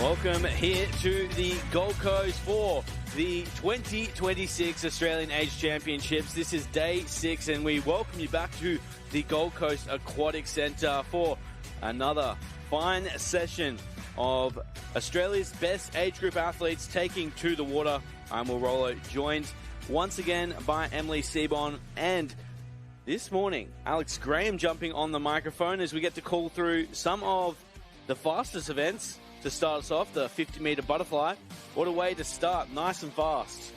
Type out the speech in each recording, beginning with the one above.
Welcome here to the Gold Coast for the 2026 Australian Age Championships. This is day 6 and we welcome you back to the Gold Coast Aquatic Centre for another fine session of Australia's best age group athletes taking to the water. I'm Will Rollo, joined once again by Emily Seabon, and this morning Alex Graham jumping on the microphone as we get to call through some of the fastest events. To start us off, the 50-metre butterfly. What a way to start, nice and fast.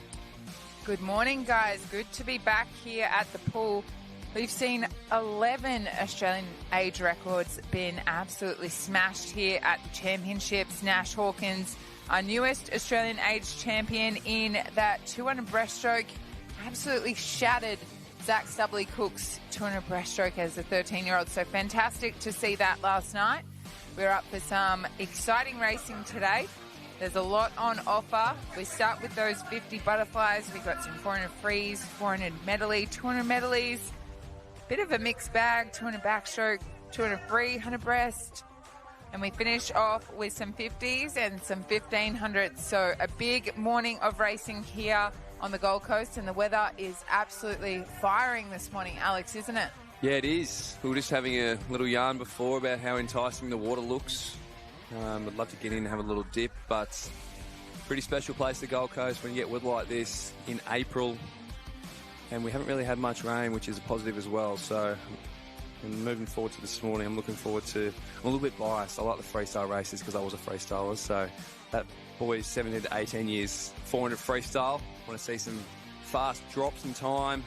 Good morning, guys. Good to be back here at the pool. We've seen 11 Australian age records been absolutely smashed here at the championships. Nash Hawkins, our newest Australian age champion in that 200 breaststroke, absolutely shattered Zach Stubley-Cook's 200 breaststroke as a 13-year-old. So fantastic to see that last night. We're up for some exciting racing today. There's a lot on offer. We start with those 50 butterflies. We've got some 400 frees, 400 medley, 200 medleys. Bit of a mixed bag, 200 backstroke, 200 free, 100 breast. And we finish off with some 50s and some 1500s. So a big morning of racing here on the Gold Coast, and the weather is absolutely firing this morning, Alex, isn't it? Yeah, it is. We were just having a little yarn before about how enticing the water looks. I'd love to get in and have a little dip, but pretty special place, the Gold Coast, when you get weather like this in April. And we haven't really had much rain, which is a positive as well. So I'm moving forward to this morning. I'm looking forward to, I'm a little bit biased. I like the freestyle races because I was a freestyler. So that boy's 17 to 18 years, 400 freestyle. Want to see some fast drops in time.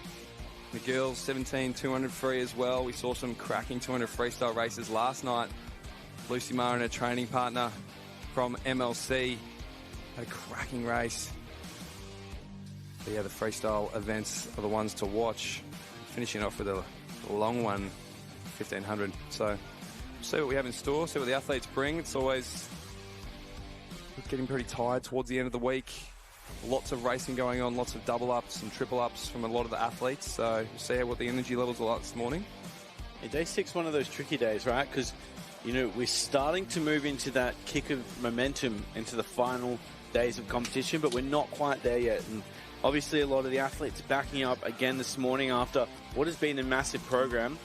The girls, 17, 200 free as well. We saw some cracking 200 freestyle races last night. Lucy Marr and her training partner from MLC had a cracking race. But yeah, the freestyle events are the ones to watch. Finishing off with a long one, 1500. So see what we have in store, see what the athletes bring. It's always getting pretty tired towards the end of the week. Lots of racing going on, lots of double ups and triple ups from a lot of the athletes. So we'll see what the energy levels are like this morning. Yeah, day 6, one of those tricky days, right? Because, you know, we're starting to move into that kick of momentum into the final days of competition, but we're not quite there yet. And obviously a lot of the athletes backing up again this morning after what has been a massive program.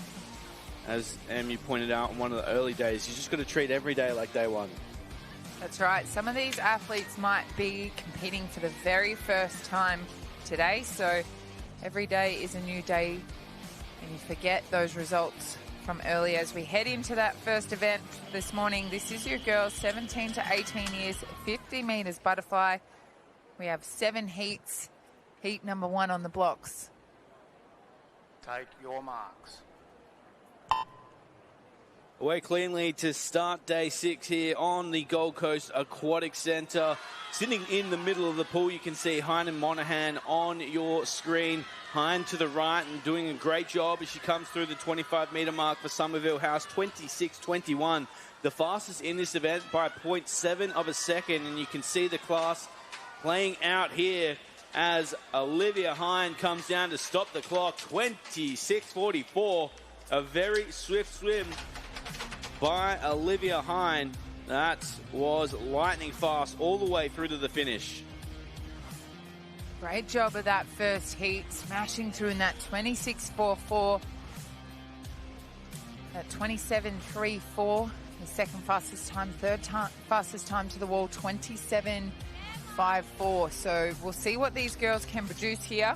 As Em, you pointed out in one of the early days, you just got to treat every day like day one. That's right. Some of these athletes might be competing for the very first time today. So every day is a new day and you forget those results from earlier as we head into that first event this morning. This is your girls, 17 to 18 years, 50 metres butterfly. We have 7 heats. Heat number 1 on the blocks. Take your marks. Away cleanly to start day 6 here on the Gold Coast Aquatic Centre. Sitting in the middle of the pool, you can see Hein and Monaghan on your screen. Hein to the right and doing a great job as she comes through the 25-metre mark for Somerville House, 26.21. The fastest in this event by 0.7 of a second, and you can see the class playing out here as Olivia Hein comes down to stop the clock, 26.44. A very swift swim by Olivia Hein. That was lightning fast all the way through to the finish. Great job of that first heat, smashing through in that 26.44. That 27.34, the second fastest time, third time fastest time to the wall, 27.54. So we'll see what these girls can produce here.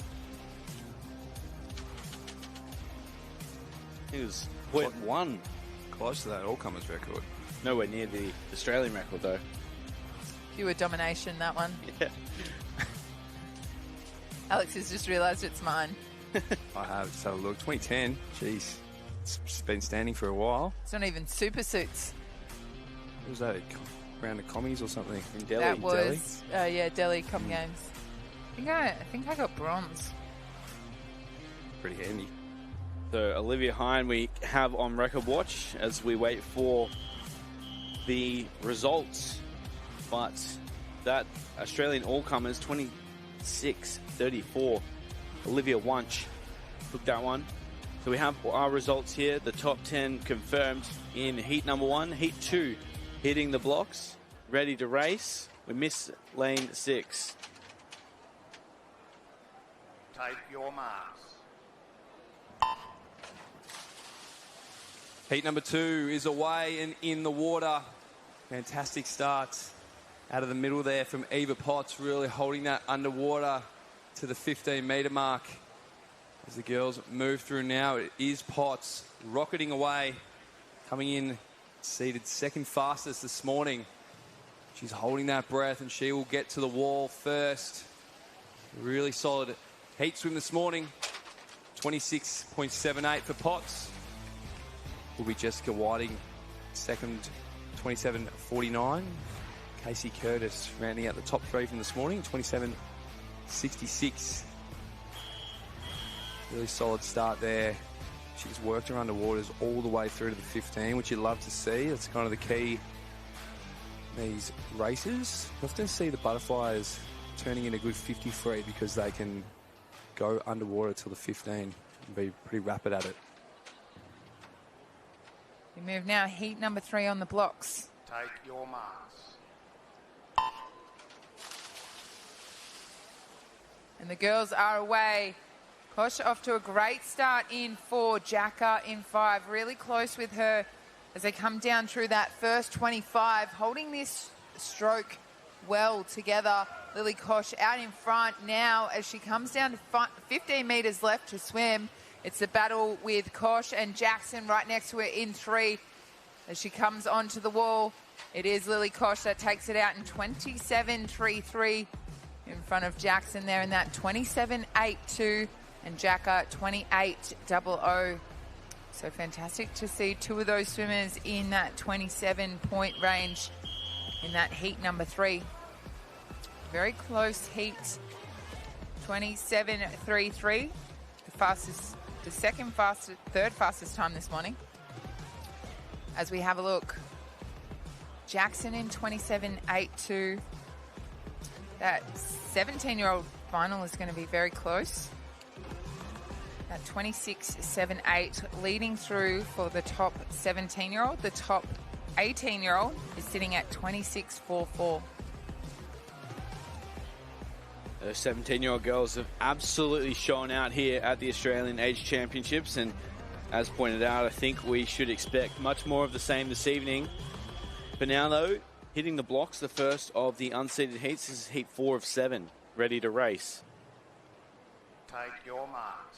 It was 0.1. Close to that all-comers record. Nowhere near the Australian record, though. Pure domination, that one. Yeah. Alex has just realised it's mine. I have, just had a look. 2010, jeez. It's been standing for a while. It's not even super suits. What was that, round of commies or something? In Delhi. That was, Delhi Com Games. I think I got bronze. Pretty handy. So Olivia Hein we have on record watch as we wait for the results. But that Australian all-comers, 26.34. Olivia Wunsch took that one. So we have our results here. The top 10 confirmed in heat number 1. Heat 2 hitting the blocks. ready to race. We miss lane 6. Take your marks. Heat number 2 is away and in the water. Fantastic start out of the middle there from Eva Potts, really holding that underwater to the 15-metre mark. As the girls move through now, it is Potts rocketing away, coming in seated second fastest this morning. She's holding that breath and she will get to the wall first. Really solid heat swim this morning. 26.78 for Potts. Will be Jessica Whiting second, 27.49. Casey Curtis rounding out the top 3 from this morning, 27.66. Really solid start there. She's worked her underwaters all the way through to the 15, which you'd love to see. That's kind of the key in these races. You often see the butterflies turning in a good 50 free because they can go underwater till the 15 and be pretty rapid at it. We move now, heat number 3 on the blocks. Take your marks. And the girls are away. Kosh off to a great start in 4. Jacka in 5. Really close with her as they come down through that first 25. Holding this stroke well together. Lily Kosh out in front now as she comes down to 15 metres left to swim. It's a battle with Kosh and Jackson right next to her in 3. As she comes onto the wall, it is Lily Kosh that takes it out in 27.33 in front of Jackson there in that 27.82 and Jacka 28.00. So fantastic to see 2 of those swimmers in that 27-point range in that heat number 3. Very close heat. 27.33, the third fastest time this morning. As we have a look, Jackson in 27.82. That 17-year-old final is going to be very close. At 26.78, leading through for the top 17-year-old. The top 18-year-old is sitting at 26.44. Those 17-year-old girls have absolutely shown out here at the Australian Age Championships, and as pointed out, I think we should expect much more of the same this evening. For now, though, hitting the blocks, the first of the unseeded heats. This is heat 4 of 7, ready to race. Take your marks.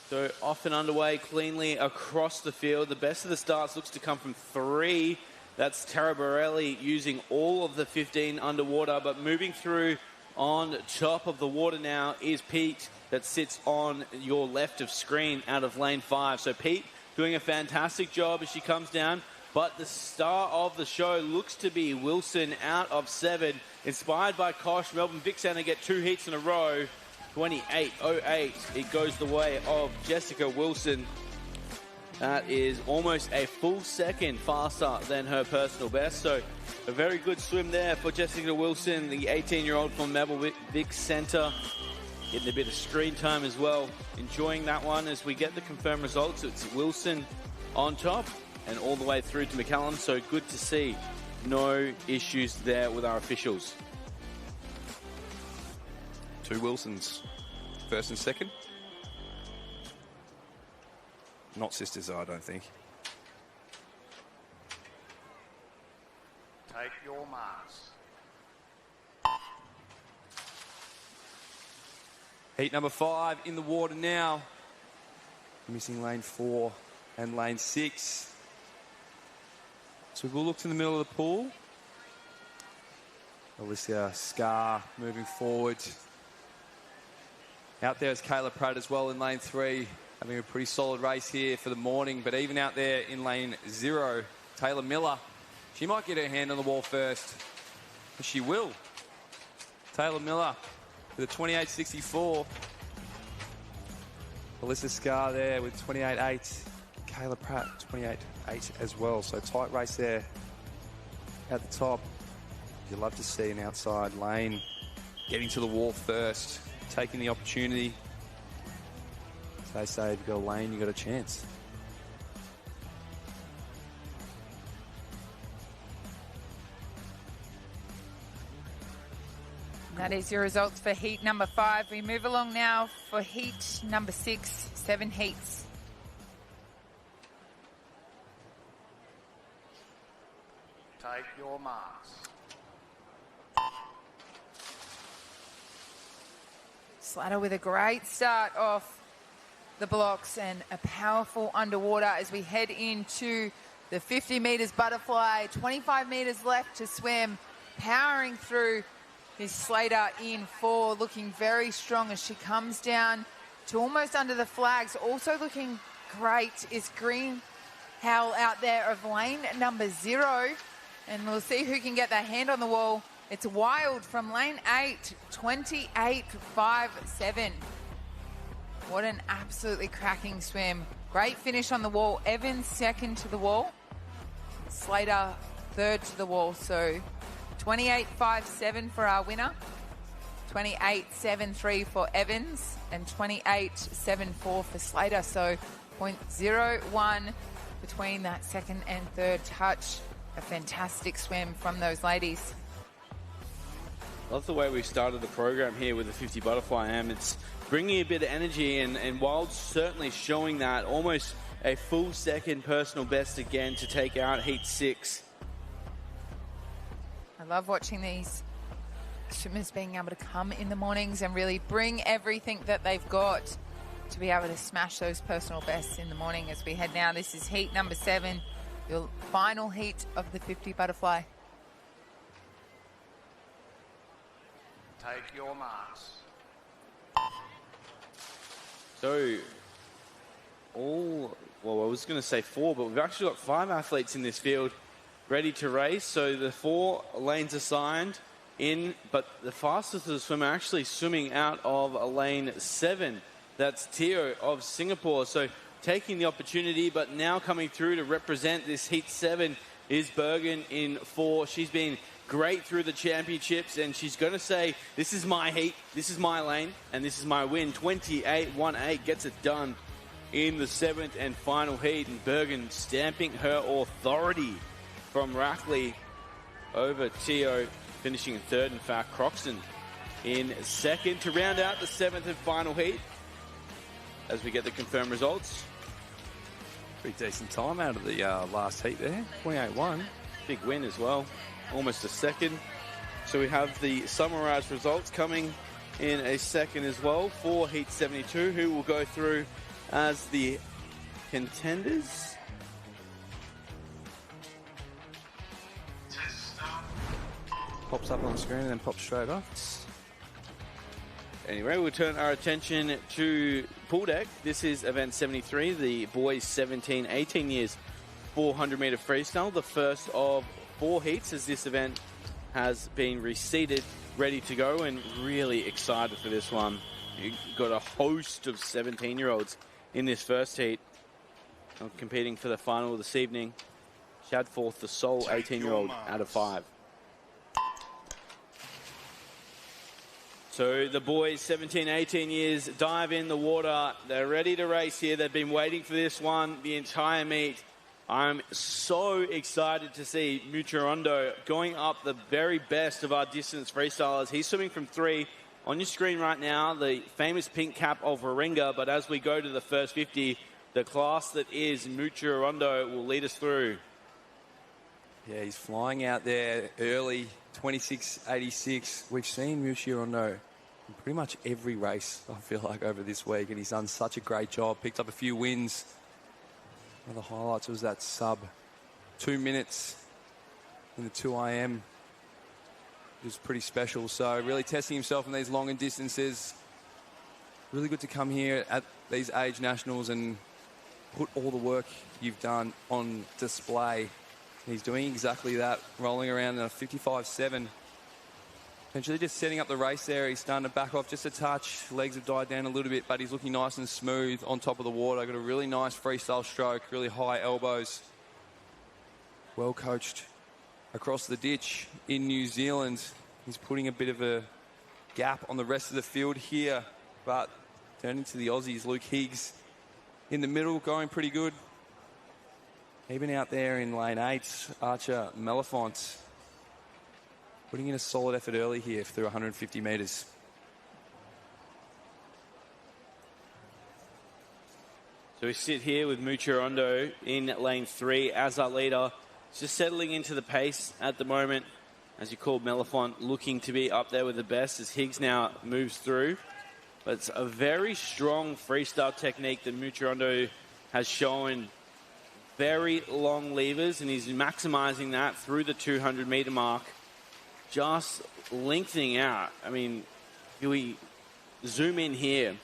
So off and underway cleanly across the field. The best of the starts looks to come from 3. That's Tara Borelli using all of the 15 underwater, but moving through on top of the water now is Pete that sits on your left of screen out of lane 5. So Pete doing a fantastic job as she comes down, but the star of the show looks to be Wilson out of 7. Inspired by Kosh, Melbourne Vic Centre get 2 heats in a row. 28.08. It goes the way of Jessica Wilson. That is almost a full second faster than her personal best. So a very good swim there for Jessica Wilson, the 18-year-old from Melbourne Vic Centre. Getting a bit of screen time as well. Enjoying that one as we get the confirmed results. It's Wilson on top and all the way through to McCallum. So good to see. No issues there with our officials. 2 Wilsons, first and second. Not sisters, though, I don't think. Take your marks. Heat number 5 in the water now. Missing lane 4 and lane 6. So we'll look to the middle of the pool. Alicia Scarr moving forward. Out there is Kayla Pratt as well in lane 3. Having a pretty solid race here for the morning. But even out there in lane 0, Taylor Miller. She might get her hand on the wall first. She will. Taylor Miller with a 28.64. Alyssa Scarr there with 28.8. Kayla Pratt, 28.8 as well. So tight race there at the top. You'd love to see an outside lane getting to the wall first, taking the opportunity. As they say, if you've got a lane, you've got a chance. That is your results for heat number 5. We move along now for heat number 6, 7 heats. Take your marks. Slatter with a great start off the blocks and a powerful underwater as we head into the 50 metres butterfly. 25 metres left to swim. Powering through is Slater in 4, looking very strong as she comes down to almost under the flags. Also looking great is Green Howl out there of lane number 0. And we'll see who can get their hand on the wall. It's Wild from lane 8, 28.57. What an absolutely cracking swim. Great finish on the wall. Evans second to the wall. Slater third to the wall. So 28.57 for our winner. 28.73 for Evans and 28.74 for Slater. So 0.01 between that second and third touch. A fantastic swim from those ladies. Love the way we started the program here with the 50 butterfly, Am. It's bringing a bit of energy, and Wild's certainly showing that. Almost a full second personal best again to take out heat 6. I love watching these swimmers being able to come in the mornings and really bring everything that they've got to be able to smash those personal bests in the morning as we head now. This is heat number 7, your final heat of the 50 butterfly. Take your marks. So, I was going to say 4, but we've actually got 5 athletes in this field ready to race. So the 4 lanes assigned in, but the fastest of the swimmer actually swimming out of lane 7. That's Teo of Singapore. So taking the opportunity, but now coming through to represent this heat 7 is Bergen in 4. She's been great through the championships, and she's going to say, this is my heat, this is my lane, and this is my win. 28.18 gets it done in the 7th and final heat, and Bergen stamping her authority from Rackley over Teo, finishing in 3rd. In fact, Croxton in 2nd to round out the 7th and final heat as we get the confirmed results. Pretty decent time out of the last heat there, 28.1. Big win as well, almost a second. So we have the summarised results coming in a second as well for Heat 72, who will go through as the contenders. Pops up on the screen and then pops straight off. Anyway, we'll turn our attention to pool deck. This is event 73, the boys 17, 18 years, 400 metre freestyle. The first of 4 heats as this event has been reseeded, ready to go, and really excited for this one. You've got a host of 17-year-olds in this first heat competing for the final this evening. Shadforth, the sole 18-year-old out of 5. So the boys, 17, 18 years, dive in the water. They're ready to race here. They've been waiting for this one the entire meet. I'm so excited to see Mucherondo going up the very best of our distance freestylers. He's swimming from 3. On your screen right now, the famous pink cap of Warringah. But as we go to the first 50, the class that is Mucherondo will lead us through. Yeah, he's flying out there early, 26.86. We've seen Mucherondo in pretty much every race, I feel like, over this week, and he's done such a great job. Picked up a few wins. One of the highlights was that sub 2 minutes in the 2 IM. It was pretty special. So really testing himself in these longer distances. Really good to come here at these age nationals and put all the work you've done on display. He's doing exactly that, rolling around in a 55.7. Essentially just setting up the race there. He's starting to back off just a touch. Legs have died down a little bit, but he's looking nice and smooth on top of the water. Got a really nice freestyle stroke, really high elbows. Well coached across the ditch in New Zealand. He's putting a bit of a gap on the rest of the field here, but turning to the Aussies, Luke Higgs in the middle, going pretty good. Even out there in lane 8, Archer Mellifont putting in a solid effort early here through 150 metres. So we sit here with Mucherondo in lane 3 as our leader. He's just settling into the pace at the moment. As you called, Melifont looking to be up there with the best as Higgs now moves through. But it's a very strong freestyle technique that Mucherondo has shown. Very long levers, and he's maximizing that through the 200 meter mark. Just lengthening out. I mean, if we zoom in here,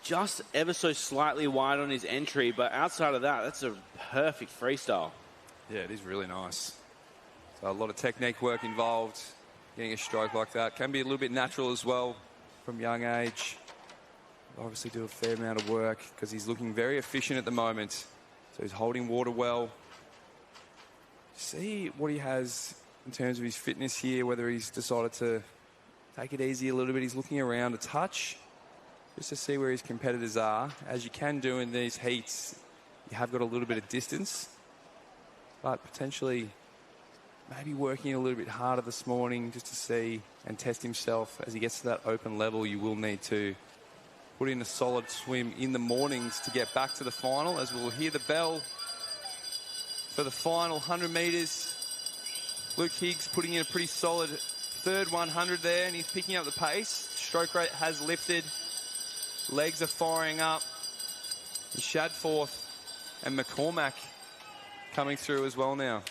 just ever so slightly wide on his entry, but outside of that, that's a perfect freestyle. Yeah, it is really nice. So a lot of technique work involved. Getting a stroke like that can be a little bit natural as well from young age. Obviously do a fair amount of work because he's looking very efficient at the moment. So he's holding water well. See what he has in terms of his fitness here, whether he's decided to take it easy a little bit. He's looking around a touch just to see where his competitors are. As you can do in these heats, you have got a little bit of distance, but potentially maybe working a little bit harder this morning just to see and test himself. As he gets to that open level, you will need to put in a solid swim in the mornings to get back to the final, as we'll hear the bell for the final 100 metres. Luke Higgs putting in a pretty solid third 100 there, and he's picking up the pace. Stroke rate has lifted. Legs are firing up. And Shadforth and McCormack coming through as well now.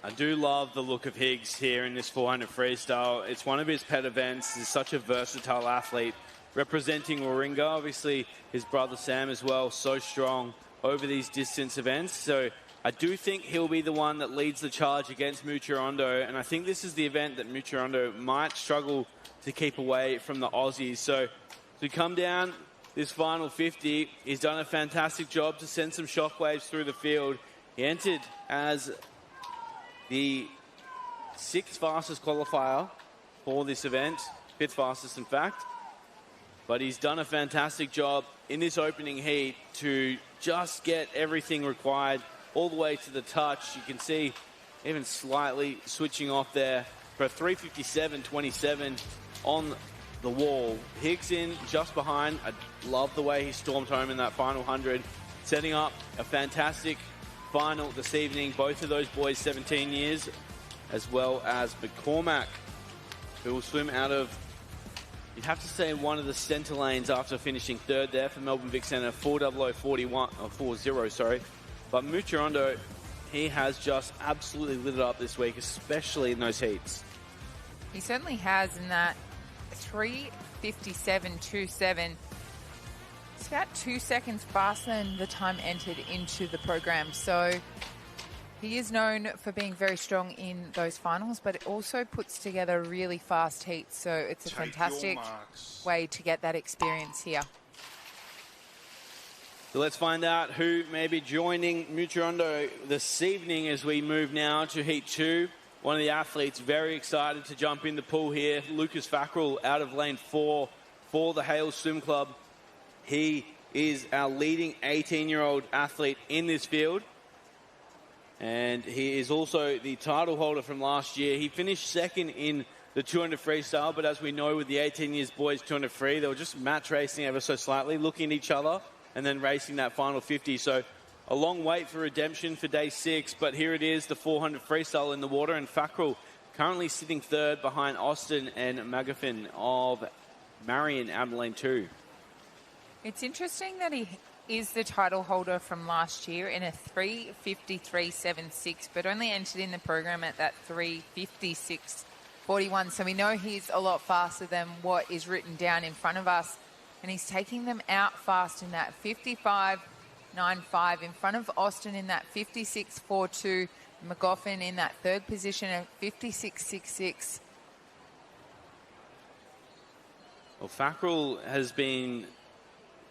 I do love the look of Higgs here in this 400 freestyle. It's one of his pet events. He's such a versatile athlete representing Warringah. Obviously, his brother Sam as well, so strong over these distance events. So I do think he'll be the one that leads the charge against Mucherondo. And I think this is the event that Mucherondo might struggle to keep away from the Aussies. So to come down this final 50, he's done a fantastic job to send some shockwaves through the field. He entered as the 6th fastest qualifier for this event, 5th fastest in fact. But he's done a fantastic job in this opening heat to just get everything required all the way to the touch. You can see even slightly switching off there for a 3:57.27 on the wall. Higgs in just behind. I love the way he stormed home in that final 100, setting up a fantastic final this evening. Both of those boys 17 years, as well as McCormack, who will swim out of, you'd have to say, one of the centre lanes after finishing third there for Melbourne Vic Centre, 4:00.40, sorry. But Mucherondo, he has just absolutely lit it up this week, especially in those heats. He certainly has in that 3:57.27. It's about 2 seconds faster than the time entered into the program. So he is known for being very strong in those finals, but it also puts together really fast heats. So it's a fantastic way to get that experience here. So let's find out who may be joining Mucherondo this evening as we move now to Heat 2. One of the athletes very excited to jump in the pool here, Lucas Fackrell out of lane 4 for the Hale Swim Club. He is our leading 18-year-old athlete in this field. And he is also the title holder from last year. He finished second in the 200 freestyle, but as we know with the 18 years boys 200 free, they were just match racing ever so slightly, looking at each other and then racing that final 50. So a long wait for redemption for day 6, but here it is, the 400 freestyle in the water, and Fackrell currently sitting third behind Austin and Magafin of Marion out of lane 2. It's interesting that he is the title holder from last year in a 3:53.76, but only entered in the program at that 3:56.41. So we know he's a lot faster than what is written down in front of us. And he's taking them out fast in that 55.95 in front of Austin in that 56.42. McGoffin in that third position at 56.66. Well, Fackrell has been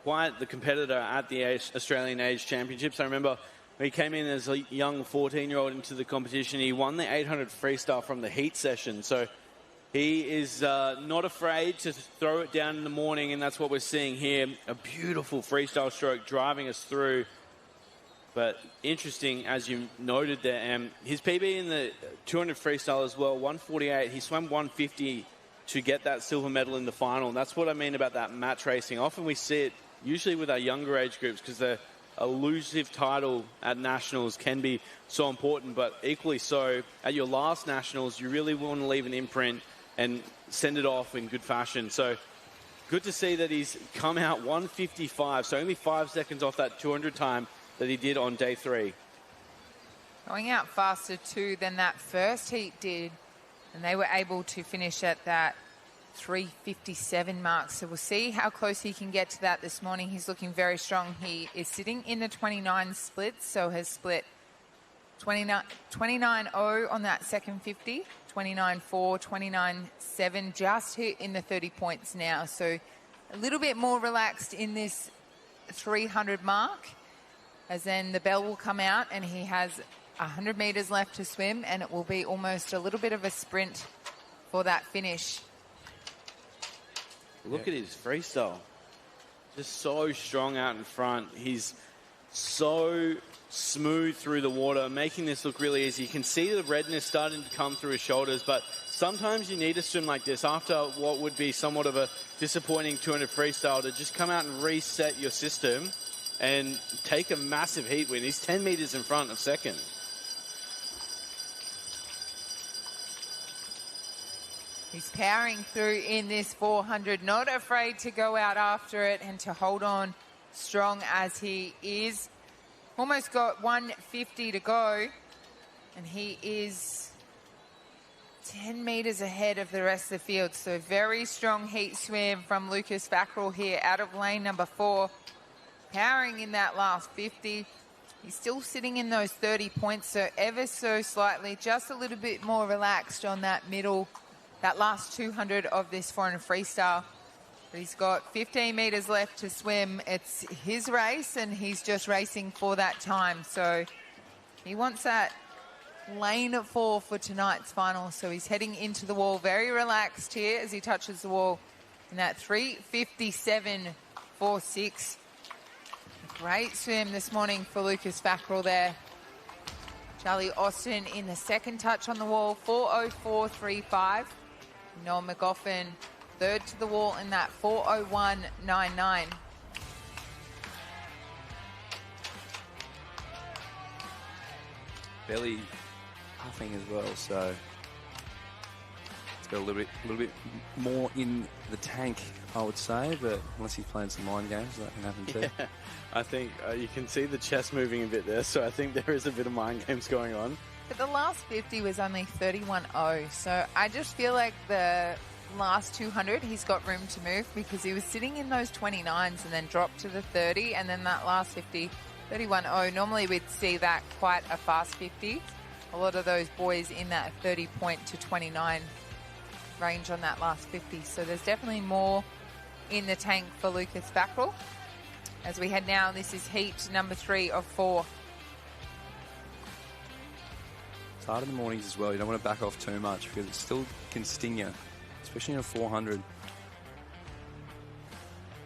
quite the competitor at the Australian Age Championships. I remember when he came in as a young 14-year-old into the competition, he won the 800 freestyle from the heat session. So he is not afraid to throw it down in the morning, and that's what we're seeing here. A beautiful freestyle stroke driving us through. But interesting, as you noted there, his PB in the 200 freestyle as well, 148. He swam 150 to get that silver medal in the final. And that's what I mean about that match racing. Often we see it usually with our younger age groups because the elusive title at nationals can be so important, but equally so at your last nationals, you really want to leave an imprint and send it off in good fashion. So good to see that he's come out 155, so only 5 seconds off that 200 time that he did on day 3. Going out faster too than that first heat did, and they were able to finish at that 3:57 mark. So we'll see how close he can get to that this morning. He's looking very strong. He is sitting in the 29 splits, so has split 29.0 on that second 50, 29.4, 29.7, just hit in the 30 points now. So a little bit more relaxed in this 300 mark, as then the bell will come out and he has 100 meters left to swim, and it will be almost a little bit of a sprint for that finish. Look at his freestyle. Just so strong out in front. He's so smooth through the water, making this look really easy. You can see the redness starting to come through his shoulders, but sometimes you need to swim like this after what would be somewhat of a disappointing 200 freestyle to just come out and reset your system and take a massive heat win. He's 10 meters in front of second. He's powering through in this 400, not afraid to go out after it and to hold on strong as he is. Almost got 150 to go, and he is 10 meters ahead of the rest of the field. So very strong heat swim from Lucas Fackrell here out of lane number 4. Powering in that last 50. He's still sitting in those 30 points, so ever so slightly, just a little bit more relaxed on that middle, that last 200 of this 400 freestyle. But he's got 15 meters left to swim. It's his race, and he's just racing for that time. So he wants that lane 4 for tonight's final. So he's heading into the wall very relaxed here as he touches the wall in that 3:57.46. Great swim this morning for Lucas Fackrell there. Charlie Austin in the second touch on the wall, 4:04.35. Noel McGoffin third to the wall in that 4:01.99. Belly puffing as well, so it's got a little bit more in the tank, I would say, but unless he's playing some mind games, that can happen too. Yeah, I think you can see the chest moving a bit there, so I think there is a bit of mind games going on. But the last 50 was only 31.0, so I just feel like the last 200 he's got room to move, because he was sitting in those 29s and then dropped to the 30, and then that last 50, 31.0. Normally we'd see that quite a fast 50. A lot of those boys in that 30 point to 29 range on that last 50. So there's definitely more in the tank for Lucas Fackrell. As we head now, this is heat number 3 of 4. It's hard in the mornings as well. You don't want to back off too much because it still can sting you, especially in a 400.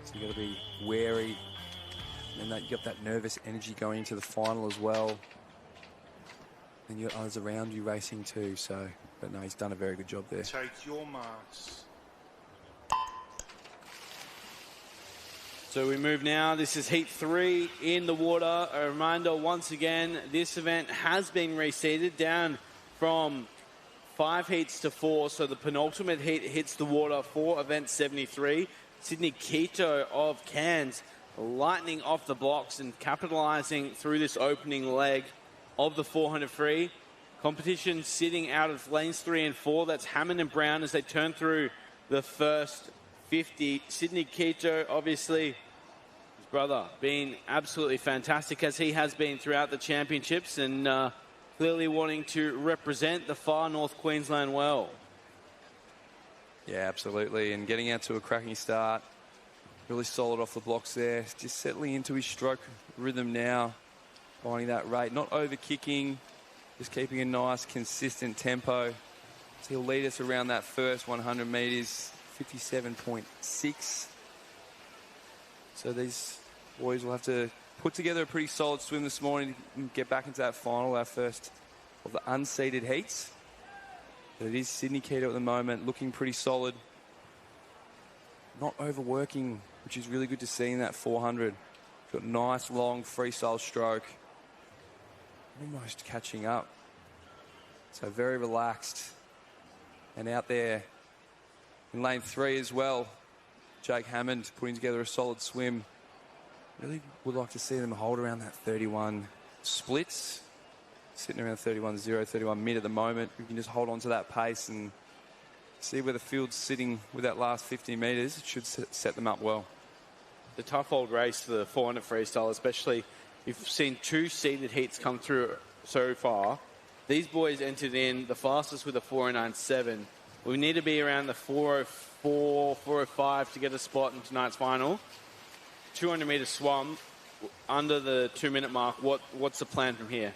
So you got to be wary. And then you got that nervous energy going into the final as well. And you got others around you racing too. So, but no, he's done a very good job there. Take your marks. So we move now. This is heat 3 in the water. A reminder once again, this event has been reseeded down from 5 heats to 4. So the penultimate heat hits the water for event 73. Sydney Keto of Cairns lightning off the blocks and capitalizing through this opening leg of the 400 free. Competition sitting out of lanes 3 and 4. That's Hammond and Brown as they turn through the first 50. Sydney Keto, obviously, his brother, being absolutely fantastic as he has been throughout the championships, and clearly wanting to represent the far north Queensland well. Yeah, absolutely. And getting out to a cracking start. Really solid off the blocks there. Just settling into his stroke rhythm now. Finding that rate. Not over-kicking. Just keeping a nice, consistent tempo. So he'll lead us around that first 100 metres. 57.6. So these boys will have to put together a pretty solid swim this morning and get back into that final, our first of the unseeded heats. But it is Sydney Keto at the moment, looking pretty solid. Not overworking, which is really good to see in that 400. Got nice long freestyle stroke. Almost catching up. So very relaxed. And out there in lane 3 as well, Jake Hammond putting together a solid swim. Really would like to see them hold around that 31 splits. Sitting around 31.0, 31 mid at the moment. We can just hold on to that pace and see where the field's sitting with that last 50 metres. It should set them up well. The tough old race for the 400 freestyle, especially you've seen 2 seeded heats come through so far. These boys entered in the fastest with a 4:09.7. We need to be around the 4:04, 4:05 to get a spot in tonight's final. 200 metre swum under the 2-minute mark. What's the plan from here?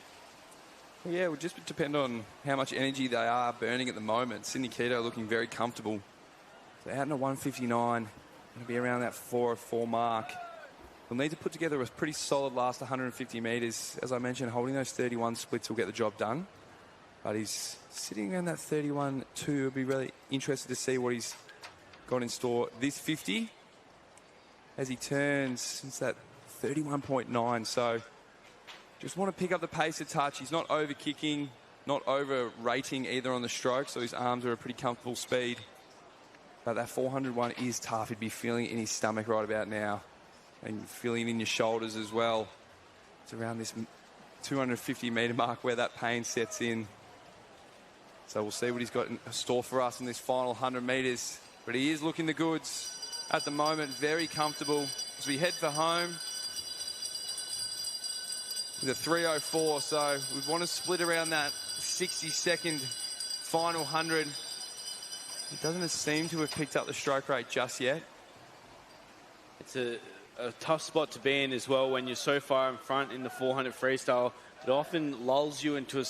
Well, yeah, it would just depend on how much energy they are burning at the moment. Sydney Keto looking very comfortable. So out in a 1:59, going to be around that 4:04 mark. We'll need to put together a pretty solid last 150 metres. As I mentioned, holding those 31 splits will get the job done. But he's sitting around that 31.2. I'll be really interested to see what he's got in store this 50 as he turns. It's that 31.9. So just want to pick up the pace a touch. He's not over kicking, not over rating either on the stroke. So his arms are a pretty comfortable speed. But that 400 one is tough. He'd be feeling it in his stomach right about now. And feeling it in your shoulders as well. It's around this 250 metre mark where that pain sets in. So we'll see what he's got in store for us in this final 100 metres. But he is looking the goods at the moment. Very comfortable as we head for home with a 3:04. So we want to split around that 60-second final 100. He doesn't seem to have picked up the stroke rate just yet. It's a tough spot to be in as well when you're so far in front in the 400 freestyle. It often lulls you into a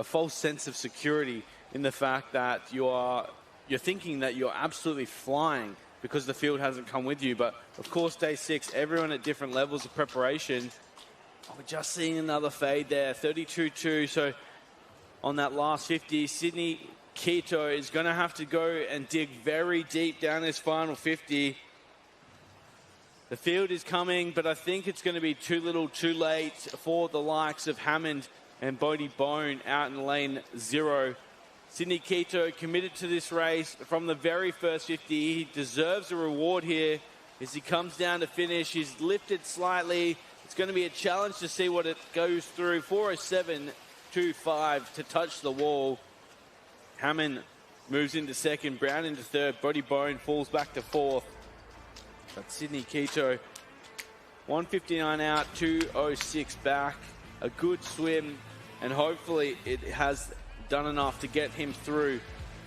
false sense of security in the fact that you're thinking that you're absolutely flying because the field hasn't come with you. But of course, day 6, everyone at different levels of preparation. We're just seeing another fade there, 32.2. So on that last 50, Sydney Keto is going to have to go and dig very deep down this final 50. The field is coming, but I think it's going to be too little too late for the likes of Hammond and Bodie Bone out in lane 0. Sydney Keto committed to this race from the very first 50. He deserves a reward here as he comes down to finish. He's lifted slightly. It's going to be a challenge to see what it goes through. 4:07.25 to touch the wall. Hammond moves into second, Brown into third, Bodie Bone falls back to 4th. But Sydney Keto, 1:59 out, 2:06 back. A good swim, and hopefully it has done enough to get him through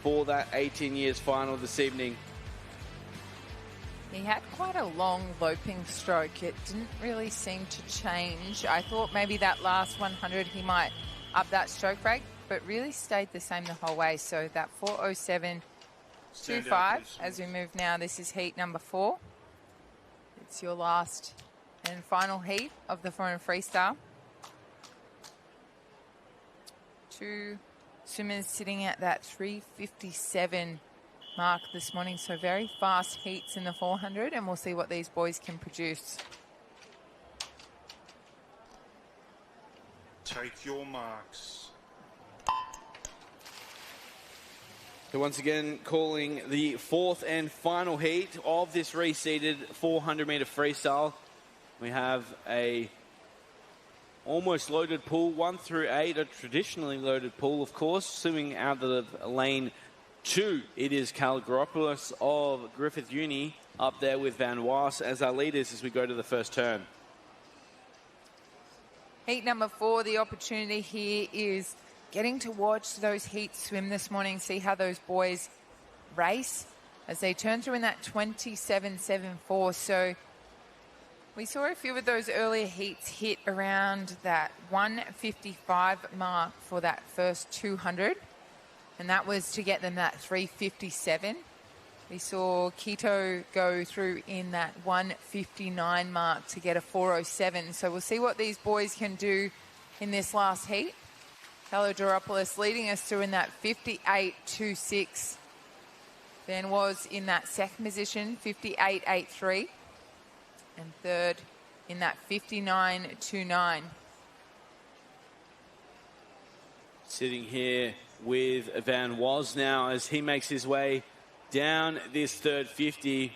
for that 18 years final this evening. He had quite a long loping stroke. It didn't really seem to change. I thought maybe that last 100 he might up that stroke rate, but really stayed the same the whole way. So that 4:07.25 as we move now. This is heat number 4. It's your last and final heat of the 400 freestyle. 2 swimmers sitting at that 3:57 mark this morning. So very fast heats in the 400, and we'll see what these boys can produce. Take your marks. So once again, calling the 4th and final heat of this reseeded 400-metre freestyle. We have a almost loaded pool, 1 through 8, a traditionally loaded pool, of course. Swimming out of lane 2, it is Calgaropoulos of Griffith Uni up there with Van Was as our leaders as we go to the first turn. Heat number 4, the opportunity here is getting to watch those heats swim this morning, see how those boys race as they turn through in that 27.74. So we saw a few of those earlier heats hit around that 1:55 mark for that first 200, and that was to get them that 3:57. We saw Quito go through in that 1:59 mark to get a 4:07. So we'll see what these boys can do in this last heat. Kalogeropoulos leading us through in that 58.26. Then was in that second position, 58.83. And third in that 59.29. Sitting here with Van Was now as he makes his way down this third 50. You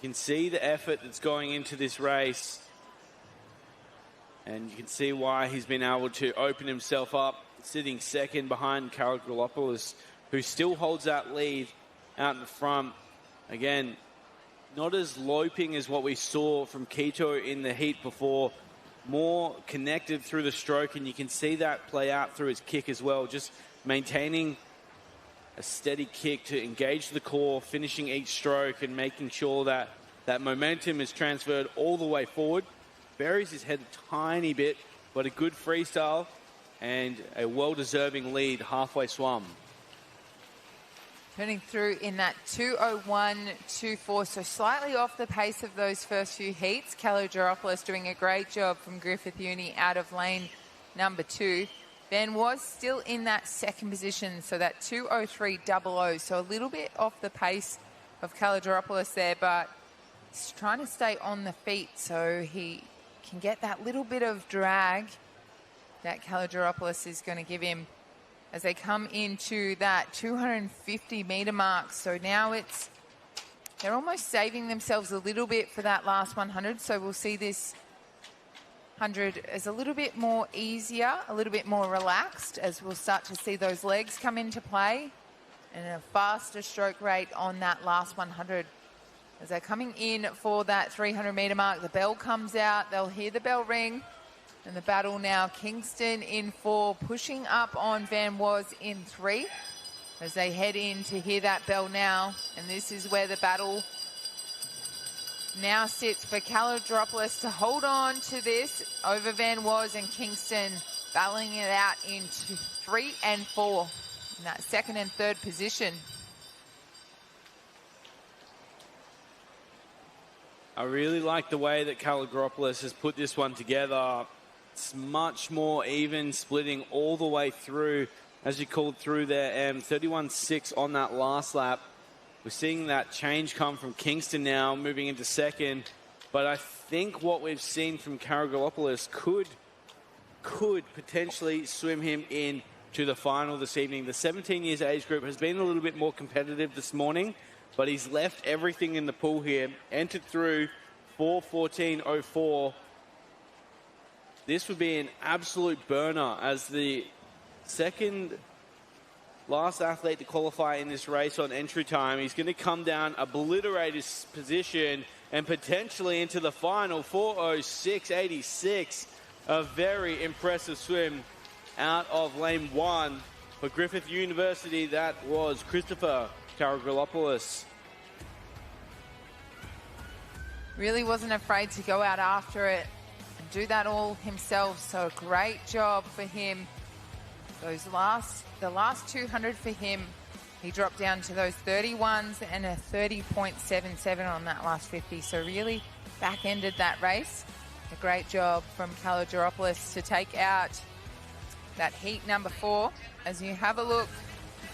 can see the effort that's going into this race. And you can see why he's been able to open himself up, sitting second behind Kalogeropoulos, who still holds that lead out in the front. Again, not as loping as what we saw from Quito in the heat before. More connected through the stroke, and you can see that play out through his kick as well. Just maintaining a steady kick to engage the core, finishing each stroke and making sure that that momentum is transferred all the way forward. Buries his head a tiny bit, but a good freestyle and a well-deserving lead halfway swum. Turning through in that 2:01.24, so slightly off the pace of those first few heats. Kalogeropoulos doing a great job from Griffith Uni out of lane number 2. Ben was still in that second position, so that 2:03.00, so a little bit off the pace of Kalogeropoulos there, but he's trying to stay on the feet so he can get that little bit of drag that Kalogeropoulos is going to give him as they come into that 250-metre mark. So now they're almost saving themselves a little bit for that last 100, so we'll see this 100 is a little bit more easier, a little bit more relaxed, as we'll start to see those legs come into play and a faster stroke rate on that last 100. As they're coming in for that 300-metre mark, the bell comes out, they'll hear the bell ring, and the battle now, Kingston in 4, pushing up on Van Was in 3, as they head in to hear that bell now, and this is where the battle now sits for Kalogeropoulos to hold on to this over Van Was and Kingston, battling it out into 3 and 4 in that second and third position. I really like the way that Kalogeropoulos has put this one together. It's much more even, splitting all the way through, as you called through there, 31.6 on that last lap. We're seeing that change come from Kingston now, moving into second. But I think what we've seen from Kalogeropoulos could potentially swim him in to the final this evening. The 17 years age group has been a little bit more competitive this morning, but he's left everything in the pool here. Entered through 4:14.04. This would be an absolute burner as the second last athlete to qualify in this race on entry time. He's going to come down, obliterate his position, and potentially into the final, 4:06.86. A very impressive swim out of lane 1 for Griffith University. That was Christopher Kalogeropoulos. Really wasn't afraid to go out after it and do that all himself, so great job for him. The last 200 for him, he dropped down to those 31s and a 30.77 on that last 50, so really back-ended that race. A great job from Kalogeropoulos to take out that heat number 4. As you have a look,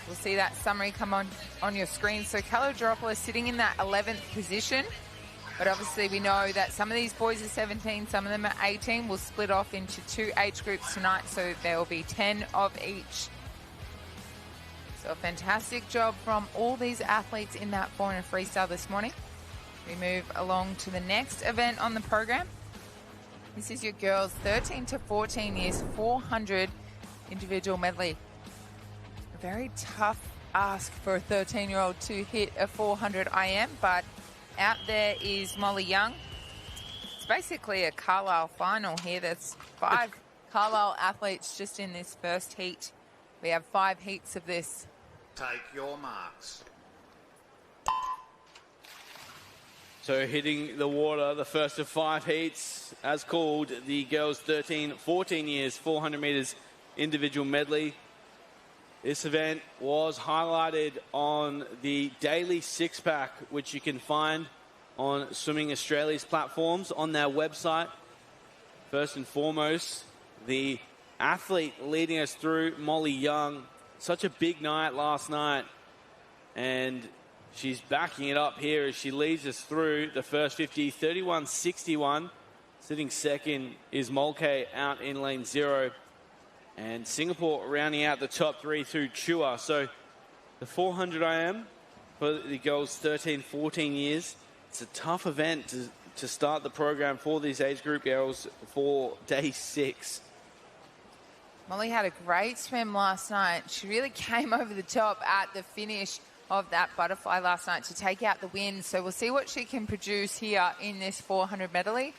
we'll see that summary come on your screen. So Kalogeropoulos sitting in that 11th position. But obviously we know that some of these boys are 17, some of them are 18. We'll split off into 2 age groups tonight, so there will be 10 of each. So a fantastic job from all these athletes in that 400 freestyle this morning. We move along to the next event on the program. This is your girls 13 to 14 years, 400 individual medley. A very tough ask for a 13-year-old to hit a 400 IM, but out there is Molly Young. It's basically a Carlisle final here. There's 5 Carlisle athletes just in this first heat. We have 5 heats of this. Take your marks. So hitting the water, the first of 5 heats, as called, the girls 13, 14 years, 400 metres individual medley. This event was highlighted on the Daily Six-Pack, which you can find on Swimming Australia's platforms on their website. First and foremost, the athlete leading us through, Molly Young. Such a big night last night, and she's backing it up here as she leads us through the first 50, 31.61. Sitting second is Mulcahy out in lane 0. And Singapore rounding out the top 3 through Chua. So the 400 IM for the girls 13, 14 years. It's a tough event to start the program for these age group girls for day 6. Molly had a great swim last night. She really came over the top at the finish of that butterfly last night to take out the win. So we'll see what she can produce here in this 400 medley.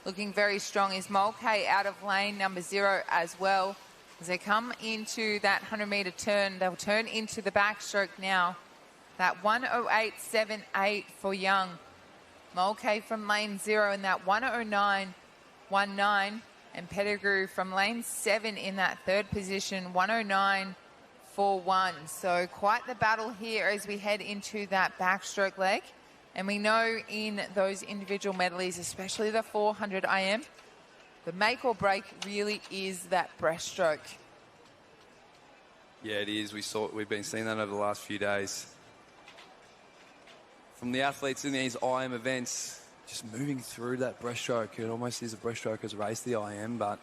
Looking very strong is Mulcahy out of lane number 0 as well. As they come into that 100-metre turn, they'll turn into the backstroke now. That 108.78 for Young. Mulcahy from lane 0 in that 109.19. And Pettigrew from lane 7 in that third position, 109.41. So quite the battle here as we head into that backstroke leg. And we know in those individual medleys, especially the 400 IM, the make or break really is that breaststroke. Yeah, it is. We've been seeing that over the last few days. From the athletes in these IM events, just moving through that breaststroke. It almost is a breaststroke as race the IM, but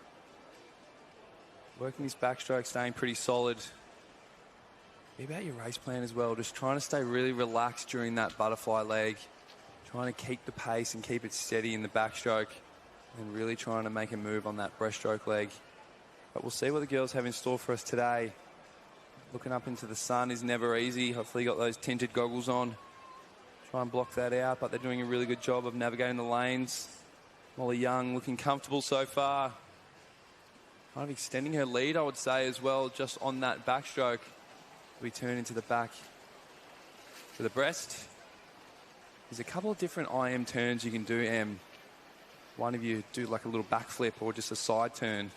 working this backstroke, staying pretty solid. Be about your race plan as well. Just trying to stay really relaxed during that butterfly leg. Trying to keep the pace and keep it steady in the backstroke. And really trying to make a move on that breaststroke leg. But we'll see what the girls have in store for us today. Looking up into the sun is never easy. Hopefully you got those tinted goggles on. Try and block that out, but they're doing a really good job of navigating the lanes. Molly Young looking comfortable so far. Kind of extending her lead, I would say, as well, just on that backstroke. We turn into the back to the breast. There's a couple of different IM turns you can do, Em. One of you do like a little backflip or just a side turn.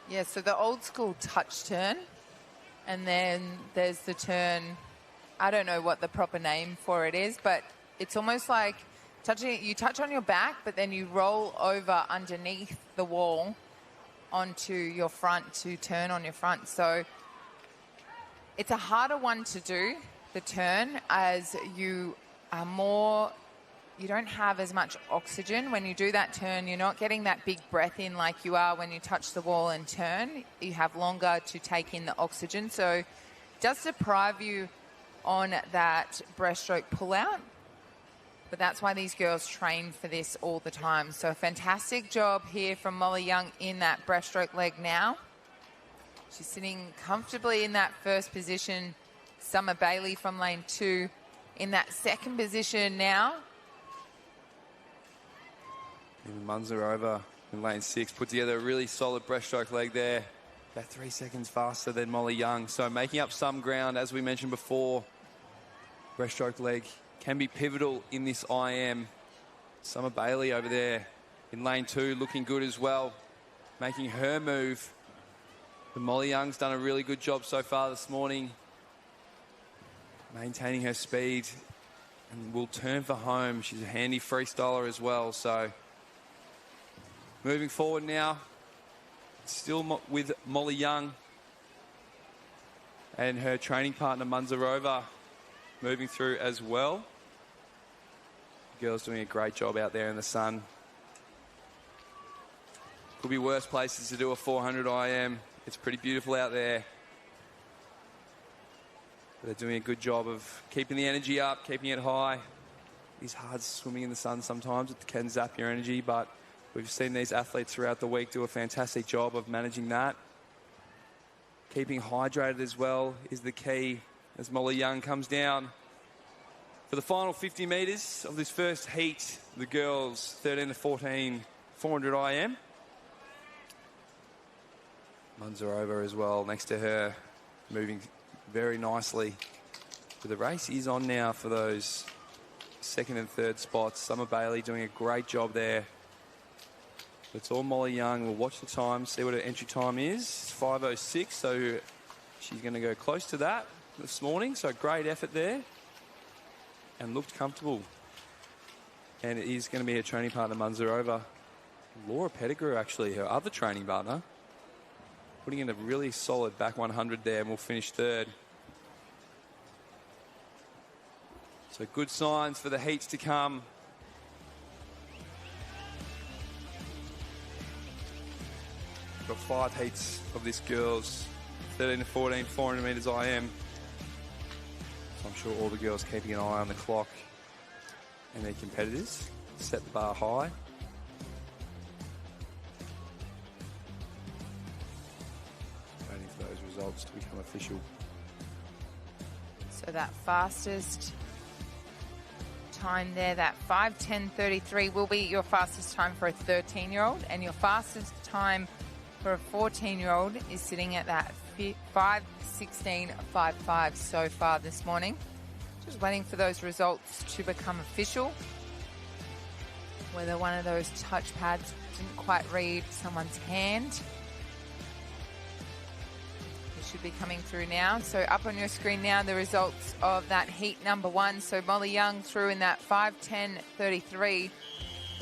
Yeah, so the old school touch turn. And then there's the turn, I don't know what the proper name for it is, but it's almost like you touch on your back, but then you roll over underneath the wall onto your front to turn on your front. So it's a harder one to do, the turn, as you are more, you don't have as much oxygen. When you do that turn, you're not getting that big breath in like you are when you touch the wall and turn. You have longer to take in the oxygen. So it does deprive you on that breaststroke pullout. But that's why these girls train for this all the time. So a fantastic job here from Molly Young in that breaststroke leg now. She's sitting comfortably in that first position. Summer Bailey from lane 2 in that second position now. And Munzer in lane 6 put together a really solid breaststroke leg there. About 3 seconds faster than Molly Young. So making up some ground, as we mentioned before. Breaststroke leg can be pivotal in this IM. Summer Bailey over there in lane 2 looking good as well. Making her move. But Molly Young's done a really good job so far this morning. Maintaining her speed. And will turn for home. She's a handy freestyler as well. So moving forward now. Still with Molly Young. And her training partner Munzer moving through as well. The girls doing a great job out there in the sun. Could be worse places to do a 400 IM. It's pretty beautiful out there. But they're doing a good job of keeping the energy up, keeping it high. It's hard swimming in the sun sometimes. It can zap your energy, but we've seen these athletes throughout the week do a fantastic job of managing that. Keeping hydrated as well is the key as Molly Young comes down. For the final 50 metres of this first heat, the girls 13 to 14, 400 IM. Munzer as well next to her, moving very nicely. But the race is on now for those second and third spots. Summer Bailey doing a great job there. It's all Molly Young. We'll watch the time, see what her entry time is. It's 5:06, so She's going to go close to that this morning, so great effort there. And looked comfortable. And it is going to be her training partner, Munzerova. Laura Pettigrew, actually, her other training partner. Putting in a really solid back 100 there, and we'll finish third. So good signs for the heats to come. Got 5 heats of this girls, 13 to 14, 400 metres IM. So I'm sure all the girls keeping an eye on the clock and their competitors. Set the bar high. Waiting for those results to become official. So that fastest time there, that 5:10:33 will be your fastest time for a 13-year-old, and your fastest time for a 14-year-old is sitting at that 5:16.55 so far this morning. Just waiting for those results to become official. Whether one of those touchpads didn't quite read someone's hand. It should be coming through now. So up on your screen now, the results of that heat number 1. So Molly Young through in that 5:10:33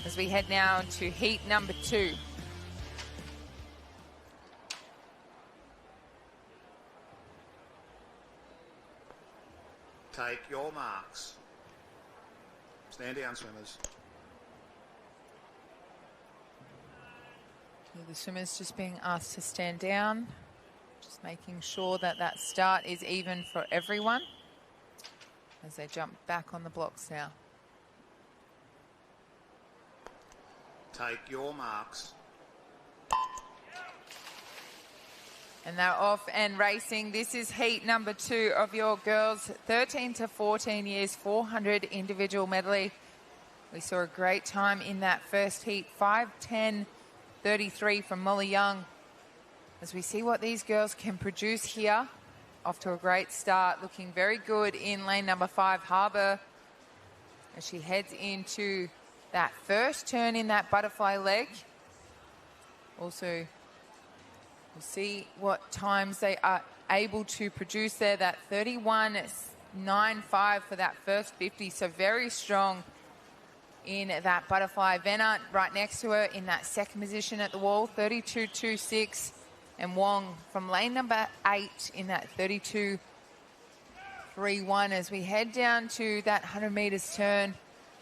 as we head now to heat number 2. Take your marks. Stand down, swimmers. The swimmers just being asked to stand down. Just making sure that that start is even for everyone as they jump back on the blocks now. Take your marks. And they're off and racing. This is heat number 2 of your girls, 13 to 14 years, 400 individual medley. We saw a great time in that first heat, 5:10:33 from Molly Young. As we see what these girls can produce here, off to a great start, looking very good in lane number 5, Harbour, as she heads into that first turn in that butterfly leg. Also, we'll see what times they are able to produce there. That 31.95 for that first 50. So very strong in that butterfly. Venner right next to her in that second position at the wall, 32.26. And Wong from lane number 8 in that 32.31 as we head down to that 100 metres turn.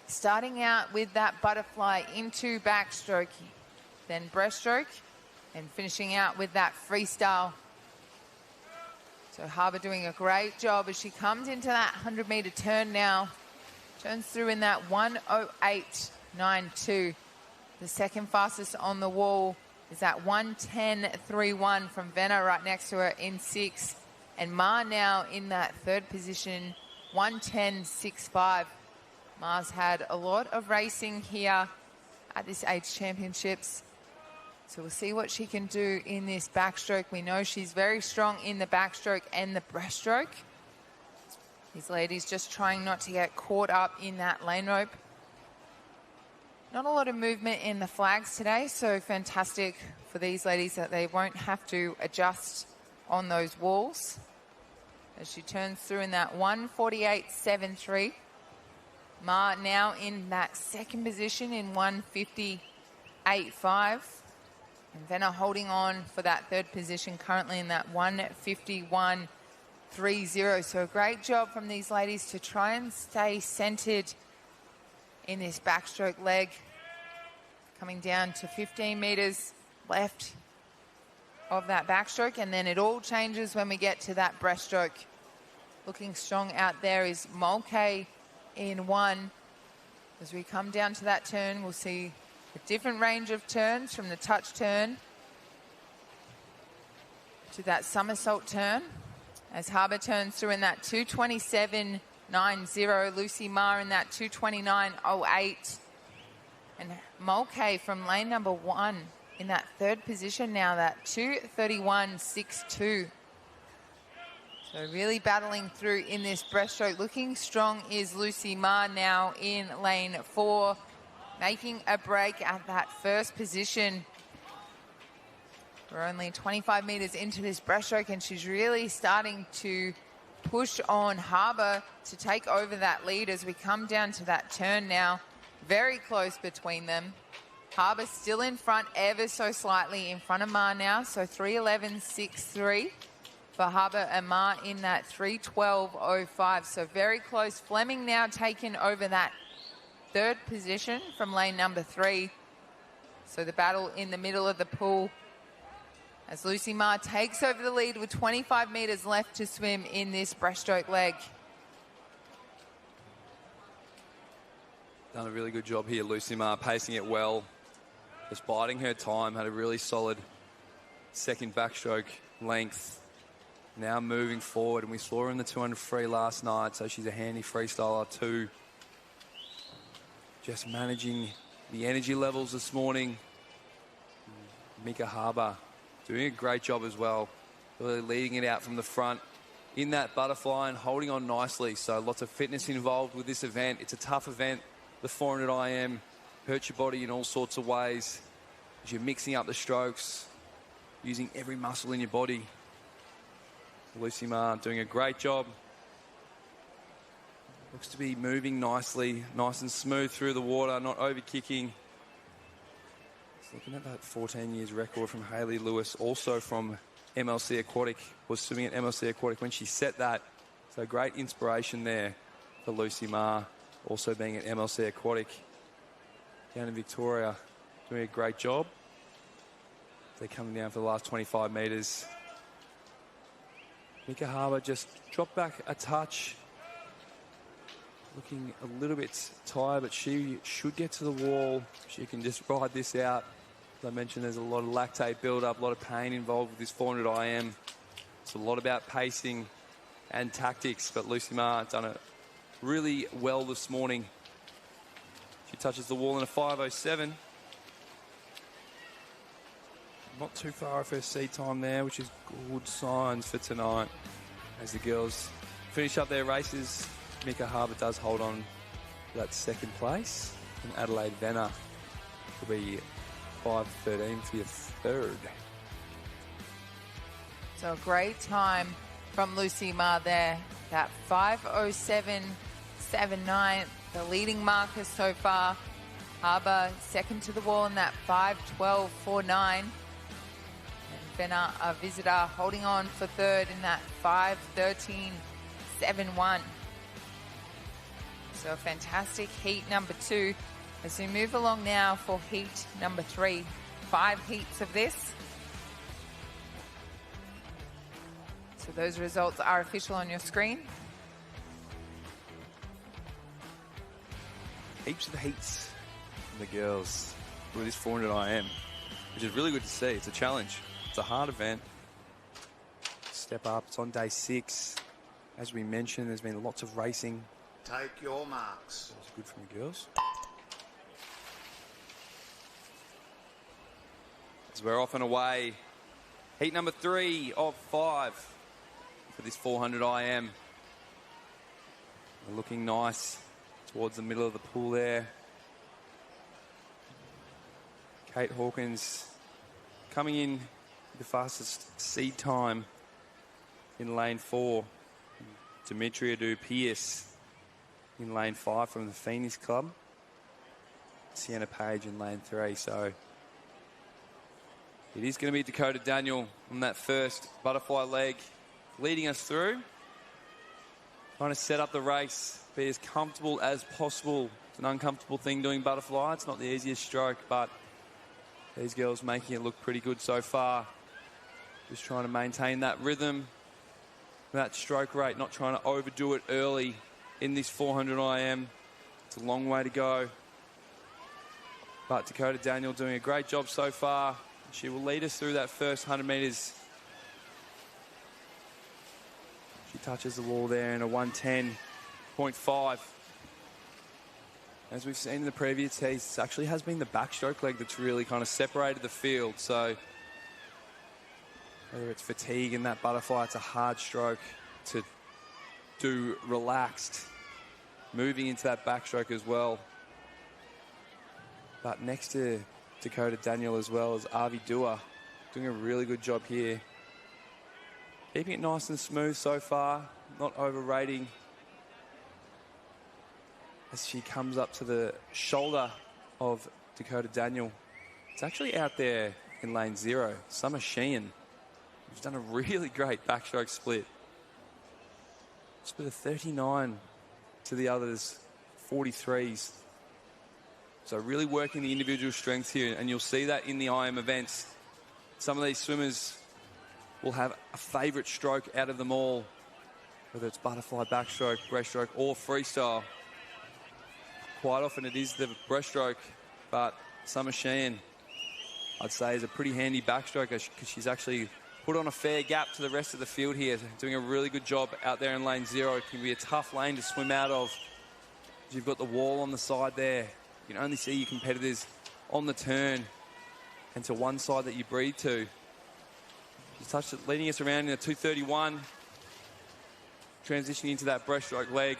Starting out with that butterfly into backstroke, then breaststroke, and finishing out with that freestyle. So Harbour doing a great job as she comes into that 100-metre turn now. Turns through in that 1:08.92. The second fastest on the wall is that 1:10.31 from Venner right next to her in 6. And Ma now in that third position, 1:10.65. Ma's had a lot of racing here at this Age Championships. So we'll see what she can do in this backstroke. We know she's very strong in the backstroke and the breaststroke. These ladies just trying not to get caught up in that lane rope. Not a lot of movement in the flags today, so fantastic for these ladies that they won't have to adjust on those walls. As she turns through in that 1:48.73. Ma now in that second position in 1:50.85. And Venner holding on for that third position currently in that 1:51.30. So a great job from these ladies to try and stay centered in this backstroke leg. Coming down to 15 meters left of that backstroke, and then it all changes when we get to that breaststroke. Looking strong out there is Mulcahy in 1. As we come down to that turn, we'll see a different range of turns from the touch turn to that somersault turn. As Harbour turns through in that 2:27.90, Lucy Ma in that 2:29.08. And Mulcahy from lane number 1 in that third position now, that 2:31.62. So really battling through in this breaststroke. Looking strong is Lucy Ma now in lane 4, making a break at that first position. We're only 25 metres into this breaststroke, and she's really starting to push on Harbour to take over that lead as we come down to that turn now. Very close between them. Harbour still in front, ever so slightly in front of Ma now. So 3:11.63 for Harbour, and Ma in that 3:12.05. So very close. Fleming now taken over that third position from lane number 3. So the battle in the middle of the pool as Lucy Ma takes over the lead with 25 metres left to swim in this breaststroke leg. Done a really good job here, Lucy Ma, pacing it well. Just biding her time, had a really solid second backstroke length. Now moving forward, and we saw her in the 200 free last night, so she's a handy freestyler too. Just managing the energy levels this morning. Mika Harbour doing a great job as well, really leading it out from the front in that butterfly and holding on nicely. So lots of fitness involved with this event. It's a tough event, the 400 IM. Hurt your body in all sorts of ways as you're mixing up the strokes, using every muscle in your body. Lucy Ma doing a great job. Looks to be moving nicely, nice and smooth through the water, not over-kicking. Looking at that 14 years record from Hayley Lewis, also from MLC Aquatic, was swimming at MLC Aquatic when she set that. So great inspiration there for Lucy Ma, also being at MLC Aquatic down in Victoria, doing a great job. They're coming down for the last 25 metres. Mika Harbour just dropped back a touch. Looking a little bit tired, but she should get to the wall. She can just ride this out. As I mentioned, there's a lot of lactate build-up, a lot of pain involved with this 400 IM. It's a lot about pacing and tactics, but Lucy Ma done it really well this morning. She touches the wall in a 5:07. Not too far off her seat time there, which is good signs for tonight. As the girls finish up their races, Mika Harbour does hold on to that second place. And Adelaide Venner will be 5:13 for your third. So a great time from Lucy Ma there. That 5:07.79, the leading marker so far. Harbour second to the wall in that 5:12.49. And Venner, a visitor, holding on for third in that 5:13.71. So a fantastic heat number 2 as we move along now for heat number 3. 5 heats of this. So those results are official on your screen. Heaps of heats from the girls with this 400 IM, which is really good to see. It's a challenge. It's a hard event. Step up. It's on day 6. As we mentioned, there's been lots of racing. Take your marks. That's good from the girls. As we're off and away. Heat number 3 of 5 for this 400 IM. We're looking nice towards the middle of the pool there. Kate Hawkins coming in the fastest seed time in lane 4. Demetria Du-Pierce in lane 5 from the Phoenix Club. Sienna Page in lane 3. So it is going to be Dakota Daniel on that first butterfly leg, leading us through. Trying to set up the race, be as comfortable as possible. It's an uncomfortable thing doing butterfly. It's not the easiest stroke, but these girls making it look pretty good so far. Just trying to maintain that rhythm, that stroke rate, not trying to overdo it early in this 400 IM. It's a long way to go. But Dakota Daniel doing a great job so far. She will lead us through that first 100 metres. She touches the wall there in a 110.5. As we've seen in the previous heats, it actually has been the backstroke leg that's really kind of separated the field. So whether it's fatigue in that butterfly, it's a hard stroke to do relaxed, moving into that backstroke as well. But next to Dakota Daniel as well as Avi Dua Doing a really good job here. Keeping it nice and smooth so far. Not overrating. As she comes up to the shoulder of Dakota Daniel. It's actually out there in lane 0. Summer Sheehan, who's done a really great backstroke split. Split a 39 to the others, 43s. So really working the individual strengths here, and you'll see that in the IM events. Some of these swimmers will have a favourite stroke out of them all, whether it's butterfly, backstroke, breaststroke, or freestyle. Quite often it is the breaststroke, but Summer Sheehan, I'd say, is a pretty handy backstroke because she's actually put on a fair gap to the rest of the field here, doing a really good job out there in lane 0. It can be a tough lane to swim out of. You've got the wall on the side there. You can only see your competitors on the turn and to one side that you breathe to. She's touched it, leading us around in a 231. Transitioning into that breaststroke leg.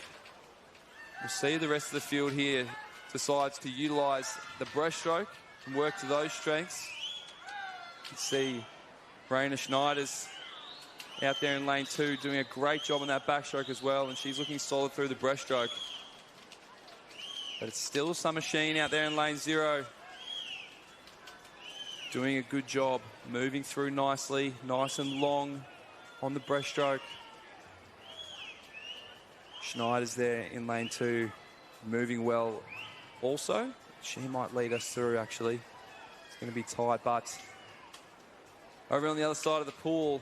We'll see the rest of the field here decides to utilise the breaststroke and work to those strengths. You can see Raina Schneider's out there in lane 2 doing a great job on that backstroke as well, and she's looking solid through the breaststroke. But it's still Summer Sheehan out there in lane 0. Doing a good job, moving through nicely, nice and long on the breaststroke. Schneider's there in lane 2, moving well also. She might lead us through, actually. It's going to be tight, but over on the other side of the pool,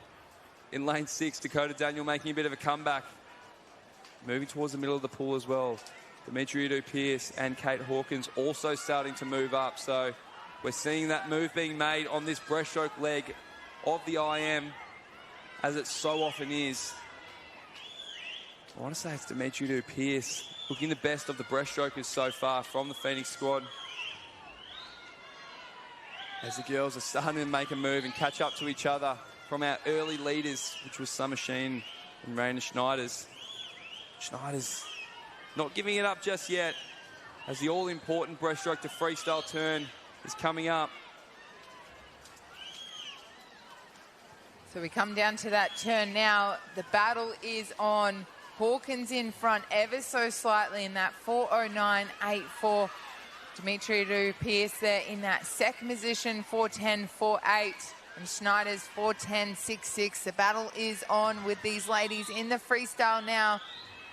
in lane 6, Dakota Daniel making a bit of a comeback. Moving towards the middle of the pool as well. Dimitri Pierce and Kate Hawkins also starting to move up. So we're seeing that move being made on this breaststroke leg of the IM, as it so often is. I want to say it's Dimitri Pierce looking the best of the breaststrokers so far from the Phoenix squad. As the girls are starting to make a move and catch up to each other from our early leaders, which was Summer Sheehan and Raina Schneider's. Schneider's not giving it up just yet, as the all-important breaststroke to freestyle turn is coming up. So we come down to that turn now. The battle is on. Hawkins in front ever so slightly in that 4:09.84. Dimitri Pierce there in that second position, 4:10.48. And Schneider's 4:10.66. The battle is on with these ladies in the freestyle now.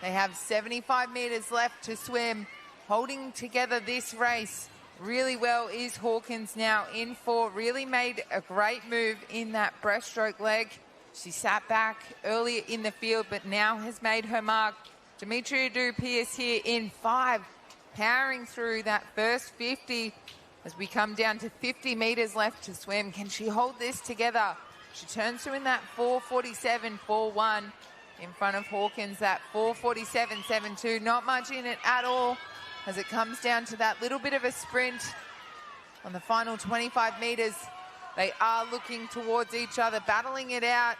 They have 75 metres left to swim. Holding together this race really well is Hawkins now in 4. Really made a great move in that breaststroke leg. She sat back earlier in the field, but now has made her mark. Dimitri Pierce here in 5, powering through that first 50 as we come down to 50 metres left to swim. Can she hold this together? She turns to in that 4:47.41 in front of Hawkins, that 4:47.72. Not much in it at all as it comes down to that little bit of a sprint on the final 25 metres. They are looking towards each other, battling it out.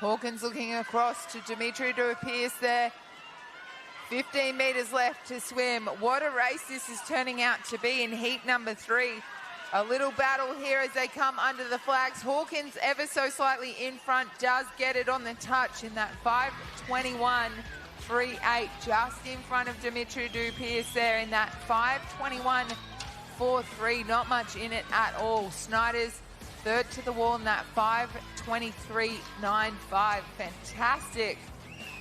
Hawkins looking across to Dimitri Pierce there. 15 metres left to swim. What a race this is turning out to be in heat number 3. A little battle here as they come under the flags. Hawkins ever so slightly in front, does get it on the touch in that 5:21.38, just in front of Dimitri Pierce there in that 5:21.43. Not much in it at all. Snyder's third to the wall in that 5:23.95. Fantastic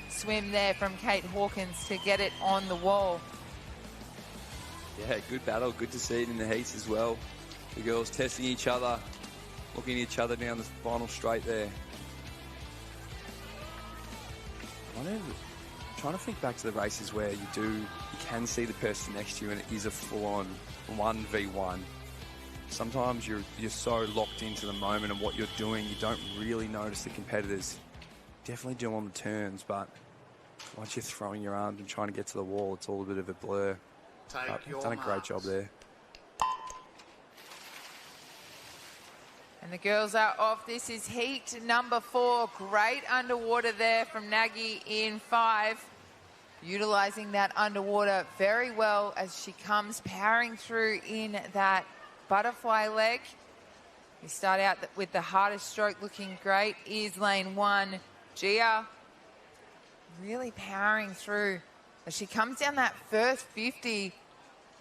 swim there from Kate Hawkins to get it on the wall. Yeah, good battle. Good to see it in the heats as well. The girls testing each other, looking at each other down the final straight there. I'm trying to think back to the races where you can see the person next to you and it is a full-on 1v1. Sometimes you're so locked into the moment and what you're doing, you don't really notice the competitors. Definitely do on the turns, but once you're throwing your arms and trying to get to the wall, it's all a bit of a blur. They've done a great job there. And the girls are off. This is heat number 4. Great underwater there from Nagy in 5. Utilising that underwater very well as she comes powering through in that butterfly leg. We start out with the hardest stroke looking great is lane 1. Gia really powering through. As she comes down that first 50,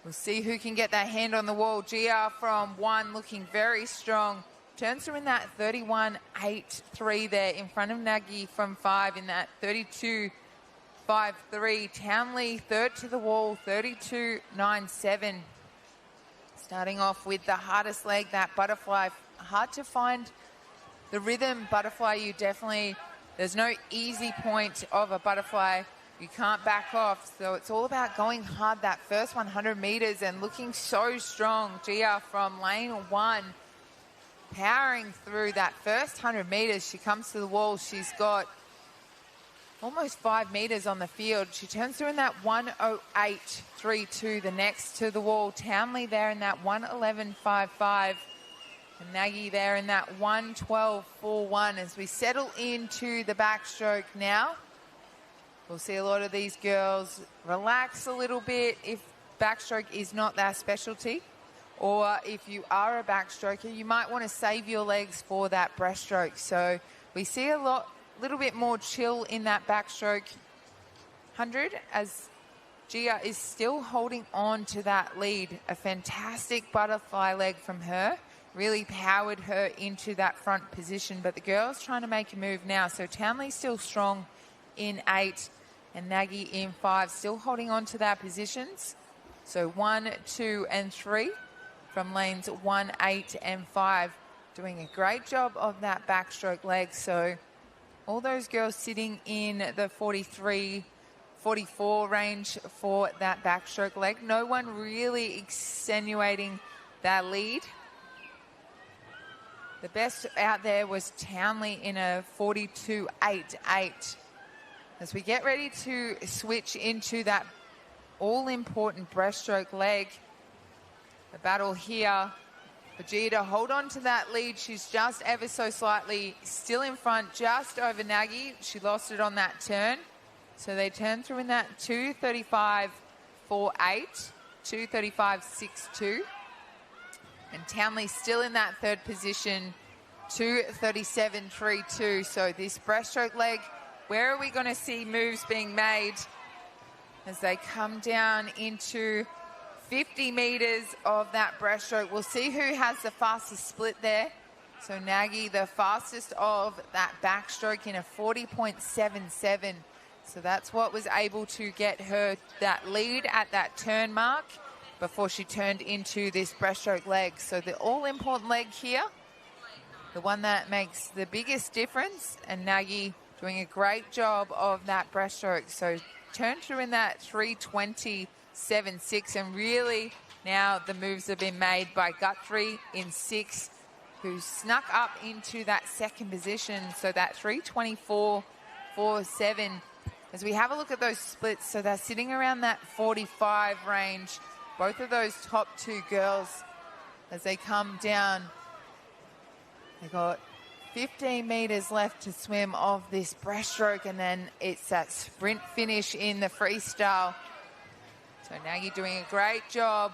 we'll see who can get that hand on the wall. Gia from 1 looking very strong. Turns through in that 31.83 there in front of Nagy from 5 in that 32.53. Townley third to the wall, 32.97. Starting off with the hardest leg, that butterfly. Hard to find the rhythm. Butterfly, there's no easy point of a butterfly. You can't back off. So it's all about going hard that first 100 meters and looking so strong. Gia from lane 1, powering through that first 100 meters. She comes to the wall. She's got almost 5 meters on the field. She turns through in that 1:08.32, the next to the wall. Townley there in that 1:11.55. And Nagy there in that 1:12.41. As we settle into the backstroke now, we'll see a lot of these girls relax a little bit if backstroke is not their specialty. Or if you are a backstroker, you might want to save your legs for that breaststroke. So we see a little bit more chill in that backstroke 100 as Gia is still holding on to that lead. A fantastic butterfly leg from her. Really powered her into that front position. But the girls trying to make a move now. So Townley still strong in 8 and Nagy in 5. Still holding on to their positions. So 1, 2 and 3 from lanes 1, 8 and 5. Doing a great job of that backstroke leg. So all those girls sitting in the 43, 44 range for that backstroke leg. No one really extenuating that lead. The best out there was Townley in a 42.88. As we get ready to switch into that all-important breaststroke leg, the battle here for Gia to hold on to that lead. She's just ever so slightly still in front, just over Nagy. She lost it on that turn. So they turn through in that 2:35.48, 2:35.62. And Townley still in that third position, 2:37.32. So this breaststroke leg, where are we going to see moves being made as they come down into 50 meters of that breaststroke? We'll see who has the fastest split there. So Nagy, the fastest of that backstroke in a 40.77. So that's what was able to get her that lead at that turn mark before she turned into this breaststroke leg. So the all-important leg here, the one that makes the biggest difference, and Nagy doing a great job of that breaststroke. So turned through in that 3:20.76, and really now the moves have been made by Guthrie in 6, who snuck up into that second position. So that 3:24.47. As we have a look at those splits, so they're sitting around that 45 range. Both of those top 2 girls, as they come down, they got 15 meters left to swim of this breaststroke, and then it's that sprint finish in the freestyle. So Nagy doing a great job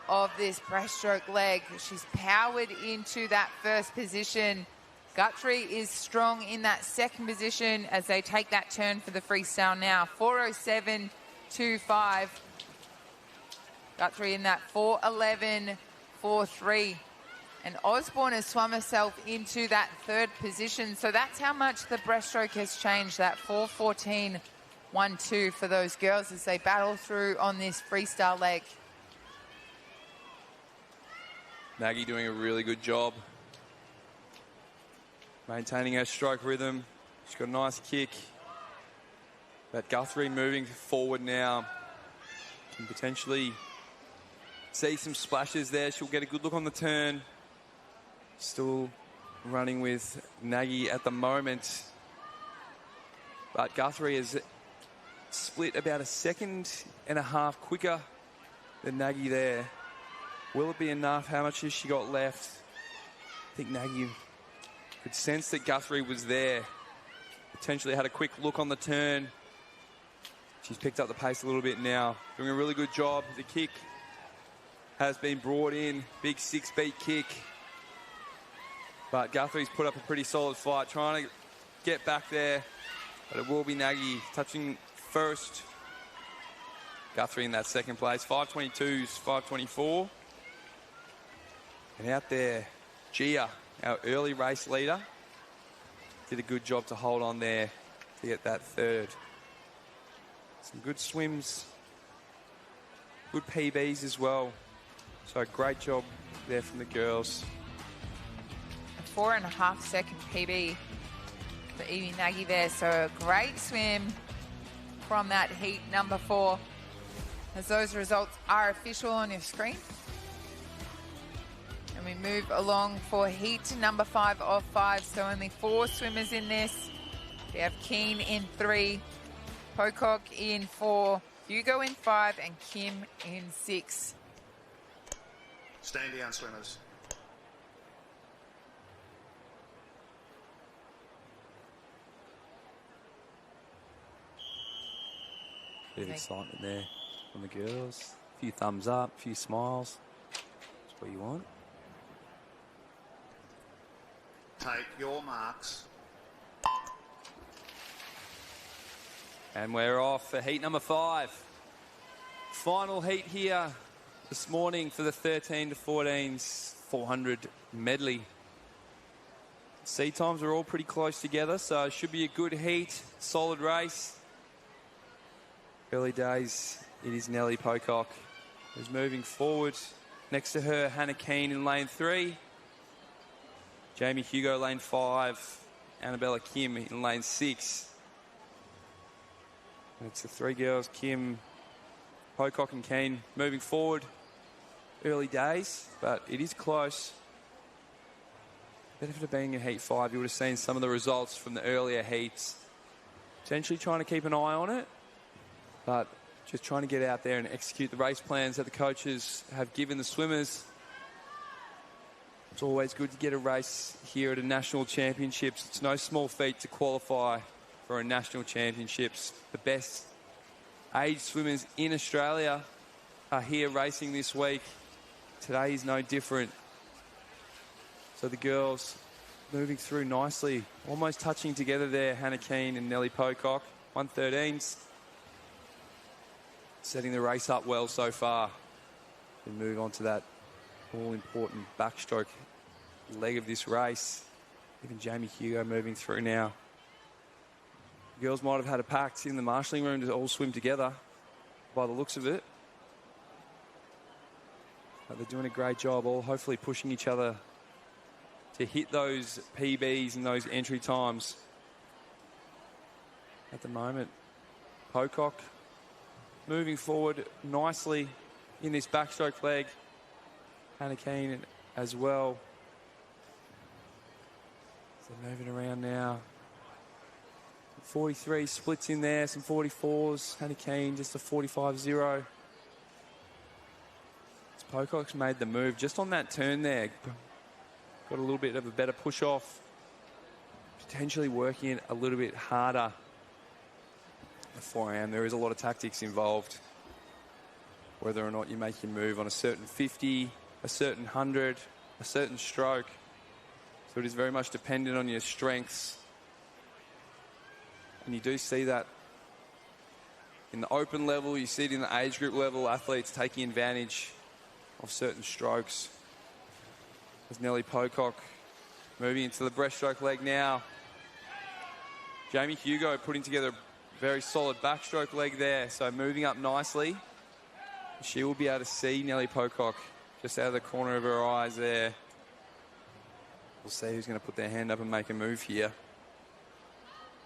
of this breaststroke leg. She's powered into that first position. Guthrie is strong in that second position as they take that turn for the freestyle now. 4:07.25. Guthrie in that 4:11.43. And Osborne has swum herself into that third position. So that's how much the breaststroke has changed, that 4:14.12 for those girls as they battle through on this freestyle leg. Nagy doing a really good job maintaining her stroke rhythm. She's got a nice kick. But Guthrie moving forward now. Can potentially see some splashes there. She'll get a good look on the turn. Still running with Nagy at the moment. But Guthrie has split about 1.5 seconds quicker than Nagy there. Will it be enough? How much has she got left? I think Nagy could sense that Guthrie was there. Potentially had a quick look on the turn. She's picked up the pace a little bit now. Doing a really good job. The kick has been brought in. Big 6-beat kick. But Guthrie's put up a pretty solid fight, trying to get back there. But it will be Nagy touching first. Guthrie in that second place. 5:22's 5:24. And out there, Gia, our early race leader, did a good job to hold on there to get that third. Some good swims, good PBs as well. So great job there from the girls. A 4.5 second PB for Evie Nagy there. So a great swim from that heat number 4. As those results are official on your screen. And we move along for heat number 5 of 5. So only 4 swimmers in this. We have Keane in 3, Pocock in 4, Hugo in 5, and Kim in 6. Stand down, swimmers. Bit of excitement there from the girls. A few thumbs up, a few smiles. That's what you want. Take your marks. And we're off for heat number 5. Final heat here this morning for the 13 to 14s 400 medley. Seat times are all pretty close together, so it should be a good heat, solid race. Early days, it is Nellie Pocock who's moving forward. Next to her, Hannah Keane in lane 3. Jamie Hugo, lane 5. Annabella Kim in lane 6. And it's the 3 girls, Kim, Pocock and Keane, moving forward. Early days, but it is close. Benefit of being in heat 5, you would have seen some of the results from the earlier heats. Potentially trying to keep an eye on it, but just trying to get out there and execute the race plans that the coaches have given the swimmers. It's always good to get a race here at a national championships. It's no small feat to qualify for a national championships. The best age swimmers in Australia are here racing this week. Today is no different. So the girls moving through nicely, almost touching together there, Hannah Keane and Nellie Pocock. 1:13s. Setting the race up well so far. We move on to that all-important backstroke leg of this race. Even Jamie Hugo moving through now. The girls might have had a pact in the marshalling room to all swim together by the looks of it. But they're doing a great job, all hopefully pushing each other to hit those PBs and those entry times. At the moment, Pocock moving forward nicely in this backstroke leg. Hannah Keane as well. So moving around now. 43 splits in there, some 44s. Hannah Keane just a 45-0. Pocock's made the move just on that turn there. Got a little bit of a better push off. Potentially working it a little bit harder. The forehand, there is a lot of tactics involved. Whether or not you make your move on a certain 50, a certain 100, a certain stroke. So it is very much dependent on your strengths. And you do see that in the open level, you see it in the age group level, athletes taking advantage of certain strokes. There's Nellie Pocock moving into the breaststroke leg now. Jamie Hugo putting together a very solid backstroke leg there, so moving up nicely. She will be able to see Nellie Pocock just out of the corner of her eyes there. We'll see who's going to put their hand up and make a move here.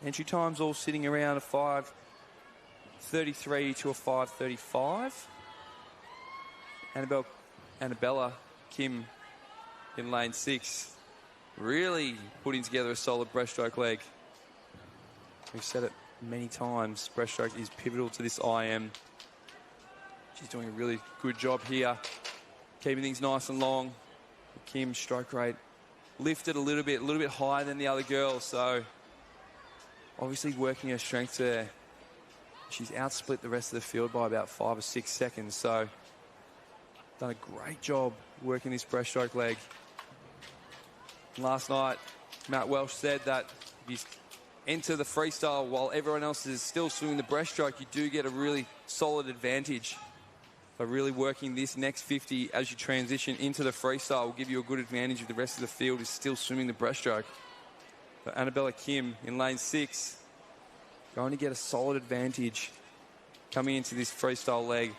Entry times all sitting around a 5:33 to a 5:35. Annabella Kim in lane 6, really putting together a solid breaststroke leg. We've said it many times, breaststroke is pivotal to this IM. She's doing a really good job here, keeping things nice and long. Kim's stroke rate lifted a little bit higher than the other girls, so obviously working her strength there. She's outsplit the rest of the field by about 5 or 6 seconds, so done a great job working this breaststroke leg. Last night, Matt Welsh said that if you enter the freestyle while everyone else is still swimming the breaststroke, you do get a really solid advantage. So really working this next 50 as you transition into the freestyle will give you a good advantage if the rest of the field is still swimming the breaststroke. But Annabella Kim in lane 6 going to get a solid advantage coming into this freestyle leg.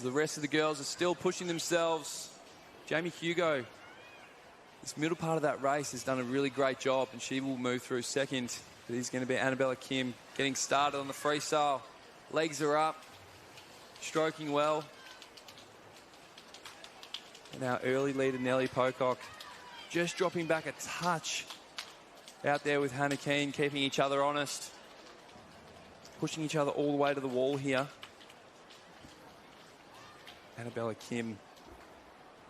The rest of the girls are still pushing themselves. Jamie Hugo, this middle part of that race, has done a really great job, and she will move through second. But it's going to be Annabella Kim getting started on the freestyle. Legs are up, stroking well. And our early leader, Nellie Pocock, just dropping back a touch out there with Hannah Keane, keeping each other honest, pushing each other all the way to the wall here. Annabella Kim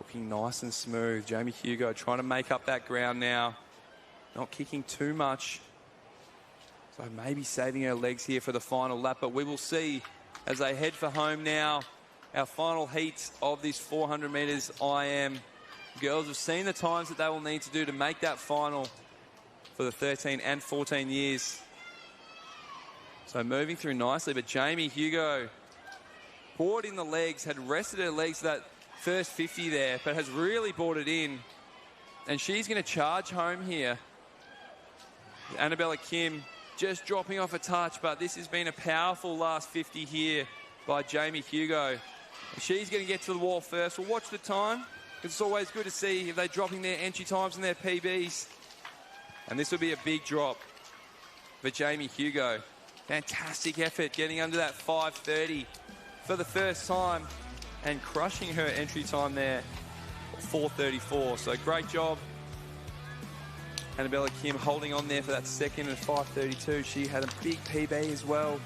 looking nice and smooth. Jamie Hugo trying to make up that ground now. Not kicking too much. So maybe saving her legs here for the final lap. But we will see as they head for home now. Our final heat of this 400 metres IM. Girls have seen the times that they will need to do to make that final for the 13 and 14 years. So moving through nicely. But Jamie Hugo poured in the legs, had rested her legs for that first 50 there, but has really brought it in. And she's going to charge home here. Annabella Kim just dropping off a touch, but this has been a powerful last 50 here by Jamie Hugo. She's going to get to the wall first. We'll watch the time, because it's always good to see if they're dropping their entry times and their PBs. And this will be a big drop for Jamie Hugo. Fantastic effort getting under that 5:30 for the first time and crushing her entry time there, 4:34. So great job. Annabella Kim holding on there for that second at 5:32. She had a big PB as well.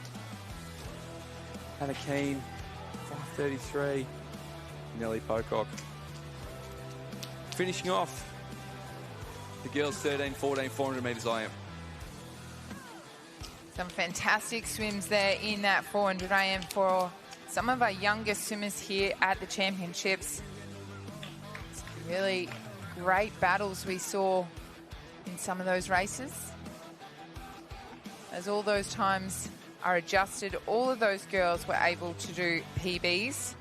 Hannah Keane, 5:33. Nellie Pocock. Finishing off the girls 13, 14, 400 metres IM. Some fantastic swims there in that 400 AM for some of our youngest swimmers here at the championships. Some really great battles we saw in some of those races. As all those times are adjusted, all of those girls were able to do PBs.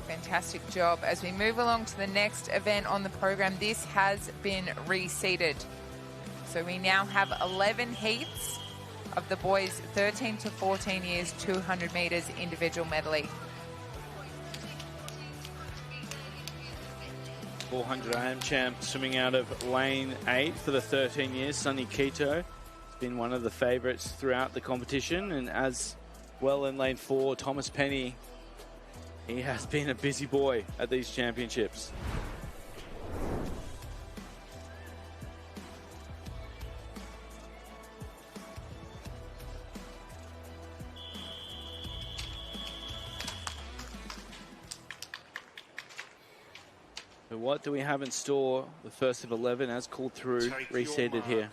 Fantastic job. As we move along to the next event on the program, this has been reseeded. So we now have 11 heats of the boys 13 to 14 years, 200 metres individual medley. 400 AM champ swimming out of lane 8 for the 13 years, Sunny Quito. Has been one of the favourites throughout the competition, and as well in lane 4, Thomas Penny. He has been a busy boy at these championships. So what do we have in store? The first of 11 as called through, reseeded here.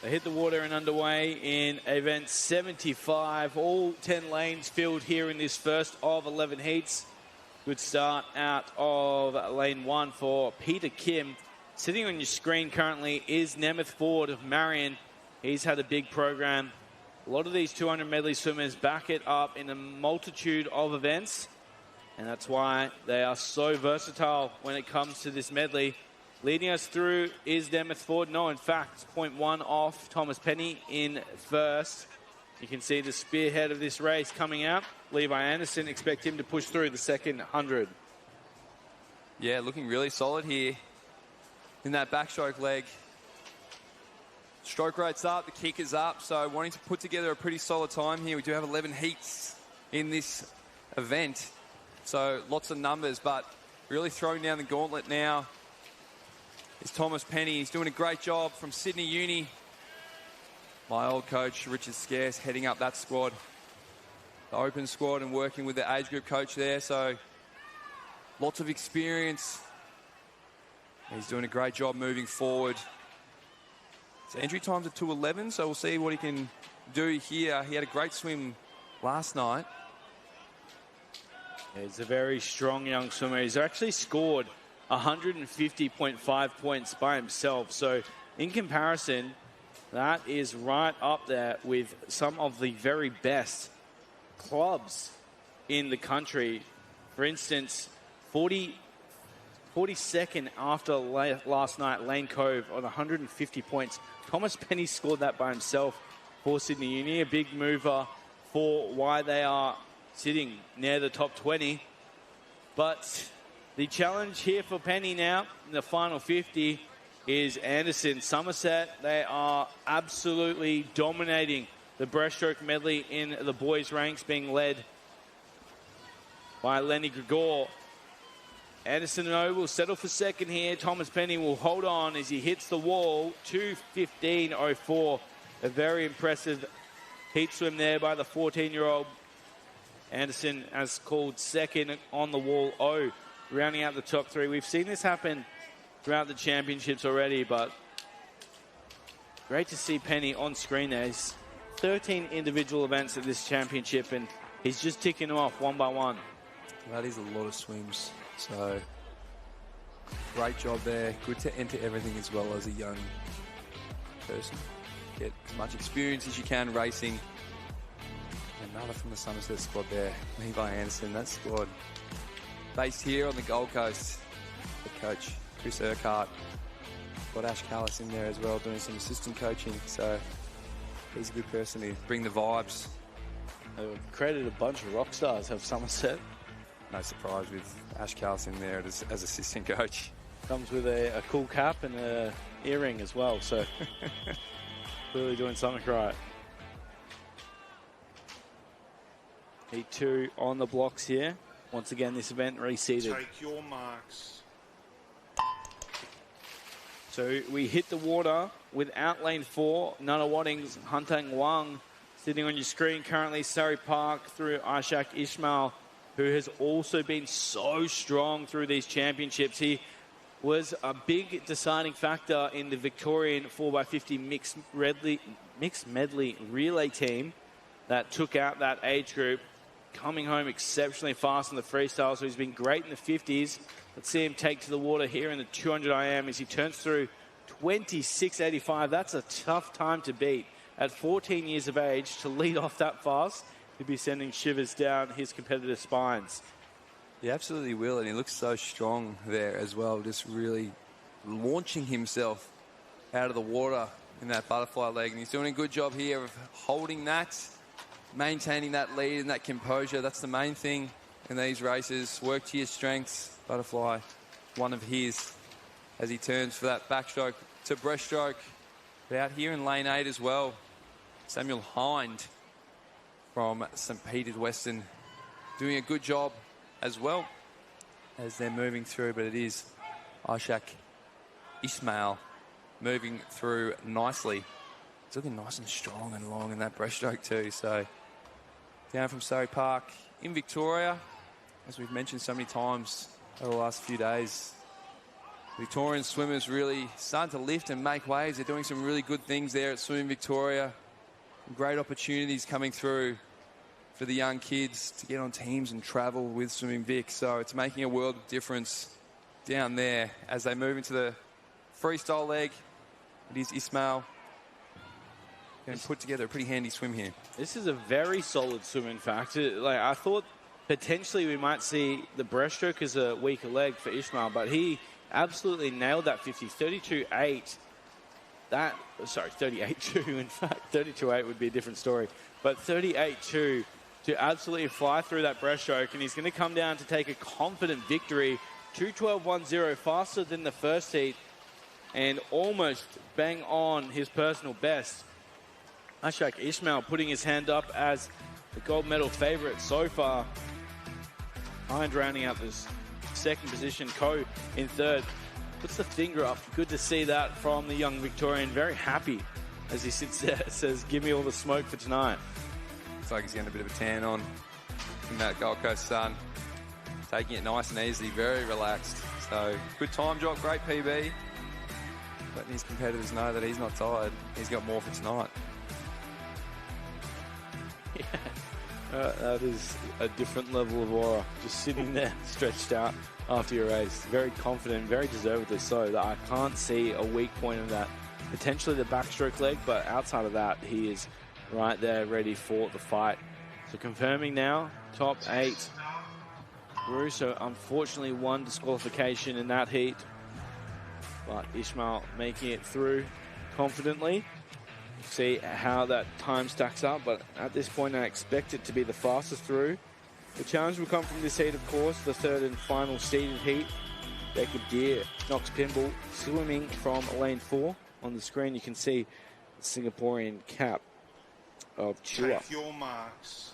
They hit the water and underway in event 75. All 10 lanes filled here in this first of 11 heats. Good start out of lane 1 for Peter Kim. Sitting on your screen currently is Nemeth Ford of Marion. He's had a big program. A lot of these 200 medley swimmers back it up in a multitude of events. And that's why they are so versatile when it comes to this medley. Leading us through is Nemeth Ford. No, in fact, 0.1 off Thomas Penny in first. You can see the spearhead of this race coming out. Levi Anderson, expect him to push through the second 100. Yeah, looking really solid here in that backstroke leg. Stroke rate's up, the kick is up, so wanting to put together a pretty solid time here. We do have 11 heats in this event. So lots of numbers, but really throwing down the gauntlet now is Thomas Penny. He's doing a great job from Sydney Uni. My old coach, Richard Scarce, heading up that squad. The open squad and working with the age group coach there. So lots of experience. He's doing a great job moving forward. So entry times are 2:11, so we'll see what he can do here. He had a great swim last night. He's a very strong young swimmer. He's actually scored 150.5 points by himself. So in comparison, that is right up there with some of the very best clubs in the country. For instance, 42nd after last night, Lane Cove on 150 points. Thomas Penny scored that by himself for Sydney Uni. A big mover for why they are sitting near the top 20. But the challenge here for Penny now in the final 50 is Anderson Somerset. They are absolutely dominating the breaststroke medley in the boys' ranks, being led by Lenny Gregor. Anderson will settle for second here. Thomas Penny will hold on as he hits the wall. 2:15.04. A very impressive heat swim there by the 14-year-old. Anderson has called second on the wall. Rounding out the top three. We've seen this happen throughout the championships already, but great to see Penny on screen there. He's 13 individual events at this championship, and he's just ticking them off one by one. That is a lot of swims. So, great job there. Good to enter everything as well as a young person. Get as much experience as you can racing. Another from the Somerset squad there. Levi Anderson, that squad. Based here on the Gold Coast. The coach, Chris Urquhart. Got Ash Callis in there as well, doing some assistant coaching. So, he's a good person to bring the vibes. They've created a bunch of rock stars, have Somerset. No surprise with Ash Callis in there as assistant coach. Comes with a cool cap and a earring as well, so clearly doing something right. Heat 2 on the blocks here. Once again, this event reseeded. Take your marks. So we hit the water without lane 4. Nana Waddings, Huntang Wang sitting on your screen currently. Surrey Park through Ishak Ismail, who has also been so strong through these championships. He was a big deciding factor in the Victorian 4x50 mixed medley relay team that took out that age group, coming home exceptionally fast in the freestyle. So he's been great in the 50s. Let's see him take to the water here in the 200 IM as he turns through 26.85. That's a tough time to beat. At 14 years of age, to lead off that fast, he'll be sending shivers down his competitors' spines. He absolutely will, and he looks so strong there as well, just really launching himself out of the water in that butterfly leg. And he's doing a good job here of holding that, maintaining that lead and that composure. That's the main thing in these races. Work to your strengths. Butterfly, one of his, as he turns for that backstroke to breaststroke. But out here in lane 8 as well, Samuel Hind from St. Peter's Western doing a good job as well as they're moving through, but it is Ishak Ismail moving through nicely. He's looking nice and strong and long in that breaststroke too. So down from Surrey Park in Victoria, as we've mentioned so many times over the last few days, Victorian swimmers really starting to lift and make waves. They're doing some really good things there at Swimming Victoria. Great opportunities coming through for the young kids to get on teams and travel with Swimming Vic. So it's making a world of difference down there as they move into the freestyle leg. It is Ismail going to put together a pretty handy swim here. This is a very solid swim, in fact. I thought potentially we might see the breaststroke as a weaker leg for Ismail, but he absolutely nailed that 50. 32.8. 38.2, in fact. 32.8 would be a different story. But 38.2 to absolutely fly through that breaststroke, and he's going to come down to take a confident victory. 2:12.10, faster than the first heat, and almost bang on his personal best. Ishak Ismail putting his hand up as the gold medal favourite so far. Hind rounding out this second position, Ko in third. Puts the finger up. Good to see that from the young Victorian. Very happy as he sits there, says, give me all the smoke for tonight. Looks like he's getting a bit of a tan on in that Gold Coast sun. Taking it nice and easy, very relaxed. So, good time job, great PB. Letting his competitors know that he's not tired. He's got more for tonight. Yeah. That is a different level of aura. Just sitting there, stretched out after your race. Very confident, very deservedly so. That I can't see a weak point in that. Potentially the backstroke leg, but outside of that, he is right there ready for the fight. So confirming now, top 8. Russo, unfortunately, one disqualification in that heat. But Ishmael making it through confidently. See how that time stacks up, but at this point I expect it to be the fastest through. The challenge will come from this heat, of course, the third and final seeded heat. Jacob Deere, Knox Pimble, swimming from lane 4. On the screen you can see the Singaporean cap of Chua. Take your marks.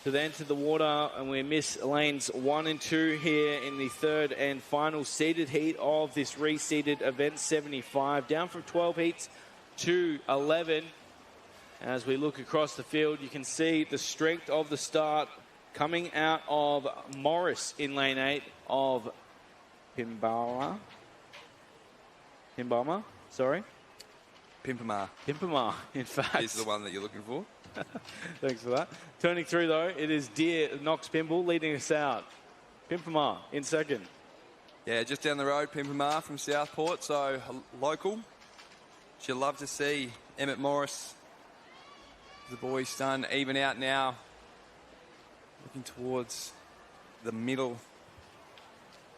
So they enter the water, and we miss lanes 1 and 2 here in the third and final seeded heat of this reseeded event 75. Down from 12 heats to 11. As we look across the field, you can see the strength of the start coming out of Morris in lane 8 of Pimpama, in fact. Is the one that you're looking for. Thanks for that. Turning through, though, it is Deer, Knox Pimble leading us out. Pimpama in second. Yeah, just down the road, Pimpama from Southport, so local. She'll love to see Emmett Morris, the boys starting to even out now. Looking towards the middle.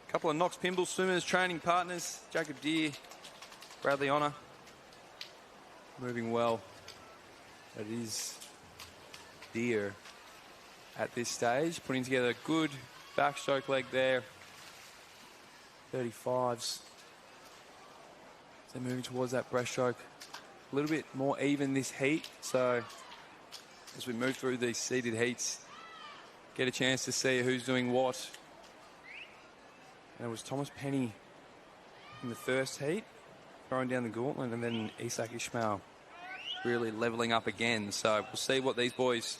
A couple of Knox Pimble swimmers, training partners, Jacob Deere, Bradley Honour. Moving well. It is Deere at this stage, putting together a good backstroke leg there. 35s. So moving towards that breaststroke. A little bit more even this heat. So as we move through these seeded heats, get a chance to see who's doing what. And it was Thomas Penny in the first heat, throwing down the gauntlet, and then Isak Ishmael really levelling up again. So we'll see what these boys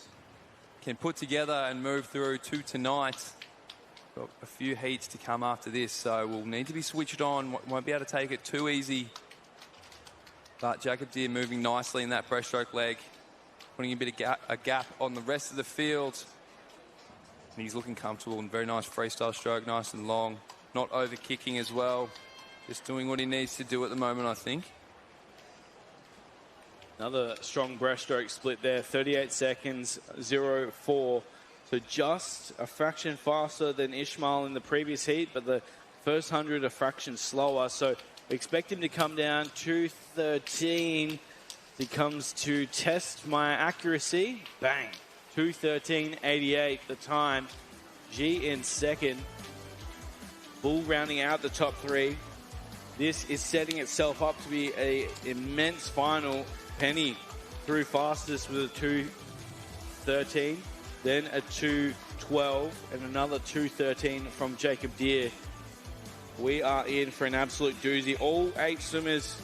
can put together and move through to tonight. Got a few heats to come after this, so we'll need to be switched on. Won't be able to take it too easy. But Jacob Deere moving nicely in that breaststroke leg, putting a bit of a gap on the rest of the field. And he's looking comfortable and very nice freestyle stroke, nice and long. Not over kicking as well. Just doing what he needs to do at the moment, I think. Another strong breaststroke split there, 38 seconds, 0.4. So just a fraction faster than Ishmael in the previous heat, but the first 100 a fraction slower. So we expect him to come down 2:13. He comes to test my accuracy. Bang. 2:13.88 the time. G in second. Bull rounding out the top 3. This is setting itself up to be an immense final. Penny through fastest with a 2:13, then a 2:12, and another 2:13 from Jacob Deere. We are in for an absolute doozy. All 8 swimmers,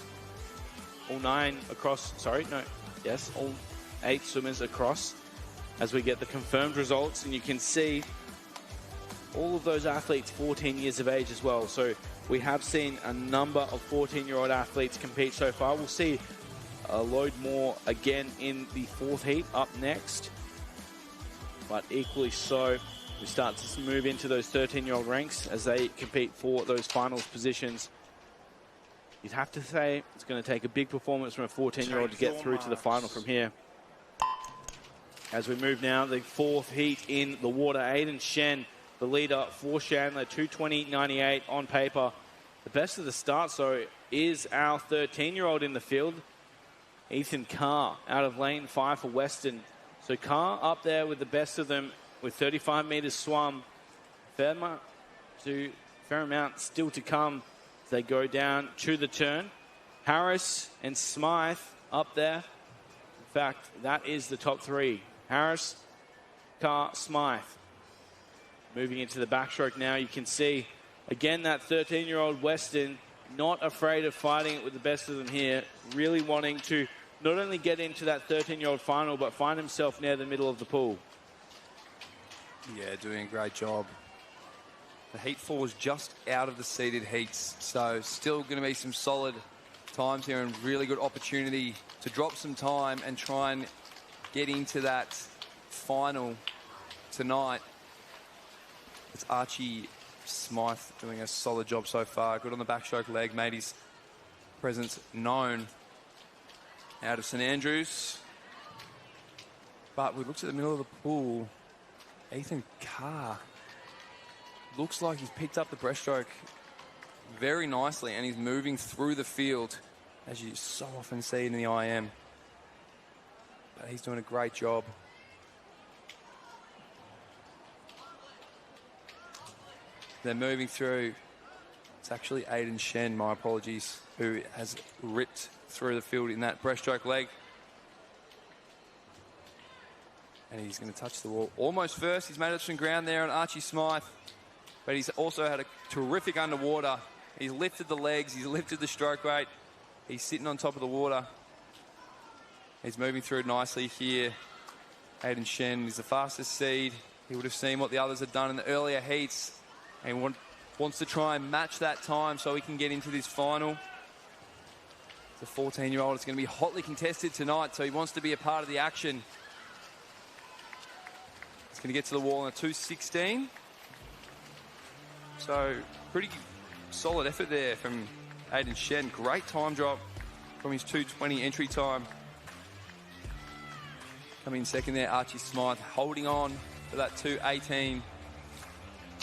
all 9 across, all 8 swimmers across as we get the confirmed results, and you can see all of those athletes 14 years of age as well. So we have seen a number of 14-year-old athletes compete so far. We'll see a load more again in the 4th heat up next. But equally so, we start to move into those 13-year-old ranks as they compete for those finals positions. You'd have to say it's going to take a big performance from a 14-year-old to get through to the final from here. As we move now, the 4th heat in the water. Aiden Shen, the leader for Chandler, 2:20.98 on paper. The best of the start, so, is our 13-year-old in the field, Ethan Carr, out of lane 5 for Western. So Carr up there with the best of them with 35 metres swum. Fair amount still to come as they go down to the turn. Harris and Smythe up there. In fact, that is the top 3. Harris, Carr, Smythe. Moving into the backstroke now, you can see, again, that 13-year-old Weston, not afraid of fighting it with the best of them here, really wanting to not only get into that 13-year-old final, but find himself near the middle of the pool. Yeah, doing a great job. The heat 4 was just out of the seeded heats, so still going to be some solid times here and really good opportunity to drop some time and try and get into that final tonight. It's Archie Smythe doing a solid job so far. Good on the backstroke leg, made his presence known out of St Andrews. But we looked at the middle of the pool. Ethan Carr looks like he's picked up the breaststroke very nicely, and he's moving through the field, as you so often see in the IM. But he's doing a great job. They're moving through. It's actually Aiden Shen, my apologies, who has ripped through the field in that breaststroke leg. And he's going to touch the wall almost first. He's made up some ground there on Archie Smythe. But he's also had a terrific underwater. He's lifted the legs. He's lifted the stroke rate. He's sitting on top of the water. He's moving through nicely here. Aiden Shen is the fastest seed. He would have seen what the others had done in the earlier heats. And wants to try and match that time so he can get into this final. The 14-year-old is going to be hotly contested tonight, so he wants to be a part of the action. He's going to get to the wall in a 2:16. So pretty solid effort there from Aiden Shen. Great time drop from his 2:20 entry time. Coming in second there, Archie Smythe holding on for that 2:18.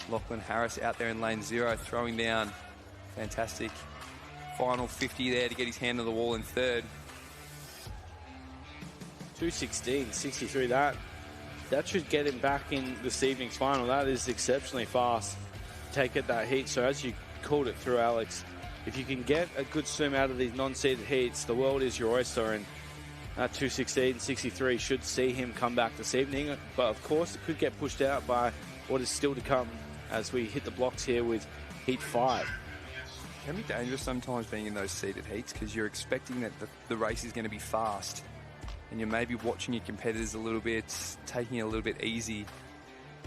Lachlan Harris out there in lane 0, throwing down. Fantastic. Final 50 there to get his hand on the wall in third. 2:16, 63. That should get him back in this evening's final. That is exceptionally fast. Take at that heat. So as you called it through, Alex, if you can get a good swim out of these non-seeded heats, the world is your oyster. And that 2:16, 63 should see him come back this evening. But of course, it could get pushed out by what is still to come as we hit the blocks here with heat 5. It can be dangerous sometimes being in those seeded heats because you're expecting that the race is going to be fast, and you're maybe watching your competitors a little bit, taking it a little bit easy.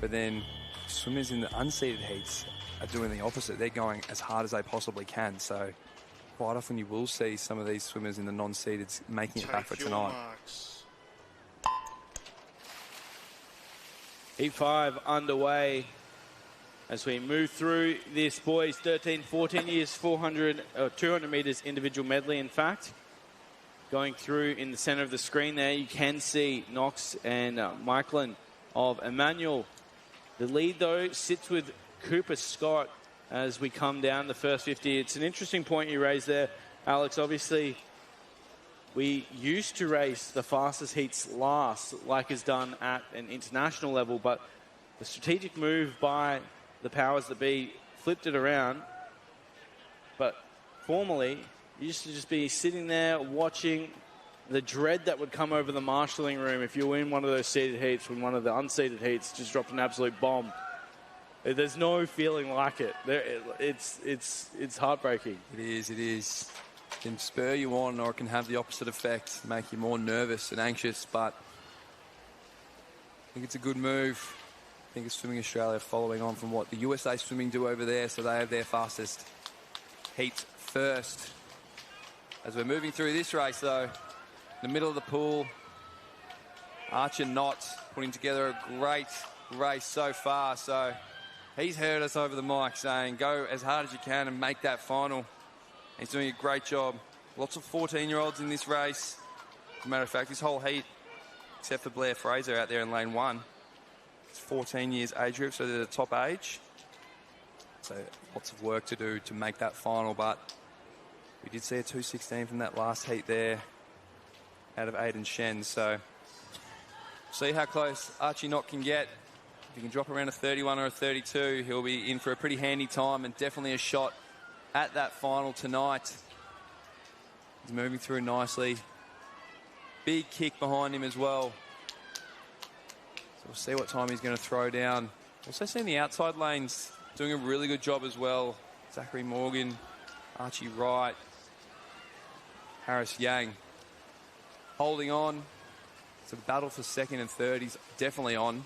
But then swimmers in the unseeded heats are doing the opposite. They're going as hard as they possibly can. So quite often you will see some of these swimmers in the non-seededs making it back for tonight. Heat 5 underway as we move through this boys 13, 14 years, 200 meters individual medley. In fact, going through in the center of the screen there, you can see Knox and Michelin of Emmanuel. The lead, though, sits with Cooper Scott as we come down the first 50. It's an interesting point you raised there, Alex. Obviously, we used to race the fastest heats last, like is done at an international level, but the strategic move by the powers that be flipped it around. But formerly, you used to just be sitting there watching the dread that would come over the marshalling room if you were in one of those seeded heats when one of the unseeded heats just dropped an absolute bomb. There's no feeling like it. It's heartbreaking. It is. It can spur you on, or it can have the opposite effect, make you more nervous and anxious. But I think it's a good move. I think it's Swimming Australia following on from what the USA Swimming do over there, so they have their fastest heat first. As we're moving through this race, though, in the middle of the pool, Archer Knott putting together a great race so far. So he's heard us over the mic saying, go as hard as you can and make that final. He's doing a great job. Lots of 14-year-olds in this race. As a matter of fact, this whole heat, except for Blair Fraser out there in lane 1, it's 14 years age group, so they're the top age. So lots of work to do to make that final, but we did see a 2:16 from that last heat there out of Aiden Shen. So see how close Archie Knott can get. If he can drop around a 31 or a 32, he'll be in for a pretty handy time and definitely a shot at that final tonight. He's moving through nicely. Big kick behind him as well. So we'll see what time he's going to throw down. Also seeing the outside lanes doing a really good job as well. Zachary Morgan, Archie Wright, Harris Yang holding on. So the battle for second and third is definitely on,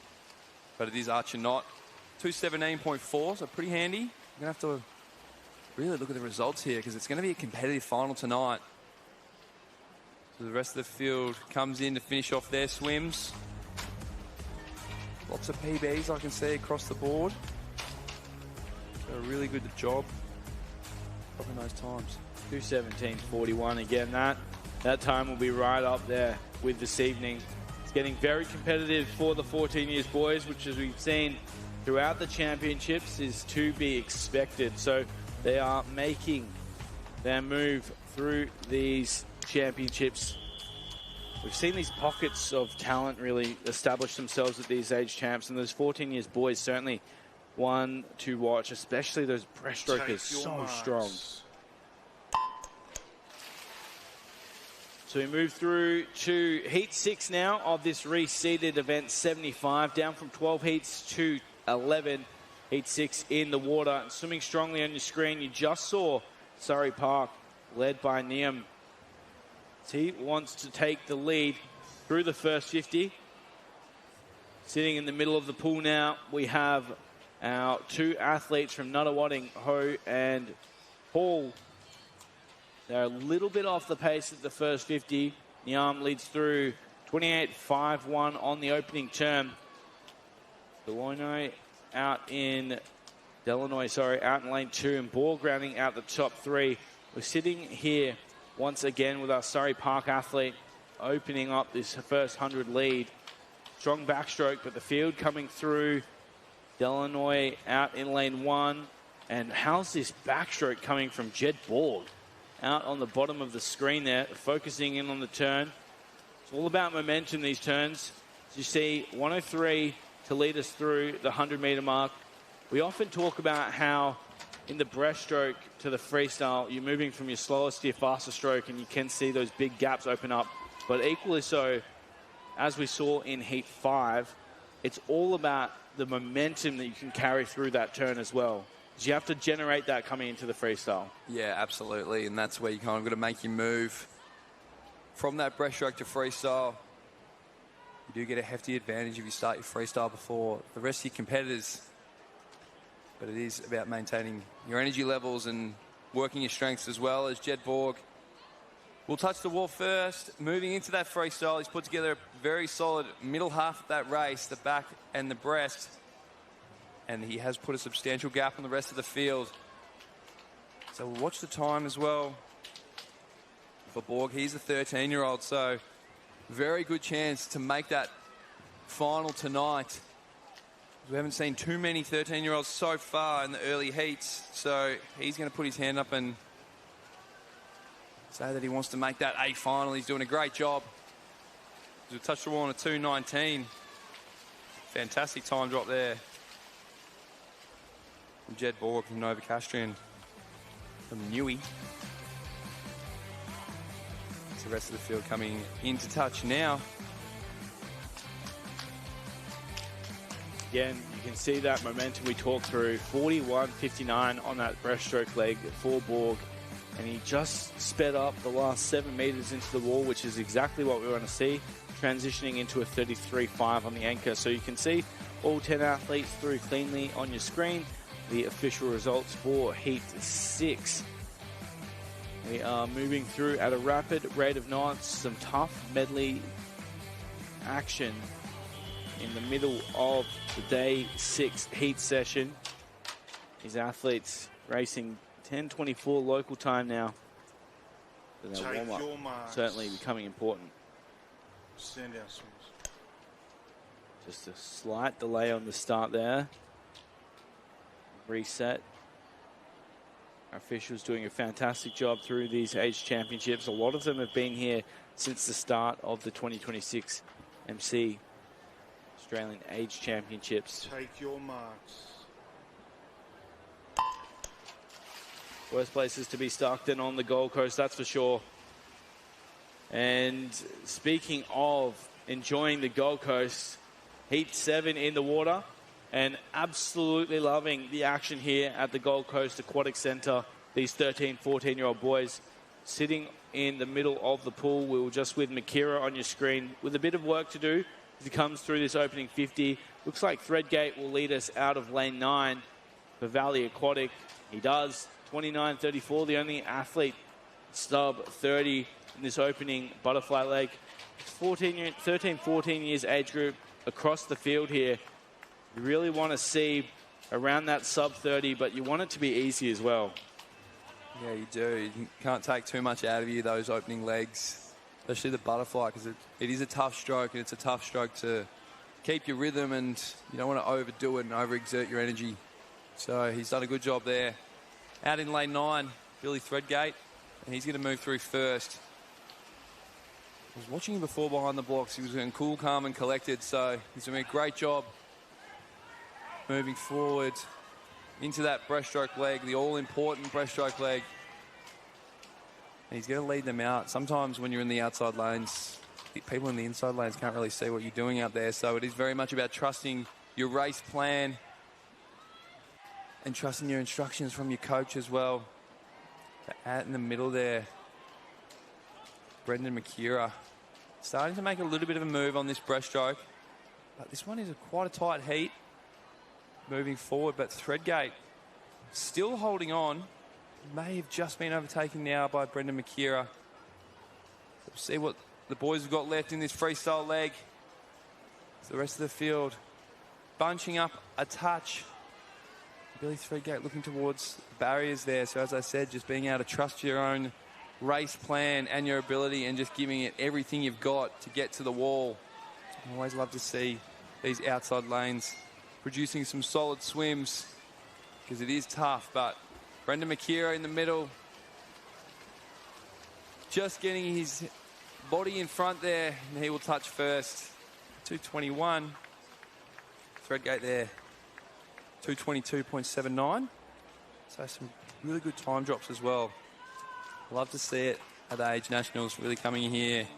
but it is Archer Knott. 2:17.4, so pretty handy. You're going to have to really look at the results here because it's going to be a competitive final tonight. The rest of the field comes in to finish off their swims. Lots of PBs I can see across the board. So a really good job covering those times. 2:17.41 again. That time will be right up there with this evening. It's getting very competitive for the 14 years boys, which, as we've seen throughout the championships, is to be expected. So they are making their move through these championships. We've seen these pockets of talent really establish themselves at these age champs, and those 14 years boys certainly one to watch, especially those breaststrokers, so strong. So we move through to Heat 6 now of this reseeded event 75, down from 12 heats to 11. Heat 6 in the water. And swimming strongly on your screen, you just saw Surrey Park, led by Niam. He wants to take the lead through the first 50. Sitting in the middle of the pool now, we have our two athletes from Nunawading, Ho and Paul. They're a little bit off the pace at the first 50. Niam leads through 28.51 on the opening turn. Delanoy out in lane 2, and Borg rounding out the top 3. We're sitting here once again with our Surrey Park athlete opening up this first 100 lead. Strong backstroke, but the field coming through. Delanoy out in lane 1. And how's this backstroke coming from Jed Borg? Out on the bottom of the screen there, focusing in on the turn. It's all about momentum, these turns. As you see, 103 to lead us through the 100-meter mark. We often talk about how in the breaststroke to the freestyle, you're moving from your slowest to your fastest stroke, and you can see those big gaps open up. But equally so, as we saw in Heat 5, it's all about the momentum that you can carry through that turn as well. You have to generate that coming into the freestyle. Yeah, absolutely, and that's where you kind of got to make your move. From that breaststroke to freestyle, you do get a hefty advantage if you start your freestyle before the rest of your competitors. But it is about maintaining your energy levels and working your strengths as well. As Jed Borg will touch the wall first. Moving into that freestyle, he's put together a very solid middle half of that race, the back and the breast. And he has put a substantial gap on the rest of the field. So we'll watch the time as well for Borg. He's a 13-year-old, so very good chance to make that final tonight. We haven't seen too many 13-year-olds so far in the early heats, so he's going to put his hand up and say that he wants to make that A final. He's doing a great job. He's touched the wall on a 2:19. Fantastic time drop there from Jed Borg from Novocastrian from Newey. It's the rest of the field coming into touch now. Again, you can see that momentum we talked through. 41.59 on that breaststroke leg for Borg. And he just sped up the last 7 meters into the wall, which is exactly what we want to see, transitioning into a 33.5 on the anchor. So you can see all 10 athletes through cleanly on your screen. The official results for Heat 6. We are moving through at a rapid rate of knots. Some tough medley action in the middle of the day 6 heat session. These athletes racing 10:24 local time now. So their warm-up certainly becoming important. Stand down, swimmers. Just a slight delay on the start there. Reset. Our officials doing a fantastic job through these age championships. A lot of them have been here since the start of the 2026 MC Australian Age Championships. Take your marks. Worst places to be stuck than on the Gold Coast, that's for sure. And speaking of enjoying the Gold Coast, Heat 7 in the water, and absolutely loving the action here at the Gold Coast Aquatic Centre. These 13, 14-year-old boys sitting in the middle of the pool. We were just with Makira on your screen with a bit of work to do as he comes through this opening 50. Looks like Threadgate will lead us out of lane 9 for Valley Aquatic. He does. 29.34, the only athlete sub 30 in this opening butterfly leg. 13, 14 years age group across the field here. You really want to see around that sub 30, but you want it to be easy as well. Yeah, you do. You can't take too much out of you, those opening legs, especially the butterfly, because it is a tough stroke, and it's a tough stroke to keep your rhythm, and you don't want to overdo it and overexert your energy. So he's done a good job there. Out in lane 9, Billy Threadgate, and he's going to move through first. I was watching him before behind the blocks. He was doing cool, calm, and collected, so he's doing a great job moving forward into that breaststroke leg, the all-important breaststroke leg. And he's going to lead them out. Sometimes when you're in the outside lanes, people in the inside lanes can't really see what you're doing out there, so it is very much about trusting your race plan and trusting your instructions from your coach as well. Out in the middle there, Brendan McKeera starting to make a little bit of a move on this breaststroke, but this one is quite a tight heat moving forward. But Threadgate still holding on, may have just been overtaken now by Brendan McKeera. We'll see what the boys have got left in this freestyle leg. So the rest of the field bunching up a touch. Billy Threadgate looking towards the barriers there. So as I said, just being able to trust your own race plan and your ability and just giving it everything you've got to get to the wall. I always love to see these outside lanes producing some solid swims, because it is tough. But Brendan McKeera in the middle, just getting his body in front there, and he will touch first. 2:21. Threadgate there, 2:22.79. So some really good time drops as well. Love to see it at the Age Nationals, really coming in here,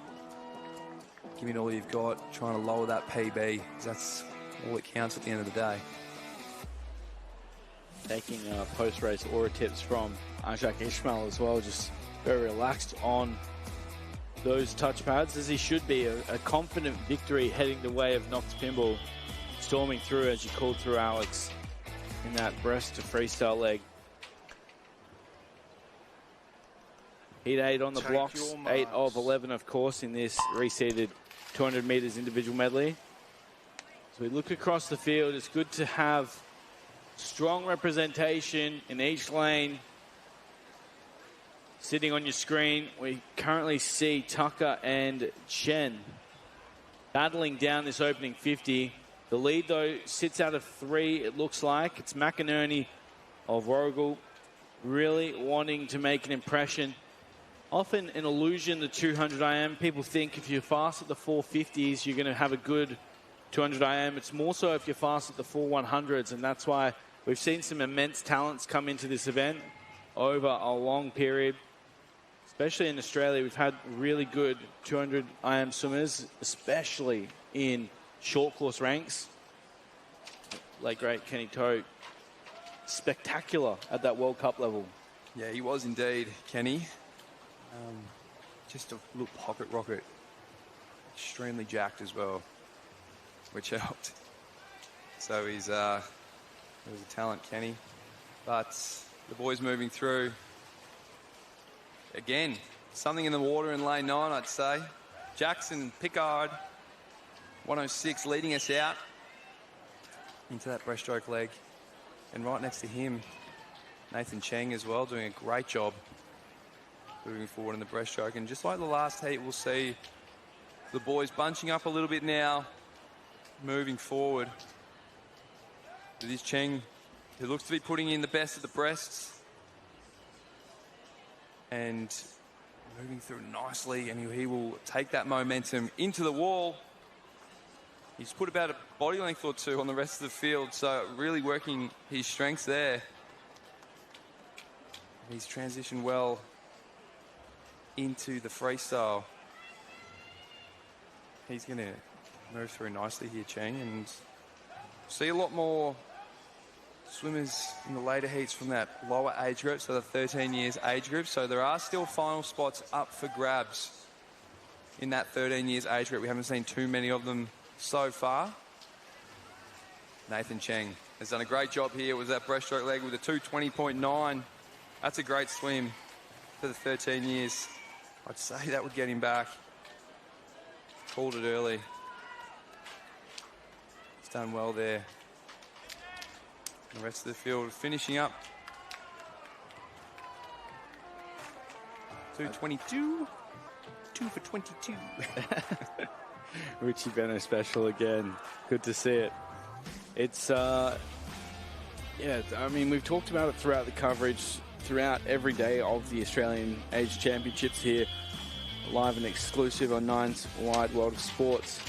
giving it all you've got, trying to lower that PB, because that's all that counts at the end of the day. Taking post-race aura tips from Ajak Ishmael as well, just very relaxed on those touch pads, as he should be. A confident victory heading the way of Knox Pimble, storming through, as you called through, Alex, in that breast to freestyle leg. Heat 8 on the blocks, 8 of 11, of course, in this reseeded 200 meters individual medley. So we look across the field. It's good to have strong representation in each lane. Sitting on your screen, we currently see Tucker and Chen battling down this opening 50. The lead, though, sits out of 3, it looks like. It's McInerney of Warragul really wanting to make an impression. Often an illusion, the 200 IM. People think if you're fast at the 450s, you're going to have a good 200 IM. It's more so if you're fast at the 400s, and that's why we've seen some immense talents come into this event over a long period. Especially in Australia, we've had really good 200 IM swimmers, especially in short course ranks. Late great Kenny Toe, spectacular at that World Cup level. Yeah, he was indeed, Kenny. Just a little pocket rocket. Extremely jacked as well, which helped. So he's he was a talent, Kenny. But the boys moving through. Again, something in the water in lane 9, I'd say. Jackson Pickard, 106, leading us out into that breaststroke leg. And right next to him, Nathan Cheng as well, doing a great job moving forward in the breaststroke. And just like the last heat, we'll see the boys bunching up a little bit now, moving forward. It is Cheng, who looks to be putting in the best of the breasts and moving through nicely, and he will take that momentum into the wall. He's put about a body length or two on the rest of the field, so really working his strengths there. He's transitioned well into the freestyle. He's going to move through nicely here, Cheng, and see a lot more swimmers in the later heats from that lower age group, so the 13 years age group. So there are still final spots up for grabs in that 13 years age group. We haven't seen too many of them so far. Nathan Cheng has done a great job here with that breaststroke leg with a 2:20.9. That's a great swim for the 13 years I'd say that would get him back. Called it early. He's done well there. The rest of the field finishing up. 2:22. 2 for 22. Richie Beno special again. Good to see it. It's, yeah, I mean, we've talked about it throughout the coverage, throughout every day of the Australian Age Championships here, live and exclusive on Nine's Wide World of Sports.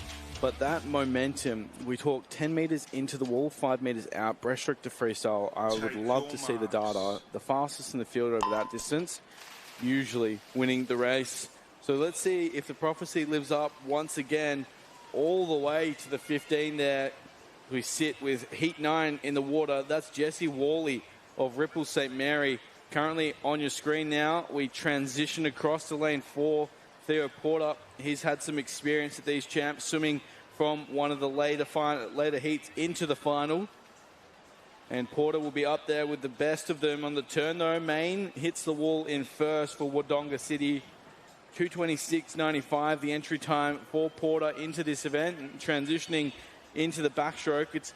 But that momentum, we talk 10 metres into the wall, 5 metres out, breaststroke to freestyle. I would love to see the data. The fastest in the field over that distance, usually winning the race. So let's see if the prophecy lives up once again, all the way to the 15 there. We sit with Heat 9 in the water. That's Jesse Worley of Ripple St. Mary. Currently on your screen now, we transition across to lane 4. Theo Porter, he's had some experience at these champs, swimming from one of the later heats into the final. And Porter will be up there with the best of them on the turn, though. Main hits the wall in first for Wodonga City. 2:26.95, the entry time for Porter into this event. And transitioning into the backstroke, it's,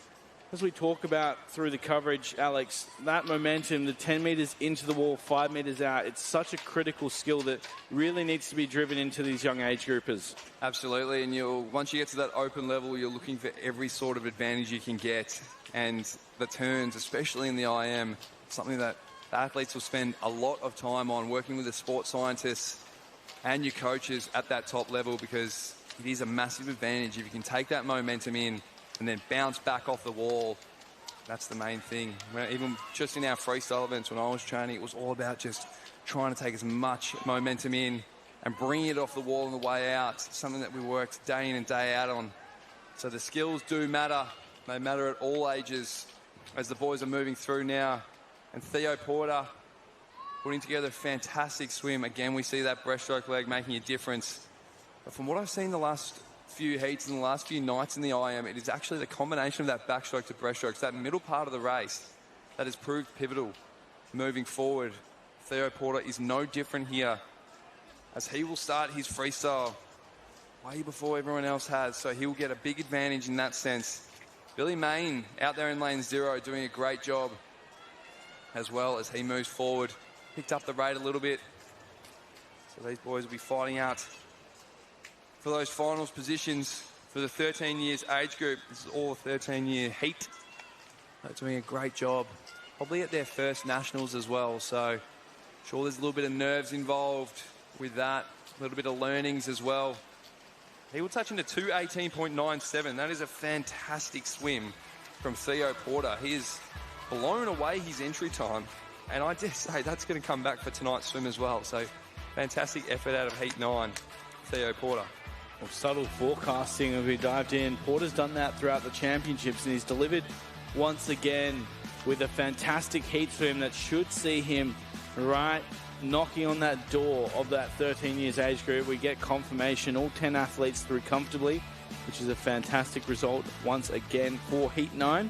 as we talk about through the coverage, Alex, that momentum, the 10 metres into the wall, 5 metres out, it's such a critical skill that really needs to be driven into these young age groupers. Absolutely, and once you get to that open level, you're looking for every sort of advantage you can get. And the turns, especially in the IM, something that the athletes will spend a lot of time on, working with the sports scientists and your coaches at that top level, because it is a massive advantage if you can take that momentum in and then bounce back off the wall. That's the main thing. Even just in our freestyle events when I was training, it was all about just trying to take as much momentum in and bringing it off the wall on the way out. Something that we worked day in and day out on. So the skills do matter. They matter at all ages as the boys are moving through now. And Theo Porter putting together a fantastic swim. Again, we see that breaststroke leg making a difference. But from what I've seen the last few heats and the last few nights in the IM, it is actually the combination of that backstroke to breaststroke, that middle part of the race, that has proved pivotal moving forward. Theo Porter is no different here, as he will start his freestyle way before everyone else has, so he will get a big advantage in that sense. Billy Main out there in lane 0 doing a great job as well as he moves forward. Picked up the rate a little bit, so these boys will be fighting out for those finals positions for the 13 years age group. This is all a 13-year heat. They're doing a great job. Probably at their first nationals as well, so sure there's a little bit of nerves involved with that, a little bit of learnings as well. He will touch into 2:18.97. That is a fantastic swim from Theo Porter. He has blown away his entry time, and I dare say that's going to come back for tonight's swim as well. So fantastic effort out of Heat 9, Theo Porter. Well, subtle forecasting as we dived in. Porter's done that throughout the championships, and he's delivered once again with a fantastic heat swim that should see him right knocking on that door of that 13 years age group. We get confirmation, all 10 athletes through comfortably, which is a fantastic result once again for Heat 9.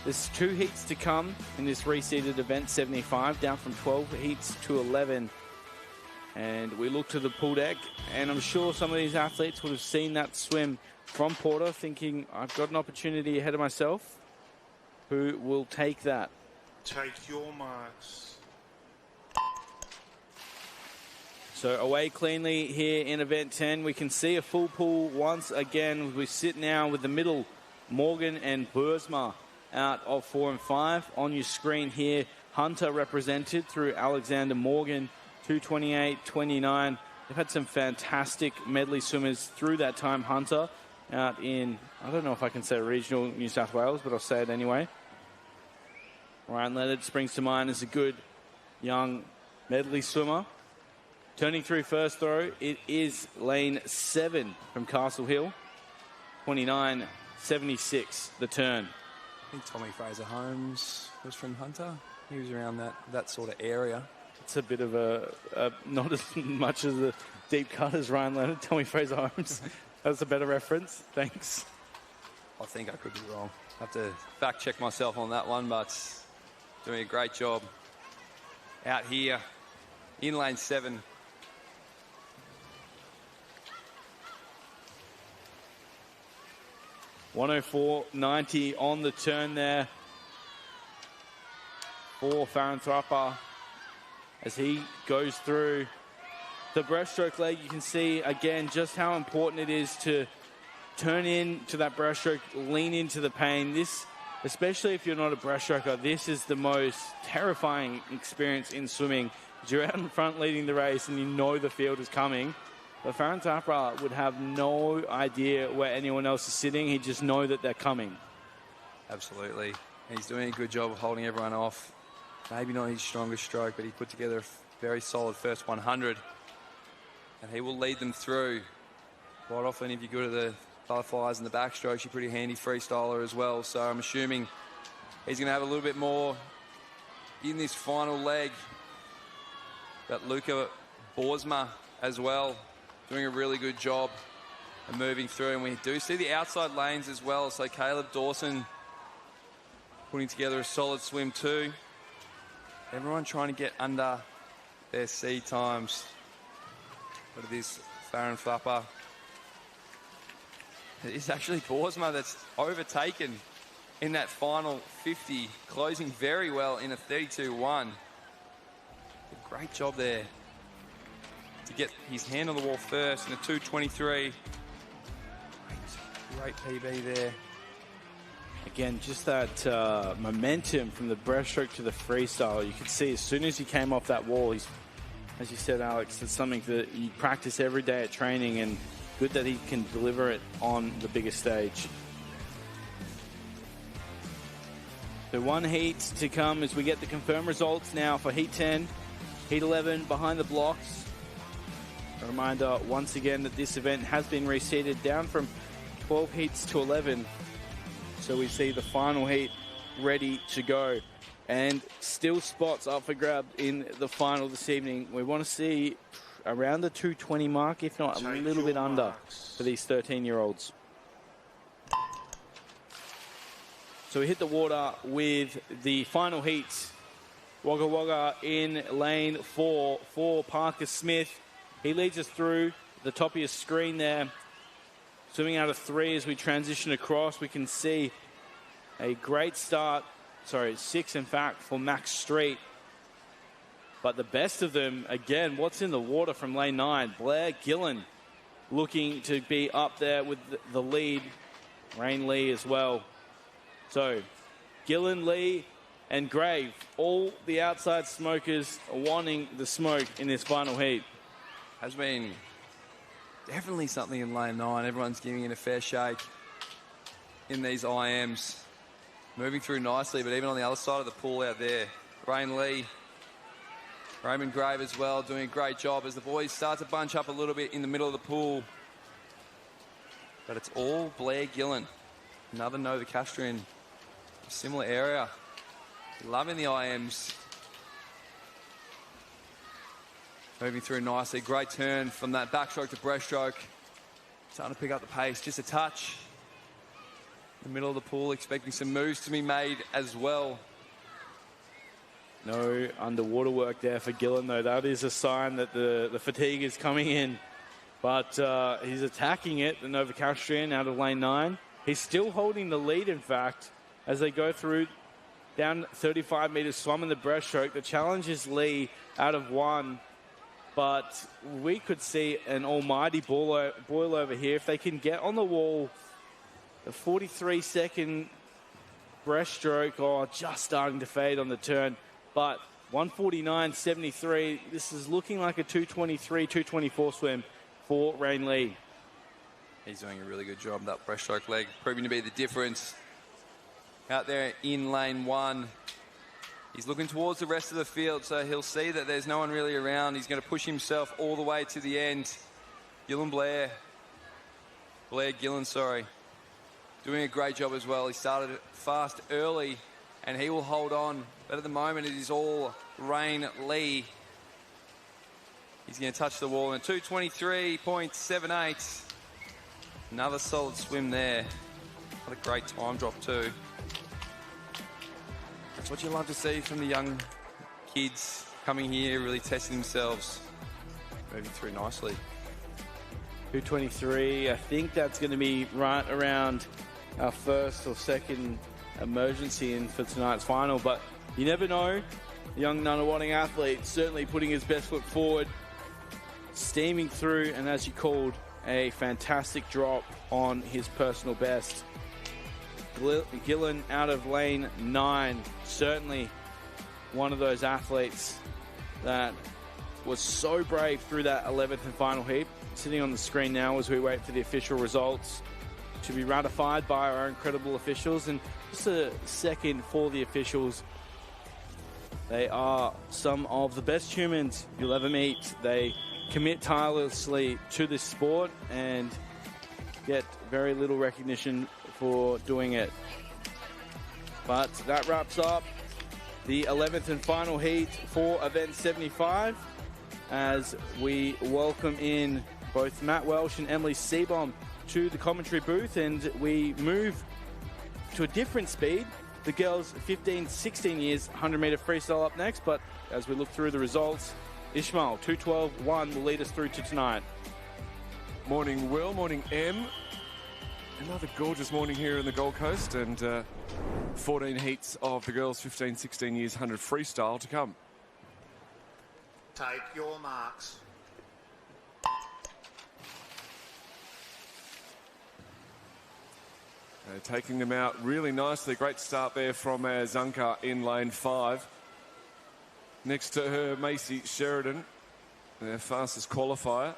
There's 2 heats to come in this reseeded event, 75, down from 12 heats to 11. And we look to the pool deck, and I'm sure some of these athletes would have seen that swim from Porter, thinking, I've got an opportunity ahead of myself. Who will take that? Take your marks. So away cleanly here in event 10. We can see a full pool once again. We sit now with the middle, Morgan and Bursma out of 4 and 5. On your screen here, Hunter represented through Alexander Morgan, 2:28.29. They've had some fantastic medley swimmers through that time. Hunter out in, I don't know if I can say regional New South Wales, but I'll say it anyway. Ryan Leonard springs to mind as a good young medley swimmer. Turning through first throw, it is lane 7 from Castle Hill. 29.76, the turn. I think Tommy Fraser-Holmes was from Hunter. He was around that sort of area. It's a bit of a not as much as a deep cut as Ryan Leonard. Tommy Fraser-Holmes. That's a better reference. Thanks. I think I could be wrong. I have to fact check myself on that one, but doing a great job out here in lane 7. 104.90 on the turn there for Farenthrapa as he goes through the breaststroke leg. You can see again just how important it is to turn into that breaststroke, lean into the pain. This, especially if you're not a breaststroker, this is the most terrifying experience in swimming. You're out in front leading the race and you know the field is coming. But Farenthrapa would have no idea where anyone else is sitting. He'd just know that they're coming. Absolutely. He's doing a good job of holding everyone off. Maybe not his strongest stroke, but he put together a very solid first 100. And he will lead them through. Quite often, if you're good at the butterflies and the backstrokes, you're pretty handy freestyler as well. So I'm assuming he's going to have a little bit more in this final leg. But Luca Borsma as well, doing a really good job of moving through. And we do see the outside lanes as well. So Caleb Dawson putting together a solid swim too. Everyone trying to get under their C times. But it is Farenthrapa. It is actually Borsma that's overtaken in that final 50, closing very well in a 32-1. Great job there to get his hand on the wall first in a 2:23. Great PB there. Again, just that momentum from the breaststroke to the freestyle. You could see as soon as he came off that wall, he's, as you said, Alex, it's something that you practice every day at training, and good that he can deliver it on the biggest stage. The one heat to come as we get the confirmed results now for Heat 10, Heat 11 behind the blocks. A reminder once again that this event has been reseeded down from 12 heats to 11. So we see the final heat ready to go. And still spots up for grab in the final this evening. We want to see around the 220 mark, if not a little bit under for these 13-year-olds. So we hit the water with the final heats. Wagga Wagga in lane 4 for Parker Smith. He leads us through the top of your screen there. Swimming out of 3 as we transition across. We can see a great start. 6 in fact for Max Street. But the best of them, again, what's in the water from lane 9? Blair Gillen looking to be up there with the lead. Rain Lee as well. So Gillen, Lee and Grave, all the outside smokers wanting the smoke in this final heat. Has been definitely something in lane 9. Everyone's giving it a fair shake in these IMs. Moving through nicely, but even on the other side of the pool out there, Rain Lee, Raymond Grave as well, doing a great job as the boys start to bunch up a little bit in the middle of the pool. But it's all Blair Gillen, another Novocastrian, similar area. Loving the IMs. Moving through nicely. Great turn from that backstroke to breaststroke. Starting to pick up the pace just a touch. In the middle of the pool, expecting some moves to be made as well. No underwater work there for Gillen, though. That is a sign that the fatigue is coming in. But he's attacking it, the Novocastrian out of lane 9. He's still holding the lead, in fact, as they go through down 35 metres swum in the breaststroke. The challenge is Lee out of 1. But we could see an almighty boil over here. If they can get on the wall, the 43-second breaststroke, just starting to fade on the turn. But 149.73, this is looking like a 223, 224 swim for Rain Lee. He's doing a really good job, that breaststroke leg, proving to be the difference. Out there in lane 1. He's looking towards the rest of the field, so he'll see that there's no one really around. He's going to push himself all the way to the end. Blair Gillen, doing a great job as well. He started fast early, and he will hold on. But at the moment, it is all Rain Lee. He's going to touch the wall in 223.78. Another solid swim there. What a great time drop too. That's what you love to see from the young kids coming here, really testing themselves. Moving through nicely. 223, I think that's going to be right around our first or second emergency in for tonight's final, but you never know. Young Nunawading athlete certainly putting his best foot forward, steaming through, and as you called, a fantastic drop on his personal best. Gillen out of lane 9, certainly one of those athletes that was so brave through that 11th and final heat. Sitting on the screen now as we wait for the official results to be ratified by our incredible officials. And just a second for the officials. They are some of the best humans you'll ever meet. They commit tirelessly to this sport and get very little recognition for doing it. But that wraps up the 11th and final heat for event 75 as we welcome in both Matt Welsh and Emily Seabom to the commentary booth, and we move to a different speed. The girls 15-16 years 100-meter freestyle up next, but as we look through the results, Ishmael 2:12.1 will lead us through to tonight. Morning, Will. Morning, Em. Another gorgeous morning here in the Gold Coast, and 14 heats of the girls 15-16 years 100 freestyle to come. Take your marks. Taking them out really nicely. Great start there from Zunka in lane 5. Next to her, Macy Sheridan, their fastest qualifier.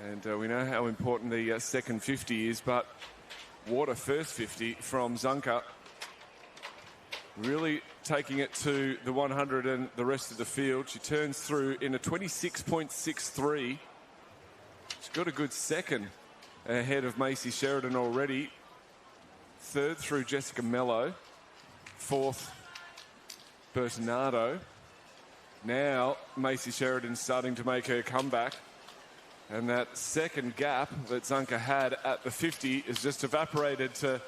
And we know how important the second 50 is, but what a first 50 from Zunka. Really taking it to the 100 and the rest of the field. She turns through in a 26.63. She's got a good second ahead of Macy Sheridan already. Third through Jessica Mello. Fourth, Bertinardo. Now Macy Sheridan's starting to make her comeback. And that second gap that Zunka had at the 50 is just evaporated to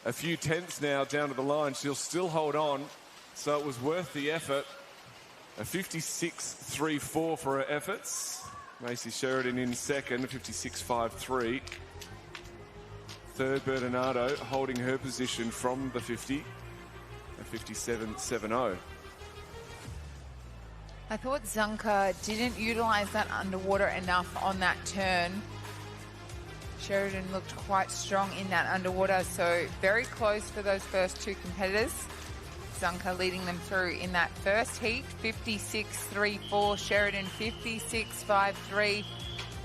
a few tenths now down to the line. She'll still hold on, so it was worth the effort. A 56.34 for her efforts. Macy Sheridan in second, 56.53. Third, Bertinardo holding her position from the 50, a 57.70. I thought Zunka didn't utilise that underwater enough on that turn. Sheridan looked quite strong in that underwater, so very close for those first two competitors. Zunka leading them through in that first heat, 56.34, Sheridan 56.53.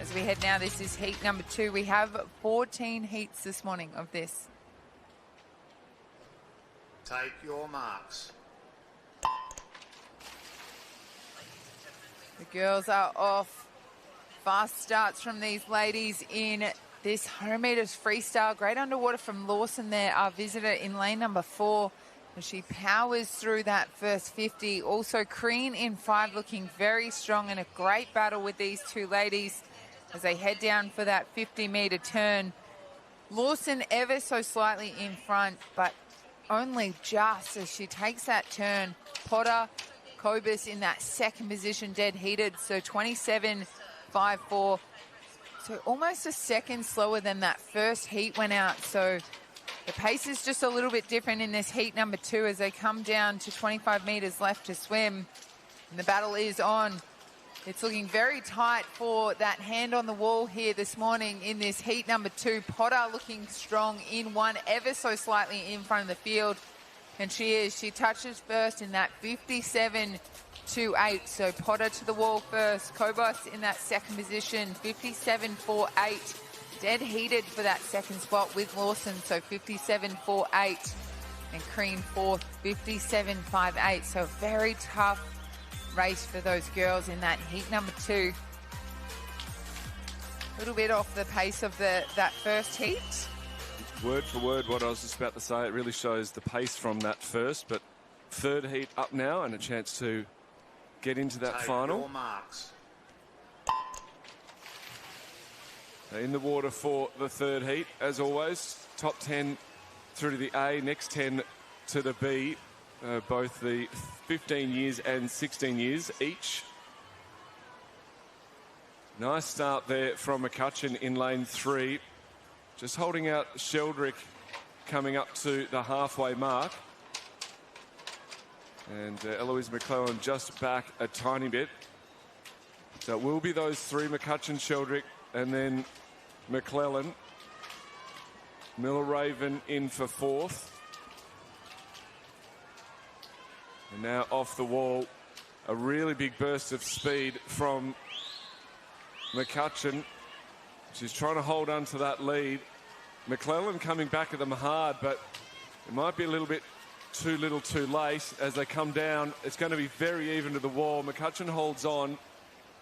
As we head now, this is heat number 2. We have 14 heats this morning of this. Take your marks. The girls are off. Fast starts from these ladies in this 100 metres freestyle. Great underwater from Lawson there, our visitor in lane number 4. As she powers through that first 50. Also Crean in 5 looking very strong, and a great battle with these two ladies as they head down for that 50-metre turn. Lawson ever so slightly in front, but only just as she takes that turn. Potter, Kobus in that second position, dead heated, so 27.54. So almost a second slower than that first heat went out. So the pace is just a little bit different in this heat number 2 as they come down to 25 metres left to swim. And the battle is on. It's looking very tight for that hand on the wall here this morning in this heat number 2. Potter looking strong in 1, ever so slightly in front of the field. And she touches first in that 57.28. So Potter to the wall first. Kobus in that second position, 57.48. Dead heated for that second spot with Lawson, so 57.48. And Crean fourth, 57.58. So very tough race for those girls in that heat number 2. A little bit off the pace of that first heat. Word for word what I was just about to say. It really shows the pace from that first, but third heat up now and a chance to get into that final. Your marks. In the water for the third heat, as always. Top 10 through to the A, next 10 to the B. Both the 15 years and 16 years each. Nice start there from McCutcheon in lane 3. Just holding out Sheldrick coming up to the halfway mark. And Eloise McClellan just back a tiny bit. So it will be those three, McCutcheon, Sheldrick, and then McClellan. Miller-Raven in for fourth. And now off the wall, a really big burst of speed from McCutcheon. She's trying to hold on to that lead. McClellan coming back at them hard, but it might be a little bit too little too late as they come down. It's going to be very even to the wall. McCutcheon holds on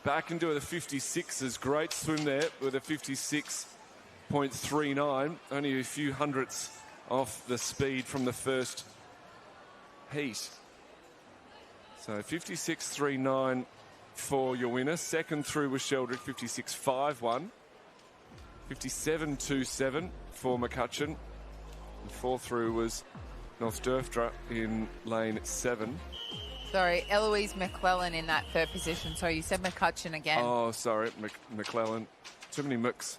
back into the 56s. Great swim there with a 56.39. Only a few hundredths off the speed from the first heat. So 56.39 for your winner. Second through was Sheldrick, 56.51. 57.27 for McCutcheon. And fourth through was North Derftra in lane 7. Sorry, Eloise McClellan in that third position. So you said McCutcheon again. Oh, sorry, McClellan. Too many Mcs.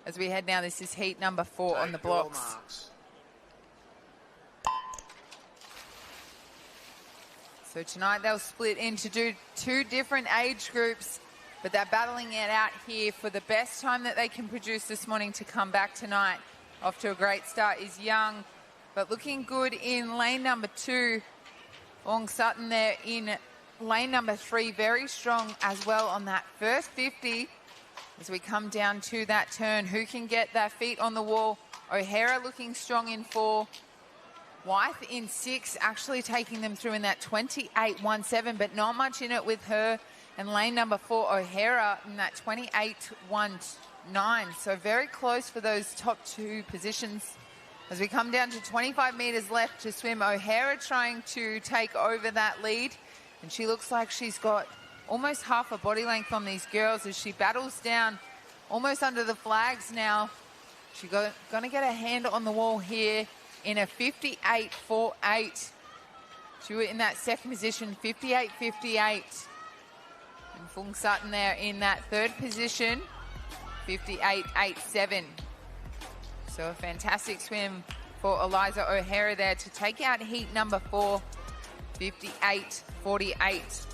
As we head now, this is heat number 4 on the blocks. So tonight they'll split into two different age groups, but they're battling it out here for the best time that they can produce this morning to come back tonight. Off to a great start is Young, but looking good in lane number 2. Wong Sutton there in lane number 3, very strong as well on that first 50. As we come down to that turn, who can get their feet on the wall? O'Hara looking strong in 4. Wythe in 6, actually taking them through in that 28.17, but not much in it with her. And lane number 4, O'Hara, in that 28.19. So very close for those top 2 positions. As we come down to 25 metres left to swim, O'Hara trying to take over that lead. And she looks like she's got almost half a body length on these girls as she battles down almost under the flags now. She's going to get a hand on the wall here in a 58.48. She was in that second position, 58.58. And Fung Sutton there in that third position, 58.87. So a fantastic swim for Eliza O'Hara there to take out heat number 4, 58.48.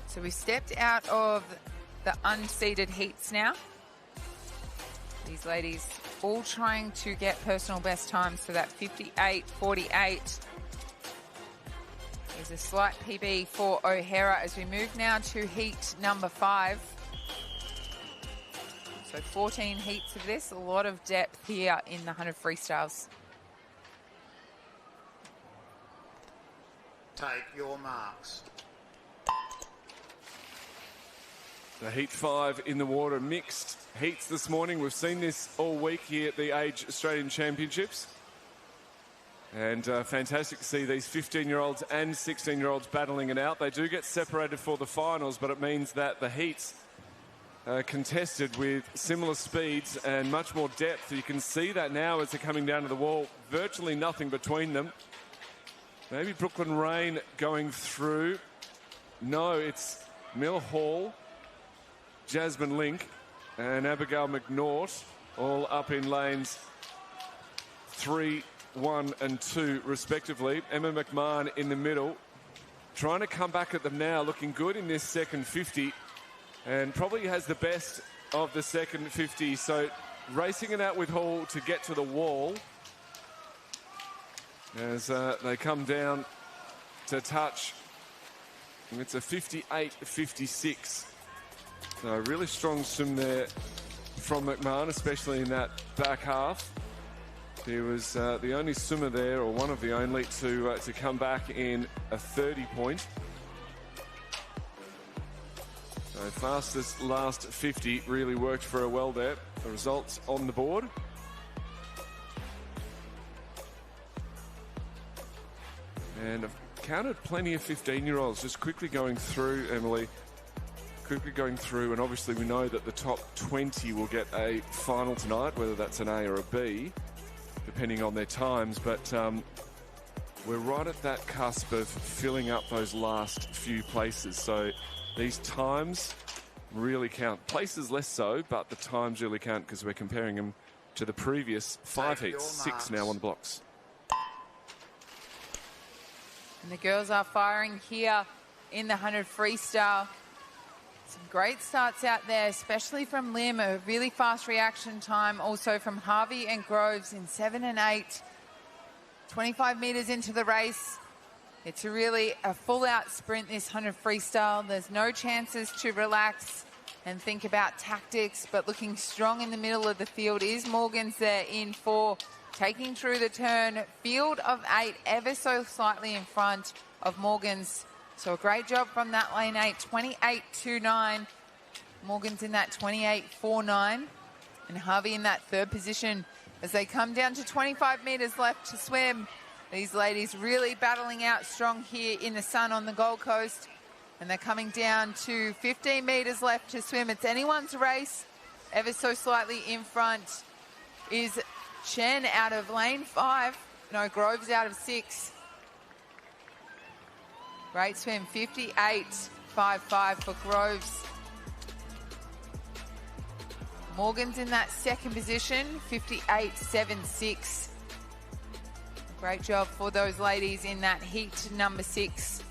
So we stepped out of the unseeded heats now. These ladies all trying to get personal best times for that 58.48. There's a slight PB for O'Hara as we move now to heat number 5. So 14 heats of this, a lot of depth here in the 100 freestyles. Take your marks. The heat 5 in the water, mixed heats this morning. We've seen this all week here at the Age Australian Championships. And fantastic to see these 15-year-olds and 16-year-olds battling it out. They do get separated for the finals, but it means that the heats are contested with similar speeds and much more depth. You can see that now as they're coming down to the wall. Virtually nothing between them. Maybe Brooklyn Rain going through. No, it's Mill Hall, Jasmine Link and Abigail McNaught all up in lanes 3, 1 and 2 respectively. Emma McMahon in the middle, trying to come back at them now, looking good in this second 50 and probably has the best of the second 50. So racing it out with Hall to get to the wall as they come down to touch. And it's a 58.56. So a really strong swim there from McMahon, especially in that back half. He was the only swimmer there, or one of the only, to come back in a 30 point. So fastest last 50 really worked for her well there. The results on the board. And I've counted plenty of 15-year-olds just quickly going through, Emily. Quickly going through, and obviously we know that the top 20 will get a final tonight, whether that's an A or a B, depending on their times. But we're right at that cusp of filling up those last few places. So these times really count. Places less so, but the times really count because we're comparing them to the previous 5 heats. 6 now on the blocks. And the girls are firing here in the 100 freestyle. Some great starts out there, especially from Lim, a really fast reaction time. Also from Harvey and Groves in 7 and 8. 25 metres into the race. It's really a full-out sprint, this 100 freestyle. There's no chances to relax and think about tactics, but looking strong in the middle of the field is Morgan's there in 4, taking through the turn. Field of 8, ever so slightly in front of Morgan's. So a great job from that lane 8, 28.29. Morgan's in that 28.49. And Harvey in that 3rd position as they come down to 25 metres left to swim. These ladies really battling out strong here in the sun on the Gold Coast. And they're coming down to 15 metres left to swim. It's anyone's race. Ever so slightly in front is Chen out of lane 5. No, Groves out of 6. Great swim, 58.55 for Groves. Morgan's in that 2nd position, 58.76. Great job for those ladies in that heat number 6.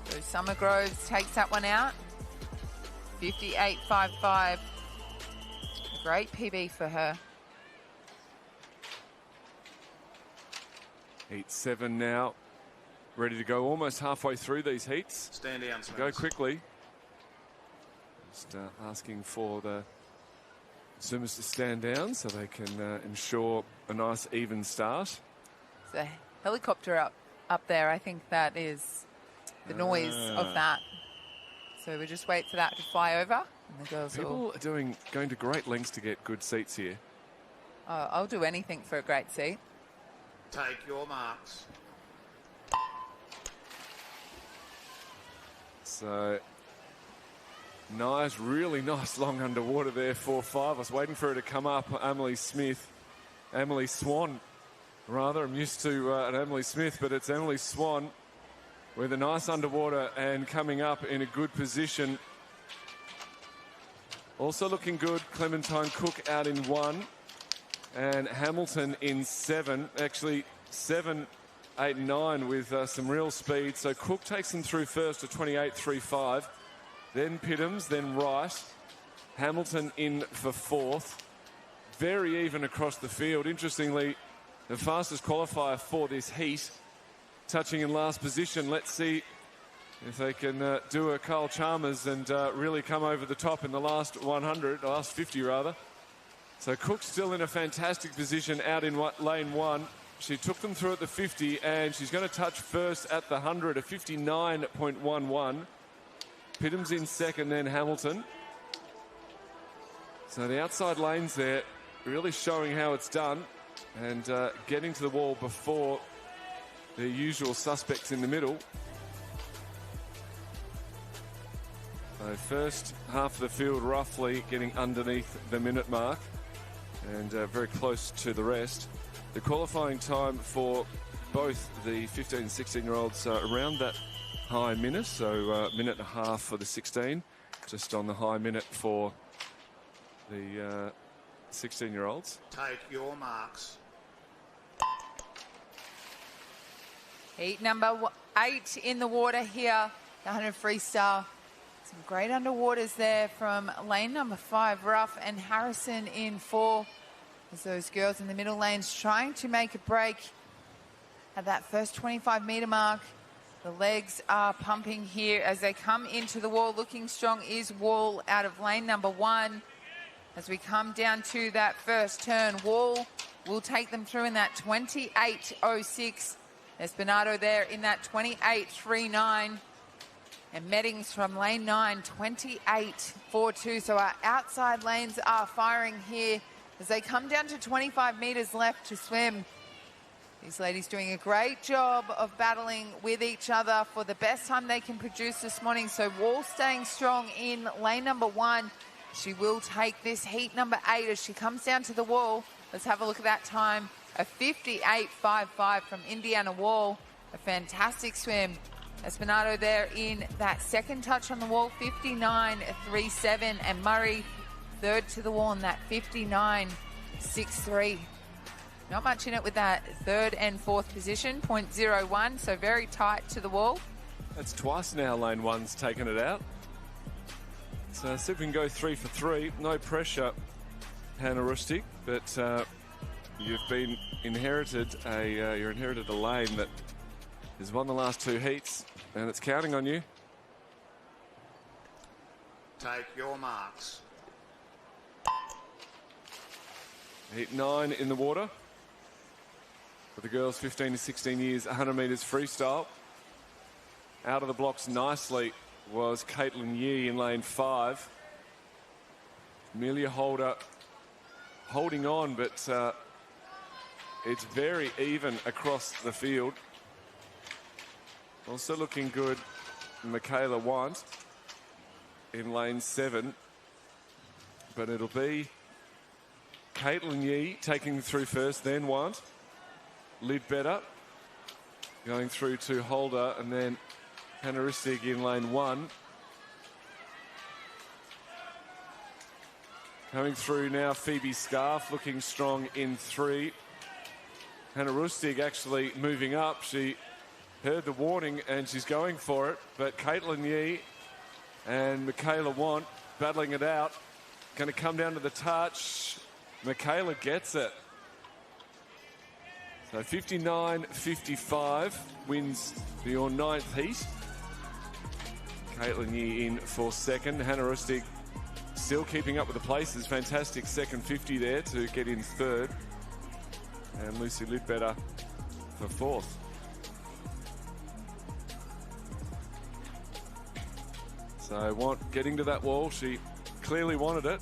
So Summer Groves takes that one out, 58.55. A great PB for her. Heat 7 now, ready to go, almost halfway through these heats. Stand down, Go quickly. Just asking for the swimmers to stand down so they can ensure a nice even start. There's a helicopter up there. I think that is the noise of that. So we just wait for that to fly over. And the girls People are going to great lengths to get good seats here. Oh, I'll do anything for a great seat. Take your marks. So nice, really nice long underwater there, 4-5. I was waiting for her to come up. Emily Swan, rather. I'm used to an Emily Smith, but it's Emily Swan with a nice underwater and coming up in a good position. Also looking good, Clementine Cook out in 1 and Hamilton in 7. Actually 7, 8 and 9 with some real speed. So Cook takes them through first to 28.35. Then Pittams, then Wright. Hamilton in for 4th. Very even across the field. Interestingly, the fastest qualifier for this heat, touching in last position. Let's see if they can do a Carl Chalmers and really come over the top in the last 100, last 50 rather. So Cook's still in a fantastic position out in lane 1. She took them through at the 50 and she's going to touch first at the 100, a 59.11. Pittams in 2nd, then Hamilton. So the outside lanes there really showing how it's done and getting to the wall before the usual suspects in the middle. So first half of the field roughly getting underneath the minute mark and very close to the rest. The qualifying time for both the 15 and 16-year-olds around that high minute, so minute and a half for the 16, just on the high minute for the 16-year-olds. Take your marks. Heat number 8 in the water here, the 100 freestyle. Some great underwaters there from lane number 5, Ruff and Harrison in 4. As those girls in the middle lanes trying to make a break at that first 25-metre mark. The legs are pumping here as they come into the wall. Looking strong is Wall out of lane number 1. As we come down to that first turn, Wall will take them through in that 28.06. Espinado there in that 28.39. And Meddings from lane 9, 28.42. So our outside lanes are firing here as they come down to 25 metres left to swim. These ladies doing a great job of battling with each other for the best time they can produce this morning. So Wall staying strong in lane number 1. She will take this heat number 8 as she comes down to the wall. Let's have a look at that time. A 58.55 from Indiana Wall. A fantastic swim. Espinado there in that second touch on the wall, 59.37, and Murray third to the wall in that 59.63. Not much in it with that third and fourth position, 0.01, so very tight to the wall. That's twice now lane one's taken it out. So see if we can go 3 for 3. No pressure, Hannah Rustig, but you've inherited a lane that has won the last 2 heats, and it's counting on you. Take your marks. Heat 9 in the water. For the girls 15 to 16 years, 100 metres freestyle. Out of the blocks nicely was Caitlin Yee in lane 5. Amelia Holder holding on, but it's very even across the field. Also looking good, Michaela Want in lane 7. But it'll be Caitlin Yee taking through first, then Want. Lidbetter going through to Holder, and then Hannah Rustig in lane 1. Coming through now, Phoebe Scarf looking strong in 3. Hannah Rustig actually moving up. She heard the warning and she's going for it. But Caitlin Yee and Michaela Want battling it out. Going to come down to the touch. Michaela gets it. So 59.55 wins your 9th heat. Caitlin Yee in for second. Hannah Rustig still keeping up with the places. Fantastic second 50 there to get in third. And Lucy Lidbetter for fourth. So Want getting to that wall. She clearly wanted it.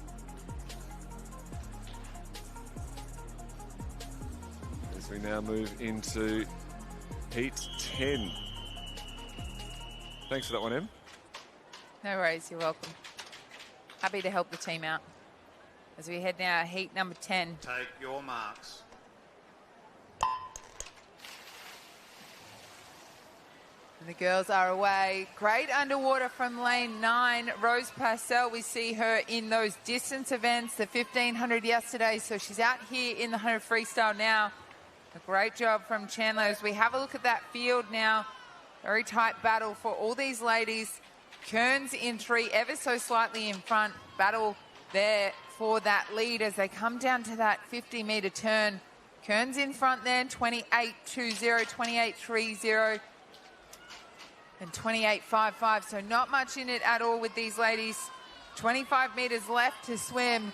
As we now move into heat 10. Thanks for that one, Em. No worries, you're welcome. Happy to help the team out. As we head now, heat number 10. Take your marks. And the girls are away. Great underwater from lane 9. Rose Parcell, we see her in those distance events, the 1500 yesterday. So she's out here in the 100 freestyle now. A great job from Chandler. As we have a look at that field now, very tight battle for all these ladies. Kearns in 3, ever so slightly in front. Battle there for that lead as they come down to that 50-metre turn. Kearns in front then, 28.20, 28.30, and 28.55. So not much in it at all with these ladies. 25 metres left to swim.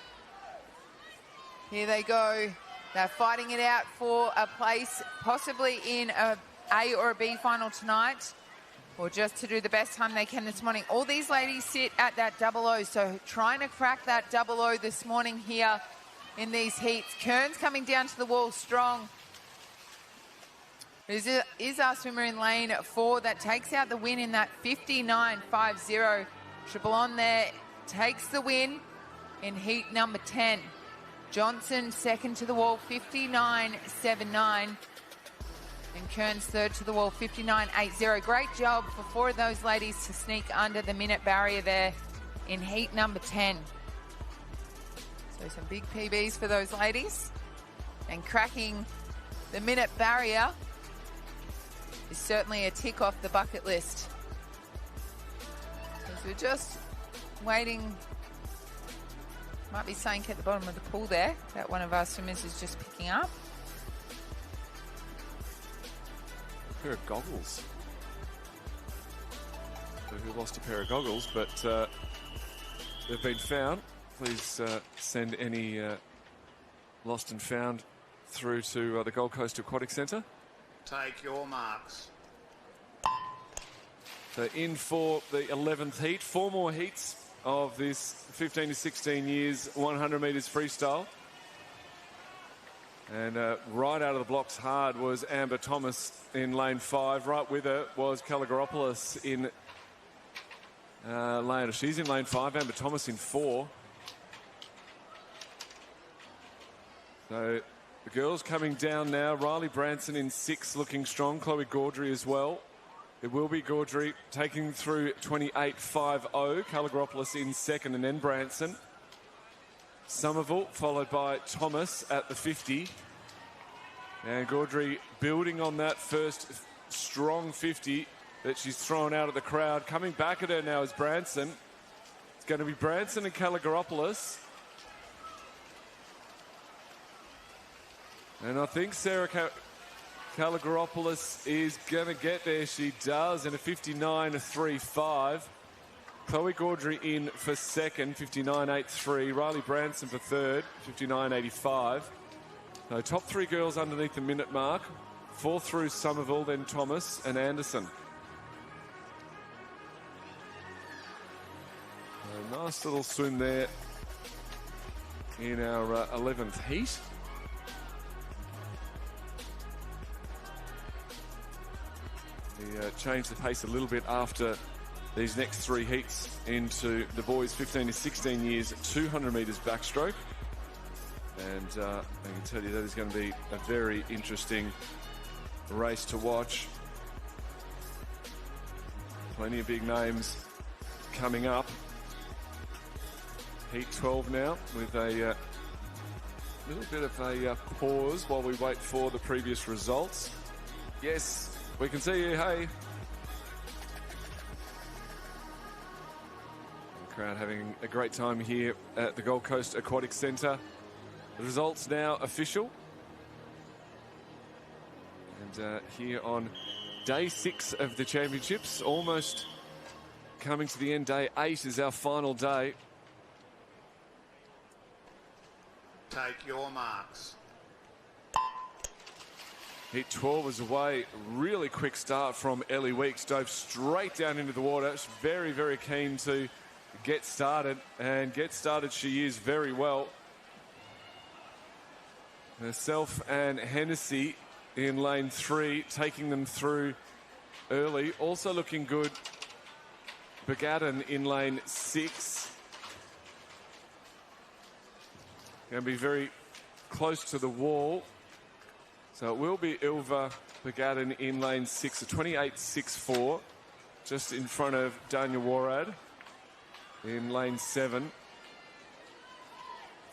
Here they go. They're fighting it out for a place possibly in a A or a B final tonight, or just to do the best time they can this morning. All these ladies sit at that 00, so trying to crack that 00 this morning here in these heats. Kearns coming down to the wall strong. Is our swimmer in lane 4 that takes out the win in that 59.50. Triplon there takes the win in heat number 10. Johnson second to the wall, 59.79. And Kearns third to the wall, 59.80. Great job for 4 of those ladies to sneak under the minute barrier there in heat number 10. So some big PBs for those ladies. And cracking the minute barrier is certainly a tick off the bucket list. As we're just waiting. Might be Sank at the bottom of the pool there that one of our swimmers is just picking up. A pair of goggles. So who lost a pair of goggles, but they've been found. Please send any lost and found through to the Gold Coast Aquatic Centre. Take your marks. So in for the 11th heat. 4 more heats of this 15 to 16 years 100 metres freestyle. And right out of the blocks hard was Amber Thomas in lane 5. Right with her was Kalagoropoulos in lane. She's in lane 5. Amber Thomas in 4. So the girls coming down now. Riley Branson in 6 looking strong. Chloe Gaudry as well. It will be Gaudry taking through 28.50. Calagaropoulos in second, and then Branson. Somerville followed by Thomas at the 50. And Gaudry building on that first strong 50 that she's thrown out of the crowd. Coming back at her now is Branson. It's going to be Branson and Calagaropoulos. And I think Sarah Calagaropoulos is going to get there. She does in a 59.35. Chloe Gaudry in for second, 59.83. Riley Branson for third, 59.85. So top three girls underneath the minute mark. Fourth through Somerville, then Thomas and Anderson. A nice little swim there in our 11th heat. We changed the pace a little bit after these next three heats into the boys 15 to 16 years, 200 metres backstroke. And I can tell you that is going to be a very interesting race to watch. Plenty of big names coming up. Heat 12 now with a little bit of a pause while we wait for the previous results. Yes, we can see you, hey. The crowd having a great time here at the Gold Coast Aquatic Centre. The results now official. And here on day 6 of the championships, almost coming to the end. Day 8 is our final day. Take your marks. Heat 12 is away. Really quick start from Ellie Weeks. Dove straight down into the water. She's very, very keen to get started. And get started she is very well. Herself and Hennessy in lane 3, taking them through early. Also looking good, Begatten in lane 6. Going to be very close to the wall. So it will be Ilva Begatten in lane 6, a 28.64, just in front of Dania Warad in lane 7.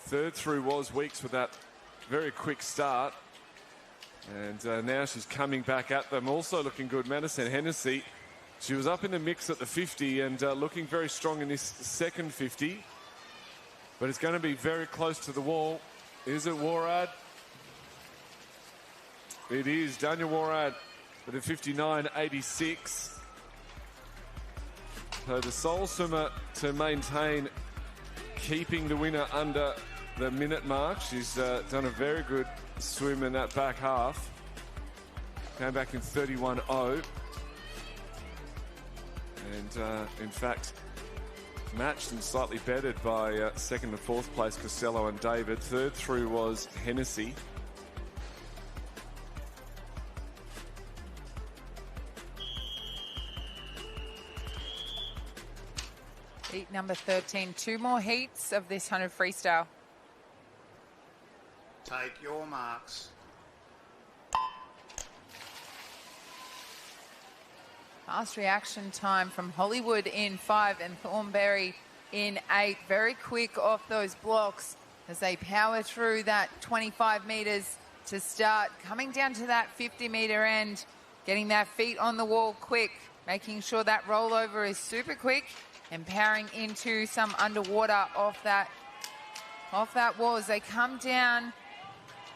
Third through was Weeks with that very quick start. And now she's coming back at them. Also looking good, Madison Hennessy. She was up in the mix at the 50 and looking very strong in this second 50. But it's going to be very close to the wall. Is it Warad? It is Dania Warad with a 59.86. So the sole swimmer to maintain keeping the winner under the minute mark. She's done a very good swim in that back half. Came back in 31.0. And in fact, matched and slightly bettered by second and fourth place Costello and David. Third through was Hennessy. Heat number 13. 2 more heats of this 100 freestyle. Take your marks. Fast reaction time from Hollywood in 5 and Thornberry in 8. Very quick off those blocks as they power through that 25 metres to start. Coming down to that 50-metre end, getting their feet on the wall quick, making sure that rollover is super quick and powering into some underwater off that wall as they come down.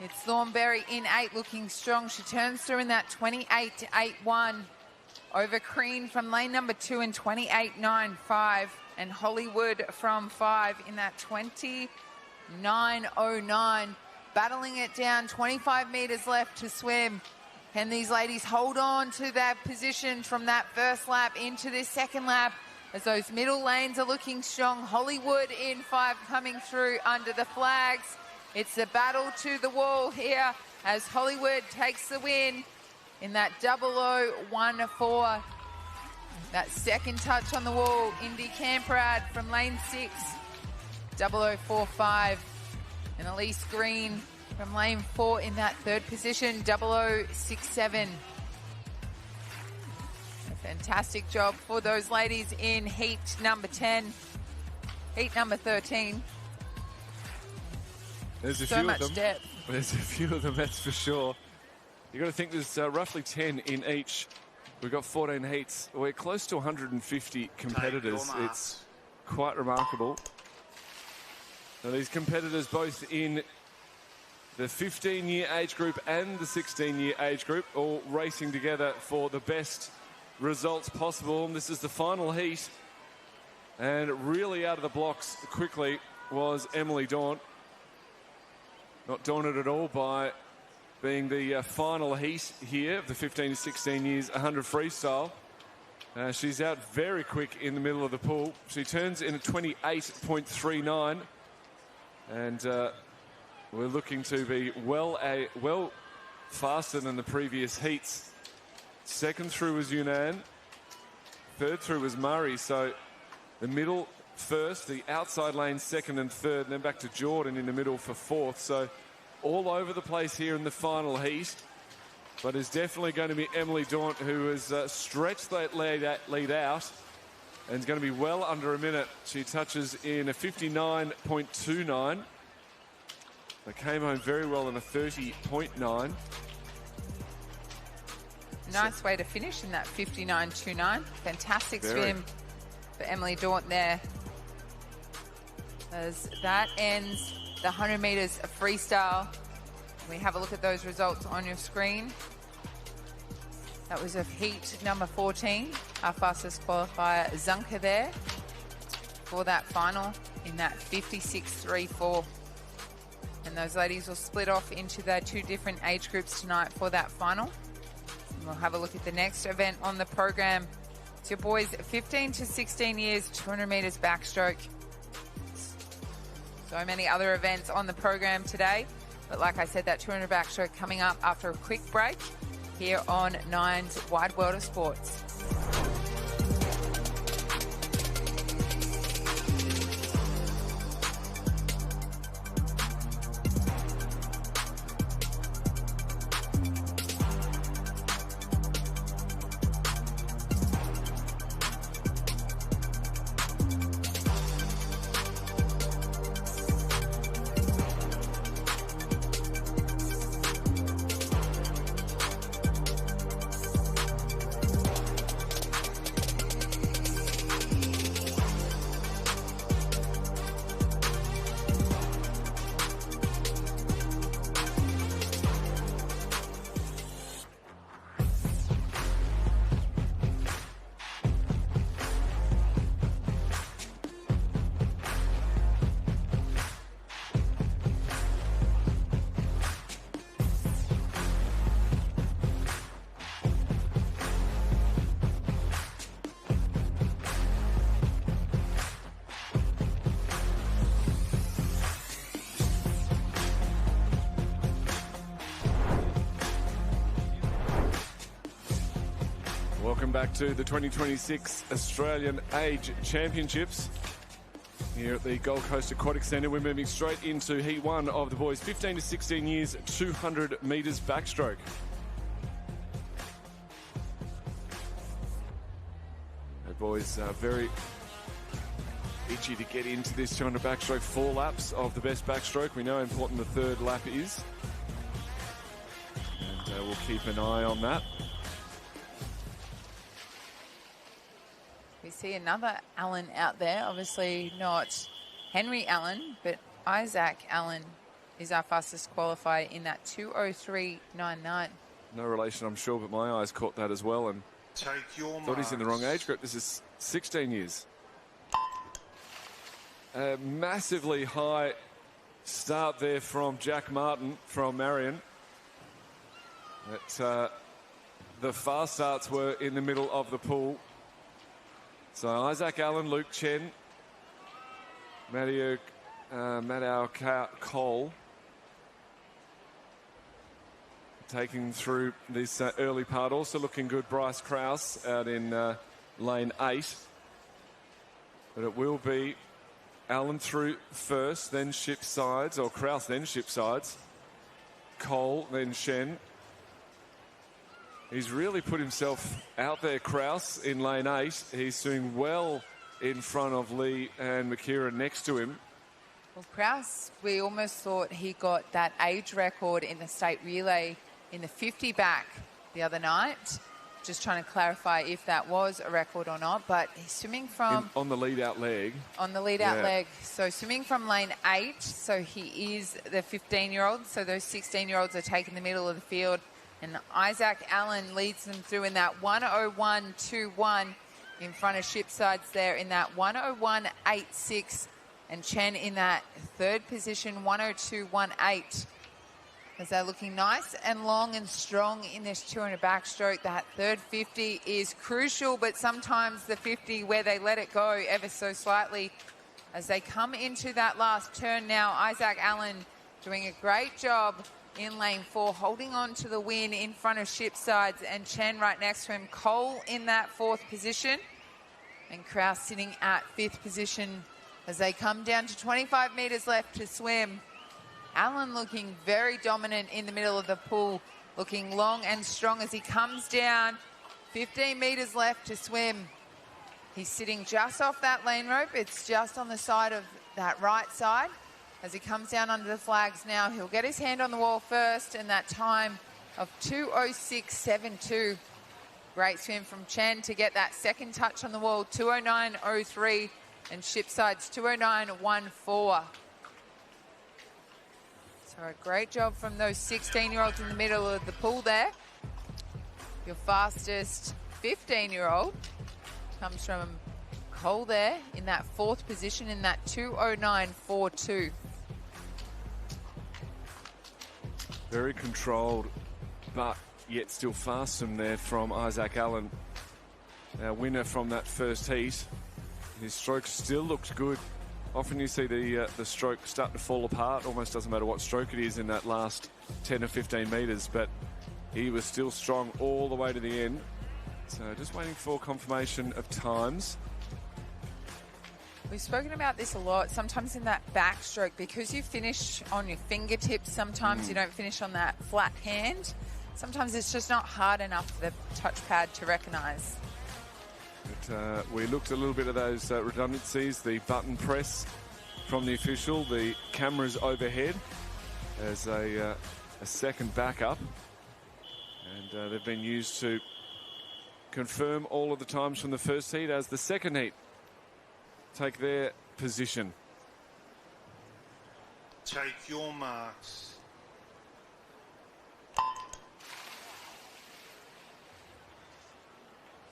It's Thornberry in 8 looking strong. She turns through in that 28.81. Over Crean from lane number 2 in 28.95. And Hollywood from 5 in that 29.09. Battling it down, 25 metres left to swim. Can these ladies hold on to their position from that first lap into this second lap? As those middle lanes are looking strong. Hollywood in 5 coming through under the flags. It's a battle to the wall here as Hollywood takes the win in that 0014. That second touch on the wall, Indy Camperad from lane 6, 0045. And Elise Green from lane 4 in that third position, 0067. Fantastic job for those ladies in heat number 10, heat number 13. There's a So few much of them. depth. There's a few of them, that's for sure. You've got to think there's roughly 10 in each. We've got 14 heats. We're close to 150 competitors. Take your It's quite remarkable. Now, these competitors both in the 15-year age group and the 16-year age group all racing together for the best results possible. And this is the final heat. And really out of the blocks quickly was Emily Daunt. Not daunted at all by being the final heat here of the 15 to 16 years 100 freestyle. She's out very quick in the middle of the pool. She turns in at 28.39. And we're looking to be well faster than the previous heats. Second through was Yunnan. Third through was Murray. So the middle first, the outside lane second and third, and then back to Jordan in the middle for fourth. So all over the place here in the final heat. But it's definitely going to be Emily Daunt who has stretched that lead out and is going to be well under a minute. She touches in a 59.29. They came home very well in a 30.9. Nice way to finish in that 59.29. Fantastic swim for Emily Daunt there. As that ends the 100 metres freestyle. We have a look at those results on your screen. That was of heat number 14. Our fastest qualifier, Zunka, there for that final in that 56.34. And those ladies will split off into their two different age groups tonight for that final. And we'll have a look at the next event on the program. It's your boys 15 to 16 years, 200 metres backstroke. So many other events on the program today. But like I said, that 200 backstroke coming up after a quick break here on Nine's Wide World of Sports. Welcome back to the 2026 Australian Age Championships here at the Gold Coast Aquatic Centre. We're moving straight into Heat 1 of the boys 15 to 16 years, 200 metres backstroke. The boys are very itchy to get into this 200 backstroke. 4 laps of the best backstroke. We know how important the third lap is. And we'll keep an eye on that. We see another Allen out there. Obviously not Henry Allen, but Isaac Allen is our fastest qualifier in that 2:03.99. No relation, I'm sure, but my eyes caught that as well and Take your thought he's in the wrong age group. This is 16 years. A massively high start there from Jack Martin from Marion. But, the fast starts were in the middle of the pool. So Isaac Allen, Luke Chen, Maddow Cole taking through this early part. Also looking good, Bryce Krause out in lane 8. But it will be Allen through first, then ship sides, or Krause then ship sides. Cole, then Shen. He's really put himself out there, Kraus, in lane 8. He's doing well in front of Lee and McKieran next to him. Well, Kraus, we almost thought he got that age record in the state relay in the 50 back the other night. Just trying to clarify if that was a record or not, but he's swimming from... on the lead-out leg. On the lead-out leg. So swimming from lane 8, so he is the 15-year-old, so those 16-year-olds are taking the middle of the field. And Isaac Allen leads them through in that 101.21 in front of Shipsides there in that 101.86. And Chen in that third position, 102.18. As they're looking nice and long and strong in this 200 backstroke. That third 50 is crucial, but sometimes the 50 where they let it go ever so slightly. As they come into that last turn now, Isaac Allen doing a great job in lane 4, holding on to the win in front of Shipsides, and Chen right next to him. Cole in that 4th position, and Kraus sitting at 5th position as they come down to 25 metres left to swim. Allen looking very dominant in the middle of the pool, looking long and strong as he comes down. 15 metres left to swim. He's sitting just off that lane rope. It's just on the side of that right side. As he comes down under the flags now, he'll get his hand on the wall first, and that time of 2:06.72. Great swim from Chen to get that second touch on the wall, 2:09.03, and Shipside's 2:09.14. So a great job from those 16-year-olds in the middle of the pool there. Your fastest 15-year-old comes from Cole there in that 4th position in that 2:09.42. Very controlled, but yet still fast from there from Isaac Allen. Our winner from that first heat. His stroke still looks good. Often you see the stroke start to fall apart. Almost doesn't matter what stroke it is in that last 10 or 15 metres, but he was still strong all the way to the end. So just waiting for confirmation of times. We've spoken about this a lot. Sometimes in that backstroke, because you finish on your fingertips, sometimes you don't finish on that flat hand. Sometimes it's just not hard enough for the touchpad to recognise. But, we looked a little bit at those redundancies, the button press from the official, the cameras overhead as a second backup. And they've been used to confirm all of the times from the first heat as the second heat take their position. Take your marks.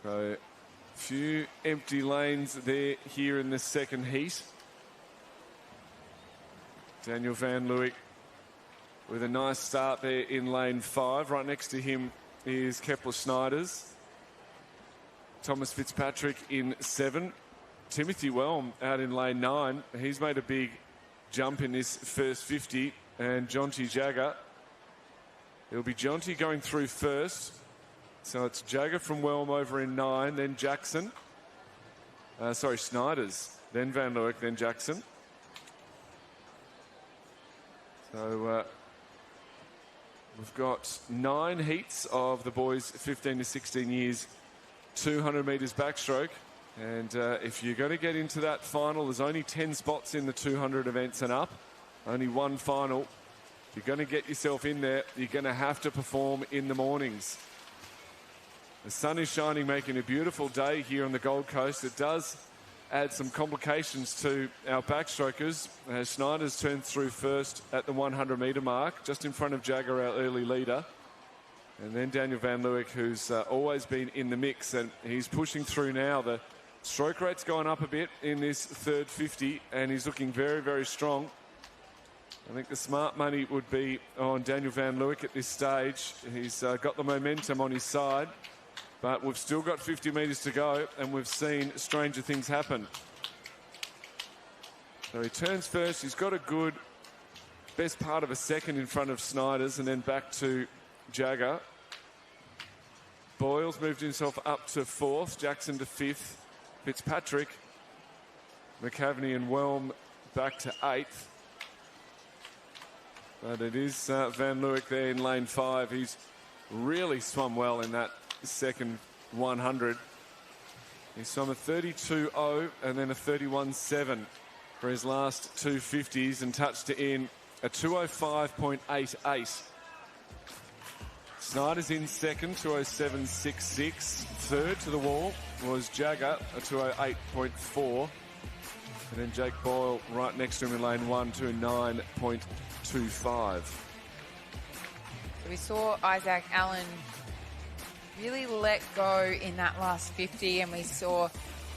So, few empty lanes there here in the second heat. Daniel Van Leeuwen with a nice start there in lane 5. Right next to him is Kepler Schneiders. Thomas Fitzpatrick in 7. Timothy Whelm out in lane 9. He's made a big jump in this first 50. And Jonty Jagger. It'll be Jonty going through first. So it's Jagger from Whelm over in 9, then Jackson. Schneiders, then Van Leeuwen, then Jackson. So we've got 9 heats of the boys 15 to 16 years, 200 metres backstroke. And if you're going to get into that final, there's only 10 spots in the 200 events and up. Only one final. If you're going to get yourself in there, you're going to have to perform in the mornings. The sun is shining, making a beautiful day here on the Gold Coast. It does add some complications to our backstrokers. Schneiders turned through first at the 100-metre mark, just in front of Jagger, our early leader. And then Daniel Van Leeuwen, who's always been in the mix, and he's pushing through now. The stroke rate's gone up a bit in this third 50, and he's looking very, very strong. I think the smart money would be on Daniel Van Leeuwen at this stage. He's got the momentum on his side. But we've still got 50 metres to go, and we've seen stranger things happen. So he turns first. He's got a good best part of a second in front of Schneiders, and then back to Jagger. Boyles moved himself up to 4th, Jackson to 5th, Fitzpatrick, McAvaney and Whelm back to 8th. But it is Van Leeuwen there in lane 5. He's really swum well in that second 100. He swum a 32.0 and then a 31.7 for his last 250s and touched in a 205.88. Snyder's in second, 207.66. Third to the wall was Jagger, a 208.4. And then Jake Boyle right next to him in lane 1, 209.25. So we saw Isaac Allen really let go in that last 50, and we saw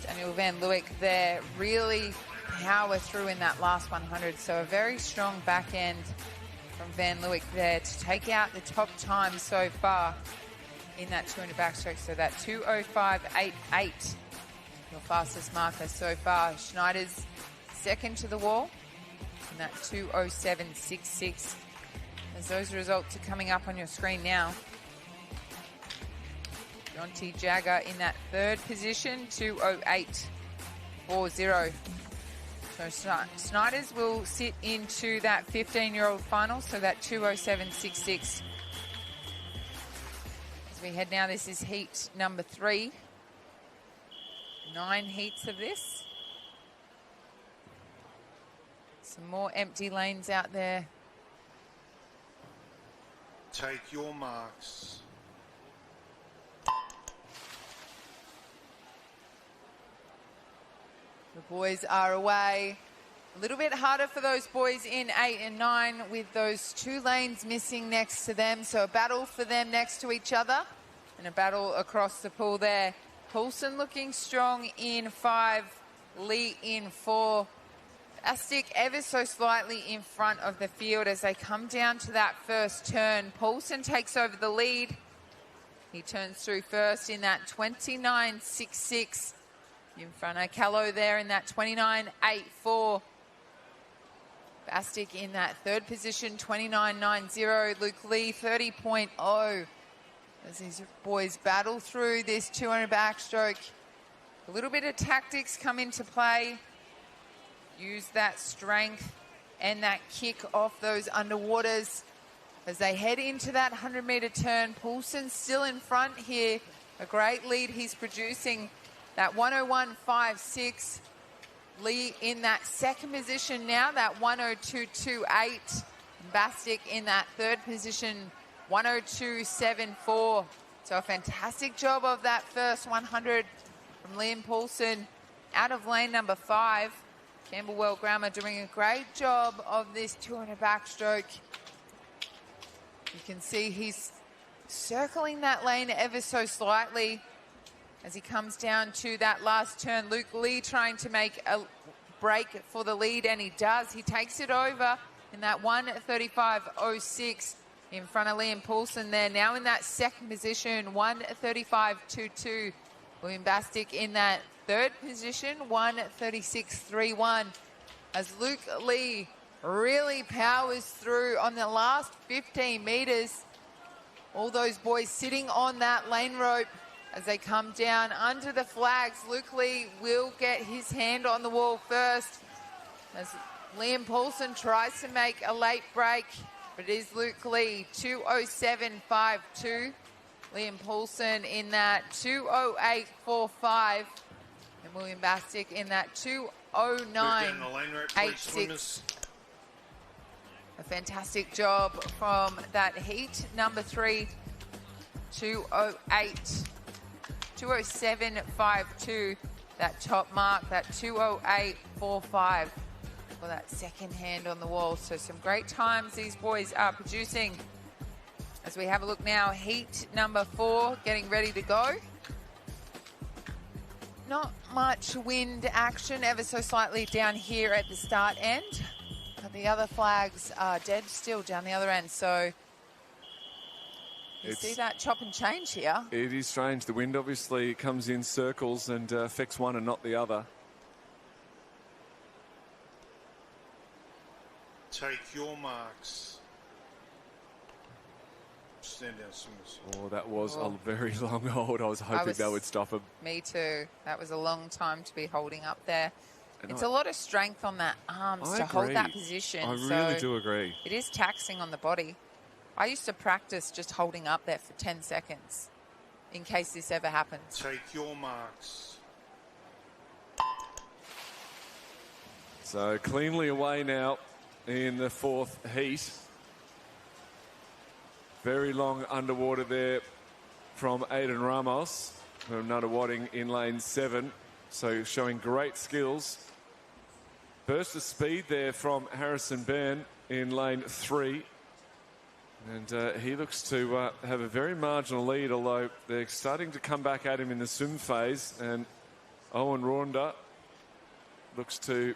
Daniel Van Leeuwenhoek there really power through in that last 100. So a very strong back end from Van Leeuwenhoek there to take out the top time so far in that 200 backstroke. So that 205.88, your fastest marker so far. Schneider's second to the wall in that 207.66. As those results are coming up on your screen now. Jonty Jagger in that third position, 208.40. So Snyder's will sit into that 15-year-old final, so that 207.66. As we head now, this is heat number 3. 9 heats of this. Some more empty lanes out there. Take your marks. The boys are away. A little bit harder for those boys in 8 and 9 with those 2 lanes missing next to them. So a battle for them next to each other and a battle across the pool there. Poulsen looking strong in 5, Lee in 4. Astic ever so slightly in front of the field as they come down to that first turn. Poulsen takes over the lead. He turns through first in that 29.66. In front of Callow there in that 29.84. Bastic in that third position, 29.90. Luke Lee, 30.0. As these boys battle through this 200 backstroke. A little bit of tactics come into play. Use that strength and that kick off those underwaters. As they head into that 100-metre turn, Poulsen still in front here. A great lead he's producing. That 101.56. Lee in that second position now, that 102.28. Bastic in that third position, 102.74. So a fantastic job of that first 100 from Liam Poulsen. Out of lane number 5. Camberwell Grammar doing a great job of this 200 backstroke. You can see he's circling that lane ever so slightly as he comes down to that last turn. Luke Lee trying to make a break for the lead, and he does. He takes it over in that 1:35.06 in front of Liam Poulsen there. Now in that second position, 1:35.22. William Bastic in that third position, 1:36.31. As Luke Lee really powers through on the last 15 metres. All those boys sitting on that lane rope as they come down under the flags. Luke Lee will get his hand on the wall first as Liam Poulsen tries to make a late break, but it is Luke Lee, 2:07.52. Liam Poulsen in that 2:08.45. And William Bastic in that 2:09.86. A fantastic job from that heat number 3, 2:07.52. That top mark, that 2:08.45 for that second hand on the wall. So some great times these boys are producing. As we have a look now, heat number 4 getting ready to go. Not much wind action, ever so slightly down here at the start end. But the other flags are dead still down the other end. So you see that chop and change here. It is strange. The wind obviously comes in circles and affects one and not the other. Take your marks. Stand down, swimmers. Oh, that was a very long hold. I was hoping that would stop him. Me too. That was a long time to be holding up there. It's a lot of strength on that arms to hold that position. I really do agree. It is taxing on the body. I used to practice just holding up there for 10 seconds in case this ever happens. Take your marks. So cleanly away now in the fourth heat. Very long underwater there from Aiden Ramos from Nunawading in lane 7. So showing great skills. Burst of speed there from Harrison Byrne in lane 3. And he looks to have a very marginal lead, although they're starting to come back at him in the swim phase. And Owen Ronda looks to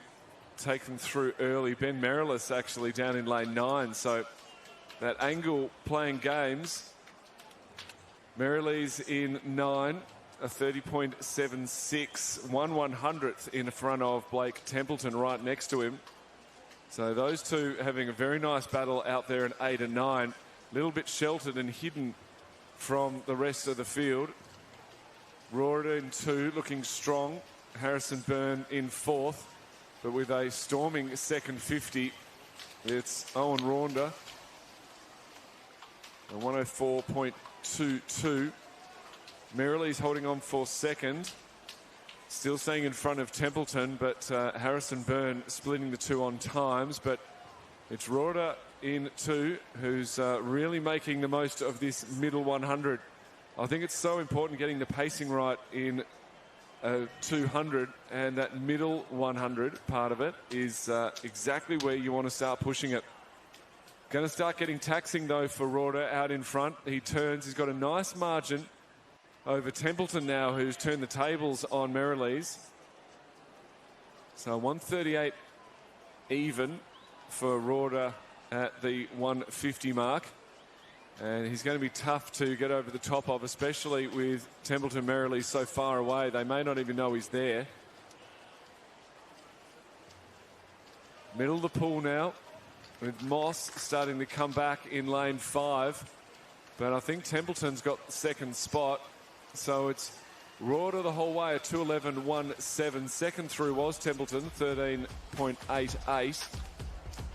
take them through early. Ben Merilis actually down in lane 9. So that angle playing games. Merilis in 9, a 30.76, 1/100th in front of Blake Templeton right next to him. So those two having a very nice battle out there in 8 and 9. A little bit sheltered and hidden from the rest of the field. Rohrer in 2, looking strong. Harrison Byrne in 4th. But with a storming second 50, it's Owen Ronda. A 104.22. Merrill's holding on for second. Still staying in front of Templeton, but Harrison Byrne splitting the two on times. But it's Rohrer in 2 who's really making the most of this middle 100. I think it's so important getting the pacing right in 200, and that middle 100 part of it is exactly where you want to start pushing it. Going to start getting taxing though for Rohrer out in front. He turns, he's got a nice margin over Templeton now, who's turned the tables on Merrilees. So 138 even for Rohrer at the 150 mark. And he's going to be tough to get over the top of, especially with Templeton Merrilees so far away. They may not even know he's there. Middle of the pool now, with Moss starting to come back in lane 5. But I think Templeton's got the second spot. So it's Rohrer the whole way, a 2:11.17. Second through was Templeton, 13.88.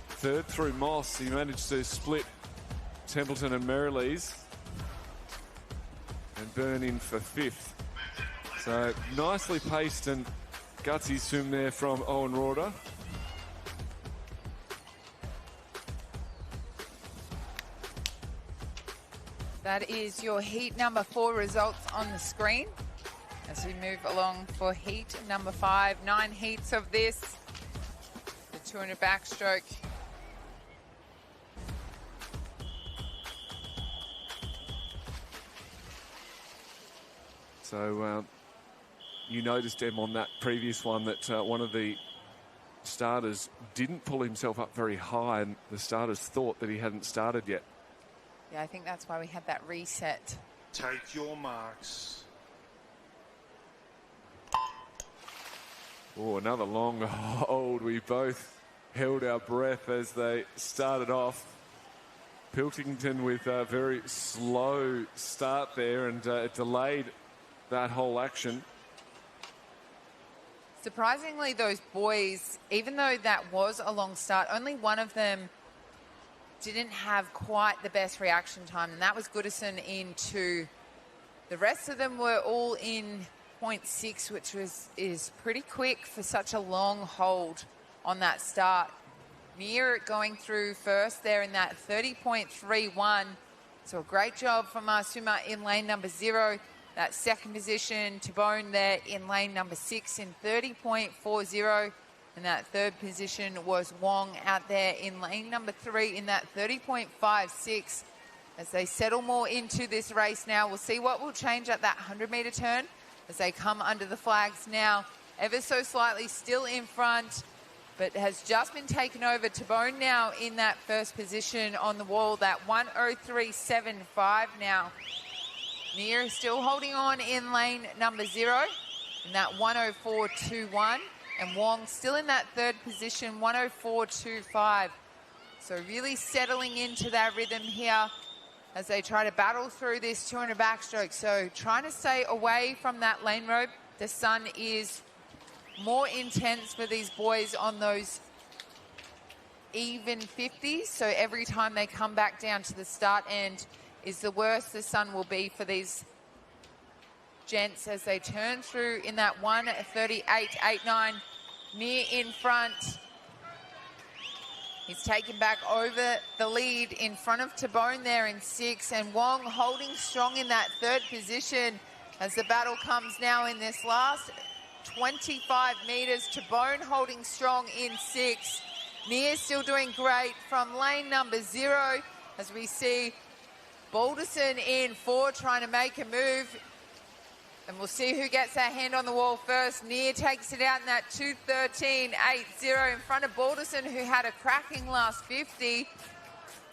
Third through Moss. He managed to split Templeton and Merrilees. And Byrne in for 5th. So nicely paced and gutsy swim there from Owen Rohrer. That is your heat number 4 results on the screen as we move along for heat number 5. 9 heats of this. The 200 backstroke. So you noticed, Em, on that previous one that one of the starters didn't pull himself up very high, and the starters thought that he hadn't started yet. Yeah, I think that's why we had that reset. Take your marks. Oh, another long hold. We both held our breath as they started off. Pilkington with a very slow start there, and it delayed that whole action. Surprisingly, those boys, even though that was a long start, only one of them didn't have quite the best reaction time, and that was Goodison in 2. The rest of them were all in 0.6, which is pretty quick for such a long hold on that start. Near going through first there in that 30.31. So a great job from our swimmer in lane number 0. That second position, Tabone there in lane number 6 in 30.40. And that third position was Wong out there in lane number 3 in that 30.56. As they settle more into this race now, we'll see what will change at that 100-metre turn as they come under the flags now. Ever so slightly still in front, but has just been taken over. Tabone now in that first position on the wall, that 1:03.75 now. Near still holding on in lane number 0 in that 1:04.21. And Wong still in that third position, 1:04.25. So really settling into that rhythm here as they try to battle through this 200 backstroke. So trying to stay away from that lane rope. The sun is more intense for these boys on those even 50s. So every time they come back down to the start end is the worse the sun will be for these gents as they turn through in that 1:38.89. Near in front. He's taken back over the lead in front of Tabone there in 6, and Wong holding strong in that third position as the battle comes now in this last 25 metres. Tabone holding strong in 6. Near still doing great from lane number 0 as we see Balderson in 4 trying to make a move. And we'll see who gets their hand on the wall first. Near takes it out in that 2:13.80 in front of Balderson, who had a cracking last 50.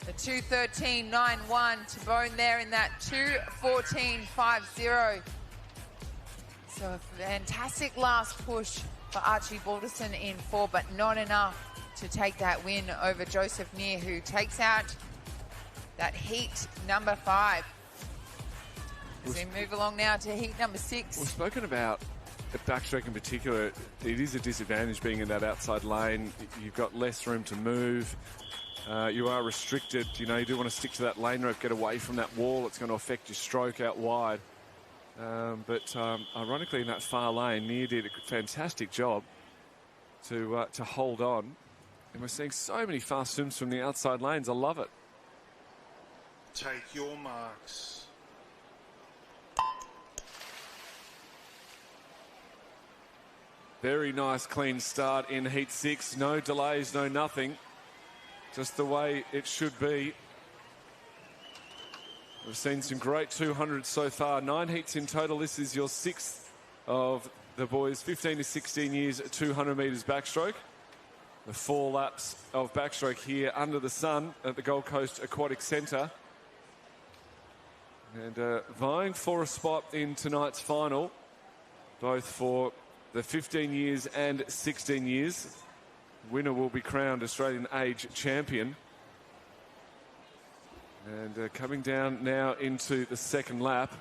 The 2:13.91. Tabone there in that 2:14.50. So a fantastic last push for Archie Balderson in 4, but not enough to take that win over Joseph Near, who takes out that heat number 5. As we move along now to heat number 6. We've spoken about the backstroke in particular. It is a disadvantage being in that outside lane. You've got less room to move. You are restricted. You know, you do want to stick to that lane rope, get away from that wall. It's going to affect your stroke out wide. But ironically, in that far lane, Near did a fantastic job to hold on. And we're seeing so many fast swims from the outside lanes. I love it. Take your marks. Very nice, clean start in heat 6. No delays, no nothing. Just the way it should be. We've seen some great 200s so far. 9 heats in total. This is your 6th of the boys, 15 to 16 years, 200 metres backstroke. The 4 laps of backstroke here under the sun at the Gold Coast Aquatic Centre. And vying for a spot in tonight's final, both for the 15 years and 16 years. Winner will be crowned Australian age champion. And coming down now into the second lap,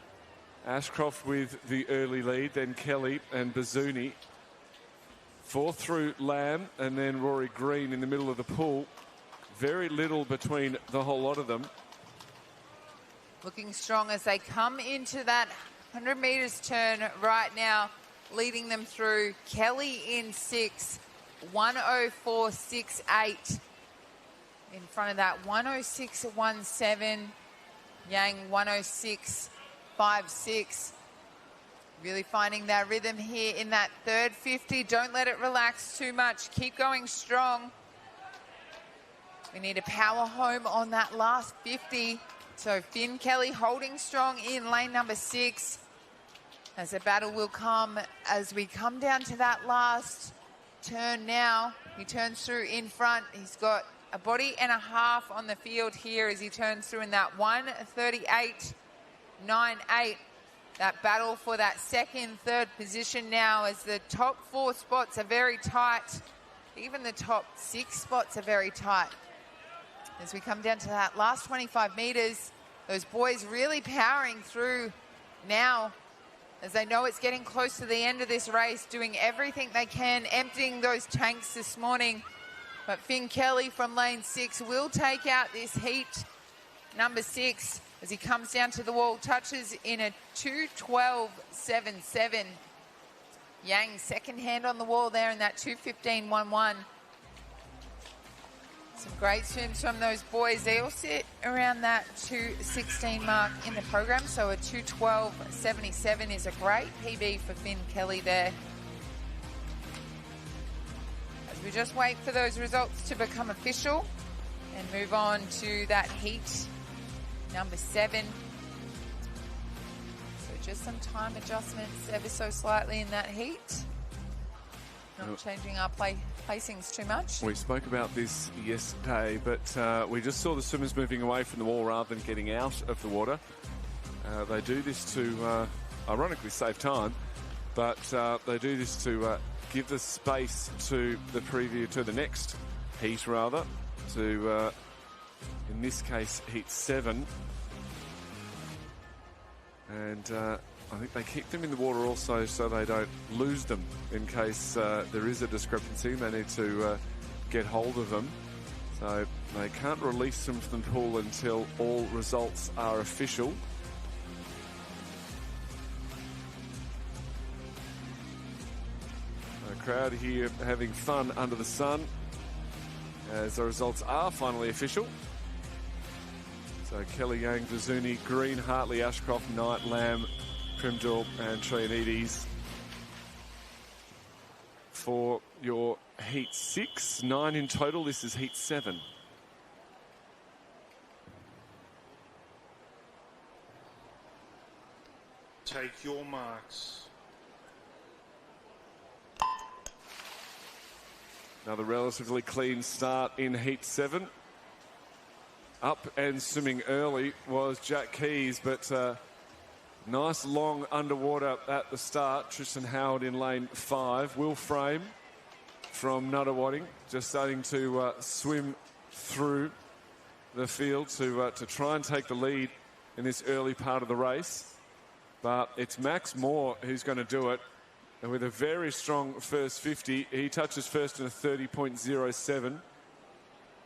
Ashcroft with the early lead, then Kelly and Bazuni. 4th through Lamb, and then Rory Green in the middle of the pool. Very little between the whole lot of them. Looking strong as they come into that 100 metres turn right now. Leading them through, Kelly in 6, 1:04.68. In front of that, 1:06.17. Yang, 1:06.56. Really finding their rhythm here in that third 50. Don't let it relax too much. Keep going strong. We need to power home on that last 50. So Finn Kelly holding strong in lane number 6. As the battle will come as we come down to that last turn now. He turns through in front. He's got a body and a half on the field here as he turns through in that 1:38.98. That battle for that second, third position now as the top 4 spots are very tight. Even the top 6 spots are very tight. As we come down to that last 25 metres, those boys really powering through now as they know it's getting close to the end of this race, doing everything they can, emptying those tanks this morning. But Finn Kelly from lane 6 will take out this heat number 6 as he comes down to the wall, touches in a 2:12.77. Yang second hand on the wall there in that 2:15.11. Some great swims from those boys. They all sit around that 2:16 mark in the program, so a 2:12.77 is a great PB for Finn Kelly there. As we just wait for those results to become official and move on to that heat number 7. So just some time adjustments ever so slightly in that heat. Not changing our placings too much. We spoke about this yesterday, but we just saw the swimmers moving away from the wall rather than getting out of the water. They do this to, ironically, save time, but they do this to give the space to the next heat, rather, to, in this case, heat 7. And I think they keep them in the water also so they don't lose them in case there is a discrepancy. They need to get hold of them. So they can't release them from the pool until all results are official. The crowd here having fun under the sun as the results are finally official. So Kelly, Yang, Vizuni, Green, Hartley, Ashcroft, Knight, Lamb, Primdall and Trianides for your Heat 6. 9 in total. This is Heat 7. Take your marks. Another relatively clean start in Heat 7. Up and swimming early was Jack Keys, but nice long underwater at the start. Tristan Howard in lane 5. Will Frame from Nuttawading just starting to swim through the field to try and take the lead in this early part of the race. But it's Max Moore who's going to do it. And with a very strong first 50, he touches first in a 30.07.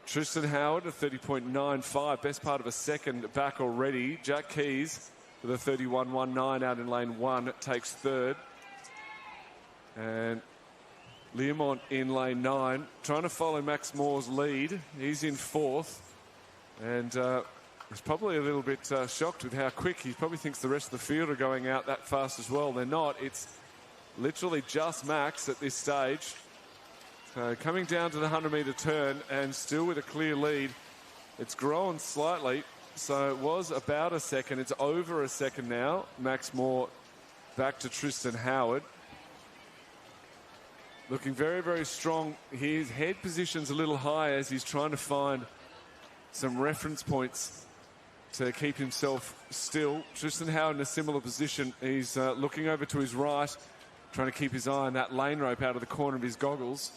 Tristan Howard, a 30.95, best part of a second back already. Jack Keys with a 31.19 out in lane 1, takes third. And Learmont in lane 9, trying to follow Max Moore's lead. He's in 4th. And he's probably a little bit shocked with how quick. He probably thinks the rest of the field are going out that fast as well. They're not. It's literally just Max at this stage. So coming down to the 100-metre turn and still with a clear lead. It's grown slightly, so it was about a second. It's over a second now. Max Moore back to Tristan Howard. Looking very, very strong. His head position's a little high as he's trying to find some reference points to keep himself still. Tristan Howard in a similar position. He's looking over to his right, trying to keep his eye on that lane rope out of the corner of his goggles.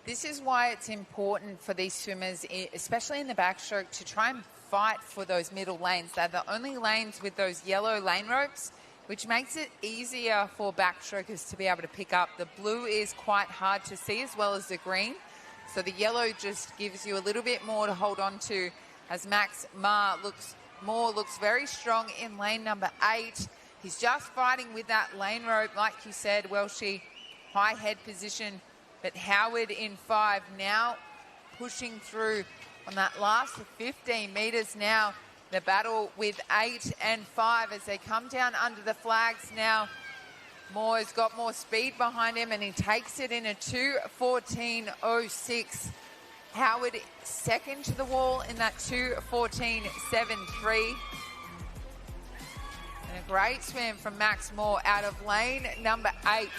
This is why it's important for these swimmers, especially in the backstroke, to try and fight for those middle lanes. They're the only lanes with those yellow lane ropes, which makes it easier for backstrokers to be able to pick up. The blue is quite hard to see as well as the green. So the yellow just gives you a little bit more to hold on to as Max Moore looks very strong in lane number 8. He's just fighting with that lane rope, like you said, Welshie, high head position. But Howard in 5 now pushing through on that last 15 metres now. The battle with 8 and 5 as they come down under the flags now. Moore's got more speed behind him and he takes it in a 2:14.06. Howard second to the wall in that 2:14.73. And a great swim from Max Moore out of lane number 8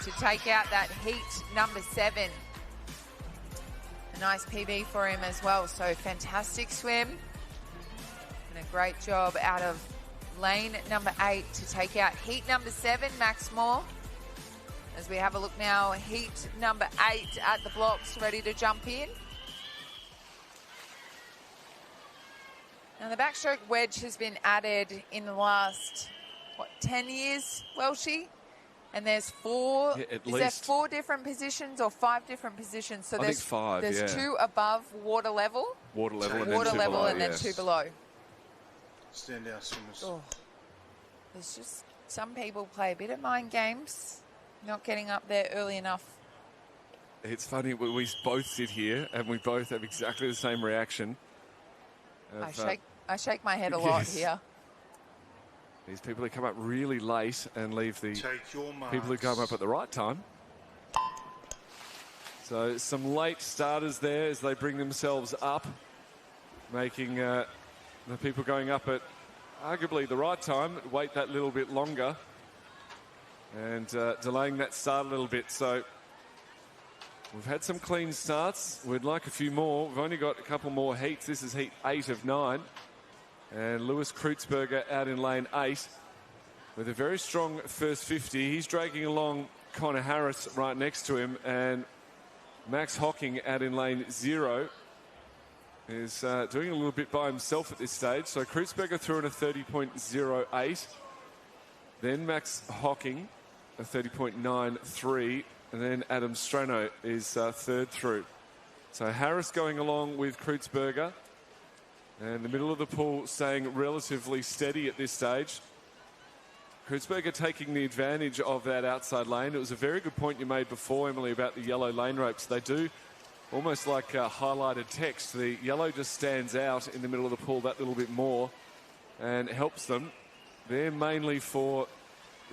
to take out that heat number 7. A nice PB for him as well. So fantastic swim. And a great job out of lane number 8 to take out heat number 7, Max Moore. As we have a look now, heat number 8 at the blocks, ready to jump in. Now the backstroke wedge has been added in the last, 10 years, Welshie? And there's 4, there 4 different positions or 5 different positions? So I think 5, there's 2 above water level. Water level and then 2 below. Stand down, swimmers. Oh. There's just some people play a bit of mind games, not getting up there early enough. It's funny, we both sit here and we both have exactly the same reaction. I shake my head a lot here. These people who come up really late and leave the people who come up at the right time. So some late starters there as they bring themselves up, making the people going up at arguably the right time wait that little bit longer and delaying that start a little bit. So we've had some clean starts. We'd like a few more. We've only got a couple more heats. This is heat 8 of 9. And Lewis Kreutzberger out in lane 8 with a very strong first 50. He's dragging along Connor Harris right next to him. And Max Hocking out in lane 0 is doing a little bit by himself at this stage. So Kreutzberger through in a 30.08. Then Max Hocking, a 30.93. And then Adam Strano is third through. So Harris going along with Kreutzberger. And the middle of the pool staying relatively steady at this stage. Kreutzberger taking the advantage of that outside lane. It was a very good point you made before, Emily, about the yellow lane ropes. They do almost like highlighted text. The yellow just stands out in the middle of the pool that little bit more and helps them. They're mainly for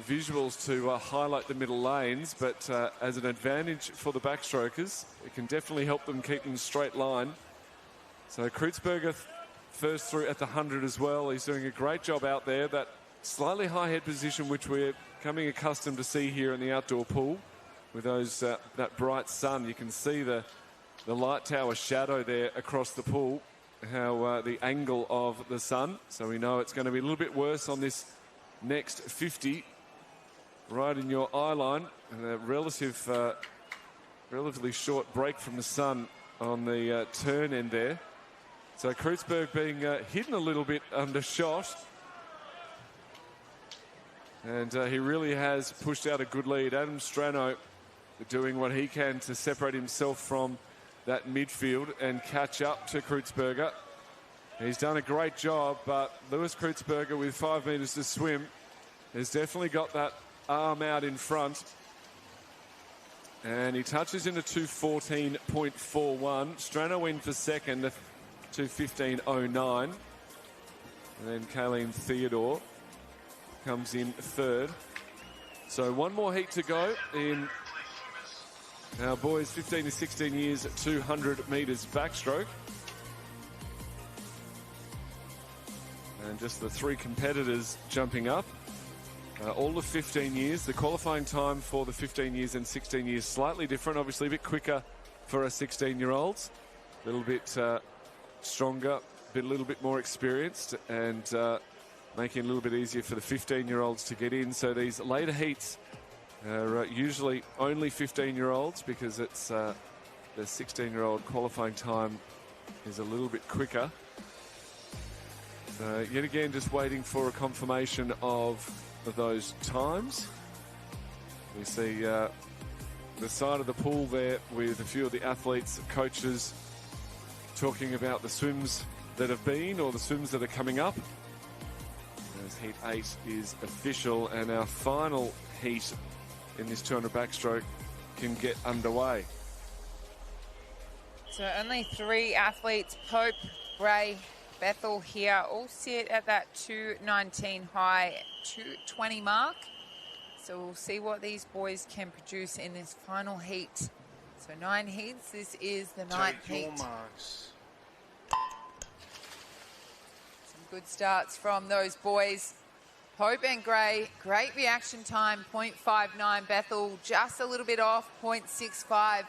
visuals to highlight the middle lanes, but as an advantage for the backstrokers, it can definitely help them keep in a straight line. So Kreutzberger first through at the 100 as well. He's doing a great job out there. That slightly high head position, which we're becoming accustomed to see here in the outdoor pool, with those that bright sun. You can see the light tower shadow there across the pool, how the angle of the sun. So we know it's going to be a little bit worse on this next 50, right in your eye line, and a relatively short break from the sun on the turn end there. So Kreutzberg being hidden a little bit undershot. And he really has pushed out a good lead. Adam Strano doing what he can to separate himself from that midfield and catch up to Kreutzberger. He's done a great job, but Lewis Kreutzberger with 5 metres to swim has definitely got that arm out in front. And he touches into 2:14.41. Strano in for second, 2:15.09. And then Kayleen Theodore comes in third. So one more heat to go in our boys 15 to 16 years, 200 metres backstroke. And just the 3 competitors jumping up. All the 15 years. The qualifying time for the 15 years and 16 years slightly different. Obviously a bit quicker for our 16-year-olds. A little bit stronger, a little bit more experienced, and making it a little bit easier for the 15-year-olds to get in. So these later heats are usually only 15-year-olds because it's the 16-year-old qualifying time is a little bit quicker. So yet again, just waiting for a confirmation of those times. We see the side of the pool there with a few of the athletes, coaches, talking about the swims that have been or the swims that are coming up. As Heat 8 is official, and our final heat in this 200 backstroke can get underway. So only 3 athletes, Pope, Gray, Bethel here, all sit at that 2:19 high, 2:20 mark. So we'll see what these boys can produce in this final heat. So 9 heats, this is the 9th heat. Take your marks. Some good starts from those boys. Pope and Gray, great reaction time, 0.59. Bethel just a little bit off, 0.65.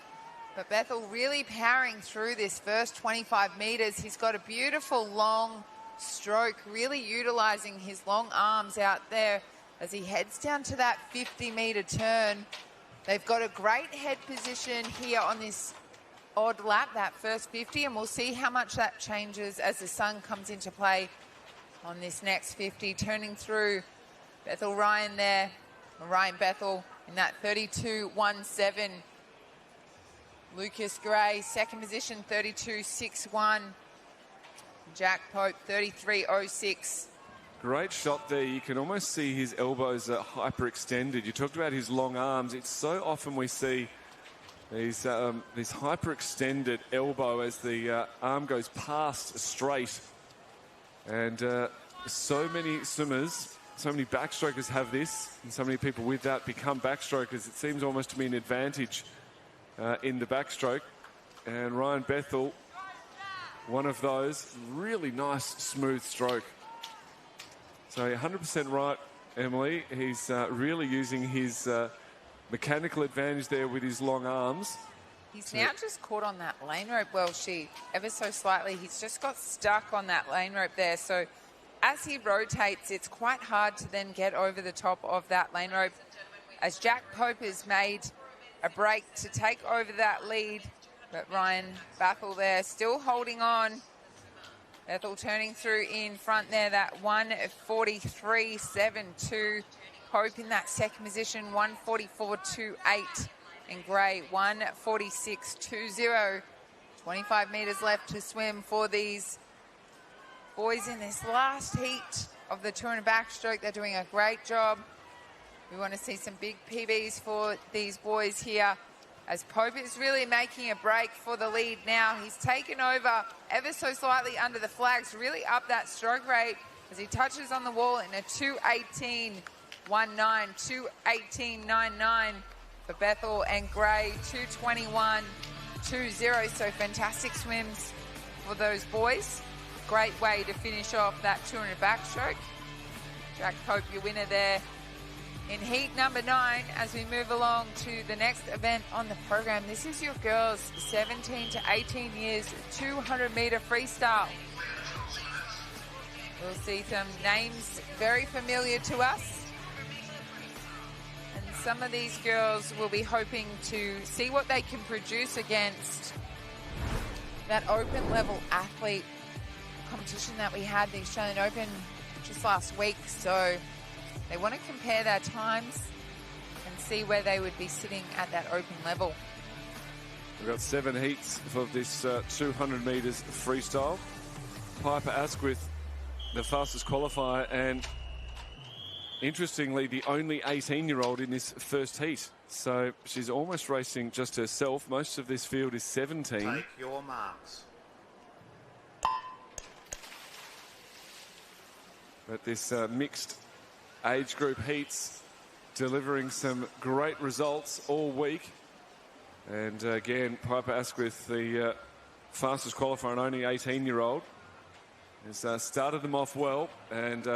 But Bethel really powering through this first 25 metres. He's got a beautiful long stroke, really utilising his long arms out there as he heads down to that 50-metre turn. They've got a great head position here on this odd lap, that first 50, and we'll see how much that changes as the sun comes into play on this next 50. Turning through Bethel Ryan there, Ryan Bethel in that 32.17. Lucas Gray, second position, 32.61. Jack Pope, 33.06. Great shot there. You can almost see his elbows are hyperextended. You talked about his long arms. It's so often we see these this hyperextended elbow as the arm goes past straight. And so many swimmers, so many backstrokers have this, and so many people with that become backstrokers. It seems almost to be an advantage in the backstroke. And Ryan Bethel, one of those, really nice smooth stroke. So 100% right, Emily. He's really using his mechanical advantage there with his long arms. He's now just caught on that lane rope, Welshie, ever so slightly. He's just got stuck on that lane rope there. So as he rotates, it's quite hard to then get over the top of that lane rope. As Jack Pope has made a break to take over that lead, but Ryan Bethel there still holding on. Bethel turning through in front there, that 1:43.72. Pope in that second position, 1:44.28. And Gray, 1:46.20. 25 metres left to swim for these boys in this last heat of the 200 backstroke. They're doing a great job. We want to see some big PBs for these boys here, as Pope is really making a break for the lead now. He's taken over ever so slightly under the flags, really up that stroke rate as he touches on the wall in a 2:18.19, 2:18.99 for Bethel and Gray, 2:21.20. So fantastic swims for those boys. Great way to finish off that 200 backstroke. Jack Pope, your winner there in heat number 9. As we move along to the next event on the program, this is your girls 17 to 18 years 200-meter freestyle. We'll see some names very familiar to us, and some of these girls will be hoping to see what they can produce against that open level athlete competition that we had, the Australian Open, just last week. So they want to compare their times and see where they would be sitting at that open level. We've got 7 heats for this 200 metres freestyle. Piper Asquith, the fastest qualifier, and interestingly, the only 18-year-old in this first heat. So she's almost racing just herself. Most of this field is 17. Take your marks. But this mixed age group heats delivering some great results all week. And again, Piper Asquith, the fastest qualifier and only 18-year-old, has started them off well and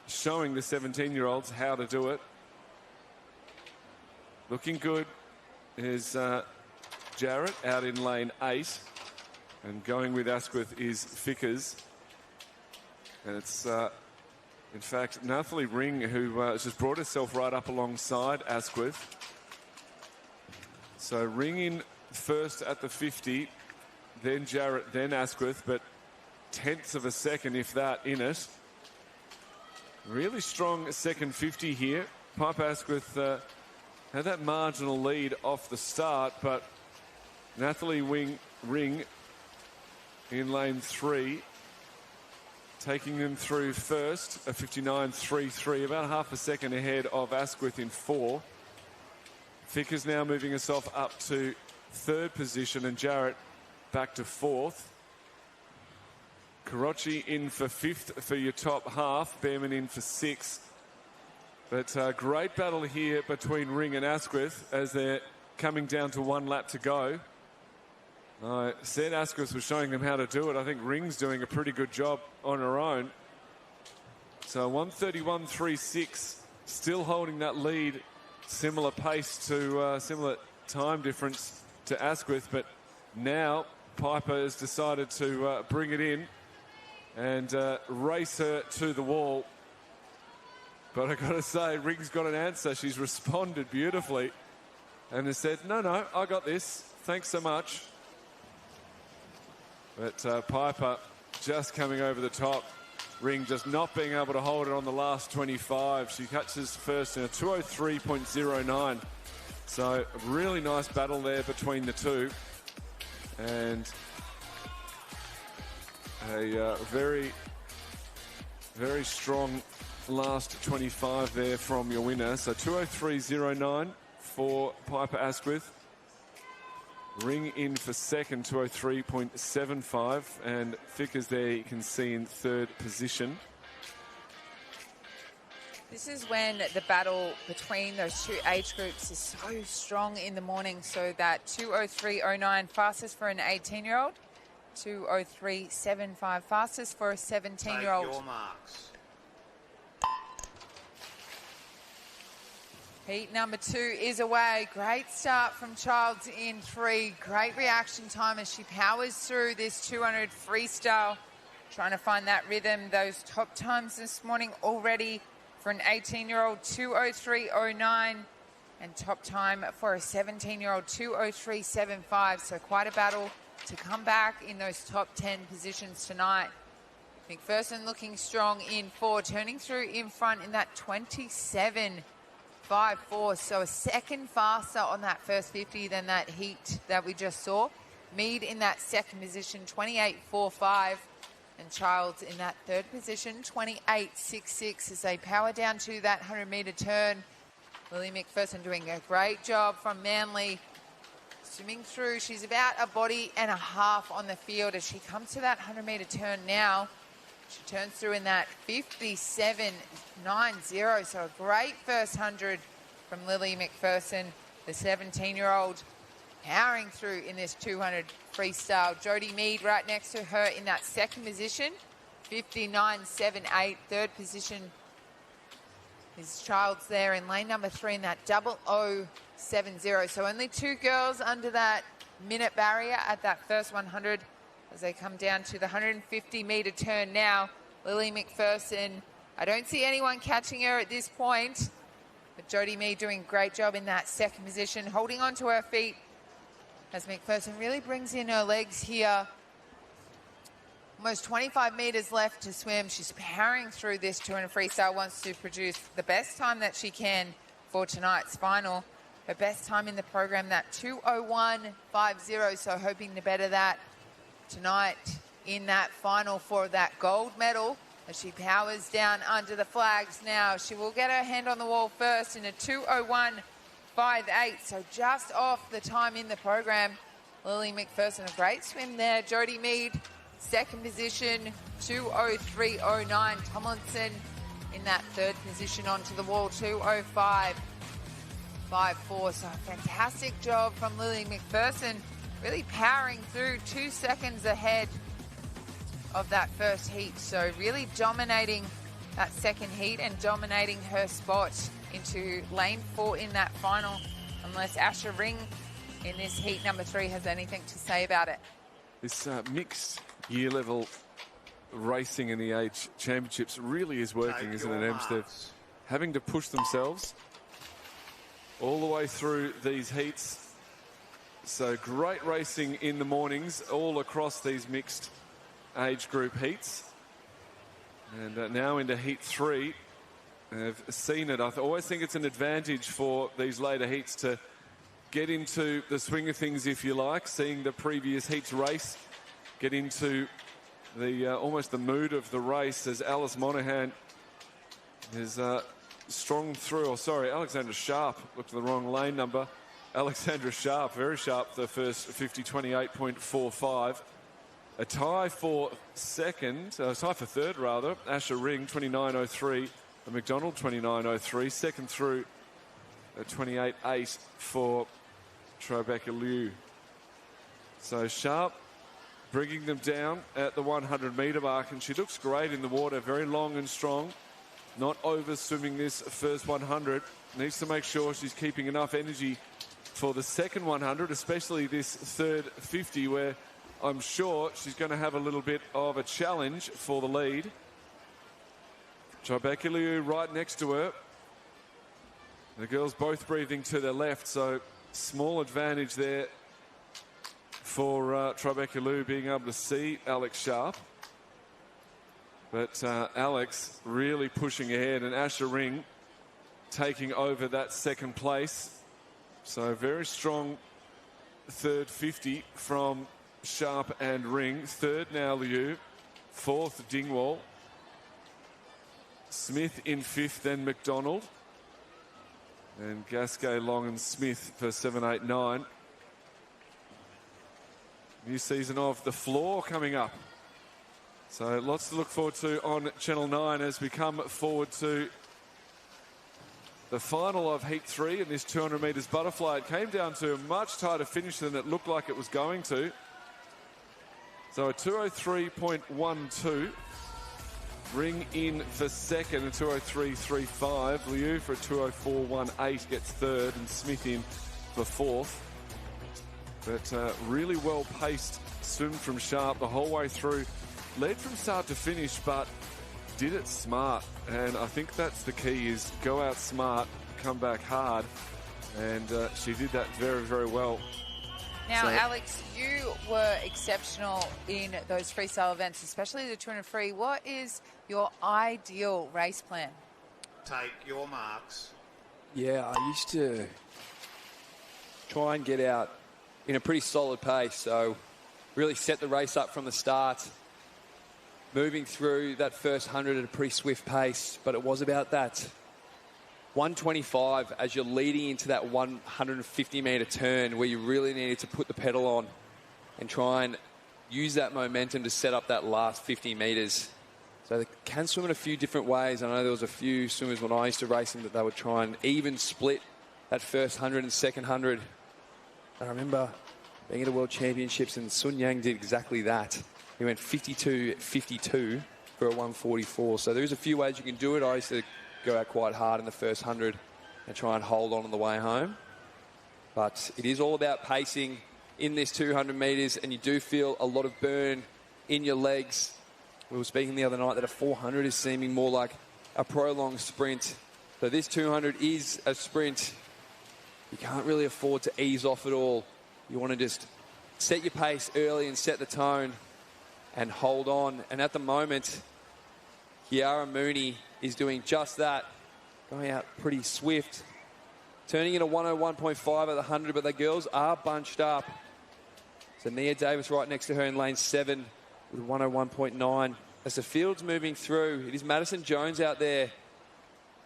showing the 17-year-olds how to do it. Looking good is Jarrett out in lane 8, and going with Asquith is Fickers. And it's in fact Nathalie Ring who has just brought herself right up alongside Asquith. So Ring in first at the 50, then Jarrett, then Asquith, but tenths of a second, if that, in it. Really strong second 50 here. Piper Asquith had that marginal lead off the start, but Nathalie Ring in lane 3, taking them through first, a 59.33, about half a second ahead of Asquith in 4. Fickers now moving herself up to 3rd position, and Jarrett back to 4th. Karachi in for 5th for your top half, Behrman in for 6th. But great battle here between Ring and Asquith as they're coming down to 1 lap to go. I said Asquith was showing them how to do it. I think Ring's doing a pretty good job on her own. So 1:31.36, still holding that lead. Similar pace to, similar time difference to Asquith, but now Piper has decided to bring it in and race her to the wall. But I've got to say, Ring's got an answer. She's responded beautifully and has said, no, I got this. Thanks so much. But Piper just coming over the top. Ring just not being able to hold it on the last 25. She catches first in a 2:03.09. So a really nice battle there between the two. And a very, very strong last 25 there from your winner. So 2:03.09 for Piper Asquith. Ring in for second, 2:03.75, and Fickers there you can see in 3rd position. This is when the battle between those two age groups is so strong in the morning. So that 2:03.09 fastest for an 18-year-old, 2:03.75 fastest for a 17-year-old. Take your marks. Heat number 2 is away. Great start from Childs in 3. Great reaction time as she powers through this 200 freestyle. Trying to find that rhythm. Those top times this morning already for an 18-year-old, 2:03.09. And top time for a 17-year-old, 2:03.75. So quite a battle to come back in those top 10 positions tonight. McPherson looking strong in 4. Turning through in front in that 27.54, so a second faster on that first 50 than that heat that we just saw. Mead in that second position, 28.45. And Childs in that third position, 28.66, as they power down to that 100-metre turn. Lily McPherson doing a great job from Manly. Swimming through, she's about a body and a half on the field as she comes to that 100-metre turn now. She turns through in that 57.90, so a great first 100 from Lily McPherson, the 17-year-old, powering through in this 200 freestyle. Jodie Mead right next to her in that second position, 59.78. Third position is Childs there in lane number 3 in that 00.70. So only 2 girls under that minute barrier at that first 100 as they come down to the 150-metre turn now. Lily McPherson, I don't see anyone catching her at this point, but Jodie Mead doing a great job in that second position, holding on to her feet as McPherson really brings in her legs here. Almost 25 metres left to swim. She's powering through this 200 freestyle, wants to produce the best time that she can for tonight's final. Her best time in the program, that 2:01.50, so hoping to better that tonight in that final for that gold medal as she powers down under the flags now. She will get her hand on the wall first in a 2:01.58, so just off the time in the program. Lily McPherson, a great swim there. Jodie Mead, second position, 2:03.09. Tomlinson in that third position onto the wall, 2:05.54. So a fantastic job from Lily McPherson, really powering through 2 seconds ahead of that first heat. So really dominating that second heat and dominating her spot into lane 4 in that final, unless Asher Ring in this heat number 3 has anything to say about it. This mixed year level racing in the age championships really is working, isn't it, Ems? They're having to push themselves all the way through these heats. So great racing in the mornings all across these mixed age group heats. And now into heat 3. I've seen it. I always think it's an advantage for these later heats to get into the swing of things, if you like, seeing the previous heats race, get into the almost the mood of the race as Alice Monaghan is strong through. Oh, sorry, Alexandra Sharp looked at the wrong lane number. Alexandra Sharp, very sharp, the first 50, 28.45. A tie for second, tie for third rather. Asher Ring, 29.03. McDonald, 29.03. Second through, 28.8 for Tribeca Liu. So Sharp bringing them down at the 100-metre mark, and she looks great in the water, very long and strong. Not over swimming this first 100. Needs to make sure she's keeping enough energy for the second 100, especially this third 50, where I'm sure she's going to have a little bit of a challenge for the lead. Tribeca Liu right next to her. The girls both breathing to their left, so small advantage there for Tribeca Liu being able to see Alex Sharp. But Alex really pushing ahead, and Asher Ring taking over that second place. So very strong third 50 from Sharp and Ring. Third now Liu. Fourth Dingwall. Smith in fifth, then McDonald. And Gasquet, Long and Smith for 7, 8, 9. New season of The Floor coming up. So lots to look forward to on Channel 9 as we come forward to the final of Heat 3 in this 200 metres butterfly. It came down to a much tighter finish than it looked like it was going to. So a 2:03.12. Ring in for second, a 2:03.35. Liu for a 2:04.18 gets third, and Smith in for fourth. But really well-paced swim from Sharp the whole way through. Led from start to finish, but did it smart. And I think that's the key, is go out smart, come back hard. And she did that very, very well. Now, Alex, you were exceptional in those freestyle events, especially the 200 free. What is your ideal race plan? Take your marks. Yeah, I used to try and get out in a pretty solid pace. So really set the race up from the start. Moving through that first 100 at a pretty swift pace, but it was about that 125 as you're leading into that 150 metre turn where you really needed to put the pedal on and try and use that momentum to set up that last 50 metres. So they can swim in a few different ways. I know there was a few swimmers when I used to race them that they would try and even split that first 100 and second 100. I remember being at a World Championships and Sun Yang did exactly that. He went 52-52 for a 144. So there's a few ways you can do it. I used to go out quite hard in the first 100 and try and hold on the way home. But it is all about pacing in this 200 metres, and you do feel a lot of burn in your legs. We were speaking the other night that a 400 is seeming more like a prolonged sprint. So this 200 is a sprint. You can't really afford to ease off at all. You want to just set your pace early and set the tone and hold on. And at the moment, Kiara Mooney is doing just that, going out pretty swift, turning in a 101.5 at the 100, but the girls are bunched up. So Nia Davis right next to her in lane 7 with 101.9. As the field's moving through, it is Madison Jones out there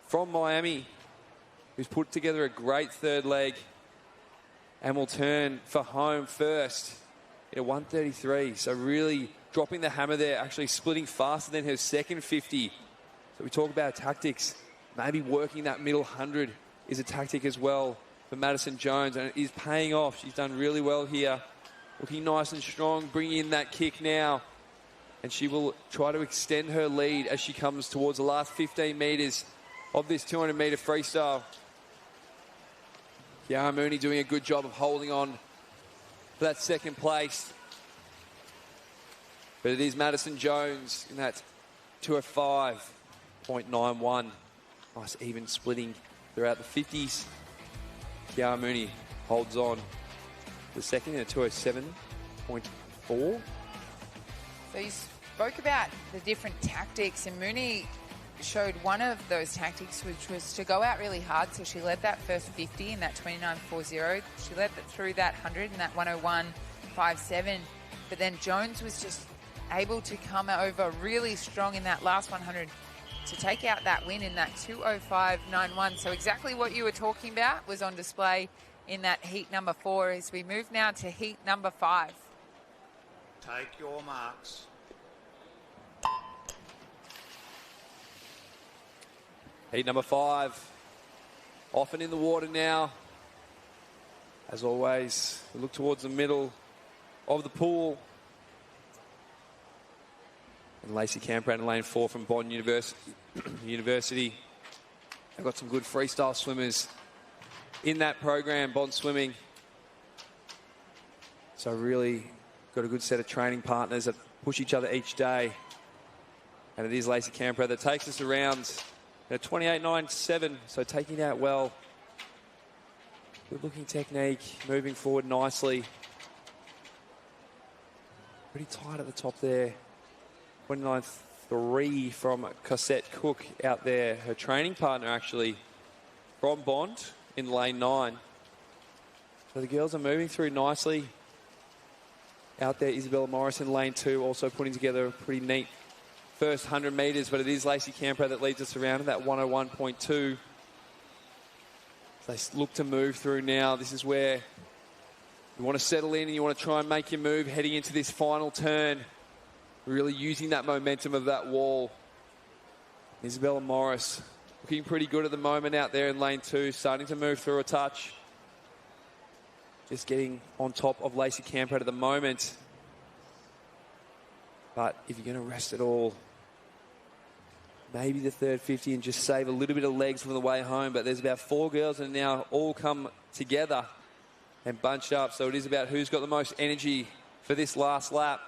from Miami who's put together a great third leg and will turn for home first at 133. So really dropping the hammer there, actually splitting faster than her second 50. So we talk about tactics. Maybe working that middle 100 is a tactic as well for Madison Jones, and it is paying off. She's done really well here. Looking nice and strong, bringing in that kick now. And she will try to extend her lead as she comes towards the last 15 metres of this 200-metre freestyle. Kiara Mooney doing a good job of holding on for that second place. But it is Madison Jones in that 205.91. Nice even splitting throughout the 50s. Kiara Mooney holds on the second in a 207.4. So you spoke about the different tactics, and Mooney showed one of those tactics, which was to go out really hard. So she led that first 50 in that 29.40. She led it through that 100 in that 101.57. But then Jones was just able to come over really strong in that last 100 to take out that win in that 205.91. So exactly what you were talking about was on display in that heat number 4 as we move now to heat number 5. Take your marks. Heat number 5, off and in the water now. As always, we look towards the middle of the pool. And Lacey Camper in lane 4 from Bond University. They've got some good freestyle swimmers in that program, Bond Swimming. So really got a good set of training partners that push each other each day. And it is Lacey Camper that takes us around at 28.97, so taking out well. Good looking technique, moving forward nicely. Pretty tight at the top there. 29.3 from Cosette Cook out there. Her training partner actually from Bond in lane 9. So the girls are moving through nicely. Out there, Isabella Morris in lane 2, also putting together a pretty neat first 100 metres, but it is Lacey Camper that leads us around at that 101.2. They look to move through now. This is where you want to settle in and you want to try and make your move heading into this final turn. Really using that momentum of that wall. Isabella Morris looking pretty good at the moment out there in lane 2, starting to move through a touch. Just getting on top of Lacey Camper at the moment. But if you're going to rest it all, maybe the third 50 and just save a little bit of legs from the way home. But there's about 4 girls that now all come together and bunched up. So it is about who's got the most energy for this last lap.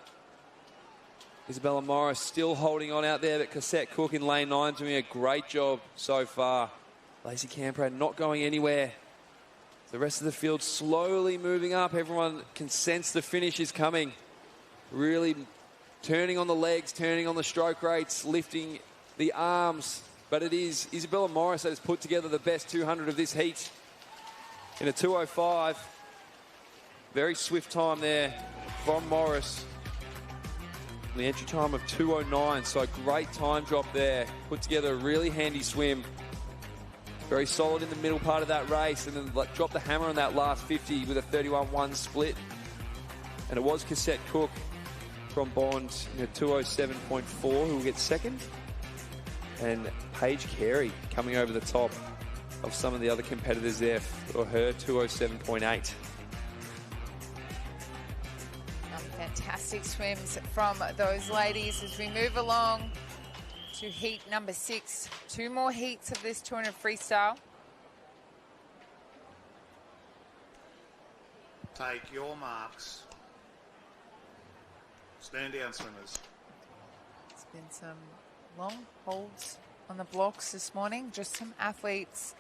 Isabella Morris still holding on out there, but Cosette Cook in lane 9 doing a great job so far. Lacey Camper not going anywhere. The rest of the field slowly moving up. Everyone can sense the finish is coming. Really turning on the legs, turning on the stroke rates, lifting the arms. But it is Isabella Morris that has put together the best 200 of this heat in a 205. Very swift time there from Morris. The entry time of 2:09, so a great time drop there. Put together a really handy swim. Very solid in the middle part of that race, and then dropped the hammer on that last 50 with a 31-1 split. And it was Cassette Cook from Bond in a 2:07.4 who will get second. And Paige Carey coming over the top of some of the other competitors there for her 2:07.8. Fantastic swims from those ladies as we move along to heat number 6. 2 more heats of this 200 freestyle. Take your marks. Stand down, swimmers. It's been some long holds on the blocks this morning. Just some athletes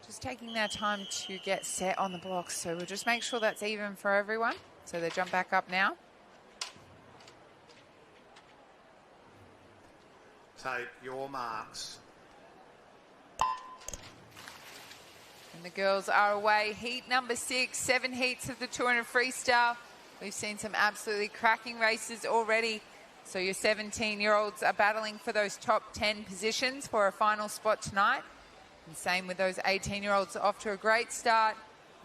just taking their time to get set on the blocks. So we'll just make sure that's even for everyone. So they jump back up now. Take your marks. And the girls are away. Heat number 6, 7 heats of the 200 freestyle. We've seen some absolutely cracking races already. So your 17-year-olds are battling for those top 10 positions for a final spot tonight. And same with those 18-year-olds off to a great start.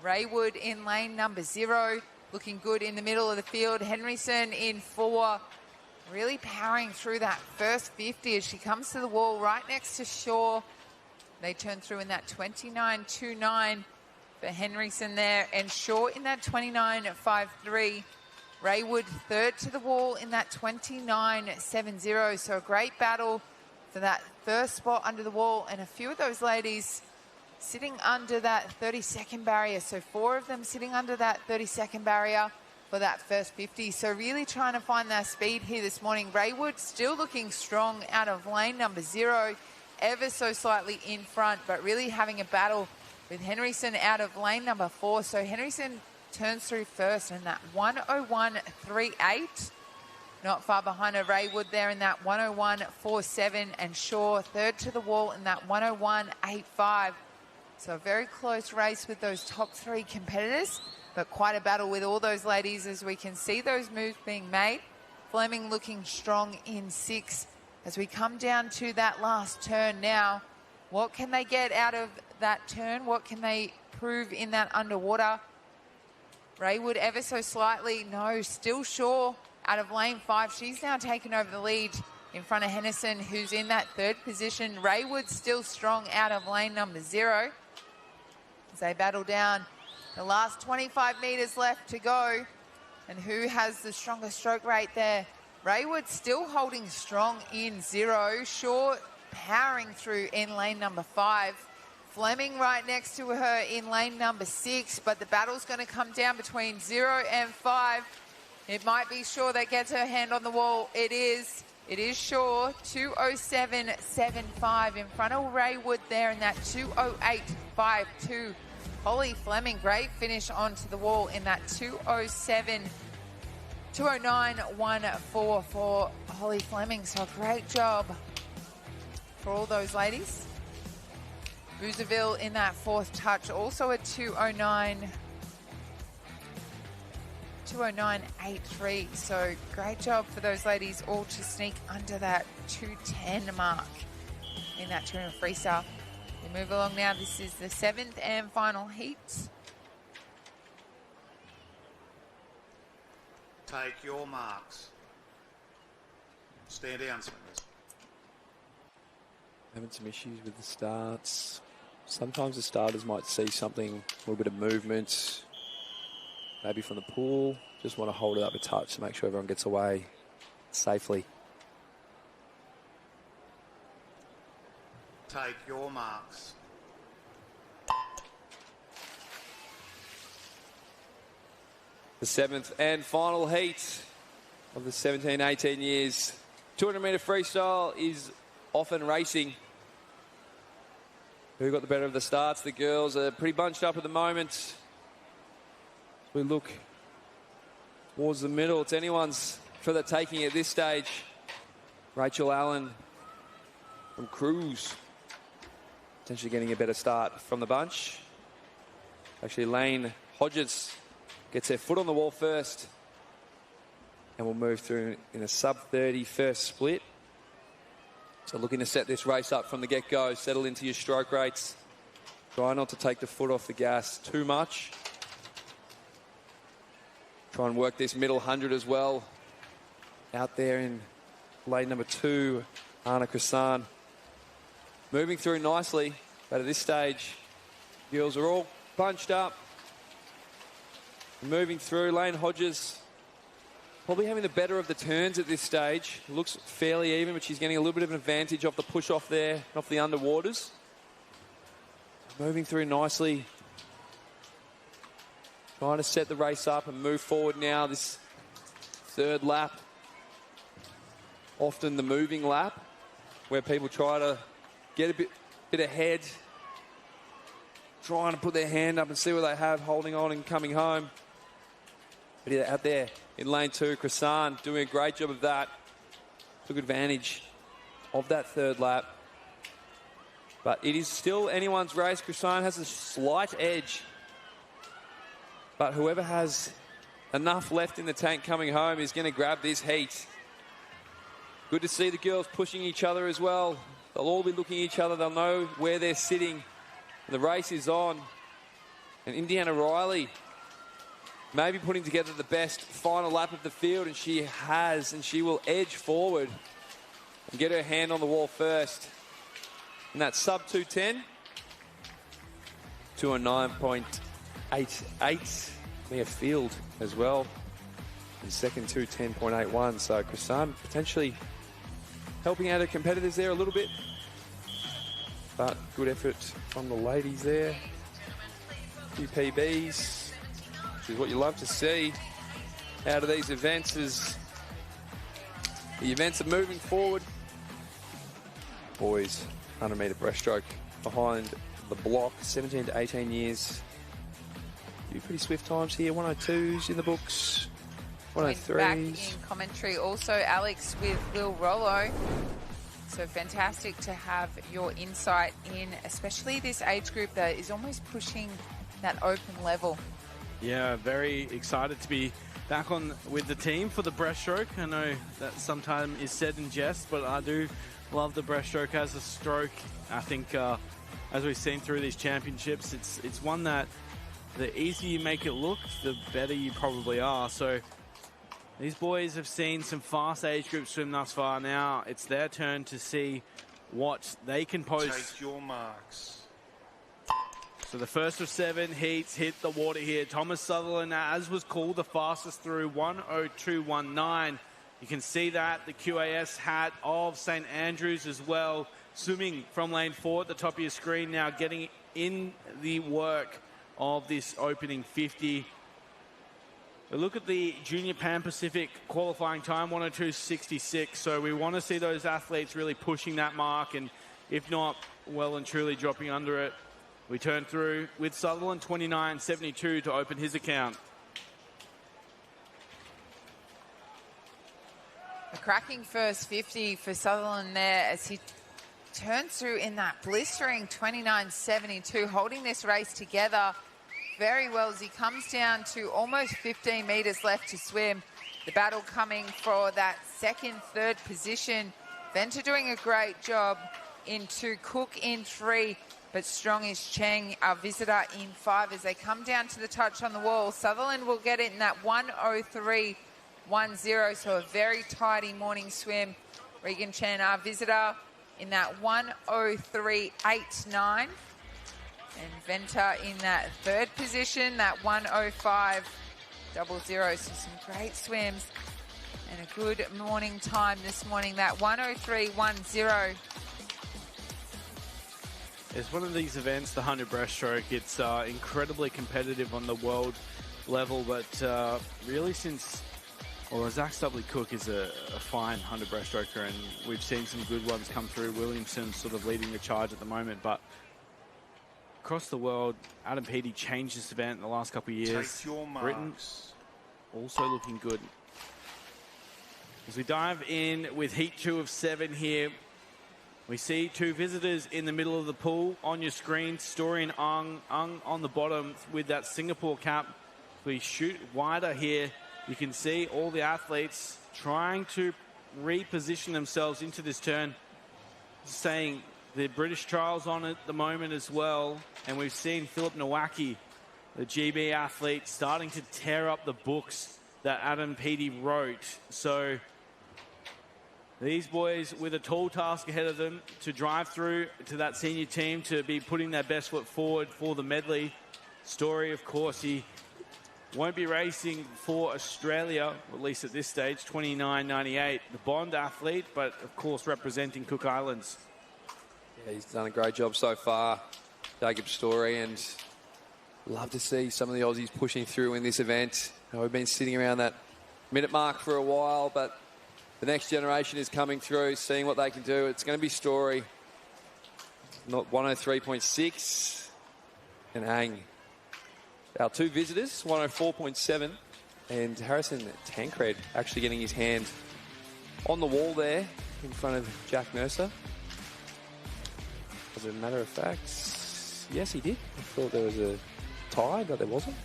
Raywood in lane number 0. Looking good in the middle of the field. Henryson in 4. Really powering through that first 50 as she comes to the wall right next to Shaw. They turn through in that 29.29 for Henryson there. And Shaw in that 29.53. Raywood third to the wall in that 29.70. So a great battle for that first spot under the wall. And a few of those ladies sitting under that 30-second barrier. So 4 of them sitting under that 30-second barrier for that first 50. So really trying to find their speed here this morning. Raywood still looking strong out of lane number 0, ever so slightly in front, but really having a battle with Henryson out of lane number 4. So Henryson turns through first in that 1:01.38. Not far behind her, Raywood there in that 1:01.47, and Shaw third to the wall in that 1:01.85. So a very close race with those top 3 competitors, but quite a battle with all those ladies as we can see those moves being made. Fleming looking strong in 6 as we come down to that last turn now. What can they get out of that turn? What can they prove in that underwater? Raywood ever so slightly, no, still Shaw out of lane 5. She's now taken over the lead in front of Henderson, who's in that 3rd position. Raywood still strong out of lane number 0. As they battle down the last 25 metres left to go. And who has the strongest stroke rate there? Raywood still holding strong in 0. Shaw powering through in lane number 5. Fleming right next to her in lane number 6. But the battle's going to come down between 0 and 5. It might be Shaw that gets her hand on the wall. It is. It is Shaw, 2:07.75 in front of Raywood there in that 2:08.52. Holly Fleming, great finish onto the wall in that 2:09.14 for Holly Fleming. So a great job for all those ladies. Boozerville in that 4th touch, also a 2:09.83. So great job for those ladies all to sneak under that 2:10 mark in that 200 freestyle. We move along now. This is the 7th and final heat. Take your marks. Stand down, swimmers. Having some issues with the starts. Sometimes the starters might see something, a little bit of movement, maybe from the pool. Just want to hold it up a touch to make sure everyone gets away safely. Take your marks. The 7th and final heat of the 17-18 years. 200-metre freestyle is often racing. Who got the better of the starts? The girls are pretty bunched up at the moment. We look towards the middle. It's anyone's for the taking at this stage. Rachel Allen from Cruz potentially getting a better start from the bunch. Actually, Lane Hodges gets their foot on the wall first. And we'll move through in a sub-30 first split. So looking to set this race up from the get-go. Settle into your stroke rates. Try not to take the foot off the gas too much. Try and work this middle 100 as well. Out there in lane number 2, Anna Krasan. Moving through nicely, but at this stage, girls are all bunched up. Moving through, Lane Hodges probably having the better of the turns at this stage. Looks fairly even, but she's getting a little bit of an advantage off the push-off there, off the underwaters. Moving through nicely. Trying to set the race up and move forward now. This third lap. Often the moving lap, where people try to get a bit ahead. Trying to put their hand up and see what they have, holding on and coming home. But yeah, out there in lane 2, Krasan doing a great job of that. Took advantage of that third lap. But it is still anyone's race. Krasan has a slight edge. But whoever has enough left in the tank coming home is going to grab this heat. Good to see the girls pushing each other as well. They'll all be looking at each other. They'll know where they're sitting. The race is on. And Indiana Riley maybe putting together the best final lap of the field, and she has, and she will edge forward and get her hand on the wall first. And that's sub 210. 209.88. Mia Field as well. And second 210.81. So Krasan potentially helping out her competitors there a little bit. But good effort from the ladies there. Few PBs. Which is what you love to see out of these events as the events are moving forward. Boys, 100-metre breaststroke behind the block, 17 to 18 years. Few pretty swift times here, 102s in the books, 103s. Back in commentary also, Alex with Will Rollo. So fantastic to have your insight in, especially this age group that is almost pushing that open level. Yeah, very excited to be back on with the team for the breaststroke. I know that sometimes is said in jest, but I do love the breaststroke as a stroke. I think as we've seen through these championships, it's one that the easier you make it look, the better you probably are. So these boys have seen some fast age groups swim thus far. Now it's their turn to see what they can post. Take your marks. So the first of 7 heats hit the water here. Thomas Sutherland, as was called, the fastest through 1:02.19. You can see that, the QAS hat of St. Andrews as well. Swimming from lane 4 at the top of your screen now, getting in the work of this opening 50. We look at the Junior Pan Pacific qualifying time, 1:02.66. So we want to see those athletes really pushing that mark, and if not, well and truly dropping under it. We turn through with Sutherland, 29.72 to open his account. A cracking first 50 for Sutherland there as he turns through in that blistering 29.72, holding this race together very well as he comes down to almost 15 metres left to swim. The battle coming for that second, third position. Venter doing a great job in 2, Cook in 3, but strong is Cheng, our visitor, in 5 as they come down to the touch on the wall. Sutherland will get it in that 1:03.10, so a very tidy morning swim. Regan Chen, our visitor, in that 1:03.89. And Venter in that third position, that 1:05.00. So some great swims and a good morning time this morning, that 1:03.10. It's one of these events, the 100 breaststroke. It's incredibly competitive on the world level, but really since, well, Zach Stubley-Cook is a fine 100 breaststroker, and we've seen some good ones come through. Williamson sort of leading the charge at the moment, but across the world, Adam Peaty changed this event in the last couple of years. Take your marks. Britain also looking good. As we dive in with heat 2 of 7 here, We see two visitors in the middle of the pool on your screen. Story and Ung on the bottom with that Singapore cap. We shoot wider here. You can see all the athletes trying to reposition themselves into this turn. Saying the British trials on at the moment as well. And we've seen Philip Nowacki, the GB athlete, starting to tear up the books that Adam Peaty wrote. So these boys with a tall task ahead of them to drive through to that senior team to be putting their best foot forward for the medley. Story, of course, he won't be racing for Australia, at least at this stage, 29.98. The Bond athlete, but of course representing Cook Islands. Yeah, he's done a great job so far, Jacob Story, and love to see some of the Aussies pushing through in this event. We've been sitting around that minute mark for a while, but the next generation is coming through, seeing what they can do. It's going to be Story, not 103.6, and Ang. Our two visitors, 104.7, and Harrison Tancred actually getting his hand on the wall there in front of Jack Mercer. As a matter of fact, yes, he did. I thought there was a tie, but there wasn't.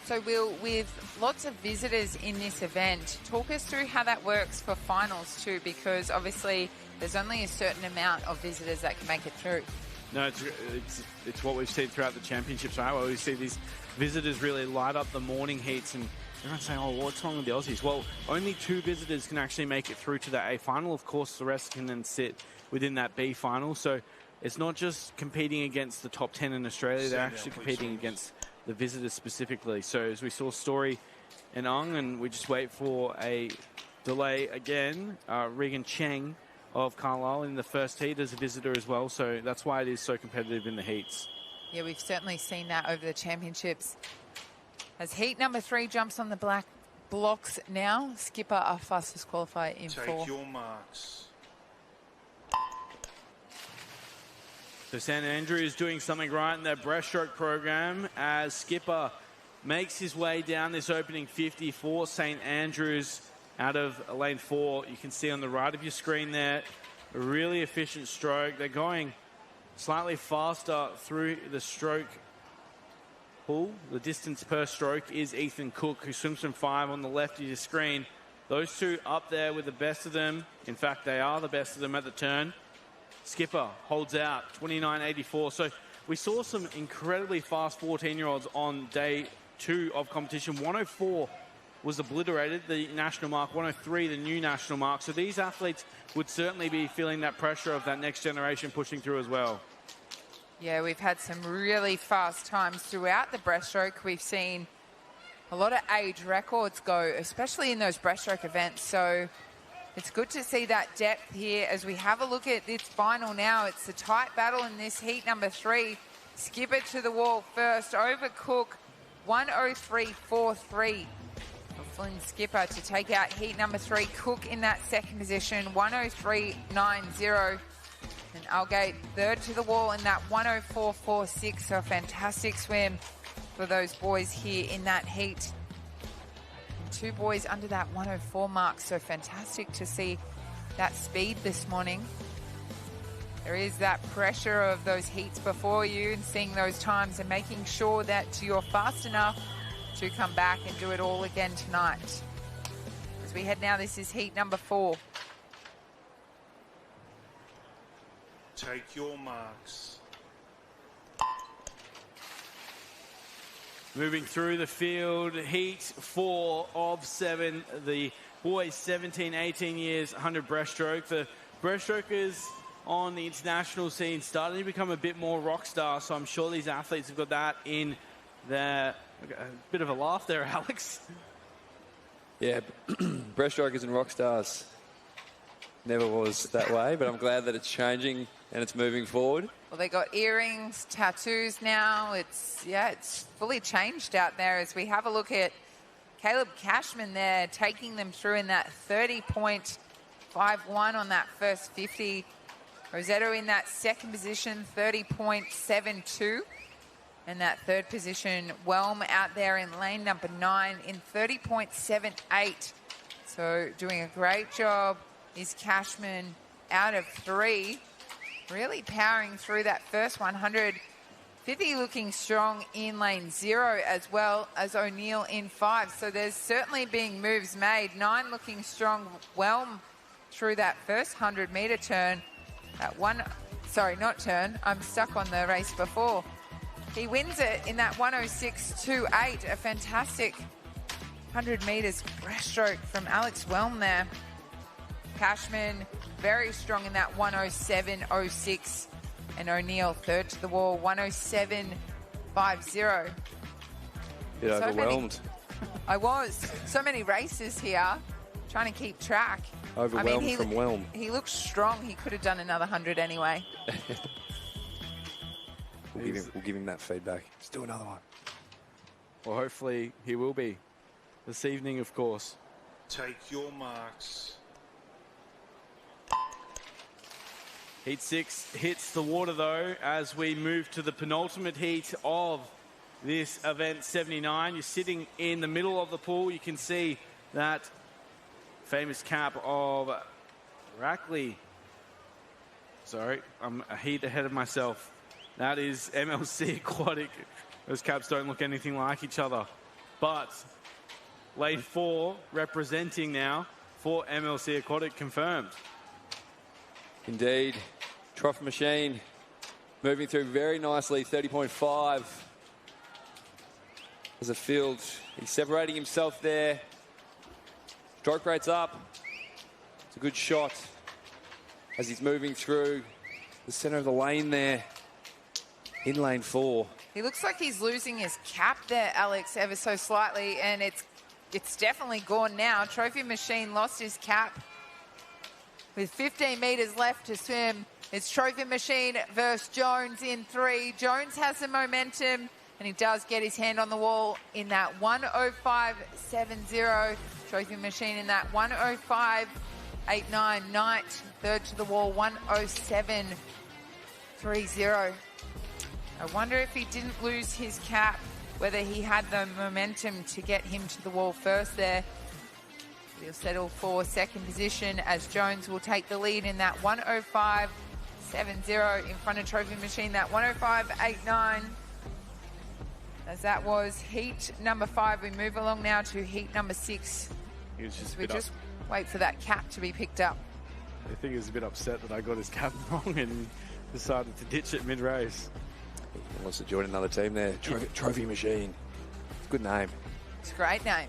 So, Will, with lots of visitors in this event, talk us through how that works for finals too, because obviously there's only a certain amount of visitors that can make it through. No, it's what we've seen throughout the championships, right? Where we see these visitors really light up the morning heats, and everyone's saying, oh, what's wrong with the Aussies? Well, only two visitors can actually make it through to that A final. Of course, the rest can then sit within that B final. So it's not just competing against the top 10 in Australia, they're actually competing against the visitors specifically. So as we saw Story and Ung, and we just wait for a delay again, Regan Cheng of Carlisle in the first heat as a visitor as well. So that's why it is so competitive in the heats. Yeah, we've certainly seen that over the championships. As heat number 3 jumps on the black blocks now, Skipper, our fastest qualifier in 4. Take your marks. So St Andrews doing something right in their breaststroke program as Skipper makes his way down this opening 50 for St Andrews out of lane 4. You can see on the right of your screen there, a really efficient stroke. They're going slightly faster through the stroke pool. The distance per stroke is Ethan Cook, who swims from 5 on the left of your screen. Those two up there with the best of them. In fact, they are the best of them at the turn. Skipper holds out, 29.84. So we saw some incredibly fast 14-year-olds on day 2 of competition. 104 was obliterated, the national mark. 103, the new national mark. So these athletes would certainly be feeling that pressure of that next generation pushing through as well. Yeah, we've had some really fast times throughout the breaststroke. We've seen a lot of age records go, especially in those breaststroke events. So it's good to see that depth here as we have a look at this final now. It's a tight battle in this heat number 3. Skipper to the wall first over Cook, 103.43. Flynn Skipper to take out heat number 3. Cook in that second position, 103.90. And Algate third to the wall in that 104.46. So a fantastic swim for those boys here in that heat. And 2 boys under that 104 mark. So fantastic to see that speed this morning. There is that pressure of those heats before you and seeing those times and making sure that you're fast enough to come back and do it all again tonight. As we head now, this is heat number 4. Take your marks. Moving through the field, heat 4 of 7. The boys 17, 18 years, 100 breaststroke. The breaststrokers on the international scene starting to become a bit more rock star, so I'm sure these athletes have got that in their... A bit of a laugh there, Alex. Yeah, breaststrokers and rock stars never was that way, but I'm glad that it's changing and it's moving forward. Well, they got earrings, tattoos now. It's fully changed out there as we have a look at Caleb Cashman there, taking them through in that 30.51 on that first 50. Rosetto in that second position, 30.72. And that third position, Whelm out there in lane number 9 in 30.78. So doing a great job is Cashman out of 3. really powering through that first 100. 50 looking strong in lane 0 as well as O'Neill in 5. So there's certainly being moves made. 9 looking strong, well through that first 100-metre turn. Not turn. I'm stuck on the race before. He wins it in that 106.28. A fantastic 100 metres breaststroke from Alex Whelm there. Cashman very strong in that 107.06. And O'Neill third to the wall, 107.50. Bit overwhelmed. I was. So many races here, trying to keep track. Overwhelmed from Whelm. He looks strong. He could have done another 100 anyway. We'll give him that feedback. Let's do another one. Well, hopefully he will be. This evening, of course. Take your marks. Heat 6 hits the water, though, as we move to the penultimate heat of this event, 79. You're sitting in the middle of the pool. You can see that famous cap of Rackley. Sorry, I'm a heat ahead of myself. That is MLC Aquatic. Those caps don't look anything like each other. But lane 4 representing now for MLC Aquatic confirmed. Indeed. Trophy machine moving through very nicely, 30.5. As a field, he's separating himself there. Stroke rate's up. It's a good shot as he's moving through the center of the lane there in lane 4. He looks like he's losing his cap there, Alex, ever so slightly, and it's definitely gone now. Trophy machine lost his cap. With 15 metres left to swim, it's Trophy Machine versus Jones in 3. Jones has the momentum, and he does get his hand on the wall in that 105.70. Trophy Machine in that 105.89. Knight, third to the wall, 107.30. I wonder if he didn't lose his cap, whether he had the momentum to get him to the wall first there. He'll settle for second position as Jones will take the lead in that 105.70 in front of Trophy Machine, that 105.89. As that was heat number 5. We move along now to heat number 6. He was just we just wait for that cap to be picked up. I think he was a bit upset that I got his cap wrong and decided to ditch it mid-race. He wants to join another team there. Trophy Machine. Good name. It's a great name.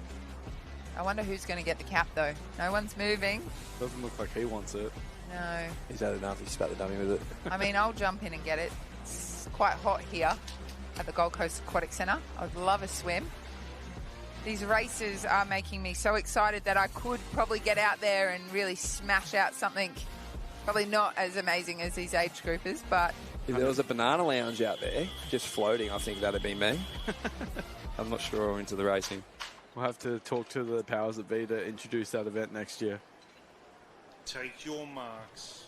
I wonder who's going to get the cap, though. No one's moving. Doesn't look like he wants it. No. He's had enough. He spat the dummy with it. I mean, I'll jump in and get it. It's quite hot here at the Gold Coast Aquatic Centre. I'd love a swim. These races are making me so excited that I could probably get out there and really smash out something probably not as amazing as these age groupers, but... If there was a banana lounge out there, just floating, I think that'd be me. I'm not sure I'm into the racing. We'll have to talk to the powers that be to introduce that event next year. Take your marks.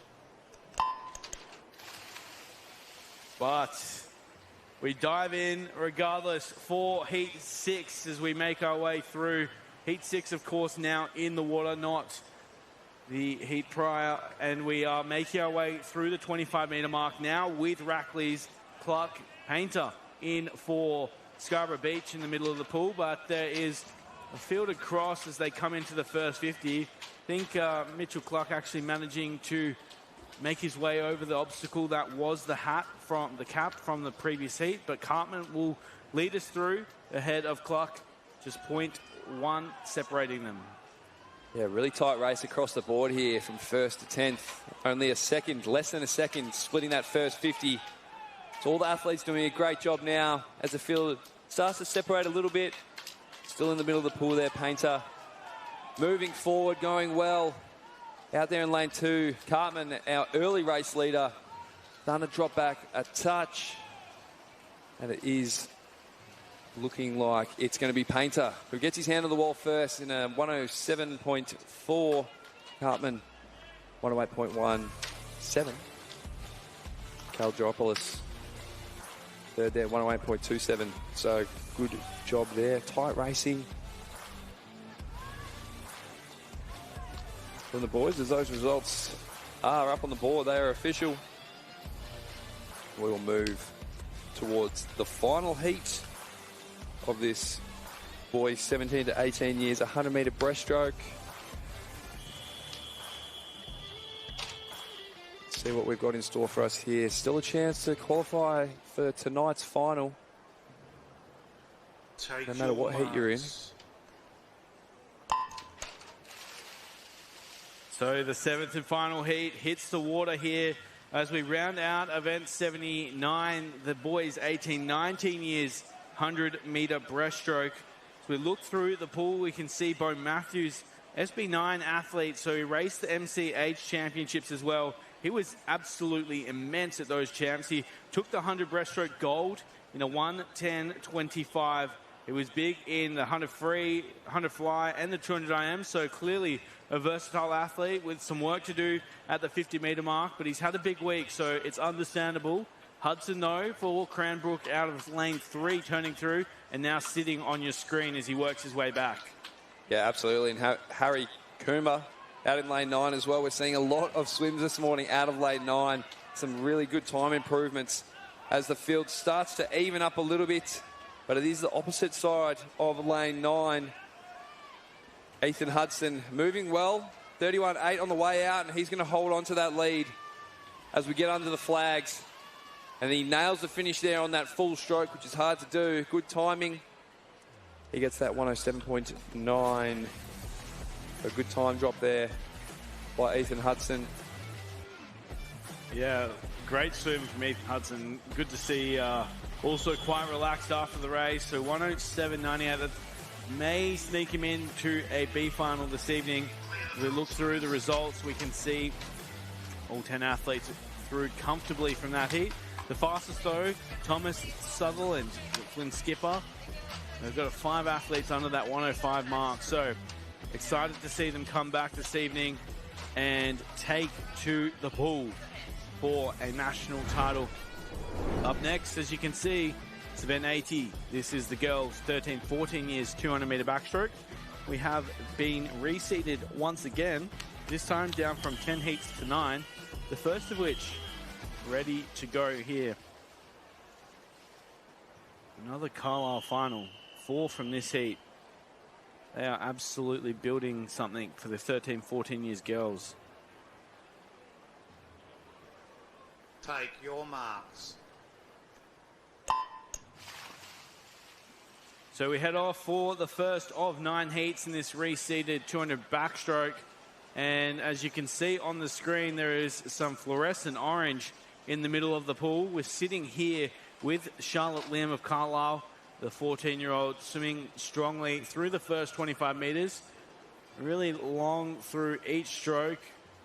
But we dive in regardless for Heat 6 as we make our way through. Heat 6, of course, now in the water, not the heat prior. And we are making our way through the 25-metre mark now with Rackley's Clark Painter in for Scarborough Beach in the middle of the pool. But there is a fielded cross as they come into the first 50. I think Mitchell Clark actually managing to make his way over the obstacle that was the cap from the previous heat. But Cartman will lead us through ahead of Clark, just 0.1 separating them. Yeah, really tight race across the board here from first to 10th. Only a second, less than a second, splitting that first 50. So all the athletes doing a great job now as the field starts to separate a little bit. Still in the middle of the pool there, Painter. Moving forward, going well. Out there in lane 2, Cartman, our early race leader, starting to drop back a touch. And it is looking like it's going to be Painter who gets his hand on the wall first in a 107.4. Cartman, 108.17. Kaldropoulos, third there, 108.27. So good job there. Tight racing from the boys as those results are up on the board. They are official. We will move towards the final heat of this boys 17 to 18 years 100-meter breaststroke. See what we've got in store for us here. Still a chance to qualify for tonight's final, no matter what heat you're in. So the 7th and final heat hits the water here as we round out event 79, the boys 18-19 years 100-meter breaststroke. As we look through the pool, we can see Bo Matthews, SB9 athlete, so he raced the MCH championships as well. He was absolutely immense at those champs. He took the 100 breaststroke gold in a 1:10.25. He was big in the 100 free, 100 fly, and the 200 IM, so clearly a versatile athlete with some work to do at the 50-meter mark, but he's had a big week, so it's understandable. Hudson, though, for Cranbrook out of lane 3, turning through, and now sitting on your screen as he works his way back. Yeah, absolutely. And Harry Coomber out in lane 9 as well. We're seeing a lot of swims this morning out of lane 9. Some really good time improvements as the field starts to even up a little bit. But it is the opposite side of lane 9. Ethan Hudson moving well. 31.8 on the way out, and he's going to hold on to that lead as we get under the flags. And he nails the finish there on that full stroke, which is hard to do. Good timing. He gets that 107.9. A good time drop there by Ethan Hudson. Yeah, great swim from Ethan Hudson. Good to see. Also quite relaxed after the race. So 107.98. That may sneak him into a B final this evening. As we look through the results, we can see all 10 athletes through comfortably from that heat. The fastest, though, Thomas Sutherland, Flynn skipper. They've got 5 athletes under that 105 mark. So excited to see them come back this evening and take to the pool for a national title. Up next, as you can see, it's event 80. This is the girls 13-14 years 200-meter backstroke. We have been reseeded once again, this time down from 10 heats to 9, the first of which ready to go here. Another Carlisle final, 4 from this heat. They are absolutely building something for the 13-14 years girls. Take your marks. So we head off for the first of 9 heats in this reseeded 200 backstroke. And as you can see on the screen, there is some fluorescent orange in the middle of the pool. We're sitting here with Charlotte Lim of Carlisle, the 14-year-old, swimming strongly through the first 25 meters. Really long through each stroke.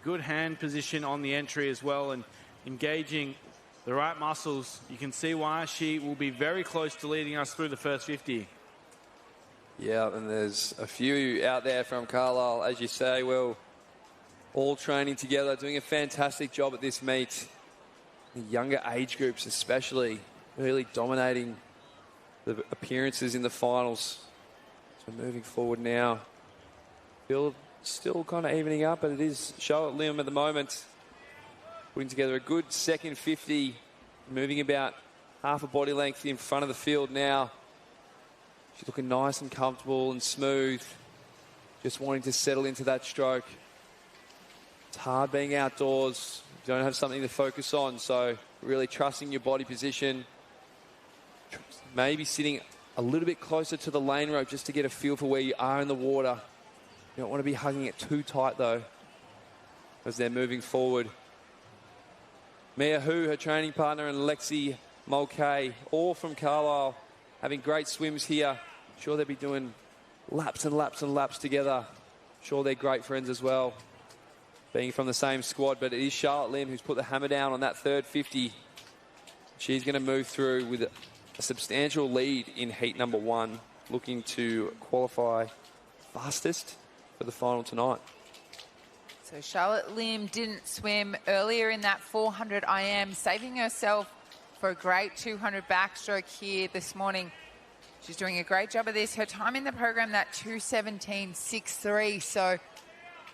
Good hand position on the entry as well, and engaging the right muscles. You can see why she will be very close to leading us through the first 50. Yeah, and there's a few out there from Carlisle, as you say, well, all training together, doing a fantastic job at this meet. The younger age groups especially, really dominating the appearances in the finals. So moving forward now. Field still kind of evening up, but it is Charlotte Lim at the moment, putting together a good second 50, moving about half a body length in front of the field now. She's looking nice and comfortable and smooth, just wanting to settle into that stroke. It's hard being outdoors. You don't have something to focus on, so really trusting your body position. Maybe sitting a little bit closer to the lane rope just to get a feel for where you are in the water. You don't want to be hugging it too tight, though, as they're moving forward. Mia Hu, her training partner, and Lexi Mulcahy, all from Carlisle, having great swims here. Sure they'll be doing laps and laps and laps together. Sure they're great friends as well, being from the same squad. But it is Charlotte Lim who's put the hammer down on that third 50. She's going to move through with a substantial lead in heat number 1, looking to qualify fastest for the final tonight. So Charlotte Lim didn't swim earlier in that 400 IM, saving herself for a great 200 backstroke here this morning. She's doing a great job of this. Her time in the program, that 2:17.63. So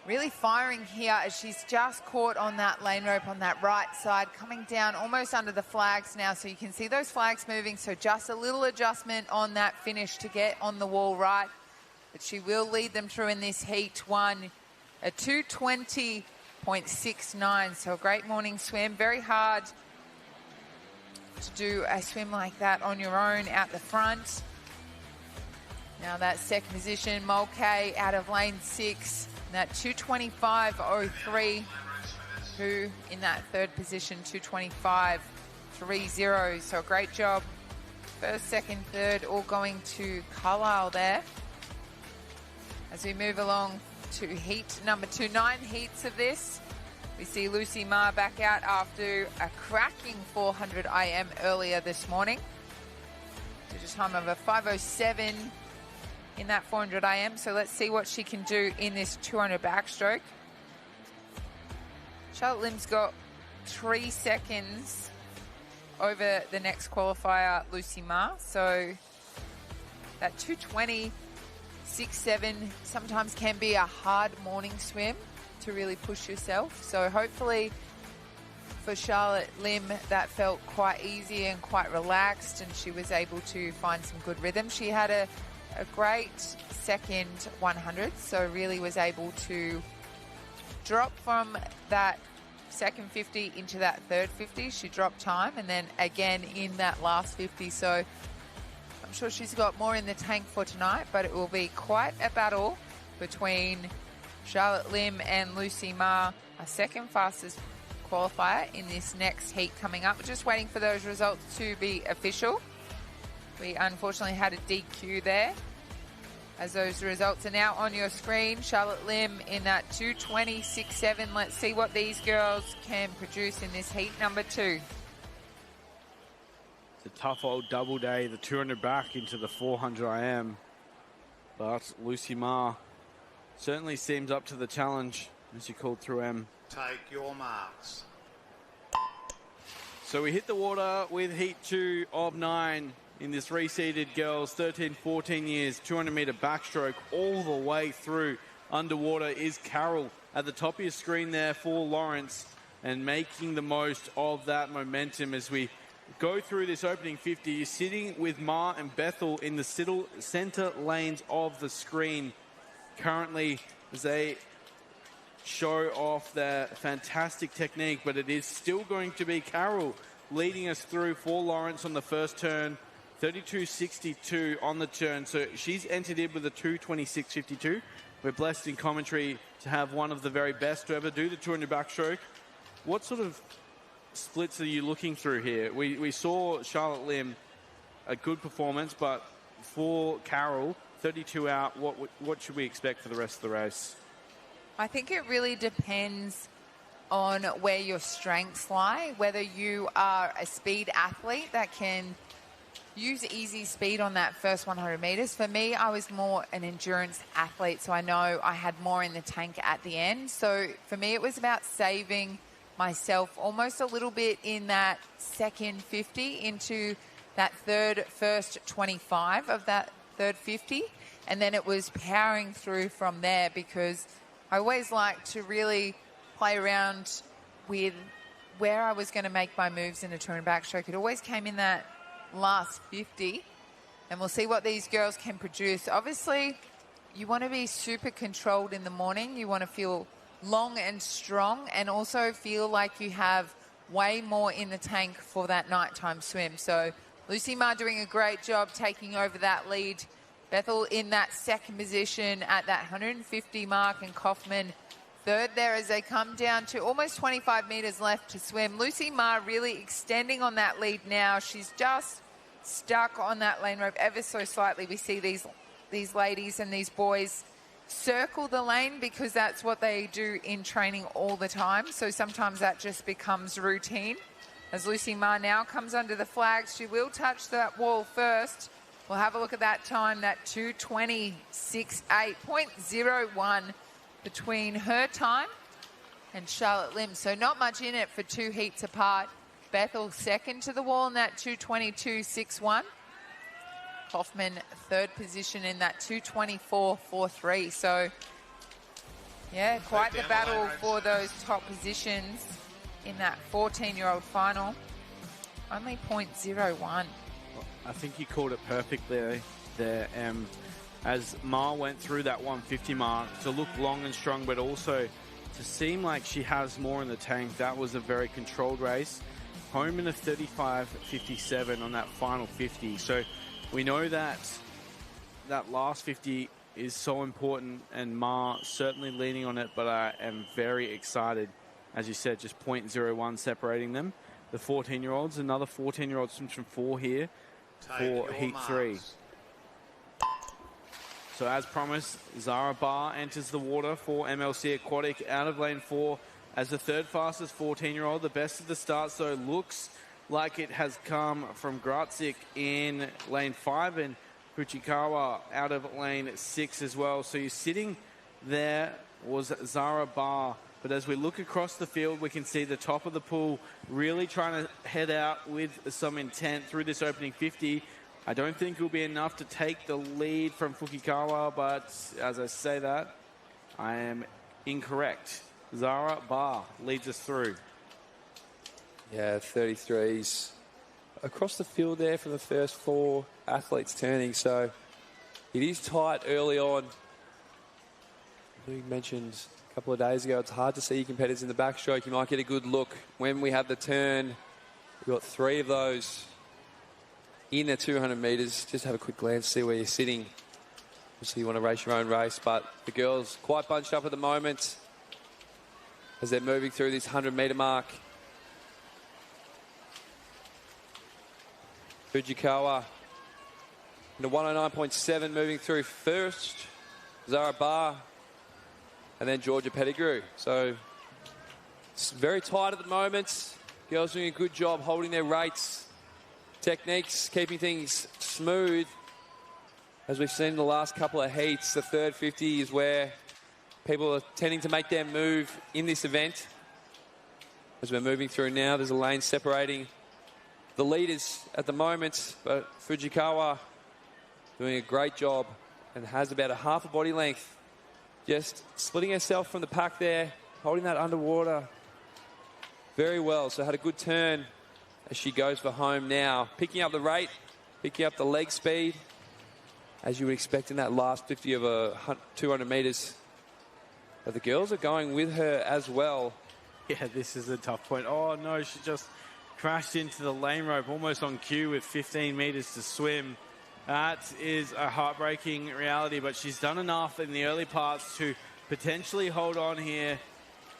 really firing here as she's just caught on that lane rope on that right side, coming down almost under the flags now. So you can see those flags moving. So just a little adjustment on that finish to get on the wall right. But she will lead them through in this heat one, a 2:20.69. So a great morning swim. Very hard to do a swim like that on your own out the front. Now that second position, Mulcahy out of lane 6. That 2:25.03, who in that third position, 2:25.30. So a great job. First, second, third, all going to Carlisle there. As we move along to heat number 2, 9 heats of this. We see Lucy Ma back out after a cracking 400 IM earlier this morning. Did a time of a 5:07 in that 400 IM. So let's see what she can do in this 200 backstroke. Charlotte Lim's got 3 seconds over the next qualifier, Lucy Ma. So that 2:20.67 sometimes can be a hard morning swim to really push yourself. So hopefully for Charlotte Lim, that felt quite easy and quite relaxed, and she was able to find some good rhythm. She had a great second 100, so really was able to drop from that second 50 into that third 50. She dropped time, and then again in that last 50. So I'm sure she's got more in the tank for tonight, but it will be quite a battle between Charlotte Lim and Lucy Ma, our second fastest qualifier in this next heat coming up. We're just waiting for those results to be official. We unfortunately had a DQ there. As those results are now on your screen, Charlotte Lim in that 2:20.67. Let's see what these girls can produce in this heat number 2. It's a tough old double day, the 200 back into the 400 IM. But Lucy Ma certainly seems up to the challenge as she called through M. Take your marks. So we hit the water with heat 2 of 9 in this reseeded girls, 13, 14 years, 200-meter backstroke all the way through. Underwater is Carol at the top of your screen there for Lawrence, and making the most of that momentum as we go through this opening 50. You're sitting with Ma and Bethel in the center lanes of the screen currently as they show off their fantastic technique, but it is still going to be Carol leading us through for Lawrence on the first turn. 32.62 on the turn, so she's entered in with a 2:26.52. We're blessed in commentary to have one of the very best to ever do the 200 backstroke. What sort of splits are you looking through here? We saw Charlotte Lim, a good performance, but for Carol, 32 out, what should we expect for the rest of the race? I think it really depends on where your strengths lie, whether you are a speed athlete that can use easy speed on that first 100 meters. For me, I was more an endurance athlete, so I know I had more in the tank at the end. So for me, it was about saving myself almost a little bit in that second 50 into that first 25 of that third 50. And then it was powering through from there, because I always like to really play around with where I was going to make my moves in a 200 backstroke. It always came in that last 50, and we'll see what these girls can produce. Obviously, you want to be super controlled in the morning. You want to feel long and strong, and also feel like you have way more in the tank for that nighttime swim. So Lucy Ma doing a great job taking over that lead. Bethel in that second position at that 150 mark, and Kaufman third there as they come down to almost 25 meters left to swim. Lucy Ma really extending on that lead now. She's just stuck on that lane rope ever so slightly. We see these ladies and these boys circle the lane because that's what they do in training all the time. So sometimes that just becomes routine. As Lucy Ma now comes under the flags, she will touch that wall first. We'll have a look at that time, that 2:26.8.01 between her time and Charlotte Lim. So not much in it for 2 heats apart. Bethel second to the wall in that 2:22.61. Hoffman third position in that 2:24.43. So Yeah, quite the battle for those top positions in that 14-year-old final. Only 0.01. I think you called it perfectly there, as Ma went through that 150 mark to look long and strong, but also to seem like she has more in the tank. That was a very controlled race. Home in a 35.57 on that final 50. So we know that that last 50 is so important, and Ma certainly leaning on it, but I am very excited. As you said, just 0.01 separating them. The 14-year-olds, another 14-year-old swims from 4 here for Heat 3. So as promised, Zara Barr enters the water for MLC Aquatic out of lane 4 as the third fastest 14-year-old. The best of the starts, though, looks like it has come from Gratzik in lane 5 and Fuchikawa out of lane 6 as well. So you're sitting there was Zara Barr. But as we look across the field, we can see the top of the pool really trying to head out with some intent through this opening 50. I don't think it'll be enough to take the lead from Fuchikawa, but as I say that, I am incorrect. Zara Barr leads us through. Yeah, 33s across the field there for the first 4 athletes turning. So it is tight early on. You mentioned a couple of days ago, it's hard to see your competitors in the backstroke. You might get a good look when we have the turn. We've got 3 of those in the 200 metres. Just have a quick glance, see where you're sitting. Obviously, you want to race your own race, but the girls quite bunched up at the moment as they're moving through this 100-metre mark. Fujikawa in the 109.7 moving through first. Zara Barr and then Georgia Pettigrew. So it's very tight at the moment. Girls doing a good job holding their rates. Techniques, keeping things smooth. As we've seen in the last couple of heats, the third 50 is where people are tending to make their move in this event. As we're moving through now, there's a lane separating the leaders at the moment, but Fujikawa doing a great job and has about a half a body length. Just splitting herself from the pack there, holding that underwater very well. So had a good turn as she goes for home now. Picking up the rate, picking up the leg speed, as you would expect in that last 50 of 200 metres. But the girls are going with her as well. Yeah, this is a tough point. Oh, no, she just crashed into the lane rope almost on cue with 15 metres to swim. That is a heartbreaking reality, but she's done enough in the early parts to potentially hold on here.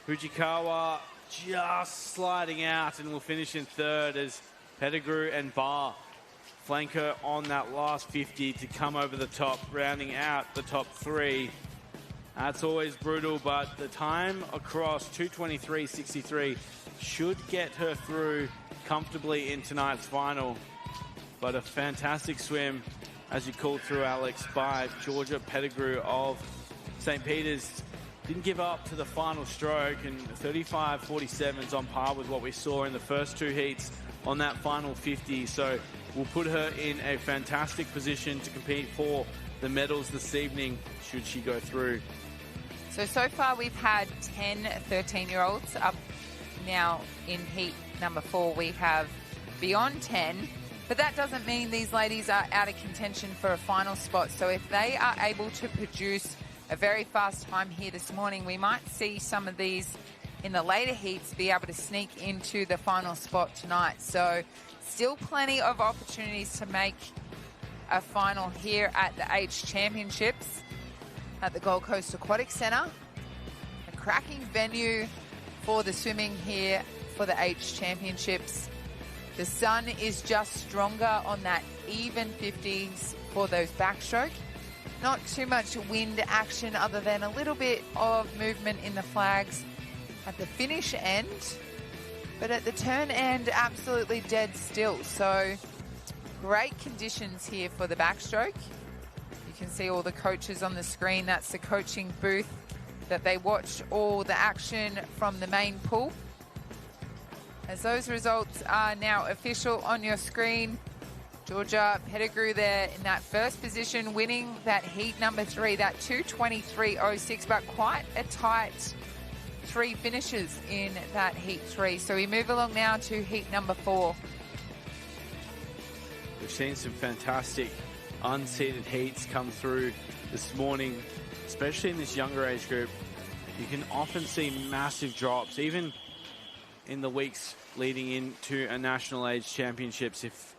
Fujikawa just sliding out and will finish in third as Pettigrew and Barr flank her on that last 50 to come over the top, rounding out the top 3. That's always brutal, but the time across 2:23.63 should get her through comfortably in tonight's final. But a fantastic swim, as you called through, Alex, by Georgia Pettigrew of St. Peter's. Didn't give up to the final stroke, and 35.47 is on par with what we saw in the first 2 heats on that final 50. So we'll put her in a fantastic position to compete for the medals this evening, should she go through. So far we've had 10 13-year-olds up. Now in heat number 4 we have beyond 10, but that doesn't mean these ladies are out of contention for a final spot. So if they are able to produce a very fast time here this morning, we might see some of these in the later heats be able to sneak into the final spot tonight. So still plenty of opportunities to make a final here at the H Championships at the Gold Coast Aquatic Centre. A cracking venue for the swimming here for the H Championships. The sun is just stronger on that even 50s for those backstroke. Not too much wind action other than a little bit of movement in the flags at the finish end. But at the turn end, absolutely dead still. So great conditions here for the backstroke. You can see all the coaches on the screen. That's the coaching booth that they watch all the action from the main pool. As those results are now official on your screen, Georgia Pettigrew there in that first position, winning that heat number 3, that 2:23.06, but quite a tight 3 finishes in that heat 3. So we move along now to heat number 4. We've seen some fantastic unseeded heats come through this morning, especially in this younger age group. You can often see massive drops, even in the weeks leading into a national age championships. If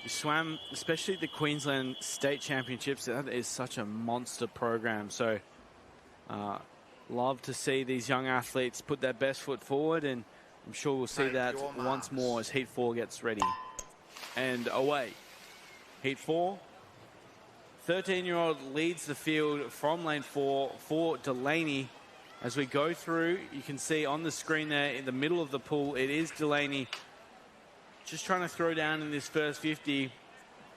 you swam, especially the Queensland State Championships, that is such a monster program. So love to see these young athletes put their best foot forward, and I'm sure we'll see that once more as Heat 4 gets ready. And away. Heat 4. 13-year-old leads the field from lane 4 for Delaney. As we go through, you can see on the screen there in the middle of the pool, it is Delaney just trying to throw down in this first 50.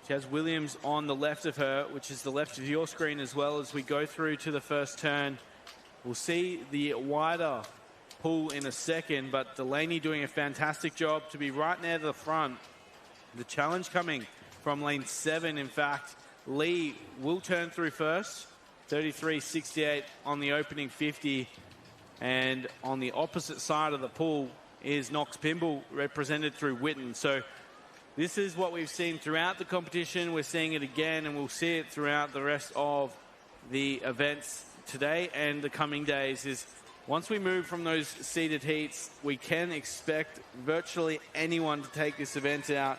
She has Williams on the left of her, which is the left of your screen as well. As we go through to the first turn, we'll see the wider pool in a second, but Delaney doing a fantastic job to be right near the front. The challenge coming from lane 7, in fact. Lee will turn through first, 33.68 on the opening 50. And on the opposite side of the pool is Knox Pimble, represented through Witten. So this is what we've seen throughout the competition. We're seeing it again, and we'll see it throughout the rest of the events today and the coming days. Is once we move from those seeded heats, we can expect virtually anyone to take this event out.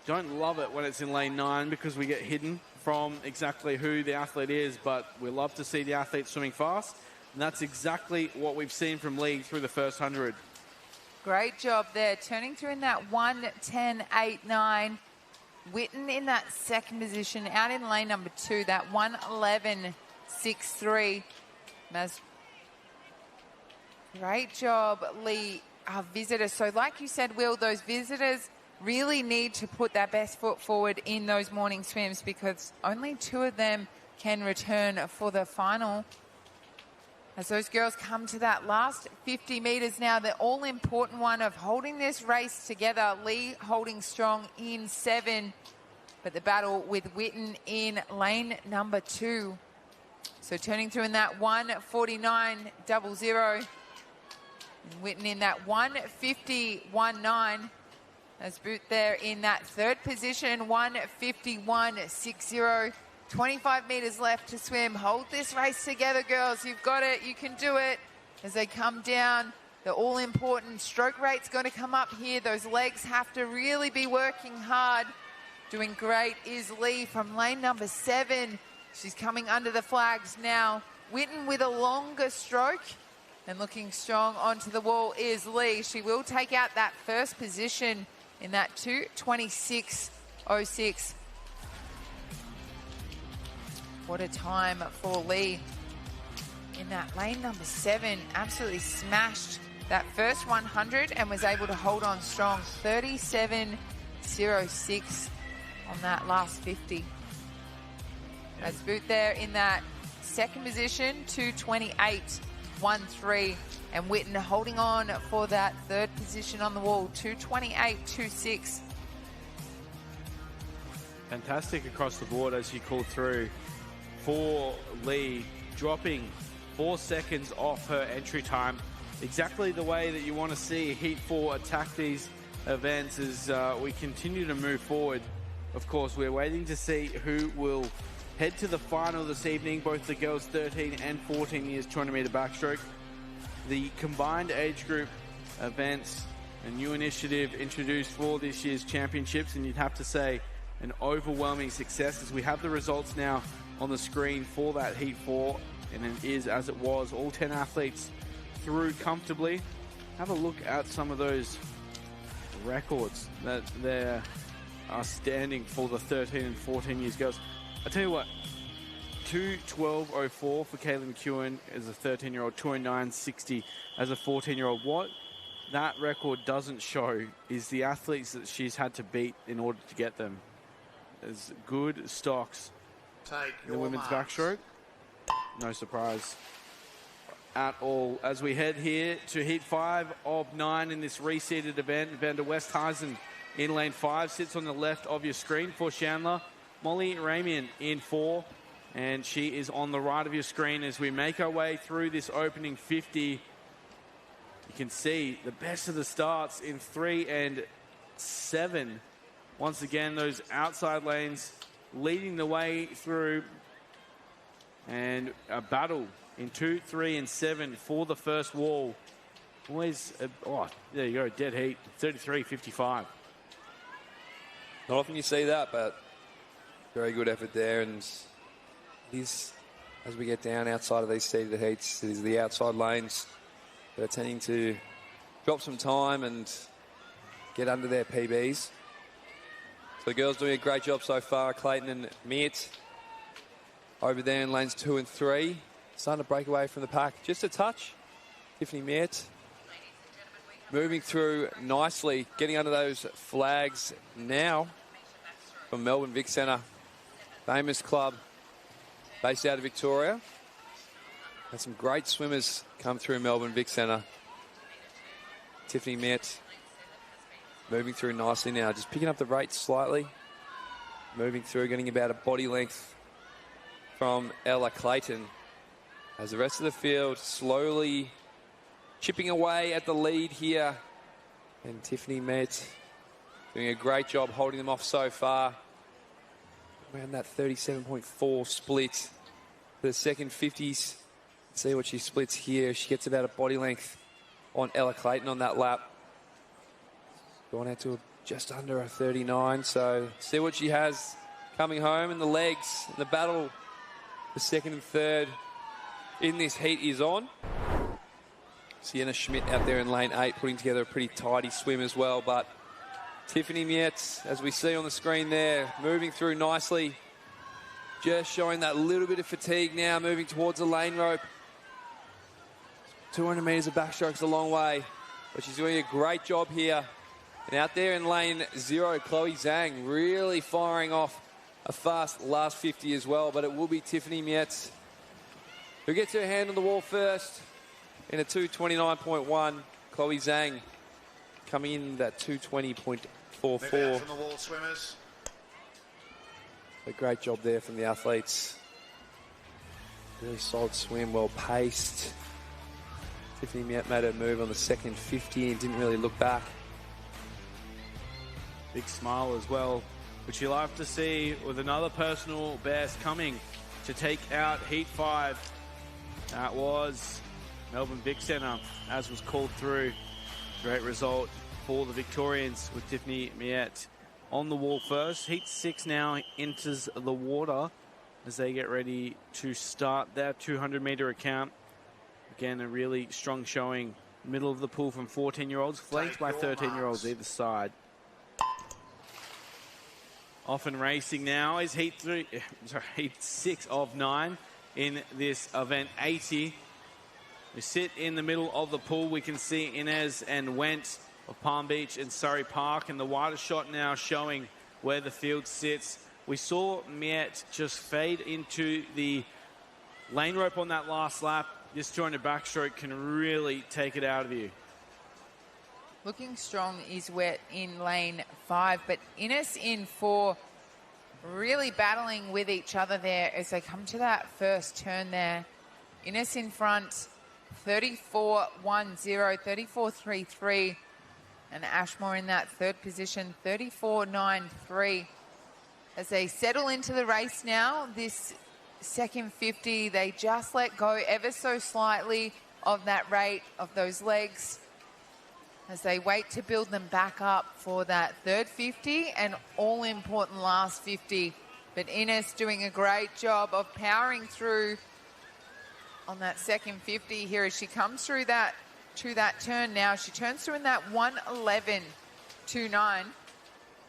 Don't love it when it's in lane 9 because we get hidden from exactly who the athlete is, but we love to see the athlete swimming fast, and that's exactly what we've seen from Lee through the first 100. Great job there, turning through in that 1:10.89. Witten in that second position, out in lane number 2, that 1:11.63. Great job, Lee, our visitor. So like you said, Will, those visitors really need to put their best foot forward in those morning swims because only 2 of them can return for the final. As those girls come to that last 50 metres now, the all-important one of holding this race together. Lee holding strong in 7, but the battle with Witten in lane number 2. So turning through in that 1:49.00. And Witten in that 1:50.19. As Boot there in that third position, 1:51.60. 25 metres left to swim. Hold this race together, girls. You've got it. You can do it. As they come down, the all-important stroke rate's going to come up here. Those legs have to really be working hard. Doing great is Lee from lane number 7. She's coming under the flags now. Witten with a longer stroke. And looking strong onto the wall is Lee. She will take out that first position in that 2:26.06. What a time for Lee in that lane number 7. Absolutely smashed that first 100 and was able to hold on strong. 37.06 on that last 50. As Boot there in that second position, 2:28.13. And Witten holding on for that third position on the wall, 2:28.26. Fantastic across the board as you called through for Lee, dropping 4 seconds off her entry time. Exactly the way that you want to see Heat 4 attack these events as we continue to move forward. Of course, we're waiting to see who will head to the final this evening, both the girls 13 and 14 years 200-meter backstroke. The combined age group events, a new initiative introduced for this year's championships, and you'd have to say an overwhelming success as we have the results now on the screen for that Heat 4, and it is as it was. All 10 athletes through comfortably. Have a look at some of those records that there are standing for the 13 and 14 years girls. I tell you what, 2:12.04 for Kaylee McEwen as a 13-year-old, 2:09.60 as a 14-year-old. What that record doesn't show is the athletes that she's had to beat in order to get them. There's good stocks in the women's backstroke. No surprise at all. As we head here to Heat 5 of 9 in this reseeded event, Vander Westhuizen in lane 5, sits on the left of your screen for Chandler. Molly Ramian in 4, and she is on the right of your screen as we make our way through this opening 50. You can see the best of the starts in 3 and 7. Once again, those outside lanes leading the way through, and a battle in 2, 3, and 7 for the first wall. Always, there you go, dead heat, 33-55. Not often you see that, but very good effort there. And it is, as we get down outside of these seeded heats, it is the outside lanes that are tending to drop some time and get under their PBs. So the girls doing a great job so far. Clayton and Miet over there in lanes 2 and 3. Starting to break away from the pack just a touch. Tiffany Miet moving through nicely, getting under those flags now from Melbourne Vic Centre. Famous club based out of Victoria. Had some great swimmers come through Melbourne Vic Centre. Tiffany Miet moving through nicely now, just picking up the rate slightly. Moving through, getting about a body length from Ella Clayton. As the rest of the field slowly chipping away at the lead here. And Tiffany Miet doing a great job holding them off so far. Around that 37.4 split. The second 50s. See what she splits here. She gets about a body length on Ella Clayton on that lap. Going out to just under a 39. So see what she has coming home in the legs. The battle, the second and third in this heat is on. Sienna Schmidt out there in lane 8 putting together a pretty tidy swim as well. But Tiffany Miet, as we see on the screen there, moving through nicely. Just showing that little bit of fatigue now, moving towards the lane rope. 200 metres of backstrokes a long way, but she's doing a great job here. And out there in lane 0, Chloe Zhang really firing off a fast last 50 as well, but it will be Tiffany Miet who gets her hand on the wall first in a 2:29.1. Chloe Zhang coming in that 2:20.44. From the wall, swimmers. A great job there from the athletes. Really solid swim, well paced. Tiffany Miet made her move on the second 50 and didn't really look back. Big smile as well, which you'll have to see with another personal best coming to take out Heat 5. That was Melbourne Vic Centre, as was called through. Great result for the Victorians with Tiffany Miet on the wall first. Heat 6 now enters the water as they get ready to start their 200-metre account. Again, a really strong showing. Middle of the pool from 14-year-olds, flanked by 13-year-olds either side. Off and racing now is Heat 6 of 9 in this event 80. We sit in the middle of the pool. We can see Inez and Went of Palm Beach and Surrey Park, and the wider shot now showing where the field sits. We saw Miet just fade into the lane rope on that last lap. This 200 backstroke can really take it out of you. Looking strong is Wet in lane 5, but Innes in 4, really battling with each other there as they come to that first turn there. Innes in front, 34.10, 34.33, and Ashmore in that third position, 34.93. As they settle into the race now, this second 50, they just let go ever so slightly of that rate of those legs as they wait to build them back up for that third 50 and all-important last 50. But Innes doing a great job of powering through on that second 50 here as she comes through that to that turn now. She turns through in that 1:11.29.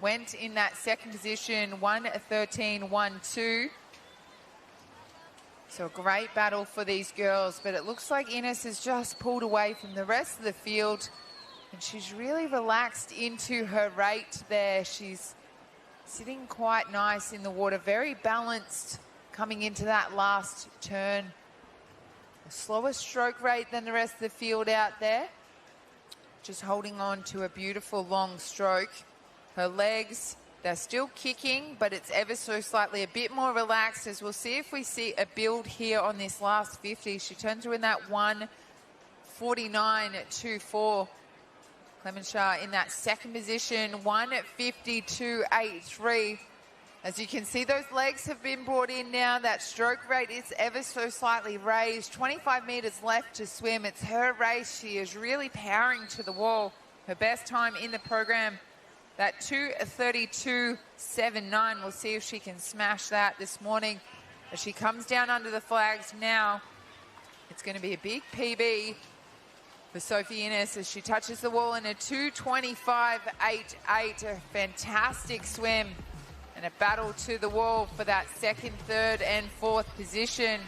Went in that second position, 1:13.12. So a great battle for these girls, but it looks like Innes has just pulled away from the rest of the field. And she's really relaxed into her rate there. She's sitting quite nice in the water, very balanced coming into that last turn. A slower stroke rate than the rest of the field out there. Just holding on to a beautiful long stroke. Her legs, they're still kicking, but it's ever so slightly a bit more relaxed, as we'll see if we see a build here on this last 50. She turns through in that 1:49.24. Clemenshire in that second position, 1:52.83. As you can see, those legs have been brought in now. That stroke rate is ever so slightly raised. 25 metres left to swim. It's her race. She is really powering to the wall. Her best time in the program, that 2:32.79. We'll see if she can smash that this morning. As she comes down under the flags now, it's going to be a big PB for Sophie Innes as she touches the wall in a 2:25.88. A fantastic swim. And a battle to the wall for that second, third, and fourth position.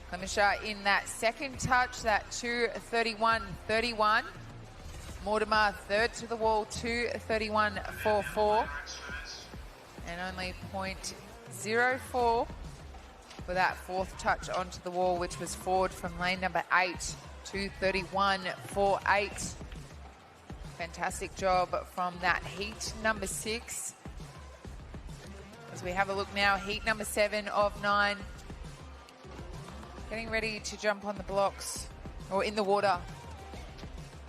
Clemenshire in that second touch, that 2:31.31. Mortimer third to the wall, 2:31.44. And only 0.04 for that fourth touch onto the wall, which was forward from lane number 8, 2:31.48. Fantastic job from that heat number 6. As we have a look now, heat number 7 of 9. Getting ready to jump on the blocks, or in the water,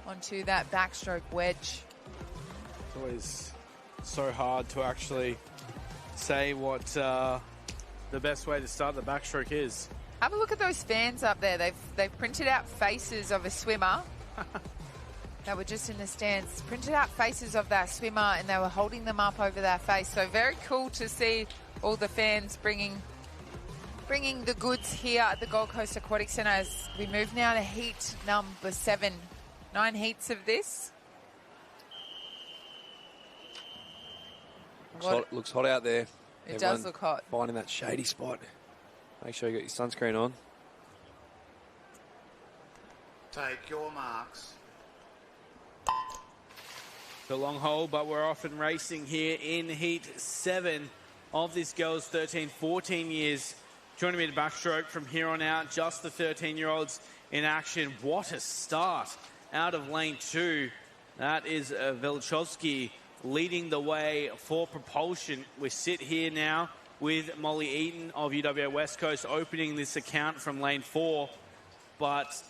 onto that backstroke wedge. It's always so hard to actually say what the best way to start the backstroke is. Have a look at those fans up there. They've printed out faces of a swimmer. That were just in the stands, printed out faces of that swimmer, and they were holding them up over their face. So very cool to see all the fans bringing the goods here at the Gold Coast Aquatic Centre. As we move now to heat number 7. 9 heats of this. Looks hot out there. It does look hot. Finding that shady spot. Make sure you got your sunscreen on. Take your marks. The long hole, but we're off and racing here in heat 7 of this girls 13-14 years. 200-metre backstroke from here on out, just the 13-year-olds in action. What a start out of lane 2. That is Velchovsky leading the way for propulsion. We sit here now with Molly Eaton of UWA West Coast opening this account from lane 4, but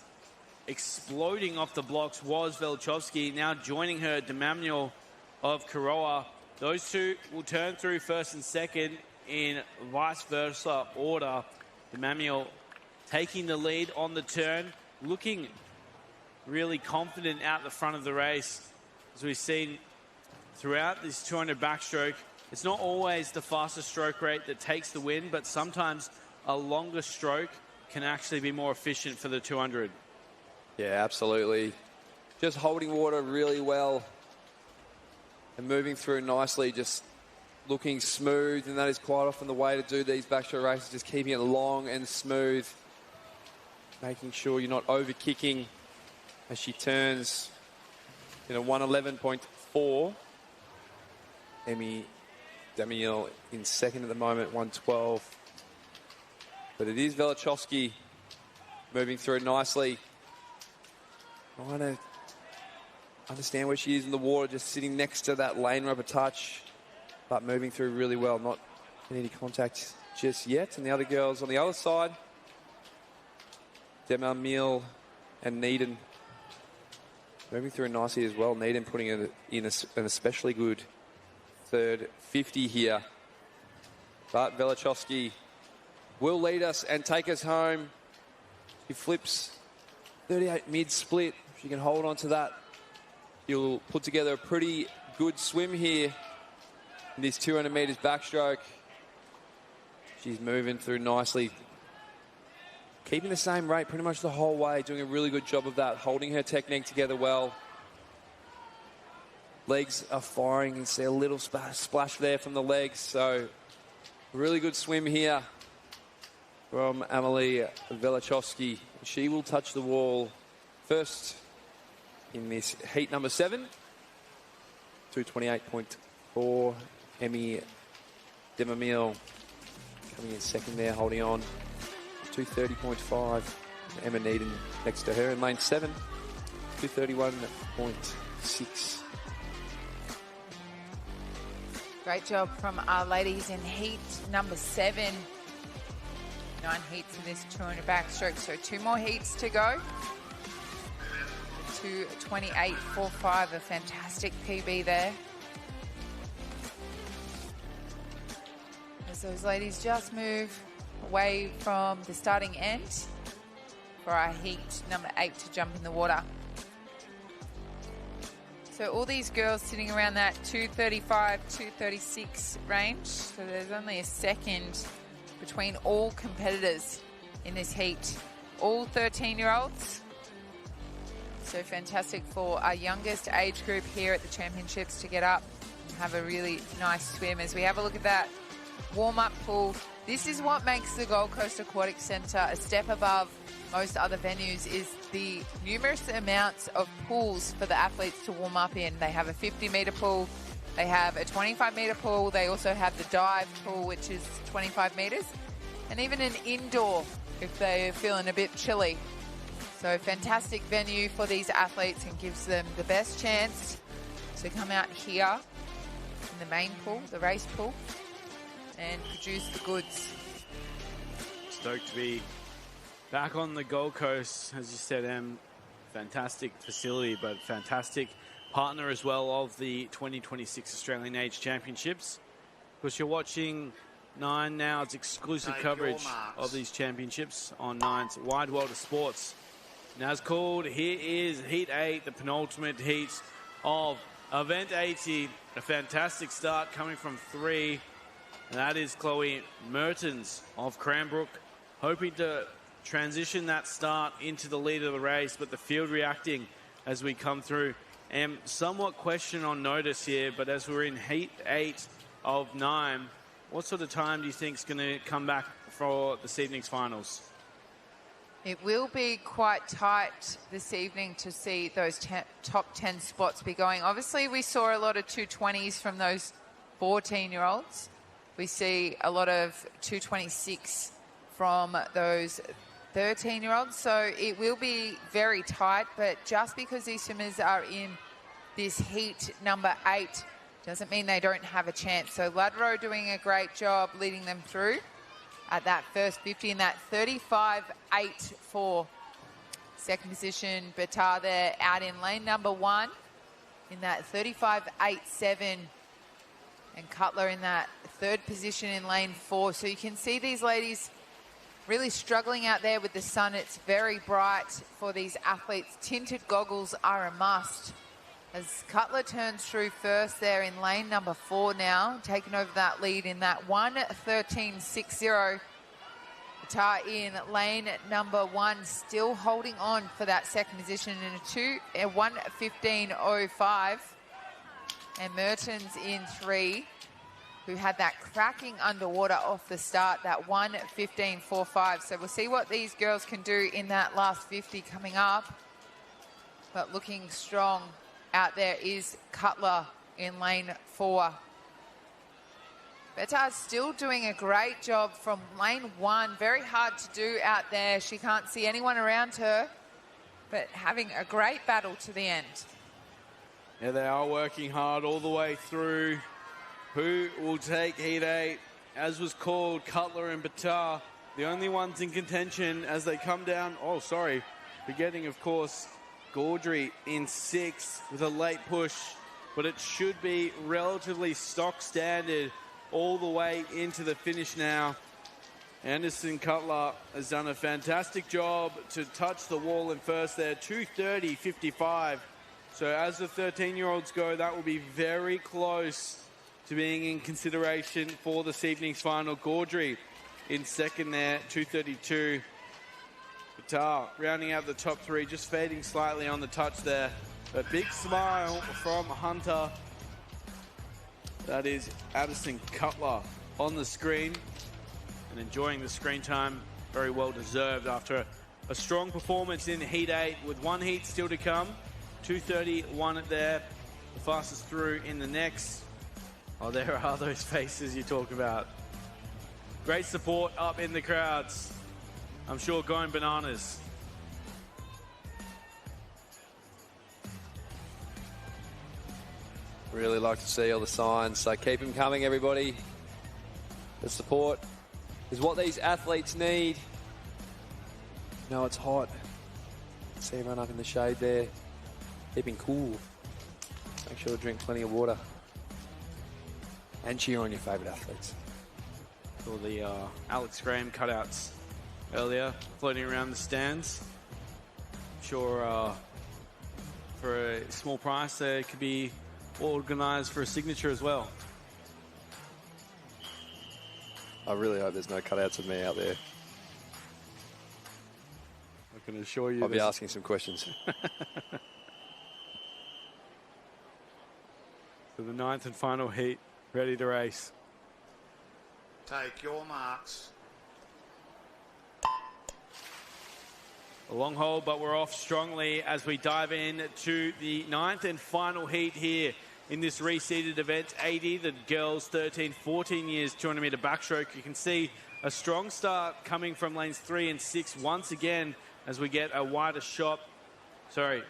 exploding off the blocks was Velchovsky. Now joining her, Demamiel of Karoa. Those two will turn through first and second in vice versa order. Demamiel taking the lead on the turn, looking really confident out the front of the race. As we've seen throughout this 200 backstroke, it's not always the fastest stroke rate that takes the win, but sometimes a longer stroke can actually be more efficient for the 200. Yeah, absolutely. Just holding water really well and moving through nicely, just looking smooth, and that is quite often the way to do these backstroke races, just keeping it long and smooth, making sure you're not over-kicking as she turns in a 1:11.4. Emmy Damiel in second at the moment, 1:12. But it is Velchovsky moving through nicely. Trying to understand where she is in the water, just sitting next to that lane rubber touch, but moving through really well, not in any contact just yet. And the other girls on the other side, Demamiel and Needham, moving through nicely as well. Needham putting in an especially good third 50 here. But Velchovsky will lead us and take us home. She flips 38 mid-split. If she can hold on to that, you'll put together a pretty good swim here in this 200 metres backstroke. She's moving through nicely, keeping the same rate pretty much the whole way, doing a really good job of that, holding her technique together well. Legs are firing. You can see a little splash there from the legs. So, really good swim here from Amelie Velchovsky. She will touch the wall first in this heat number 7. 2:28.4. Emmy Demamiel coming in second there, holding on. 2:30.5. Emma Needham next to her in lane 7. 2:31.6. Great job from our ladies in heat number 7. 9 heats in this 200 backstroke, so 2 more heats to go. 2:28.45, a fantastic PB there. As those ladies just move away from the starting end for our heat number 8 to jump in the water. So all these girls sitting around that 2:35, 2:36 range. So there's only a second between all competitors in this heat. All 13-year-olds. So fantastic for our youngest age group here at the championships to get up and have a really nice swim. As we have a look at that warm-up pool, this is what makes the Gold Coast Aquatic Centre a step above most other venues, is the numerous amounts of pools for the athletes to warm up in. They have a 50-metre pool, they have a 25-metre pool, they also have the dive pool, which is 25 metres, and even an indoor if they're feeling a bit chilly. So fantastic venue for these athletes and gives them the best chance to come out here in the main pool, the race pool, and produce the goods. Stoked to be back on the Gold Coast, as you said, Em. Fantastic facility, but fantastic partner as well of the 2026 Australian Age Championships. Of course, you're watching 9 now. It's exclusive coverage of these championships on 9's Wide World of Sports. Now it's called, here is Heat 8, the penultimate heat of Event 80. A fantastic start coming from 3. And that is Chloe Mertens of Cranbrook, hoping to transition that start into the lead of the race, but the field reacting as we come through. And somewhat question on notice here, but as we're in Heat 8 of 9, what sort of time do you think is going to come back for this evening's finals? It will be quite tight this evening to see those top 10 spots be going. Obviously, we saw a lot of 220s from those 14-year-olds. We see a lot of 226 from those 13-year-olds. So it will be very tight, but just because these swimmers are in this heat number 8 doesn't mean they don't have a chance. So Ladro doing a great job leading them through at that first 50 in that 35.84. Second position, Batar there out in lane number 1 in that 35.87. And Cutler in that third position in lane 4. So you can see these ladies really struggling out there with the sun. It's very bright for these athletes. Tinted goggles are a must. As Cutler turns through first there in lane number 4 now, taking over that lead in that 1:13.60. Batar in lane number 1, still holding on for that second position in a 1:15.05. And Mertens in 3, who had that cracking underwater off the start, that 1:15.45. So we'll see what these girls can do in that last 50 coming up. But looking strong out there is Cutler in lane 4. Betar's still doing a great job from lane 1. Very hard to do out there. She can't see anyone around her, but having a great battle to the end. Yeah, they are working hard all the way through. Who will take Heat 8? As was called, Cutler and Batar, the only ones in contention as they come down. Oh, sorry. Forgetting, of course, Gaudry in 6th with a late push, but it should be relatively stock standard all the way into the finish now. Anderson Cutler has done a fantastic job to touch the wall in first there, 2:30.55. So as the 13-year-olds go, that will be very close to being in consideration for this evening's final. Gaudry in second there, 2:32. Batar rounding out the top 3, just fading slightly on the touch there. A big smile from Hunter. That is Addison Cutler on the screen and enjoying the screen time. Very well deserved after a strong performance in Heat 8 with 1 heat still to come. 2:31 there, the fastest through in the next. Oh, there are those faces you talk about. Great support up in the crowds. I'm sure going bananas. Really like to see all the signs. So keep them coming, everybody. The support is what these athletes need. No, it's hot. See everyone up in the shade there. Keeping cool. Make sure to drink plenty of water. And cheer on your favourite athletes. All the Alex Graham cutouts earlier floating around the stands. I'm sure for a small price they could be organised for a signature as well. I really hope there's no cutouts of me out there. I can assure you. I'll be asking some questions. For the 9th and final heat, ready to race. Take your marks. A long hold, but we're off strongly as we dive in to the 9th and final heat here in this reseeded event. 80, the girls 13, 14 years, 200 metre backstroke. You can see a strong start coming from lanes 3 and 6 once again as we get a wider shot.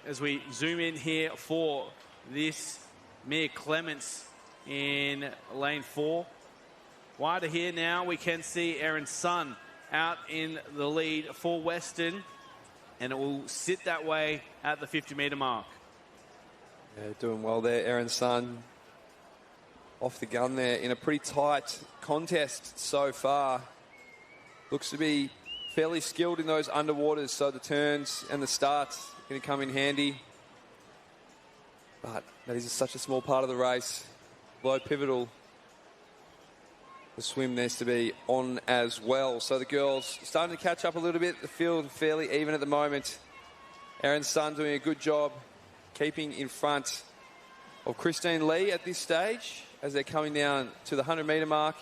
As we zoom in here for this Mia Clements in lane 4. Wider here now, we can see Erin Sun out in the lead for Western, and it will sit that way at the 50 metre mark. Yeah, doing well there, Erin Sun. Off the gun there in a pretty tight contest so far. Looks to be fairly skilled in those underwaters, so the turns and the starts are going to come in handy. But that is such a small part of the race. Low pivotal. The swim needs to be on as well. So the girls starting to catch up a little bit. The field fairly even at the moment. Erin Sun doing a good job keeping in front of Christine Lee at this stage as they're coming down to the 100 metre mark.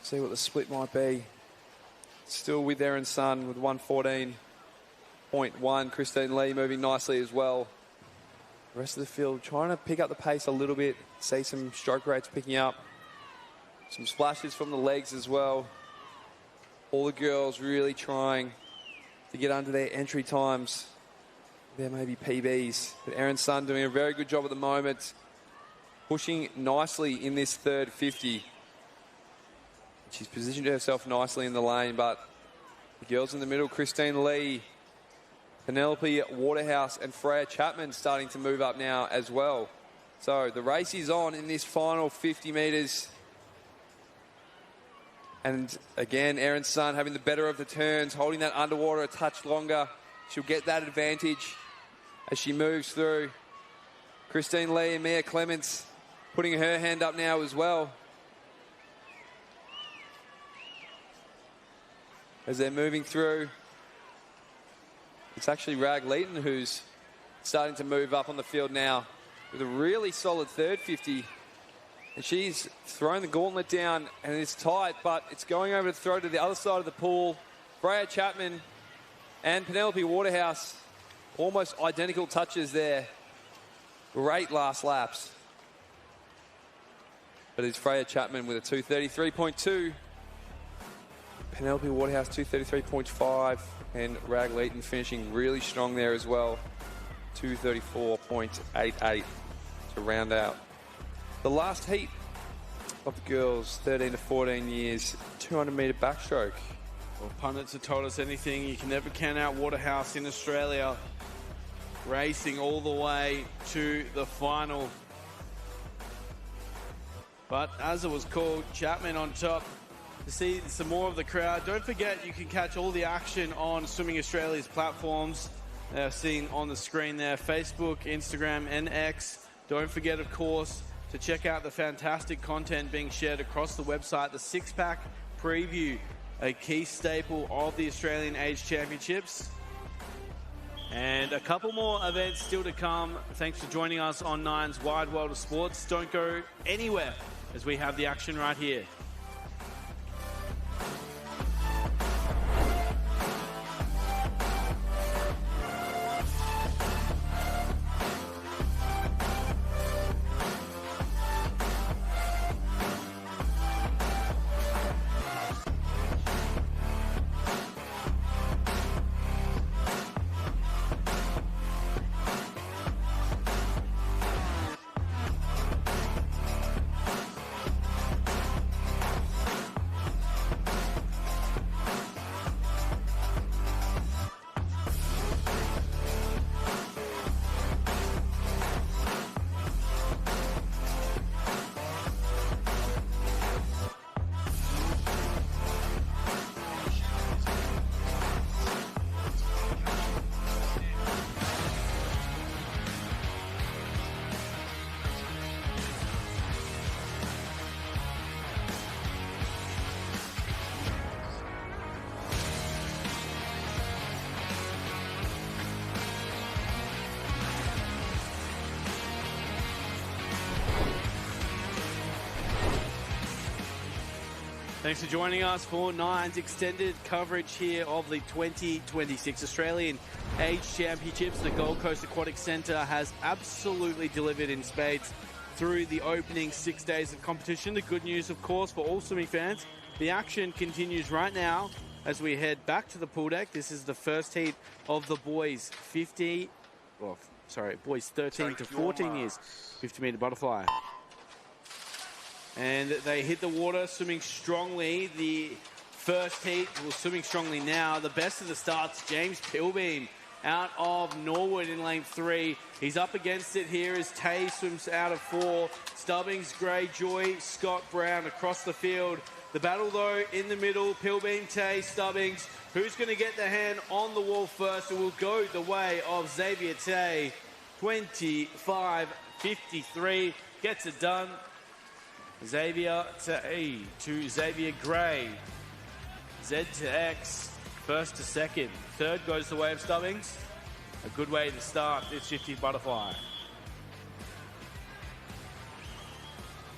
See what the split might be. Still with Erin Sun with 1:14.1. Christine Lee moving nicely as well. The rest of the field trying to pick up the pace a little bit. See some stroke rates picking up. Some splashes from the legs as well. All the girls really trying to get under their entry times. There may be PBs. But Erin Sun doing a very good job at the moment. Pushing nicely in this third 50. She's positioned herself nicely in the lane, but the girls in the middle, Christine Lee, Penelope Waterhouse and Freya Chapman starting to move up now as well. So the race is on in this final 50 metres. And again, Erin Sun having the better of the turns, holding that underwater a touch longer. She'll get that advantage as she moves through. Christine Lee and Mia Clements putting her hand up now as well. As they're moving through. It's actually Rag Leeton who's starting to move up on the field now with a really solid third 50. And she's thrown the gauntlet down and it's tight, but it's going over to throw to the other side of the pool. Freya Chapman and Penelope Waterhouse, almost identical touches there. Great last laps. But it's Freya Chapman with a 2:33.2. Penelope Waterhouse 2:33.5. And Rag Leeton finishing really strong there as well. 2:34.88 to round out the last heat of the girls, 13 to 14 years, 200 metre backstroke. Well, pundits have told us anything. You can never count out Waterhouse in Australia. Racing all the way to the final. But as it was called, Chapman on top. To see some more of the crowd. Don't forget, you can catch all the action on Swimming Australia's platforms. They're seen on the screen there. Facebook, Instagram, and X. Don't forget, of course, to check out the fantastic content being shared across the website. The six-pack preview, a key staple of the Australian Age Championships. And a couple more events still to come. Thanks for joining us on Nine's Wide World of Sports. Don't go anywhere as we have the action right here. Thanks for joining us for Nine's extended coverage here of the 2026 Australian Age Championships. The Gold Coast Aquatic Centre has absolutely delivered in spades through the opening 6 days of competition. The good news, of course, for all swimming fans, the action continues right now as we head back to the pool deck. This is the first heat of the boys boys 13 to 14 years, 50-metre butterfly. And they hit the water swimming strongly. The first heat, swimming strongly now. The best of the starts, James Pilbeam out of Norwood in lane 3. He's up against it here as Tay swims out of 4. Stubbings, Greyjoy, Scott Brown across the field. The battle, though, in the middle, Pilbeam, Tay, Stubbings. Who's going to get the hand on the wall first? It will go the way of Xavier Tay. 25.53. Gets it done. Xavier Tay to Xavier Gray. Z to X. First to second. Third goes the way of Stubbings. A good way to start this 50 butterfly.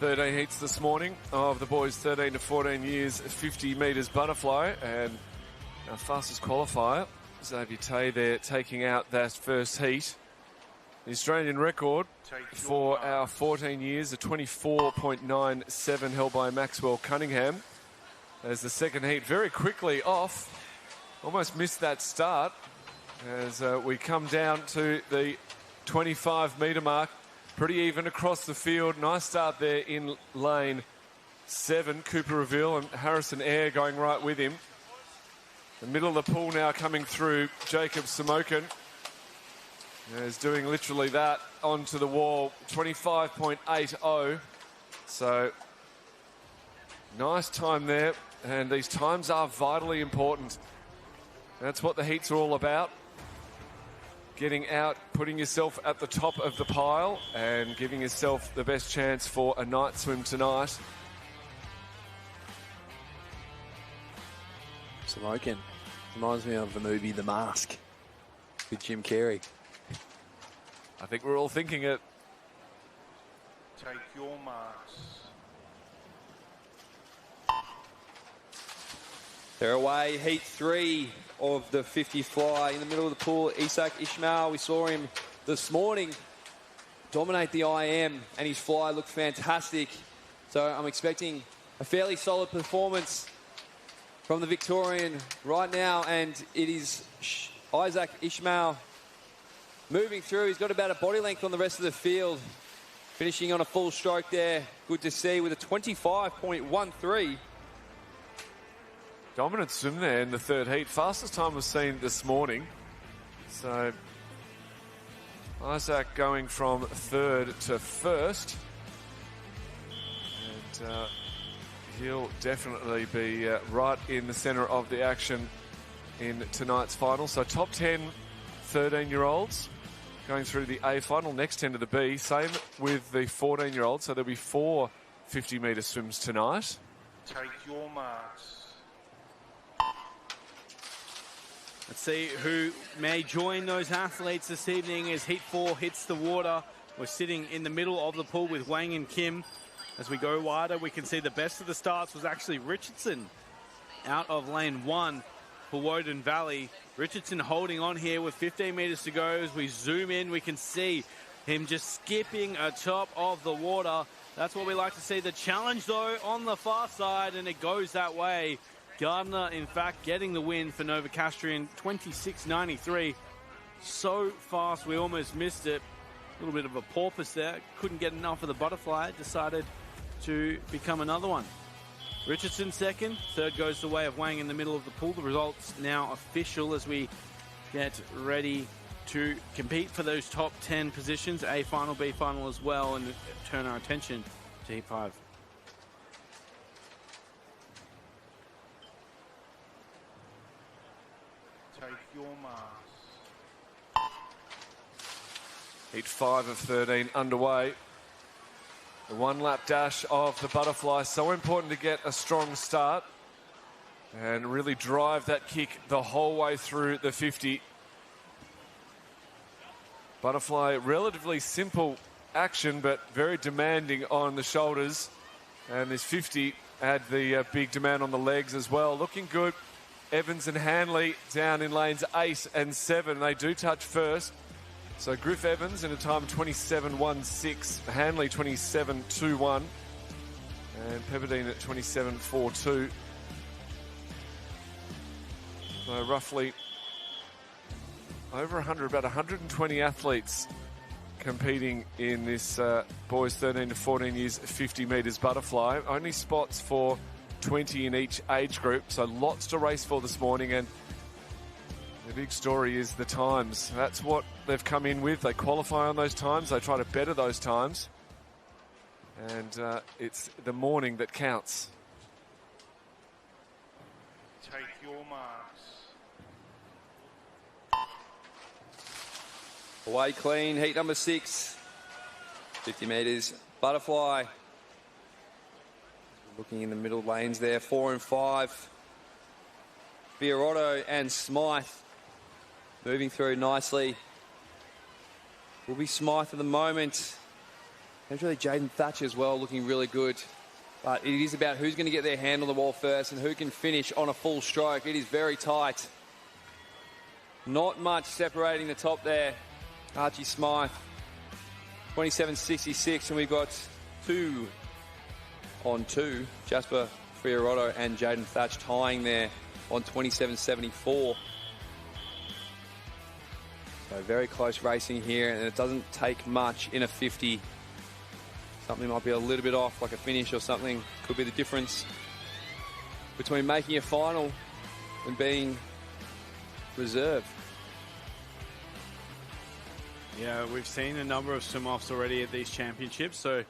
13 heats this morning of the boys 13 to 14 years, 50 metres butterfly, and our fastest qualifier, Xavier Tay there, taking out that first heat. The Australian record for our 14 years, a 24.97 held by Maxwell Cunningham. As the second heat very quickly off, almost missed that start as we come down to the 25-metre mark. Pretty even across the field. Nice start there in lane 7. Cooper Reville and Harrison Eyre going right with him. The middle of the pool now coming through. Jacob Samokin is doing literally that onto the wall. 25.80. So nice time there. And these times are vitally important. That's what the heats are all about. Getting out, putting yourself at the top of the pile and giving yourself the best chance for a night swim tonight. Samokin reminds me of the movie The Mask with Jim Carrey. I think we're all thinking it. Take your marks. They're away, heat 3 of the 50 fly. In the middle of the pool, Isaac Ishmael, we saw him this morning dominate the IM, and his fly looked fantastic. So I'm expecting a fairly solid performance from the Victorian right now, and it is Isaac Ishmael moving through. He's got about a body length on the rest of the field, finishing on a full stroke there. Good to see with a 25.13. Dominant swim there in the third heat. Fastest time was seen this morning. So Isaac going from third to first. And he'll definitely be right in the centre of the action in tonight's final. So top 10 13-year-olds going through the A final, next 10 to the B. Same with the 14-year-olds. So there'll be 4 50-metre swims tonight. Take your marks. Let's see who may join those athletes this evening as Heat 4 hits the water. We're sitting in the middle of the pool with Wang and Kim. As we go wider, we can see the best of the starts was actually Richardson out of lane 1 for Woden Valley. Richardson holding on here with 15 metres to go. As we zoom in, we can see him just skipping atop of the water. That's what we like to see. The challenge, though, on the far side, and it goes that way. Gardner, in fact, getting the win for Novocastrian, 26.93. So fast, we almost missed it. A little bit of a porpoise there. Couldn't get enough of the butterfly. Decided to become another one. Richardson second. Third goes the way of Wang in the middle of the pool. The results now official as we get ready to compete for those top 10 positions. A final, B final as well, and turn our attention to Heat 5. Your marks. Heat 5 of 13 underway. The one-lap dash of the butterfly, so important to get a strong start and really drive that kick the whole way through the 50. Butterfly, relatively simple action, but very demanding on the shoulders. And this 50 add the big demand on the legs as well. Looking good. Evans and Hanley down in lanes 8 and 7. They do touch first. So Griff Evans in a time of 27.16. Hanley 27.21. And Pepperdine at 27.42. So roughly over 100, about 120 athletes competing in this boys 13 to 14 years 50 metres butterfly. Only spots for 20 in each age group, so lots to race for this morning. And the big story is the times. That's what they've come in with. They qualify on those times. They try to better those times. And it's the morning that counts. Take your marks. Away clean, heat number 6. 50 metres, butterfly. Looking in the middle lanes there, 4 and 5. Fiorotto and Smythe moving through nicely. Will be Smythe at the moment. And really Jaden Thatcher as well, looking really good. But it is about who's going to get their hand on the wall first and who can finish on a full stroke. It is very tight. Not much separating the top there. Archie Smythe, 27.66, and we've got 2 on 2. Jasper Fiorotto and Jaden Thatch tying there on 27.74. So very close racing here, and it doesn't take much in a 50. Something might be a little bit off, like a finish or something. Could be the difference between making a final and being reserved. Yeah, we've seen a number of swim-offs already at these championships, so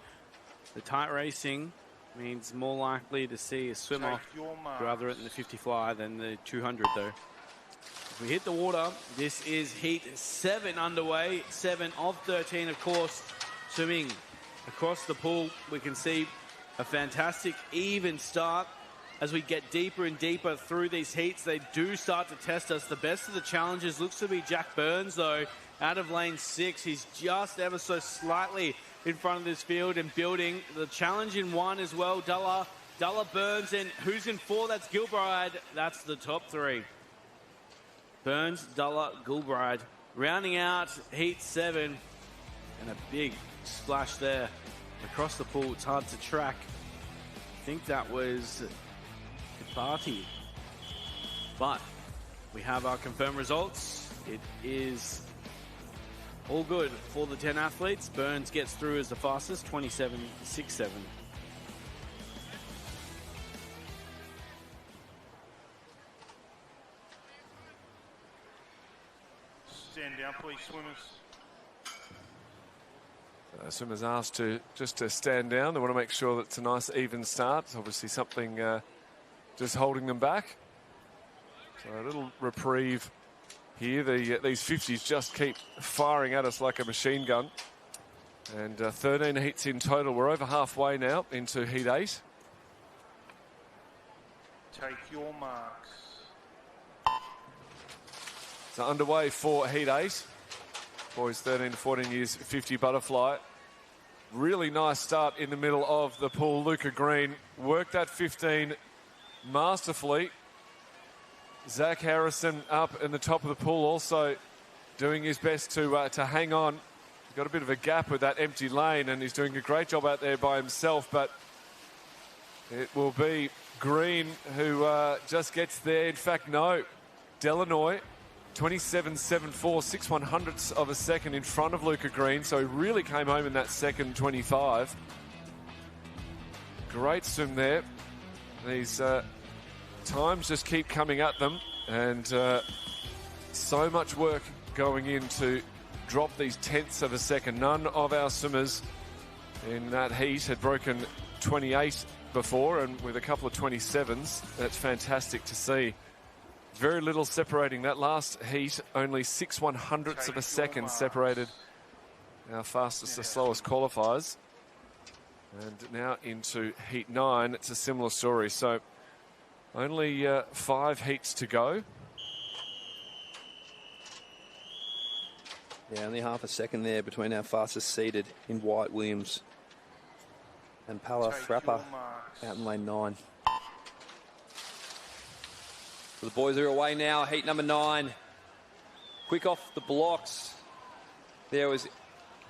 the tight racing means more likely to see a swim-off rather than the 50 fly than the 200, though. If we hit the water, this is heat 7 underway, 7 of 13, of course, swimming across the pool. We can see a fantastic even start. As we get deeper and deeper through these heats, they do start to test us. The best of the challengers looks to be Jack Burns, though, out of lane 6. He's just ever so slightly in front of this field and building. The challenge in 1 as well. Dulla, Burns, and who's in 4? That's Gilbride. That's the top 3. Burns, Dulla, Gilbride. Rounding out heat 7. And a big splash there across the pool. It's hard to track. I think that was Party. But we have our confirmed results. It is all good for the 10 athletes. Burns gets through as the fastest, 27.67. Stand down, please, swimmers. Swimmers asked to stand down. They want to make sure that it's a nice even start. It's obviously something just holding them back. So a little reprieve here. These 50s just keep firing at us like a machine gun. And 13 heats in total. We're over halfway now into heat 8. Take your marks. So underway for heat 8. Boys 13 to 14 years 50 butterfly. Really nice start in the middle of the pool. Luca Green worked that 15 masterfully. Zach Harrison up in the top of the pool, also doing his best to hang on. He's got a bit of a gap with that empty lane, and he's doing a great job out there by himself. But it will be Green who just gets there. In fact, no, Delanoy, 27.74, 6/100ths of a second in front of Luca Green. So he really came home in that second 25. Great swim there. These times just keep coming at them, and so much work going in to drop these tenths of a second. None of our swimmers in that heat had broken 28 before, and with a couple of 27s, that's fantastic to see. Very little separating. That last heat, only 6/100ths of a second separated our fastest to slowest qualifiers. And now into heat 9, it's a similar story. So only 5 heats to go. Yeah, only half a second there between our fastest seeded in White Williams. and Pala Take Frappa your marks. out in lane 9. So the boys are away now. Heat number 9. Quick off the blocks. There was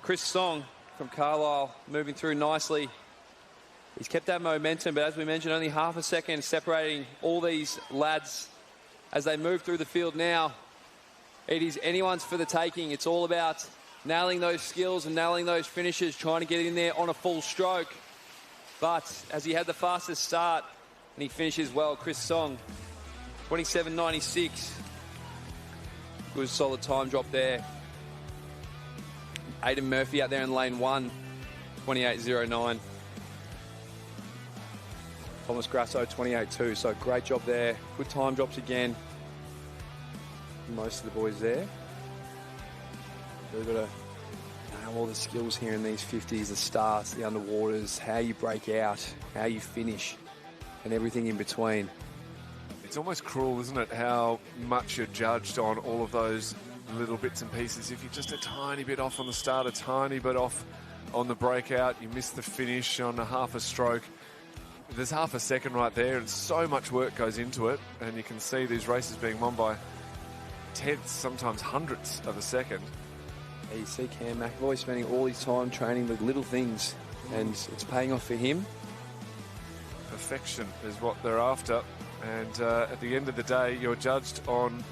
Chris Song from Carlisle moving through nicely. He's kept that momentum, but as we mentioned, only half a second separating all these lads as they move through the field now. It is anyone's for the taking. It's all about nailing those skills and nailing those finishes, trying to get in there on a full stroke. But as he had the fastest start and he finishes well, Chris Song, 27.96. Good solid time drop there. Aidan Murphy out there in lane 1, 28.09. Thomas Grasso, 28.2. So great job there. Good time drops again. Most of the boys there. We've got to nail all the skills here in these 50s, the starts, the underwaters, how you break out, how you finish, and everything in between. It's almost cruel, isn't it, how much you're judged on all of those little bits and pieces. If you're just a tiny bit off on the start, a tiny bit off on the breakout, you miss the finish on a half a stroke. There's half a second right there, and so much work goes into it, and you can see these races being won by tenths, sometimes hundredths of a second. You see Cam McAvoy spending all his time training with little things, and it's paying off for him. Perfection is what they're after, and at the end of the day, you're judged on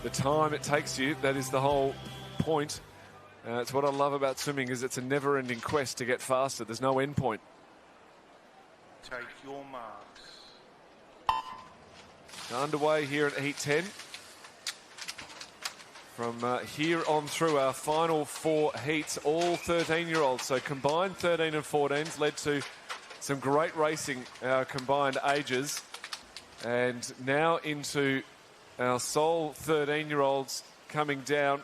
the time it takes you. That is the whole point. It's what I love about swimming, is it's a never-ending quest to get faster. There's no end point. Take your marks. Underway here at Heat 10. From here on through our final 4 heats, all 13-year-olds. So combined 13 and 14s led to some great racing, our combined ages. And now into our sole 13-year-olds coming down.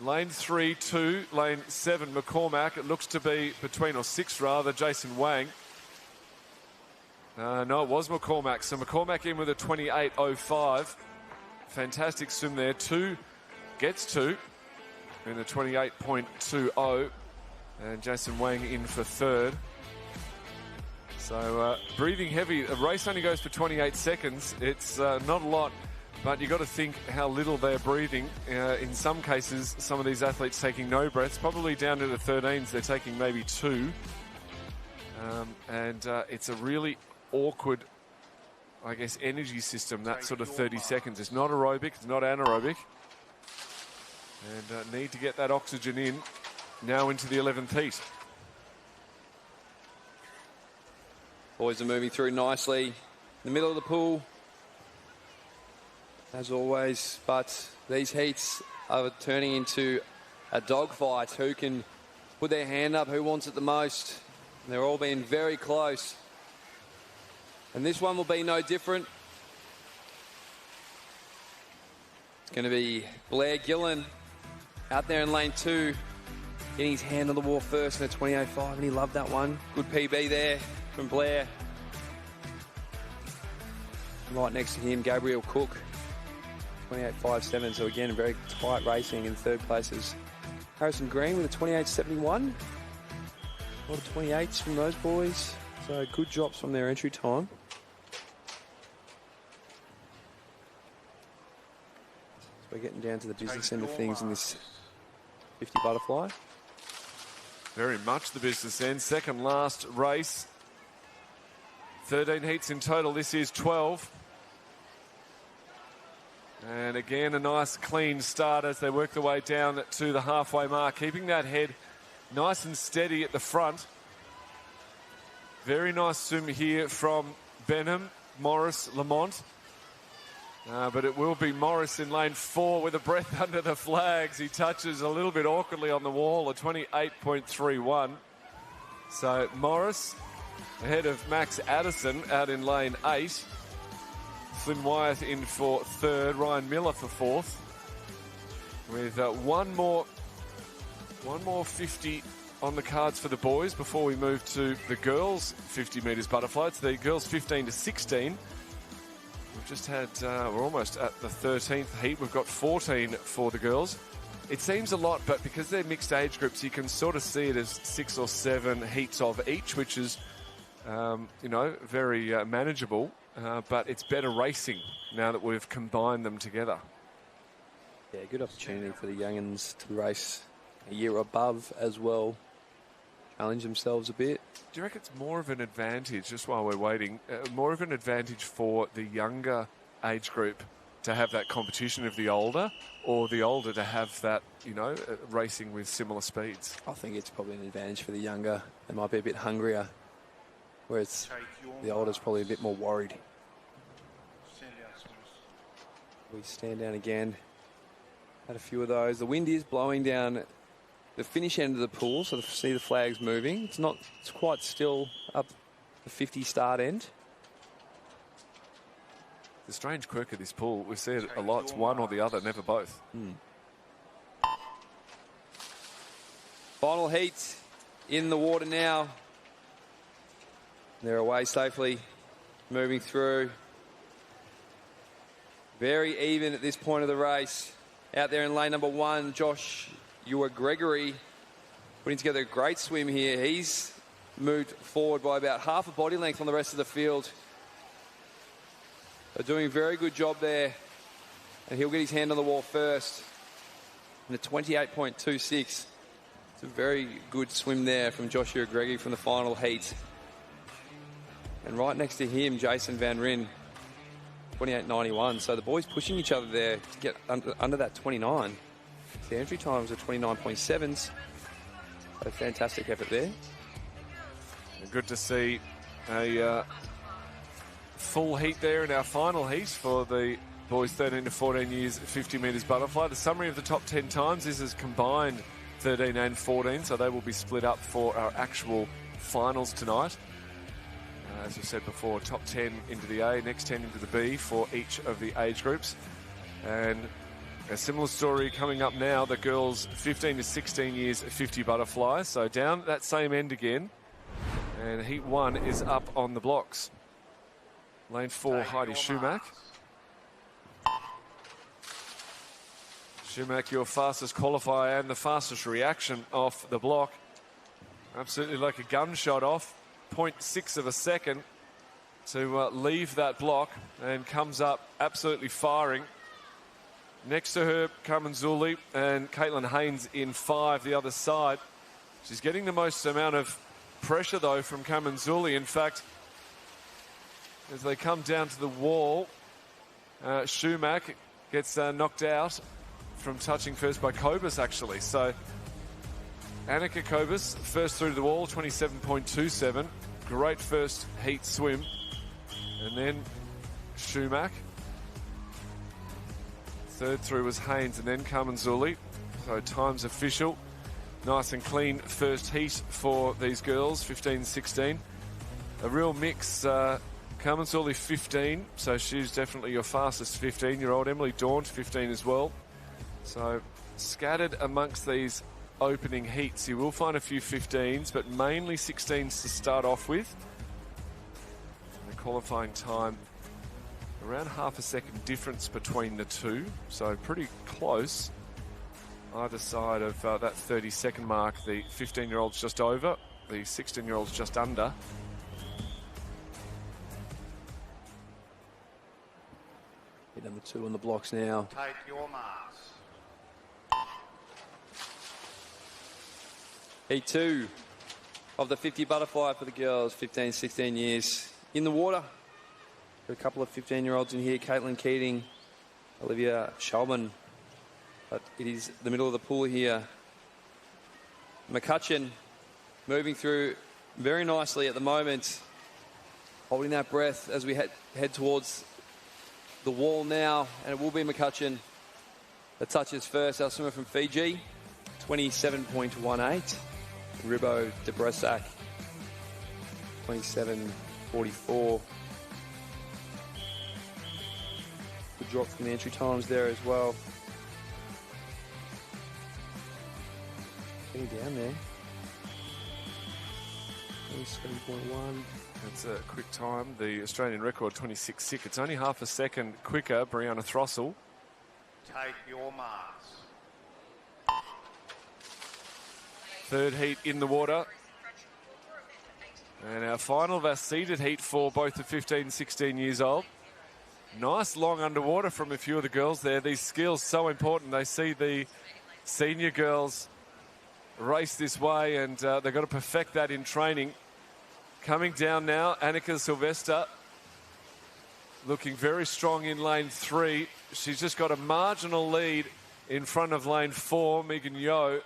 Lane 3, 2, lane 7, McCormack. It looks to be between, or 6 rather, Jason Wang. No, it was McCormack. So McCormack in with a 28.05. Fantastic swim there. 2 gets 2 in a 28.20. And Jason Wang in for 3rd. So breathing heavy. A race only goes for 28 seconds. It's not a lot. But you've got to think how little they're breathing. In some cases, some of these athletes taking no breaths. Probably down to the 13s, they're taking maybe 2. And it's a really awkward, I guess, energy system, that sort of 30 seconds. It's not aerobic, it's not anaerobic. And need to get that oxygen in now into the 11th heat. Boys are moving through nicely. In the middle of the pool, as always, but these heats are turning into a dogfight. Who can put their hand up, who wants it the most? And they're all being very close. And this one will be no different. It's going to be Blair Gillen out there in lane 2, getting his hand on the wall first in a 28.5, and he loved that one. Good PB there from Blair. Right next to him, Gabriel Cook, 28.57. So again, very tight racing in 3rd place is Harrison Green with a 28.71. A lot of 28s from those boys. So good drops from their entry time. So we're getting down to the business end of things in this 50 butterfly. Very much the business end. Second last race. 13 heats in total. This is 12. And again, a nice clean start as they work their way down to the halfway mark, keeping that head nice and steady at the front. Very nice swim here from Benham, Morris, Lamont. But it will be Morris in lane 4 with a breath under the flags. He touches a little bit awkwardly on the wall, a 28.31. So Morris ahead of Max Addison out in lane 8. Flynn Wyeth in for 3rd, Ryan Miller for 4th. With one more 50 on the cards for the boys before we move to the girls' 50 metres butterfly. It's the girls' 15 to 16. We've just had, we're almost at the 13th heat. We've got 14 for the girls. it seems a lot, but because they're mixed age groups, you can sort of see it as 6 or 7 heats of each, which is, very manageable. But it's better racing now that we've combined them together. Yeah, good opportunity for the young'uns to race a year above as well. Challenge themselves a bit. Do you reckon it's more of an advantage, just while we're waiting, more of an advantage for the younger age group to have that competition of the older, or the older to have that, racing with similar speeds? I think it's probably an advantage for the younger. They might be a bit hungrier, whereas the older's probably a bit more worried. We stand down again. Had a few of those. The wind is blowing down the finish end of the pool, so see the flags moving. It's quite still up the 50 start end. The strange quirk of this pool, we see it a lot. It's one or the other, never both. Final heat in the water now. They're away safely, moving through. Very even at this point of the race. Out there in lane number 1, Josh Gregory putting together a great swim here. He's moved forward by about half a body length on the rest of the field. They're doing a very good job there. And he'll get his hand on the wall first. And a 28.26. It's a very good swim there from Joshua Gregory from the final heat. And right next to him, Jason Van Ryn, 28.91. So the boys pushing each other there to get under that 29. The entry times are 29.7s. So fantastic effort there. Good to see a full heat there in our final heat for the boys 13 to 14 years, 50 metres butterfly. The summary of the top 10 times, this is combined 13 and 14, so they will be split up for our actual finals tonight. As you said before, top 10 into the A, next 10 into the B for each of the age groups. And a similar story coming up now, the girls 15 to 16 years, 50 butterflies. So down that same end again. And heat 1 is up on the blocks. Lane 4, Heidi Schumack. Schumack, your fastest qualifier and the fastest reaction off the block. Absolutely like a gunshot off. 0.6 of a second to leave that block, and comes up absolutely firing. Next to her, Carmen Zuli and Caitlin Haynes in 5 the other side. She's getting the most amount of pressure, though, from Carmen Zuli. In fact, as they come down to the wall, Schumack gets knocked out from touching first by Kobus, actually. So Annika Kobus, first through to the wall, 27.27. Great first heat swim. And then Schumack. Third through was Haynes and then Carmen Zuli. So time's official. Nice and clean first heat for these girls, 15-16. A real mix. Carmen Zuli, 15. So she's definitely your fastest 15-year-old. Emily Daunt, 15 as well. So scattered amongst these opening heats. You will find a few 15s, but mainly 16s to start off with. The qualifying time, around half a second difference between the two, so pretty close. Either side of that 30-second mark, the 15-year-old's just over, the 16-year-old's just under. Hit number 2 on the blocks now. Take your marks. Heat 2 of the 50 butterfly for the girls, 15, 16 years. In the water, got a couple of 15-year-olds in here, Caitlin Keating, Olivia Shulman. But it is the middle of the pool here. McCutcheon moving through very nicely at the moment, holding that breath as we head towards the wall now. And it will be McCutcheon that touches first, our swimmer from Fiji, 27.18. Ribo de Bresac, 27.44. Good drop from the entry times there as well. Getting down there. 27.1. That's a quick time. The Australian record, 26.6. It's only half a second quicker, Brianna Throssell. Take your marks. Third heat in the water. And our final of our seeded heat for both the 15 and 16 years old. Nice long underwater from a few of the girls there. These skills so important. They see the senior girls race this way, and they've got to perfect that in training. Coming down now, Annika Sylvester looking very strong in lane 3. She's just got a marginal lead in front of lane 4, Megan Yeo.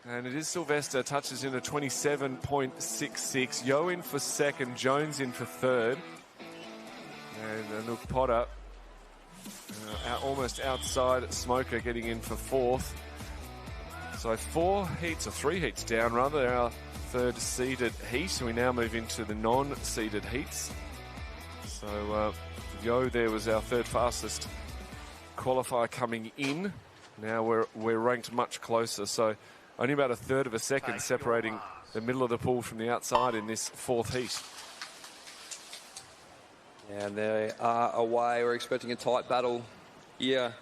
And it is Sylvester, touches in a 27.66. Yeo in for second, Jones in for third. And Anouk Potter almost outside Smoker getting in for fourth. So 3 heats down rather. Our third seeded heat. We now move into the non-seeded heats. So Yeo there was our third fastest qualifier coming in. Now we're ranked much closer. So only about a third of a second separating the middle of the pool from the outside in this fourth heat. And they are away. We're expecting a tight battle here.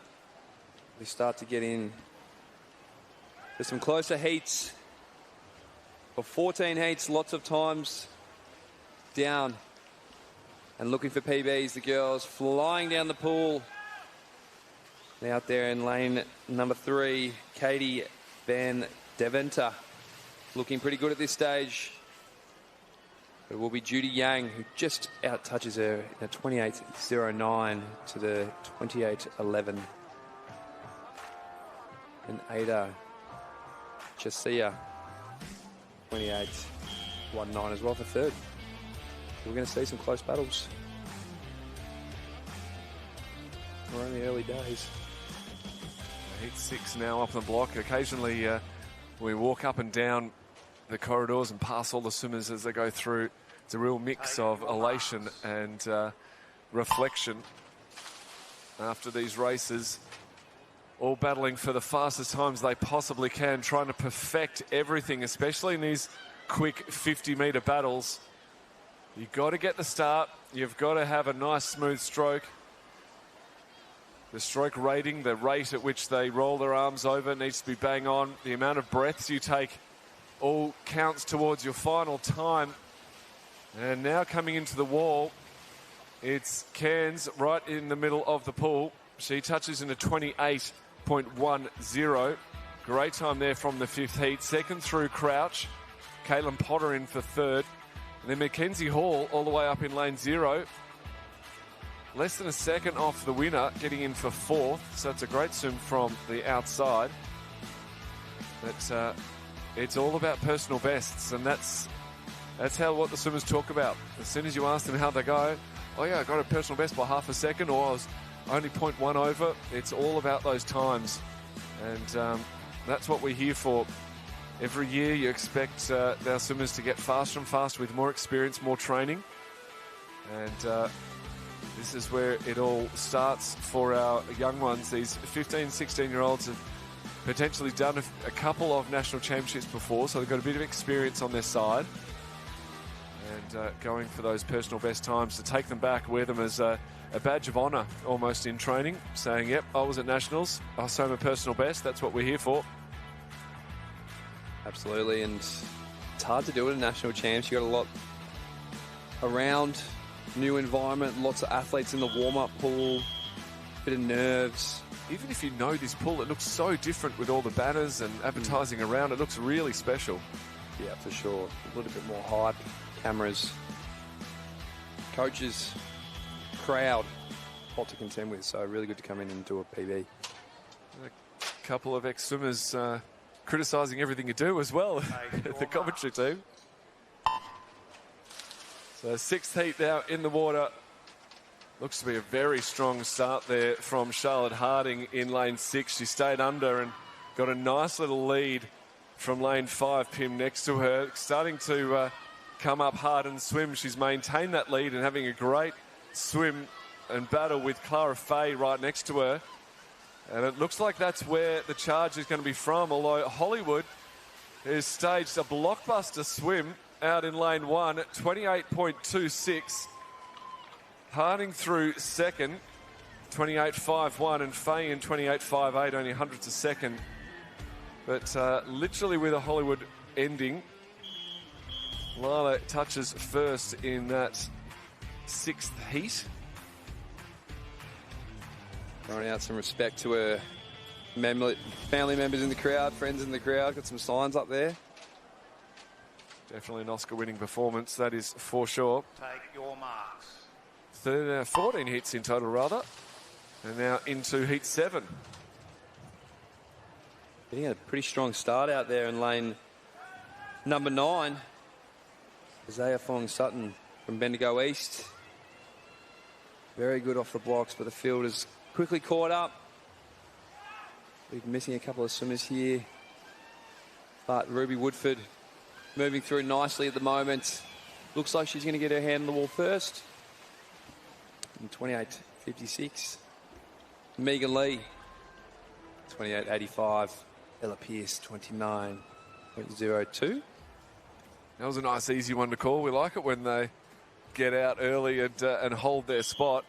We start to get in. There's some closer heats. For 14 heats, lots of times down and looking for PBs. The girls flying down the pool. And out there in lane number 3, Katie Van Deventer looking pretty good at this stage. It will be Judy Yang, who just out-touches her in a 28.09 to the 28.11. And Ada Chasia, 28.19 as well for third. We're going to see some close battles. We're only early days. Heat 6 now up the block. Occasionally we walk up and down the corridors and pass all the swimmers as they go through. It's a real mix of elation and reflection after these races. All battling for the fastest times they possibly can, trying to perfect everything, especially in these quick 50-metre battles. You've got to get the start. You've got to have a nice, smooth stroke. The stroke rating, the rate at which they roll their arms over needs to be bang on. The amount of breaths you take all counts towards your final time. And now coming into the wall, it's Cairns right in the middle of the pool. She touches in a 28.10. Great time there from the fifth heat. Second through Crouch. Caitlin Potter in for third. And then Mackenzie Hall all the way up in lane 0. Less than a second off the winner, getting in for fourth. So it's a great swim from the outside. But it's all about personal bests, and that's what the swimmers talk about. As soon as you ask them how they go, oh yeah, I got a personal best by half a second, or I was only 0.1 over. It's all about those times, and that's what we're here for. Every year you expect our swimmers to get faster and faster with more experience, more training, and this is where it all starts for our young ones. These 15, 16-year-olds have potentially done a couple of national championships before, so they've got a bit of experience on their side. And going for those personal best times to take them back, wear them as a badge of honour almost in training, saying, yep, I was at nationals, I saw my personal best, that's what we're here for. Absolutely, and it's hard to do it in national champs. You got a lot around, new environment, lots of athletes in the warm-up pool, bit of nerves. Even if you know this pool, it looks so different with all the banners and advertising around. It looks really special. Yeah, for sure. A little bit more hype, cameras, coaches, crowd, lot to contend with. So really good to come in and do a PB. A couple of ex-swimmers criticising everything you do as well, the commentary team. So sixth heat now in the water. Looks to be a very strong start there from Charlotte Harding in lane 6. She stayed under and got a nice little lead from lane 5, Pim next to her. Starting to come up hard and swim. She's maintained that lead and having a great swim and battle with Clara Fay right next to her. And it looks like that's where the charge is going to be from, although Hollywood has staged a blockbuster swim out in lane 1 at 28.26. Harding through second, 28.51, and Fay in 28.58, only hundredths a second but literally with a Hollywood ending. Lila touches first in that 6th heat. Throwing out some respect to her family members in the crowd, friends in the crowd. Got some signs up there. Definitely an Oscar-winning performance, that is for sure. Take your marks. 14 hits in total, rather. And now into heat 7. Getting a pretty strong start out there in lane number 9. Isaiah Fong-Sutton from Bendigo East. Very good off the blocks, but the field has quickly caught up. We're missing a couple of swimmers here. But Ruby Woodford moving through nicely at the moment. Looks like she's going to get her hand on the wall first. In 28.56. Megan Lee, 28.85. Ella Pearce, 29.02. That was a nice, easy one to call. We like it when they get out early and hold their spot.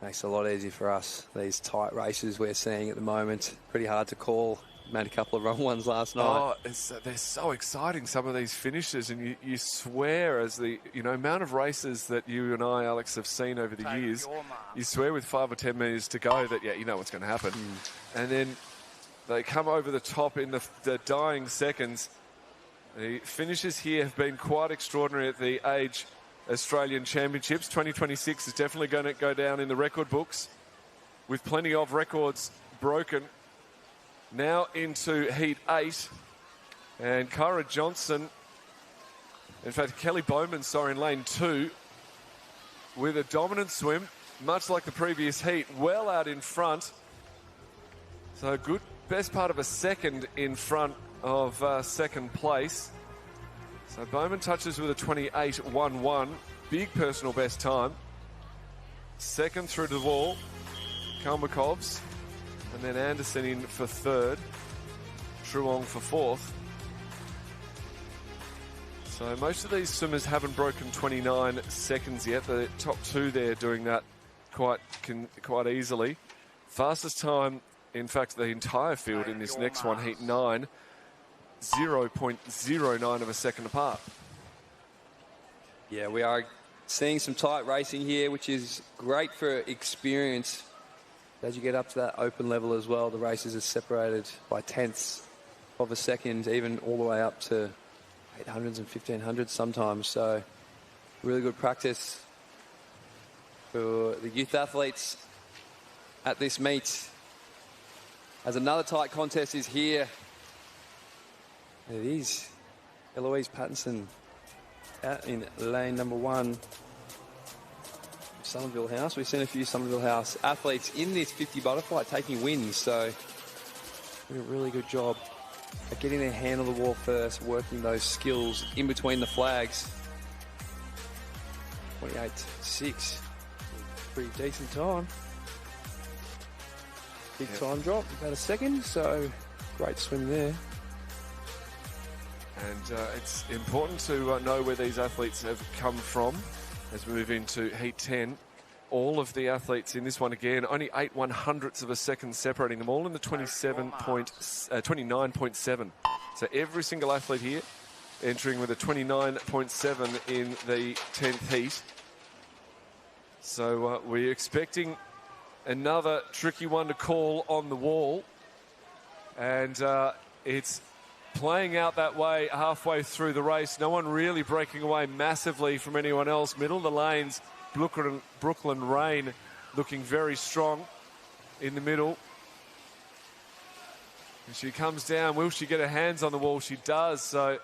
Makes it a lot easier for us. These tight races we're seeing at the moment. Pretty hard to call. Made a couple of wrong ones last night. Oh, they're so exciting, some of these finishes, and you swear as the amount of races that you and I, Alex, have seen over the years, you swear with 5 or 10 metres to go that, yeah, you know what's going to happen. And then they come over the top in the dying seconds. The finishes here have been quite extraordinary at the Age Australian Championships. 2026 is definitely going to go down in the record books with plenty of records broken. Now into heat 8, and Kyra Johnson, in fact Kelly Bowman, in lane 2 with a dominant swim, much like the previous heat, well out in front. So good, best part of a second in front of second place. So Bowman touches with a 28.11, big personal best time. Second through to the wall, Kalmakovs. And then Anderson in for 3rd. Truong for 4th. So most of these swimmers haven't broken 29 seconds yet. The top 2 there doing that quite easily. Fastest time, in fact, the entire field in this next one, heat 9, 0.09 of a second apart. Yeah, we are seeing some tight racing here, which is great for experience. As you get up to that open level as well, the races are separated by tenths of a second, even all the way up to 800s and 1500s sometimes. So really good practice for the youth athletes at this meet. As another tight contest is here. It is Eloise Pattinson out in lane number 1. Somerville House. We've seen a few Somerville House athletes in this 50 butterfly taking wins, so doing a really good job at getting their hand on the wall first, working those skills in between the flags. 28.6. Pretty decent time. Big time drop, about a second, so great swim there. And it's important to know where these athletes have come from as we move into heat 10. All of the athletes in this one, again, only 8/100ths of a second separating them, all in the 29.7. So every single athlete here entering with a 29.7 in the 10th heat. So we're expecting another tricky one to call on the wall. And it's playing out that way halfway through the race. No one really breaking away massively from anyone else. Middle of the lanes, Brooklyn Rain looking very strong in the middle. And she comes down. Will she get her hands on the wall? She does. So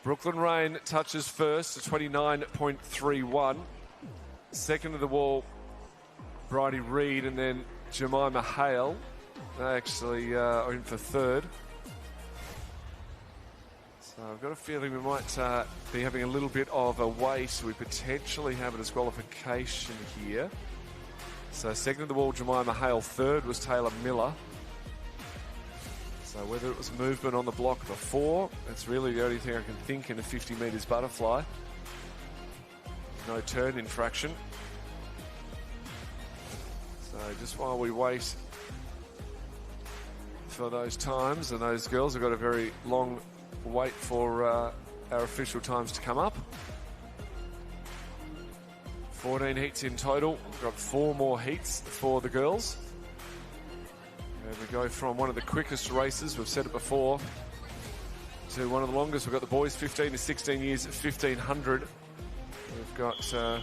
Brooklyn Rain touches first to 29.31. Second to the wall, Bridie Reid, and then Jemima Hale. They actually are in for 3rd. So I've got a feeling we might be having a little bit of a wait. We potentially have a disqualification here. So second to the wall, Jemima Hale. 3rd was Taylor Miller. So whether it was movement on the block before, that's really the only thing I can think in a 50 metres butterfly. No turn infraction. So just while we wait for those times, and those girls have got a very long wait for our official times to come up. 14 heats in total. We've got 4 more heats for the girls. And we go from one of the quickest races, we've said it before, to one of the longest. We've got the boys 15 to 16 years at 1500. We've got a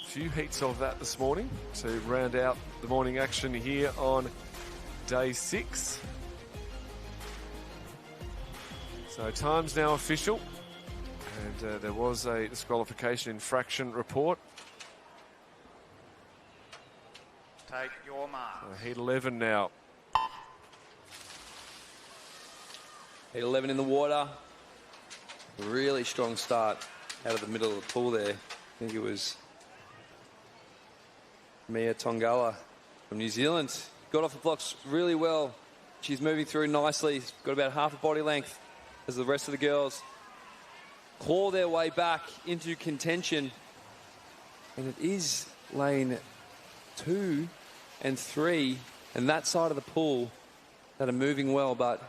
few heats of that this morning to round out the morning action here on day 6. So time's now official, and there was a disqualification infraction report. Take your mark. Heat 11 now. Heat 11 in the water. Really strong start out of the middle of the pool there. I think it was Mia Tongala from New Zealand. Got off the blocks really well. She's moving through nicely. Got about half a body length as the rest of the girls claw their way back into contention. And it is lane 2 and 3 and that side of the pool that are moving well, but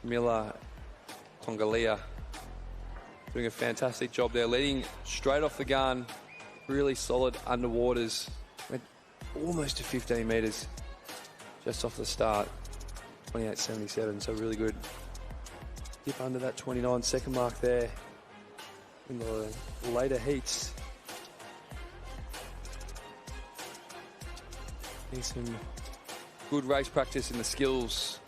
Mila Tongalia doing a fantastic job there, leading straight off the gun, really solid underwaters. Went almost to 15 metres just off the start, 28.77, so really good. Dip under that 29 second mark there in the later heats. Need some good race practice in the skills.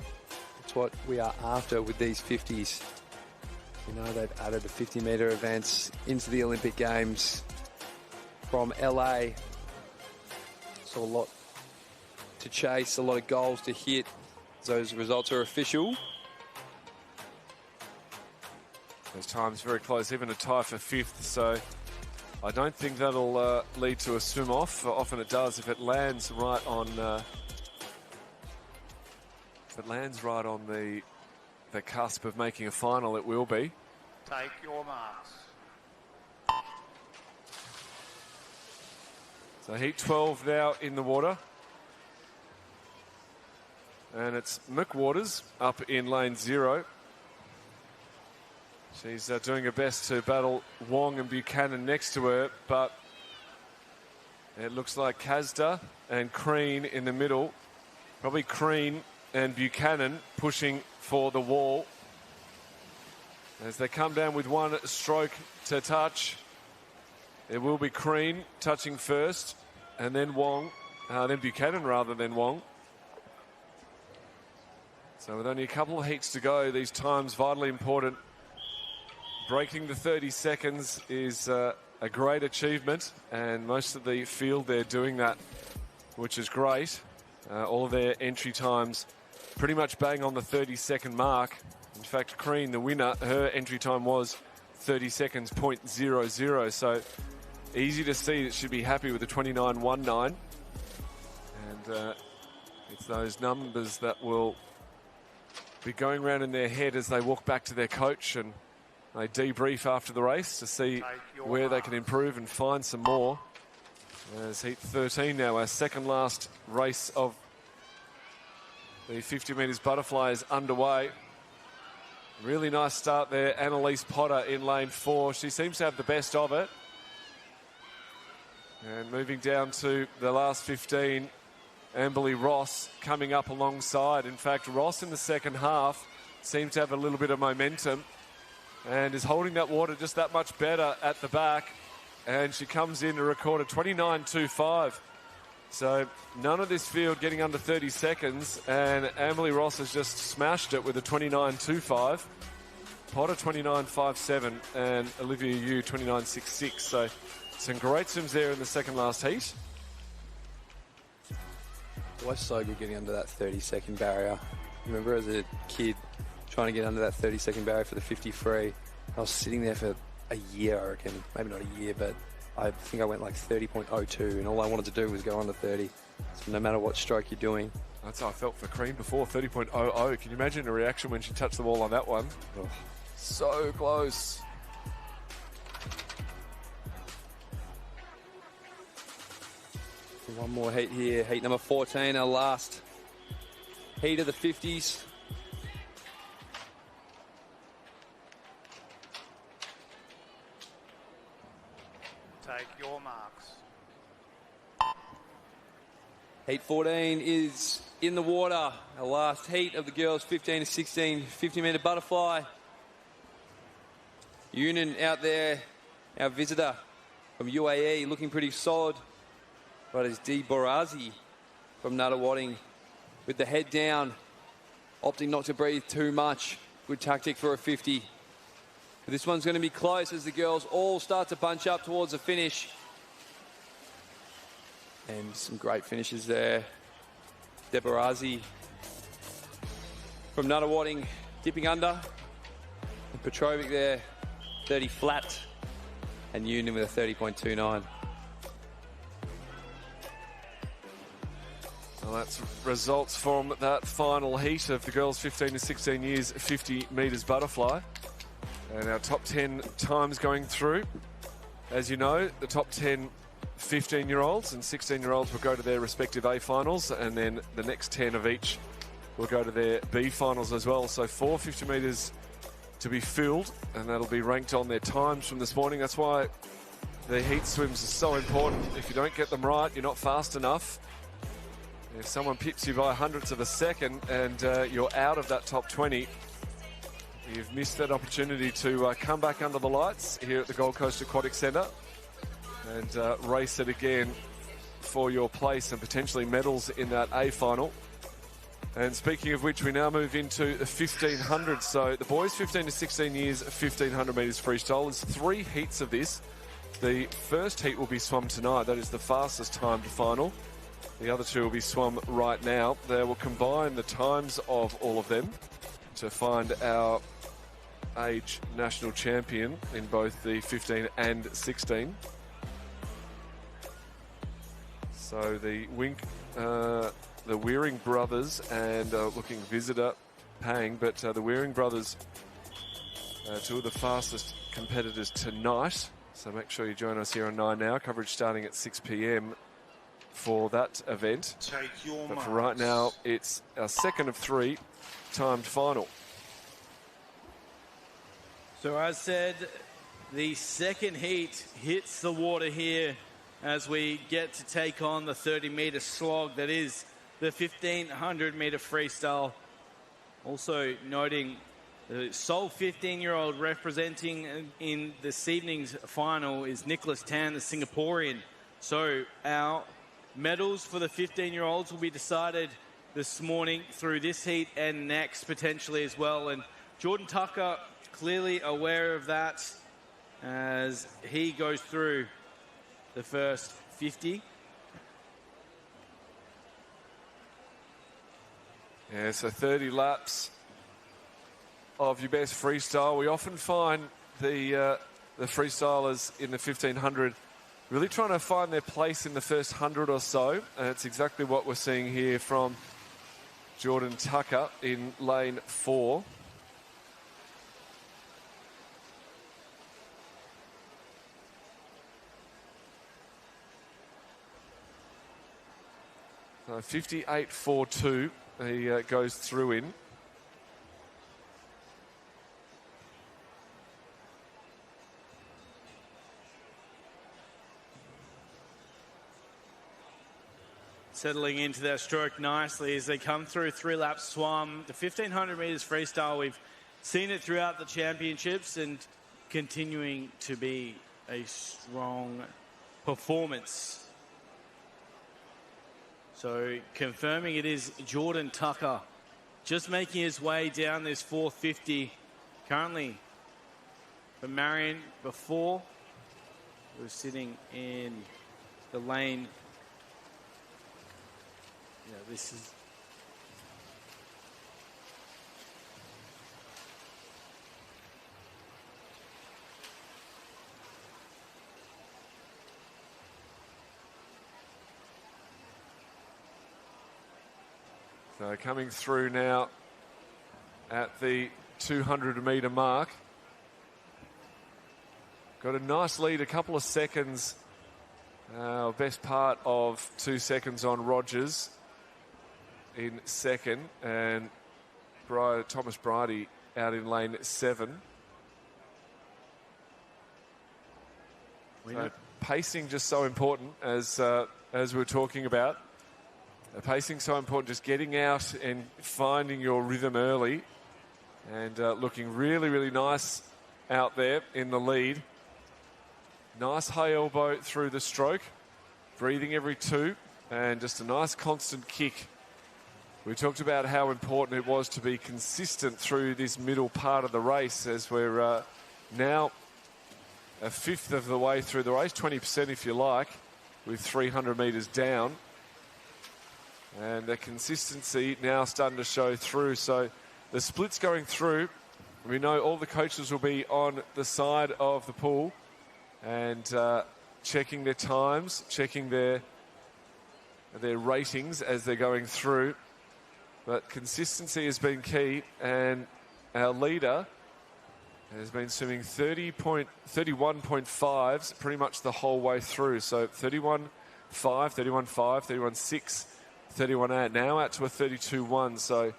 It's what we are after with these 50s. You know, they've added the 50-metre events into the Olympic Games from LA. So a lot to chase, a lot of goals to hit. Those results are official. Those times very close, even a tie for 5th, so I don't think that'll lead to a swim off. Often it does if it lands right on the cusp of making a final. It will be. Take your marks. So heat 12 now in the water. And it's Mick Waters up in lane 0. She's doing her best to battle Wong and Buchanan next to her, but it looks like Kazda and Crean in the middle. Probably Crean and Buchanan pushing for the wall as they come down with one stroke to touch. It will be Crean touching first, and then Wong, then Buchanan rather than Wong. So with only a couple of heats to go, these times vitally important. Breaking the 30 seconds is a great achievement, and most of the field they're doing that, which is great. All of their entry times pretty much bang on the 30-second mark. In fact, Crean, the winner, her entry time was 30 seconds, 0.00. So easy to see that she'd be happy with the 29.19. And it's those numbers that will be going around in their head as they walk back to their coach and they debrief after the race to see where they can improve and find some more. As heat 13 now, our second last race of the 50 metres butterfly is underway. Really nice start there. Annalise Potter in lane 4. She seems to have the best of it. And moving down to the last 15, Amberley Ross coming up alongside. In fact, Ross in the second half seems to have a little bit of momentum and is holding that water just that much better at the back. And she comes in to record a 29.25. So none of this field getting under 30 seconds, and Amberley Ross has just smashed it with a 29.25. Potter 29.57 and Olivia Yu 29.66. So some great swims there in the second last heat. It was so good getting under that 30-second barrier. Remember as a kid trying to get under that 30-second barrier for the 50 free. I was sitting there for a year, I reckon. Maybe not a year, but I think I went like 30.02, and all I wanted to do was go under 30. So no matter what stroke you're doing. That's how I felt for Cream before, 30.00. Can you imagine the reaction when she touched the wall on that one? Oh, so close. One more heat here, heat number 14, our last heat of the 50s. Take your marks. Heat 14 is in the water. Our last heat of the girls 15 to 16 50-metre butterfly. Union out there, our visitor from UAE, looking pretty solid. But it's Dee Borazi from Nuttawading with the head down, opting not to breathe too much. Good tactic for a 50. But this one's going to be close as the girls all start to bunch up towards the finish. And some great finishes there. Deborazi from Nuttawading dipping under. And Petrovic there, 30 flat. And Union with a 30.29. Well, that's results from that final heat of the girls 15 to 16 years 50 metres butterfly. And our top 10 times going through. As you know, the top 10 15-year-olds and 16-year-olds will go to their respective A finals, and then the next 10 of each will go to their B finals as well. So 4 50 metres to be filled, and that'll be ranked on their times from this morning. That's why the heat swims are so important. If you don't get them right, you're not fast enough. If someone pips you by hundredths of a second and you're out of that top 20, you've missed that opportunity to come back under the lights here at the Gold Coast Aquatic Centre and race it again for your place and potentially medals in that A final. And speaking of which, we now move into the 1500. So the boys 15 to 16 years, 1500 metres freestyle. There's 3 heats of this. The first heat will be swum tonight. That is the fastest timed final. The other 2 will be swum right now. They will combine the times of all of them to find our age national champion in both the 15 and 16. So the Wearing brothers and looking visitor Pang, but the Wearing brothers, 2 of the fastest competitors tonight. So make sure you join us here on 9 Now. Coverage starting at 6 p.m. for that event. Take your but marks. for right now, it's our second of 3 timed final. So as said, the second heat hits the water here as we get to take on the 30-metre slog that is the 1500-metre freestyle. Also noting the sole 15-year-old representing in this evening's final is Nicholas Tan, the Singaporean. So our medals for the 15-year-olds will be decided this morning through this heat and next potentially as well. And Jordan Tucker clearly aware of that as he goes through the first 50. Yeah, so 30 laps of your best freestyle. We often find the freestylers in the 1500 really trying to find their place in the first 100 or so. And it's exactly what we're seeing here from Jordan Tucker in lane 4. So 58.42 he goes through in. Settling into that stroke nicely as they come through 3 laps swum. The 1500 metres freestyle, we've seen it throughout the championships and continuing to be a strong performance. So confirming it is Jordan Tucker just making his way down this 450 currently. For Marion before, we're sitting in the lane. Yeah, this is so coming through now at the 200-metre mark. Got a nice lead, a couple of seconds. Best part of 2 seconds on Rogers. in second, and Thomas Bridie out in lane 7. So pacing just so important, as we're talking about. Pacing so important, just getting out and finding your rhythm early, and looking really, really nice out there in the lead. Nice high elbow through the stroke, breathing every 2, and just a nice constant kick. We talked about how important it was to be consistent through this middle part of the race, as we're now a fifth of the way through the race, 20% if you like, with 300 metres down. And the consistency now starting to show through. So the split's going through. We know all the coaches will be on the side of the pool and checking their times, checking their ratings as they're going through. But consistency has been key, and our leader has been swimming 31.5s pretty much the whole way through. So 31.5, 31.5, 31.6, 31.8, now out to a 32.1. So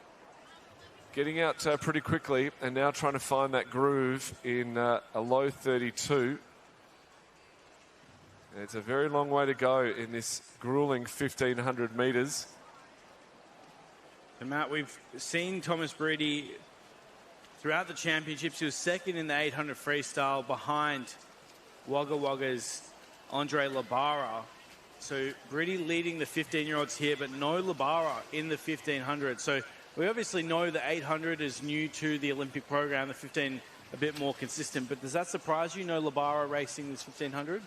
getting out pretty quickly, and now trying to find that groove in a low 32. And it's a very long way to go in this grueling 1,500 metres. And Matt, we've seen Thomas Bridie throughout the championships. He was second in the 800 freestyle behind Wagga Wagga's Andre Labara. So Bridie leading the 15-year-olds here, but no Labara in the 1,500. So we obviously know the 800 is new to the Olympic program, the 15 a bit more consistent. But does that surprise you, no Labara racing this 1,500?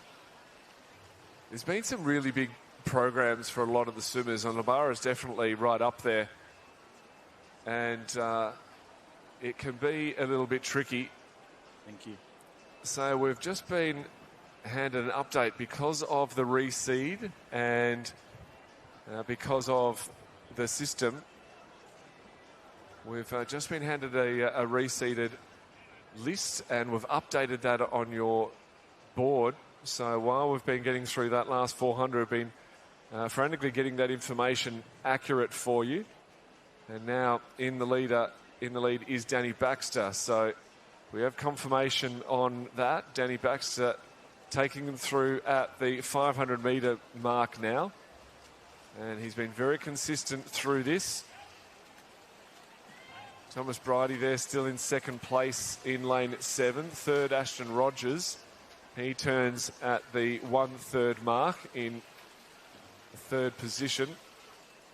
There's been some really big programs for a lot of the swimmers, and Labara is definitely right up there. And it can be a little bit tricky. Thank you. So we've just been handed an update because of the reseed and because of the system. We've just been handed a reseeded list, and we've updated that on your board. So while we've been getting through that last 400, we've been frantically getting that information accurate for you. And now in the lead is Danny Baxter. So we have confirmation on that. Danny Baxter taking them through at the 500 metre mark now. And he's been very consistent through this. Thomas Bridie there still in second place in lane 7. Third, Ashton Rogers. He turns at the 1/3 mark in third position.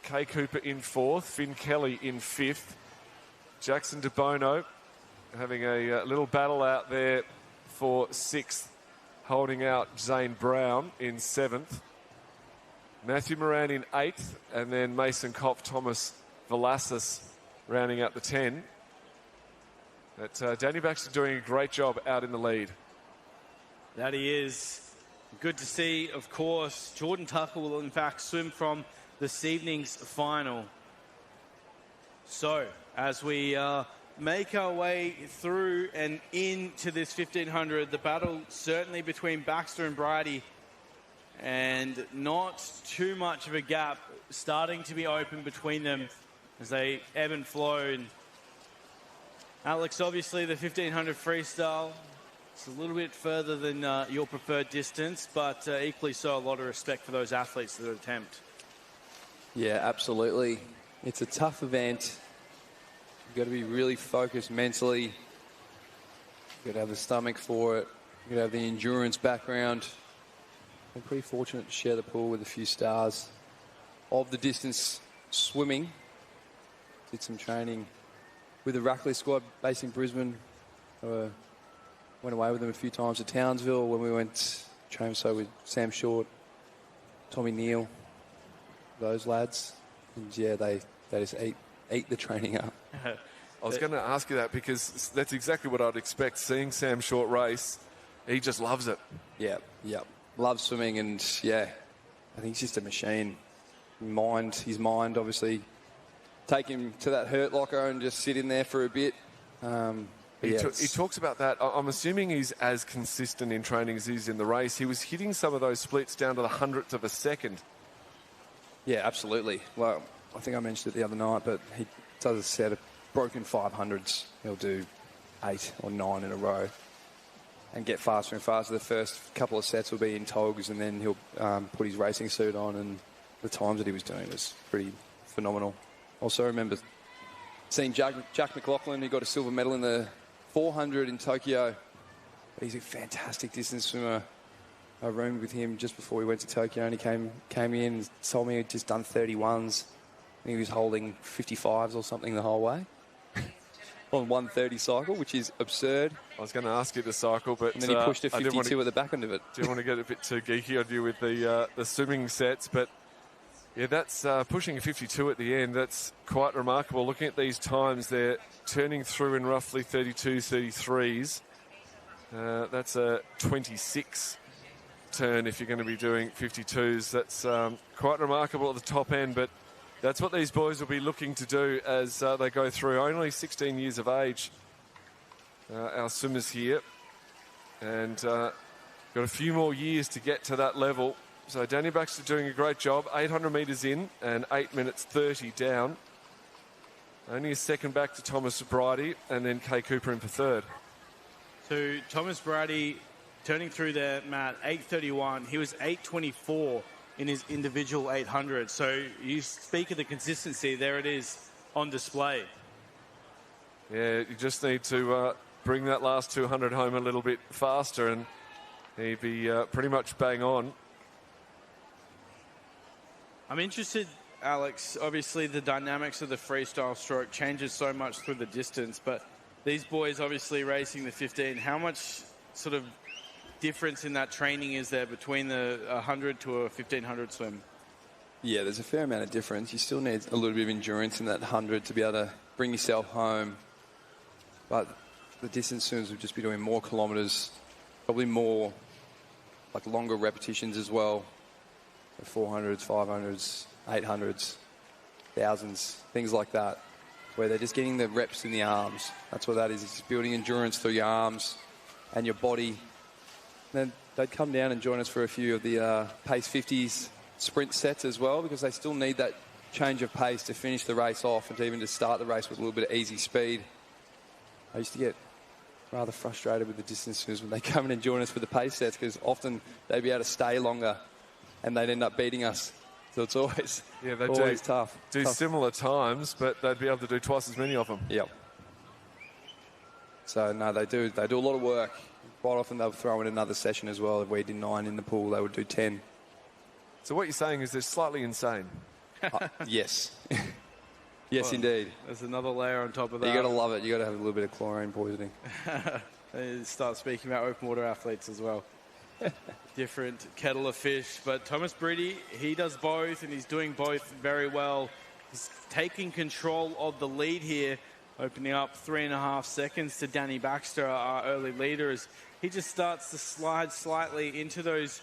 Kay Cooper in 4th. Finn Kelly in 5th. Jackson De Bono having a little battle out there for 6th, holding out Zane Brown in 7th. Matthew Moran in 8th, and then Mason Kopf, Thomas Velasquez rounding out the 10. But Danny Baxter doing a great job out in the lead. That he is. Good to see, of course. Jordan Tucker will, in fact, swim from this evening's final. So, as we make our way through and into this 1,500, the battle certainly between Baxter and Bridie, and not too much of a gap starting to be open between them as they ebb and flow. And Alex, obviously the 1,500 freestyle, it's a little bit further than your preferred distance, but equally so a lot of respect for those athletes that attempt. Yeah, absolutely. It's a tough event. You've got to be really focused mentally. You've got to have the stomach for it. You've got to have the endurance background. I'm pretty fortunate to share the pool with a few stars of the distance swimming. Did some training with the Rackley squad based in Brisbane. Went away with them a few times to Townsville when we went train with Sam Short, Tommy Neal, those lads. And yeah, they just eat the training up. I was going to ask you that because that's exactly what I'd expect. Seeing Sam Short race, he just loves it. Yeah. Loves swimming, and yeah, I think he's just a machine. His mind, obviously, take him to that hurt locker and just sit in there for a bit. He talks about that. I'm assuming he's as consistent in training as he is in the race. He was hitting some of those splits down to the 100th of a second. Yeah, absolutely. Well, I think I mentioned it the other night, but he does a set of broken 500s. He'll do 8 or 9 in a row and get faster and faster. The first couple of sets will be in togs, and then he'll put his racing suit on, and the times that he was doing was pretty phenomenal. Also remember seeing Jack McLaughlin, who got a silver medal in the 400 in Tokyo. He's a fantastic distance swimmer. I roomed with him just before we went to Tokyo, and he came in and told me he'd just done 31s. And he was holding 55s or something the whole way on 130 cycle, which is absurd. I was going to ask you to cycle, but... And then he pushed a 52 at the back end of it. Didn't want to get a bit too geeky on you with the swimming sets, but yeah, that's pushing a 52 at the end. That's quite remarkable. Looking at these times, they're turning through in roughly 32, 33s. That's a 26 turn if you're going to be doing 52s. That's quite remarkable at the top end, but that's what these boys will be looking to do as they go through. Only 16 years of age, our swimmers here, and got a few more years to get to that level. So Danny Baxter doing a great job. 800 metres in and 8 minutes 30 down. Only a second back to Thomas Bridie, and then Kay Cooper in for third. So Thomas Bridie turning through there, Matt, 8:31. He was 8:24 in his individual 800. So you speak of the consistency. There it is on display. Yeah, you just need to bring that last 200 home a little bit faster, and he'd be pretty much bang on. I'm interested, Alex. Obviously, the dynamics of the freestyle stroke changes so much through the distance, but these boys obviously racing the 15. How much sort of difference in that training is there between the 100 to a 1500 swim? Yeah, there's a fair amount of difference. You still need a little bit of endurance in that 100 to be able to bring yourself home. But the distance swimmers will just be doing more kilometres, probably more, like longer repetitions as well. 400s, 500s, 800s, 1000s, things like that, where they're just getting the reps in the arms. That's what that is. It's building endurance through your arms and your body. Then they'd come down and join us for a few of the pace 50s sprint sets as well, because they still need that change of pace to finish the race off and to even to start the race with a little bit of easy speed. I used to get rather frustrated with the distance swimmers when they come in and join us for the pace sets, because often they'd be able to stay longer and they'd end up beating us. So it's always, always tough. Do similar times, but they'd be able to do twice as many of them. Yep. So, no, they do a lot of work. Quite often they'll throw in another session as well. If we did 9 in the pool, they would do 10. So what you're saying is they're slightly insane. Yes. Yes, well, indeed. There's another layer on top of that. You got to love it. You got to have a little bit of chlorine poisoning. They start speaking about open water athletes as well. Different kettle of fish. But Thomas Bridie, he does both, and he's doing both very well. He's taking control of the lead here, opening up 3.5 seconds to Danny Baxter, our early leader, as he just starts to slide slightly into those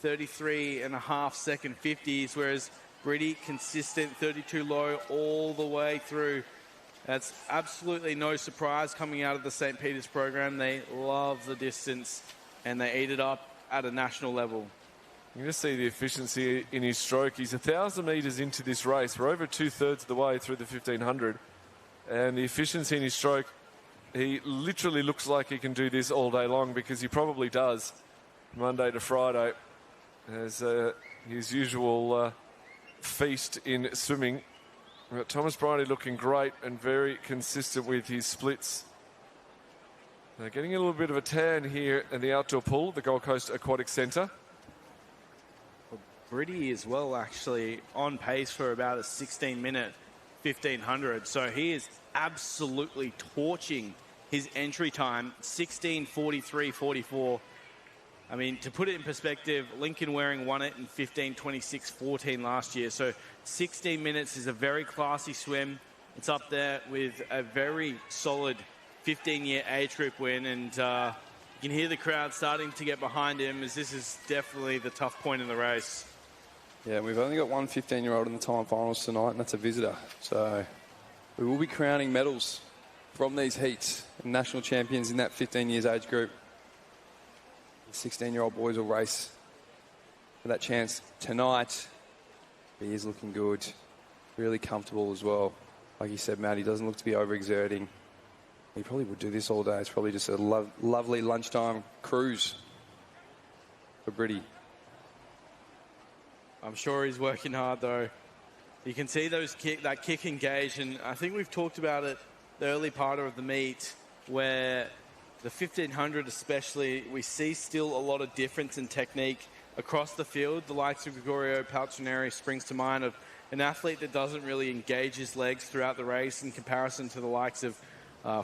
33.5 second 50s, whereas Bridie consistent 32 low all the way through. That's absolutely no surprise coming out of the St. Peter's program. They love the distance and they eat it up at a national level. You just see the efficiency in his stroke. He's 1,000 metres into this race. We're over 2/3 of the way through the 1,500. And the efficiency in his stroke, he literally looks like he can do this all day long, because he probably does Monday to Friday as his usual feast in swimming. We've got Thomas Bridie looking great and very consistent with his splits. Now getting a little bit of a tan here in the outdoor pool, the Gold Coast Aquatic Centre. Bridie as well, actually on pace for about a 16-minute 1500. So he is absolutely torching his entry time, 16:43.44. I mean, to put it in perspective, Lincoln Waring won it in 15:26.14 last year. So 16 minutes is a very classy swim. It's up there with a very solid 15-year age group win. And you can hear the crowd starting to get behind him, as this is definitely the tough point in the race. Yeah, we've only got one 15-year-old in the time finals tonight, and that's a visitor. So we will be crowning medals from these heats and national champions in that 15 years age group. The 16-year-old boys will race for that chance tonight. He is looking good. Really comfortable as well. Like you said, Matt, he doesn't look to be overexerting. He probably would do this all day. It's probably just a lovely lunchtime cruise for Britty. I'm sure he's working hard, though. You can see that kick engage, and I think we've talked about it the early part of the meet, where the 1500 especially, we see still a lot of difference in technique across the field. The likes of Gregorio Paltrineri springs to mind of an athlete that doesn't really engage his legs throughout the race in comparison to the likes of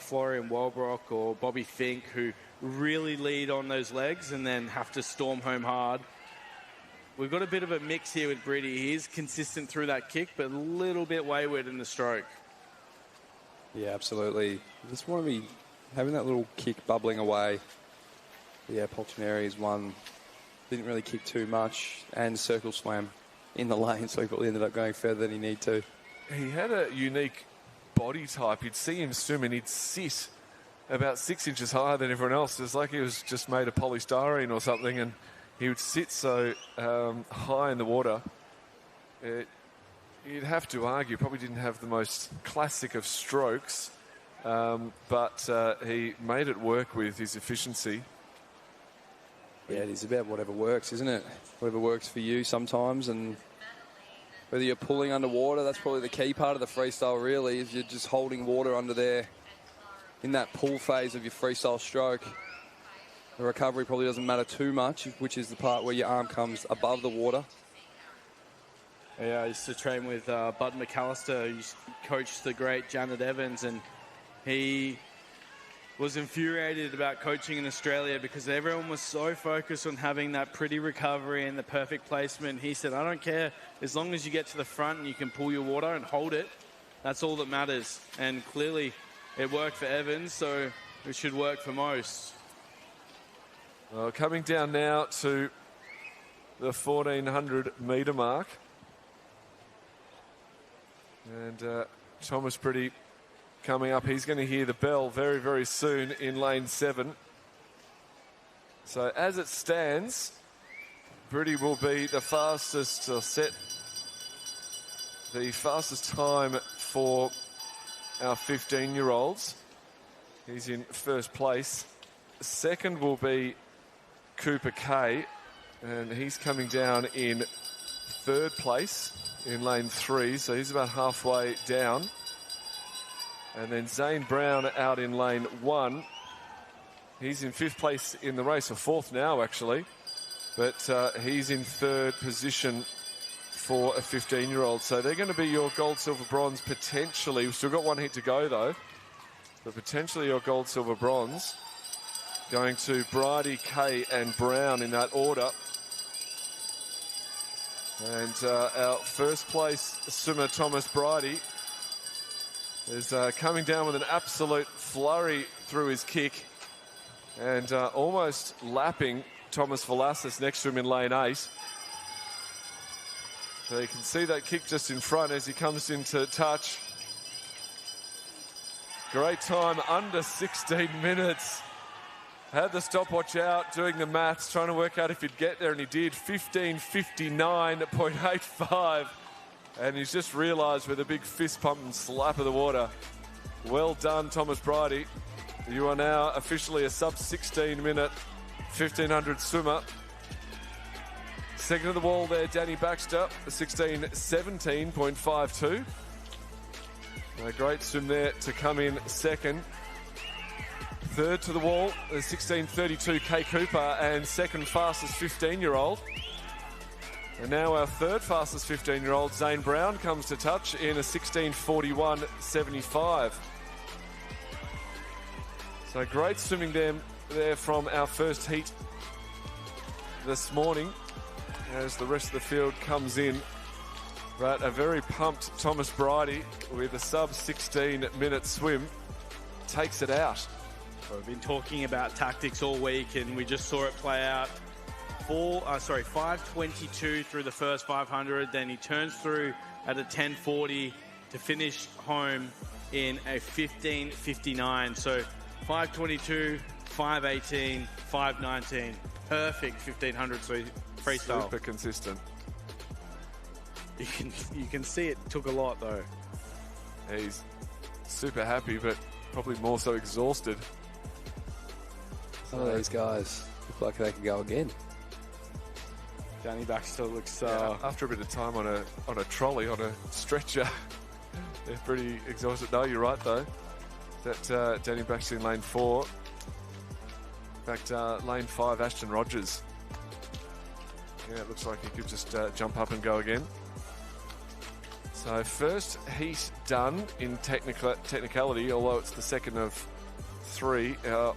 Florian Walbrock or Bobby Fink, who really lead on those legs and then have to storm home hard. We've got a bit of a mix here with Britty. He is consistent through that kick, but a little bit wayward in the stroke. Yeah, absolutely. Just want to be having that little kick bubbling away. Yeah, Paltrineri's one. Didn't really kick too much and circle swam in the lane, so he probably ended up going further than he needed to. He had a unique body type. You'd see him swim and he'd sit about 6 inches higher than everyone else. It's like he was just made of polystyrene or something, and he would sit so high in the water. You'd have to argue probably didn't have the most classic of strokes, but he made it work with his efficiency. Yeah, it is about whatever works, isn't it? Whatever works for you sometimes, and whether you're pulling underwater, that's probably the key part of the freestyle, really, is you're just holding water under there in that pull phase of your freestyle stroke. The recovery probably doesn't matter too much, which is the part where your arm comes above the water. Yeah, I used to train with Bud McAllister, who coached the great Janet Evans, and he was infuriated about coaching in Australia because everyone was so focused on having that pretty recovery and the perfect placement. He said, I don't care, as long as you get to the front and you can pull your water and hold it, that's all that matters. And clearly it worked for Evans, so it should work for most. Well, coming down now to the 1400 metre mark. And Thomas Britty coming up. He's going to hear the bell very, very soon in lane 7. So as it stands, Britty will be the fastest to set the fastest time for our 15-year-olds. He's in first place. Second will be Cooper Kay, and he's coming down in third place in lane 3, so he's about halfway down. And then Zane Brown out in lane 1. He's in 5th place in the race, or 4th now actually, but he's in 3rd position for a 15-year-old. So they're going to be your gold, silver, bronze potentially. We've still got one heat to go though, but potentially your gold, silver, bronze going to Bridie, Kay and Brown in that order. And our first place swimmer, Thomas Bridie, is coming down with an absolute flurry through his kick and almost lapping Thomas Velasquez next to him in lane 8. So you can see that kick just in front as he comes into touch. Great time, under 16 minutes. Had the stopwatch out, doing the maths, trying to work out if he'd get there, and he did. 15:59.85. And he's just realised with a big fist pump and slap of the water. Well done, Thomas Bridie. You are now officially a sub-16-minute 1500 swimmer. Second of the wall there, Danny Baxter, 16:17.52. A great swim there to come in second. Third to the wall, the 16:32 Kay Cooper, and second fastest 15-year-old. And now our third fastest 15-year-old, Zane Brown, comes to touch in a 16:41.75. So great swimming there from our first heat this morning as the rest of the field comes in. But a very pumped Thomas Bridie with a sub-16-minute swim takes it out. We've been talking about tactics all week, and we just saw it play out. 5:22 through the first 500. Then he turns through at a 10:40 to finish home in a 15:59. So 5:22, 5:18, 5:19. Perfect 1500 freestyle. Super consistent. You can see it took a lot though. He's super happy, but probably more so exhausted. Some of these guys look like they could go again. Danny Baxter looks... after a bit of time on a trolley, on a stretcher, they're pretty exhausted. No, you're right, though. That Danny Baxter in lane 4. In fact, lane 5, Ashton Rogers. Yeah, it looks like he could just jump up and go again. So first heat done in technicality, although it's the second of 3. Our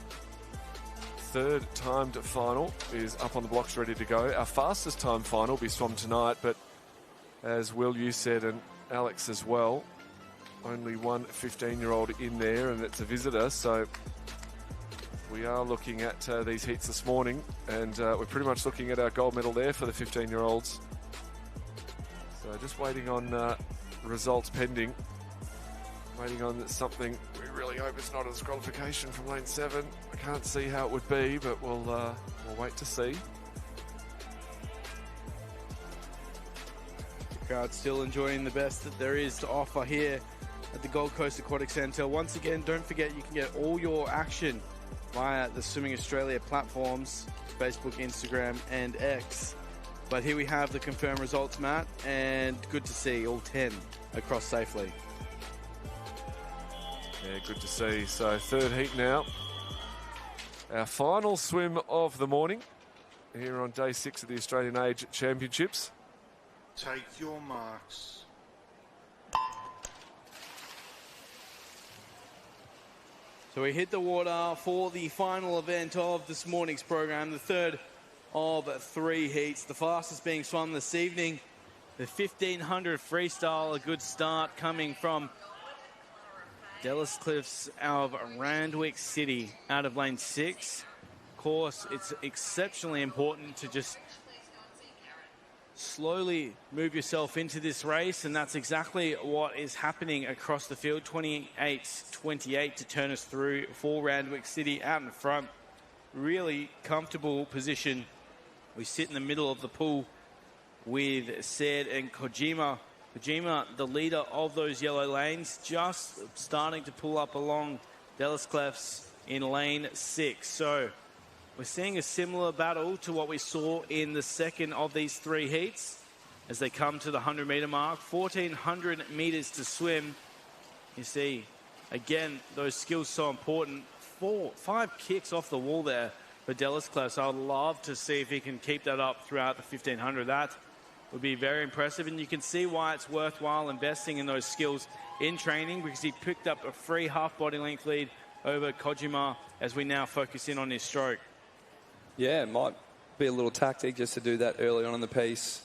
third timed final is up on the blocks, ready to go. Our fastest time final will be swum tonight, but as Will, you said, and Alex as well, only one 15-year-old in there, and it's a visitor, so we are looking at these heats this morning, and we're pretty much looking at our gold medal there for the 15-year-olds. So just waiting on results pending. Waiting on something. We really hope it's not a disqualification from lane 7. I can't see how it would be, but we'll wait to see. The crowd still enjoying the best that there is to offer here at the Gold Coast Aquatic Centre. Once again, don't forget you can get all your action via the Swimming Australia platforms, Facebook, Instagram and X. But here we have the confirmed results, Matt, and good to see all 10 across safely. Yeah, good to see. So third heat now. Our final swim of the morning here on day 6 of the Australian Age Championships. Take your marks. So we hit the water for the final event of this morning's program, the third of 3 heats. The fastest being swum this evening, the 1500 freestyle, a good start coming from Dallas Cliffs out of Randwick City out of lane 6. Of course, it's exceptionally important to just slowly move yourself into this race, and that's exactly what is happening across the field. 28-28 to turn us through for Randwick City out in front. Really comfortable position. We sit in the middle of the pool with Said and Kojima. Kojima, the leader of those yellow lanes, just starting to pull up along Dallas Clefts in lane 6. So we're seeing a similar battle to what we saw in the second of these 3 heats as they come to the 100-metre mark. 1,400 metres to swim. You see, again, those skills so important. 5 kicks off the wall there for Dallas Clefts. I'd love to see if he can keep that up throughout the 1,500. That would be very impressive, and you can see why it's worthwhile investing in those skills in training, because he picked up a free half body length lead over Kojima as we now focus in on his stroke. Yeah, it might be a little tactic just to do that early on in the piece,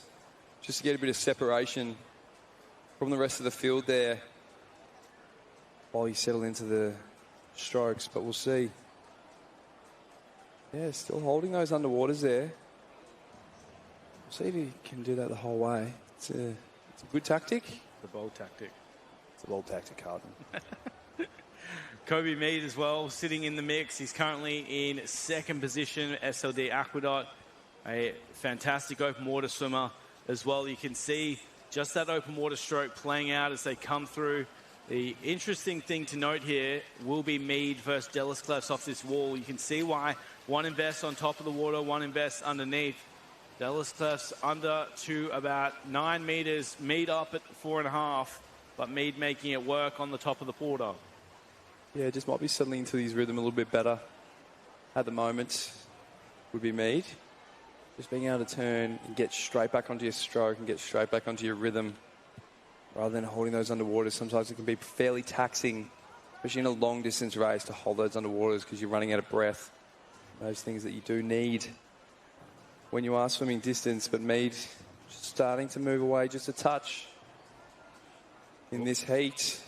just to get a bit of separation from the rest of the field there while you settle into the strokes, but we'll see. Yeah, still holding those underwaters there. We'll see if he can do that the whole way. It's a good tactic. The bold tactic. It's a bold tactic, Carlton. Kobe Mead as well, sitting in the mix. He's currently in 2nd position, SLD Aqueduct. A fantastic open water swimmer as well. You can see just that open water stroke playing out as they come through. The interesting thing to note here will be Mead versus Dallas Clefts off this wall. You can see why one invests on top of the water, one invests underneath. Dallas Clefts under to about 9 metres. Mead up at 4.5, but Mead making it work on the top of the water. Yeah, just might be settling into his rhythm a little bit better at the moment would be Mead. Just being able to turn and get straight back onto your stroke and get straight back onto your rhythm rather than holding those underwaters. Sometimes it can be fairly taxing, especially in a long distance race, to hold those underwaters because you're running out of breath. Those things that you do need when you are swimming distance. But Mead just starting to move away just a touch in this heat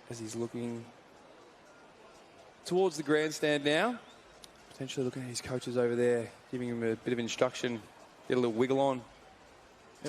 as he's looking towards the grandstand now. Potentially looking at his coaches over there, giving him a bit of instruction, get a little wiggle on.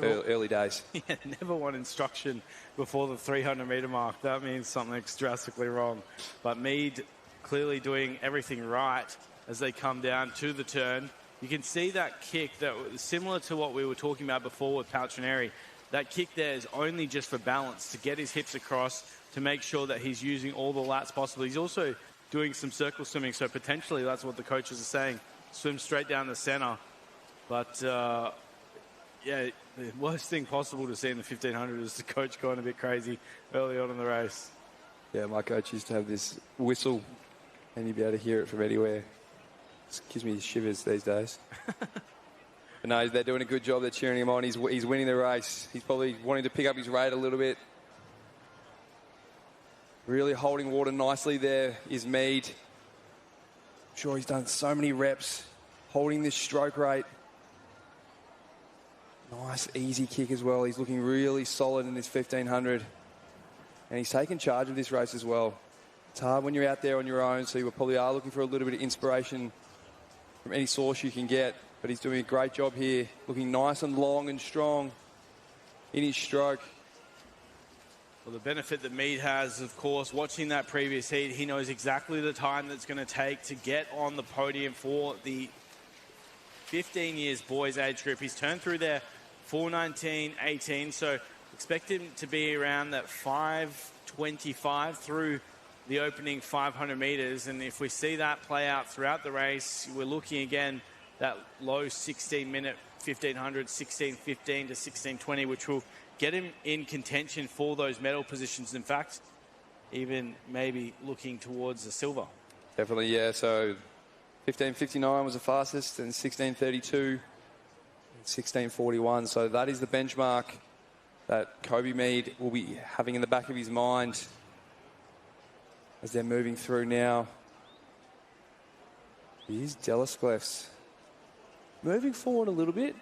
Early days. Yeah, never want instruction before the 300-metre mark. That means something's drastically wrong. But Mead clearly doing everything right as they come down to the turn. You can see that kick that was similar to what we were talking about before with Paltrineri. that kick there is only just for balance, to get his hips across, to make sure that he's using all the lats possible. He's also doing some circle swimming, so potentially that's what the coaches are saying. Swim straight down the center. But, yeah, the worst thing possible to see in the 1500 is the coach going a bit crazy early on in the race. Yeah, my coach used to have this whistle, and you'd be able to hear it from anywhere. It gives me shivers these days. But no, they're doing a good job. They're cheering him on. He's winning the race. He's probably wanting to pick up his rate a little bit. Really holding water nicely there is Mead. I'm sure he's done so many reps holding this stroke rate. Nice, easy kick as well. He's looking really solid in this 1500. And he's taken charge of this race as well. It's hard when you're out there on your own, so you probably are looking for a little bit of inspiration from any source you can get. But he's doing a great job here, looking nice and long and strong in his stroke. Well, the benefit that Mead has, of course, watching that previous heat, he knows exactly the time that's going to take to get on the podium for the 15 years boys age group. He's turned through there 4:19, 18, so expect him to be around that 5:25 through the opening 500 meters. And if we see that play out throughout the race, we're looking again that low 16-minute 1500, 16:15 to 16:20, which will get him in contention for those medal positions. In fact, even maybe looking towards the silver. Definitely, yeah. So 15:59 was the fastest, and 16:32, 16:41. So that is the benchmark that Kobe Mead will be having in the back of his mind as they're moving through now. Here's Delesclefs moving forward a little bit.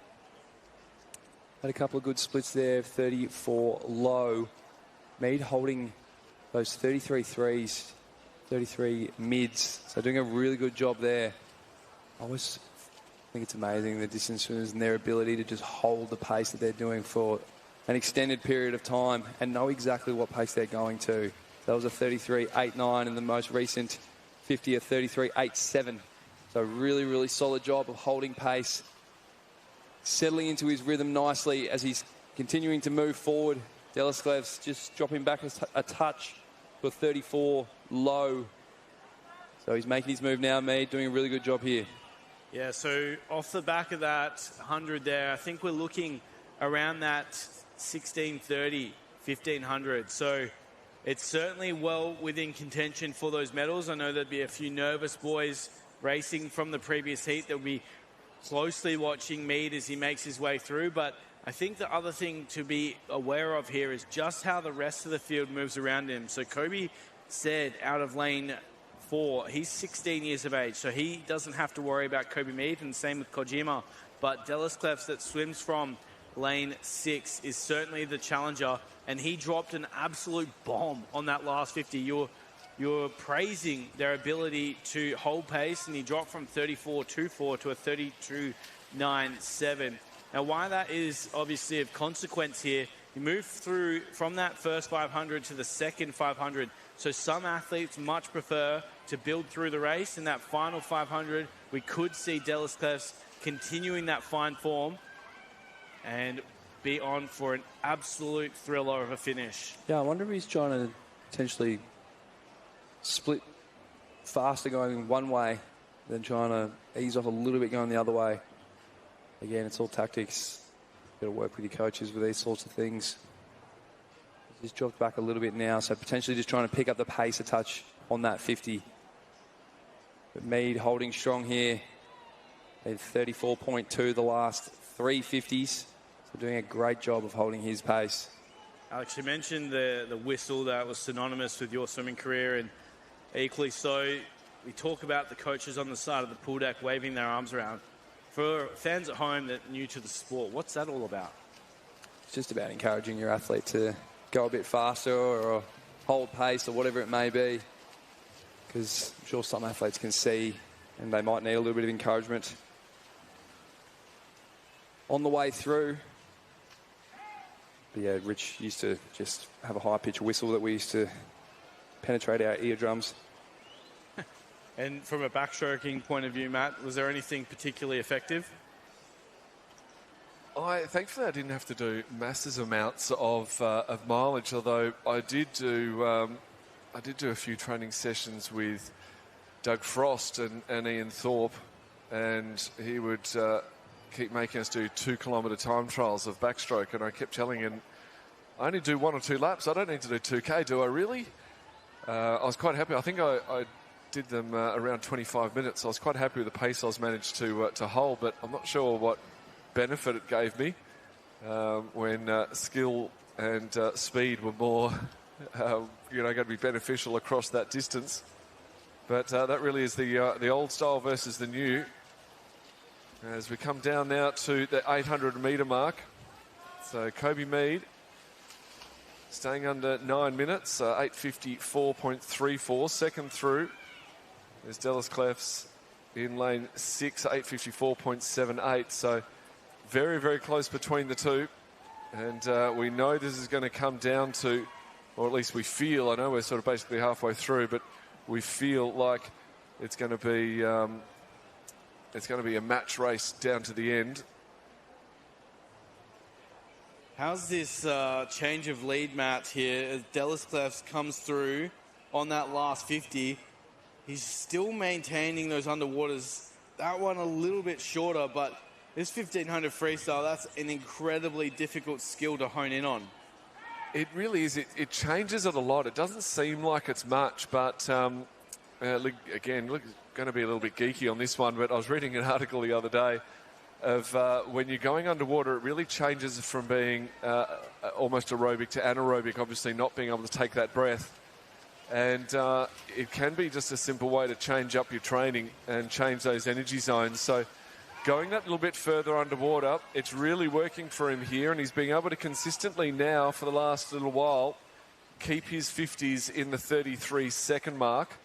Had a couple of good splits there, 34 low. Mead holding those 33 threes, 33 mids. So doing a really good job there. I always think it's amazing, the distance swimmers and their ability to just hold the pace that they're doing for an extended period of time and know exactly what pace they're going to. That was a 33.89 in the most recent 50, a 33.87. So really, really solid job of holding pace, settling into his rhythm nicely as he's continuing to move forward. Delesclefs just dropping back a touch to a 34 low. So he's making his move now, Mead, doing a really good job here. Yeah, so off the back of that 100 there, I think we're looking around that 16:30, 1500. So it's certainly well within contention for those medals. I know there'd be a few nervous boys racing from the previous heat. They'll be closely watching Mead as he makes his way through. But I think the other thing to be aware of here is just how the rest of the field moves around him. So Kobe said out of lane 4, he's 16 years of age, so he doesn't have to worry about Kobe Mead, and same with Kojima. But Delesclefs that swims from lane 6 is certainly the challenger, and he dropped an absolute bomb on that last 50. You're praising their ability to hold pace, and he dropped from 34.24 to a 32.97. Now, why that is obviously of consequence here, you move through from that first 500 to the second 500. So some athletes much prefer to build through the race. In that final 500, we could see Delesclefs continuing that fine form and be on for an absolute thriller of a finish. Yeah, I wonder if he's trying to potentially split faster going one way than trying to ease off a little bit going the other way. Again, it's all tactics. You've got to work with your coaches with these sorts of things. He's dropped back a little bit now, so potentially just trying to pick up the pace a touch on that 50. But Mead holding strong here at 34.2 the last 3 50s. So doing a great job of holding his pace. Alex, you mentioned the whistle that was synonymous with your swimming career, and equally so, we talk about the coaches on the side of the pool deck waving their arms around. For fans at home that are new to the sport, what's that all about? It's just about encouraging your athlete to go a bit faster or hold pace or whatever it may be, because I'm sure some athletes can see and they might need a little bit of encouragement. On the way through, but yeah, Rich used to just have a high-pitched whistle that we used to penetrate our eardrums. And from a backstroking point of view, Matt, was there anything particularly effective? Thankfully I didn't have to do massive amounts of mileage, although I did do a few training sessions with Doug Frost and Ian Thorpe, and he would keep making us do 2 kilometre time trials of backstroke, and I kept telling him, I only do 1 or 2 laps. I don't need to do 2K, do I really? I was quite happy. I think I did them around 25 minutes. I was quite happy with the pace I was managed to hold, but I'm not sure what benefit it gave me when skill and speed were more, going to be beneficial across that distance. But that really is the old style versus the new. As we come down now to the 800 metre mark. So Kobe Mead staying under 9 minutes, 8:54.34, second through. There's Dallas Clefts in lane 6, 8:54.78. So very, very close between the two. And we know this is going to come down to, or at least we feel, I know we're sort of basically halfway through, but we feel like it's going to be a match race down to the end. How's this change of lead, Matt, here as Dallas Clefts comes through on that last 50? He's still maintaining those underwaters. That one a little bit shorter, but this 1500 freestyle, that's an incredibly difficult skill to hone in on. It really is. It changes it a lot. It doesn't seem like it's much, but again, going to be a little bit geeky on this one, but I was reading an article the other day of when you're going underwater, it really changes from being almost aerobic to anaerobic, obviously not being able to take that breath. And it can be just a simple way to change up your training and change those energy zones. So going that little bit further underwater, it's really working for him here, and he's being able to consistently now, for the last little while, keep his 50s in the 33-second mark,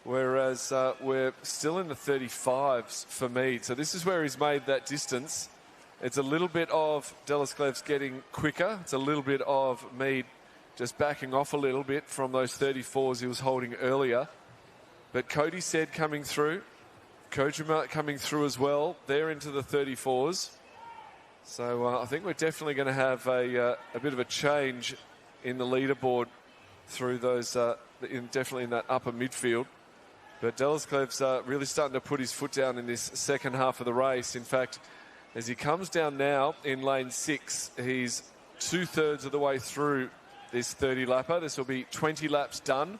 whereas we're still in the 35s for Mead. So this is where he's made that distance. It's a little bit of Dallas Clefts getting quicker. It's a little bit of Mead just backing off a little bit from those 34s he was holding earlier. But Cody said coming through, Kojima coming through as well. They're into the 34s. So I think we're definitely going to have a bit of a change in the leaderboard through those, definitely in that upper midfield. But Dallas Clefts really starting to put his foot down in this second half of the race. In fact, as he comes down now in lane 6, he's 2/3 of the way through this 30-lapper. This will be 20 laps done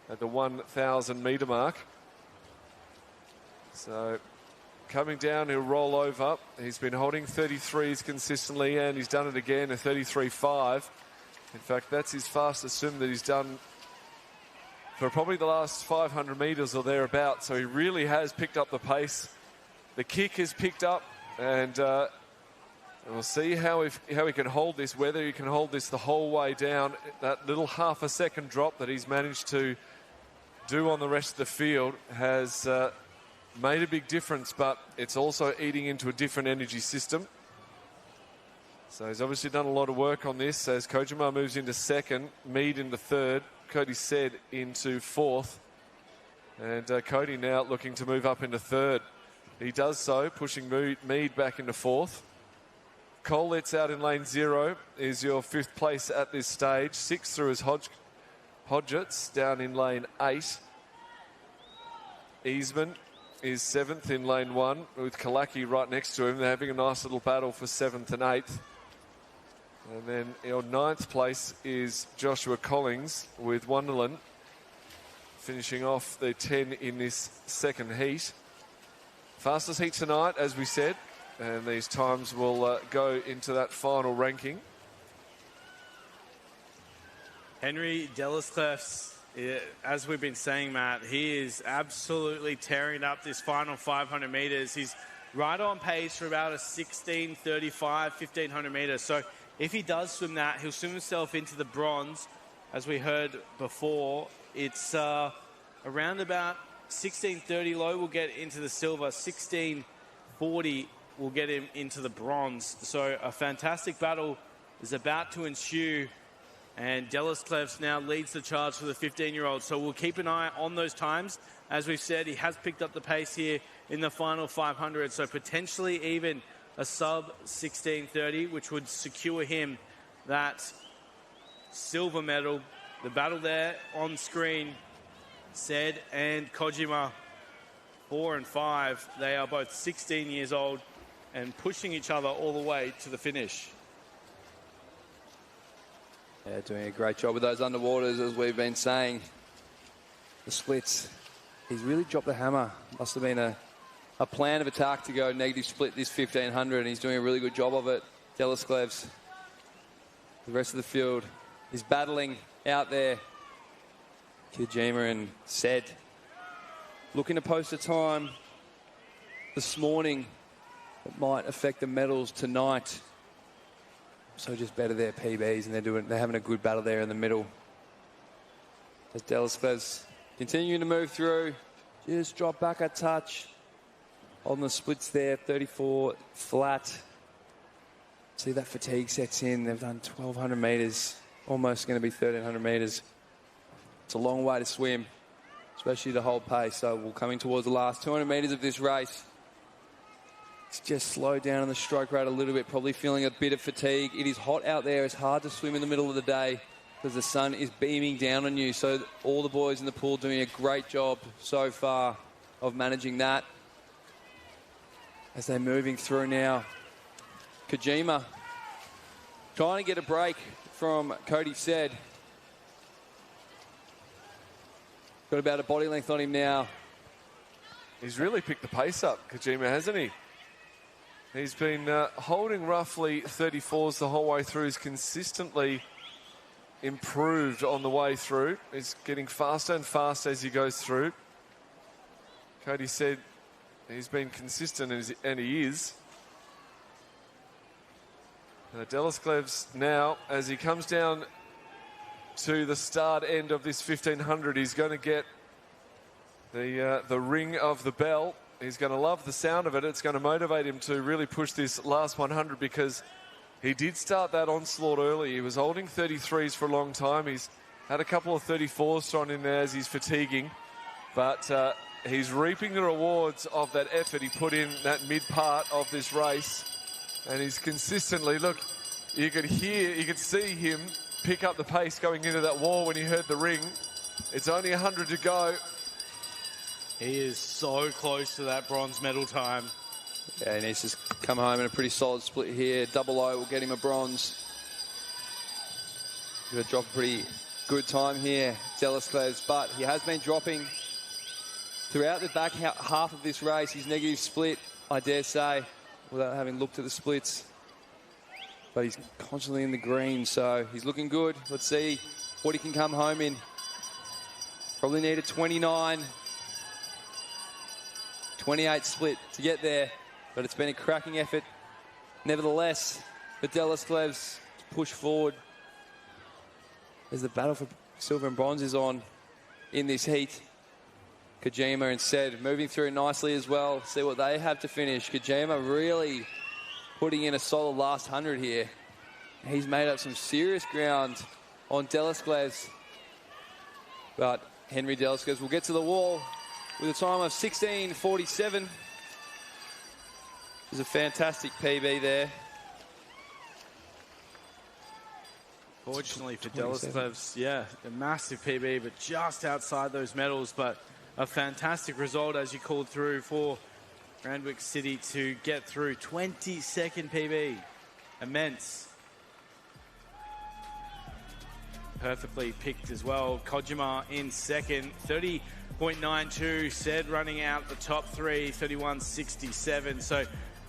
at the 1,000 metre mark. So coming down, he'll roll over. He's been holding 33s consistently, and he's done it again, a 33.5. In fact, that's his fastest swim that he's done for probably the last 500 metres or thereabouts. So he really has picked up the pace. The kick has picked up, and we'll see how he can hold this, whether he can hold this the whole way down. That little half a second drop that he's managed to do on the rest of the field has made a big difference, but it's also eating into a different energy system. So he's obviously done a lot of work on this as Kojima moves into second, Mead into third, Cody said into fourth, and Cody now looking to move up into third. He does so, pushing Mead back into fourth. Cole lets out in lane 0 is your 5th place at this stage. 6th through is Hodgetts down in lane 8. Easman is 7th in lane 1 with Kalaki right next to him. They're having a nice little battle for 7th and 8th. And then your 9th place is Joshua Collings with Wonderland, finishing off the 10 in this second heat. Fastest heat tonight, as we said, and these times will go into that final ranking. Henry Dallas Clefts, as we've been saying, Matt, he is absolutely tearing up this final 500 metres. He's right on pace for about a 16:35, 1,500 metres. So if he does swim that, he'll swim himself into the bronze. As we heard before, it's around about 16:30 low will get into the silver, 16:40 will get him into the bronze. So a fantastic battle is about to ensue, and Dallas Clefts now leads the charge for the 15-year-old. So we'll keep an eye on those times. As we've said, he has picked up the pace here in the final 500, so potentially even a sub 16:30, which would secure him that silver medal. The battle there on screen, Said and Kojima, 4 and 5. They are both 16 years old and pushing each other all the way to the finish. Yeah, doing a great job with those underwaters, as we've been saying. The splits. He's really dropped the hammer. Must have been a plan of attack to go negative split this 1500, and he's doing a really good job of it. Delisklevs. The rest of the field is battling out there. Kojima and Said looking to post a time this morning that might affect the medals tonight. So just better their PBs, and they're having a good battle there in the middle. As Delisklevs continuing to move through, just drop back a touch on the splits there, 34 flat. See that fatigue sets in. They've done 1,200 metres, almost going to be 1,300 metres. It's a long way to swim, especially to hold pace. So we're coming towards the last 200 metres of this race. It's just slowed down on the stroke rate a little bit, probably feeling a bit of fatigue. It is hot out there. It's hard to swim in the middle of the day because the sun is beaming down on you. So all the boys in the pool doing a great job so far of managing that. As they're moving through now, Kojima trying to get a break from Cody Said. Got about a body length on him now. He's really picked the pace up, Kojima, hasn't he? He's been holding roughly 34s the whole way through. He's consistently improved on the way through. He's getting faster and faster as he goes through. Cody said he's been consistent, and he is. Delisklevs now, as he comes down to the start end of this 1500, he's going to get the ring of the bell. He's going to love the sound of it. It's going to motivate him to really push this last 100, because he did start that onslaught early. He was holding 33s for a long time. He's had a couple of 34s thrown in there as he's fatiguing, but he's reaping the rewards of that effort he put in that mid part of this race. And he's consistently, look, you could see him pick up the pace going into that wall when he heard the ring. It's only 100 to go. He is so close to that bronze medal time. Yeah, he needs to come home in a pretty solid split here. Double O will get him a bronze. Going to drop a pretty good time here, Delisklevs, but he has been dropping throughout the back half of this race. His negative split, I dare say, without having looked at the splits. But he's constantly in the green, so he's looking good. Let's see what he can come home in. Probably need a 29, 28 split to get there, but it's been a cracking effort nevertheless for Delisklevs to push forward as the battle for silver and bronze is on in this heat. Kojima and Said moving through nicely as well. See what they have to finish. Kojima really putting in a solid last 100 here. He's made up some serious ground on Delisklevs, but Henry Delisklevs will get to the wall with a time of 16:47. There's a fantastic PB there. Fortunately for Delisklevs, yeah, a massive PB, but just outside those medals. But a fantastic result, as you called through, for Randwick City to get through. 22nd PB. Immense. Perfectly picked as well. Kojima in second, 30.92. Said running out the top three, 31.67. So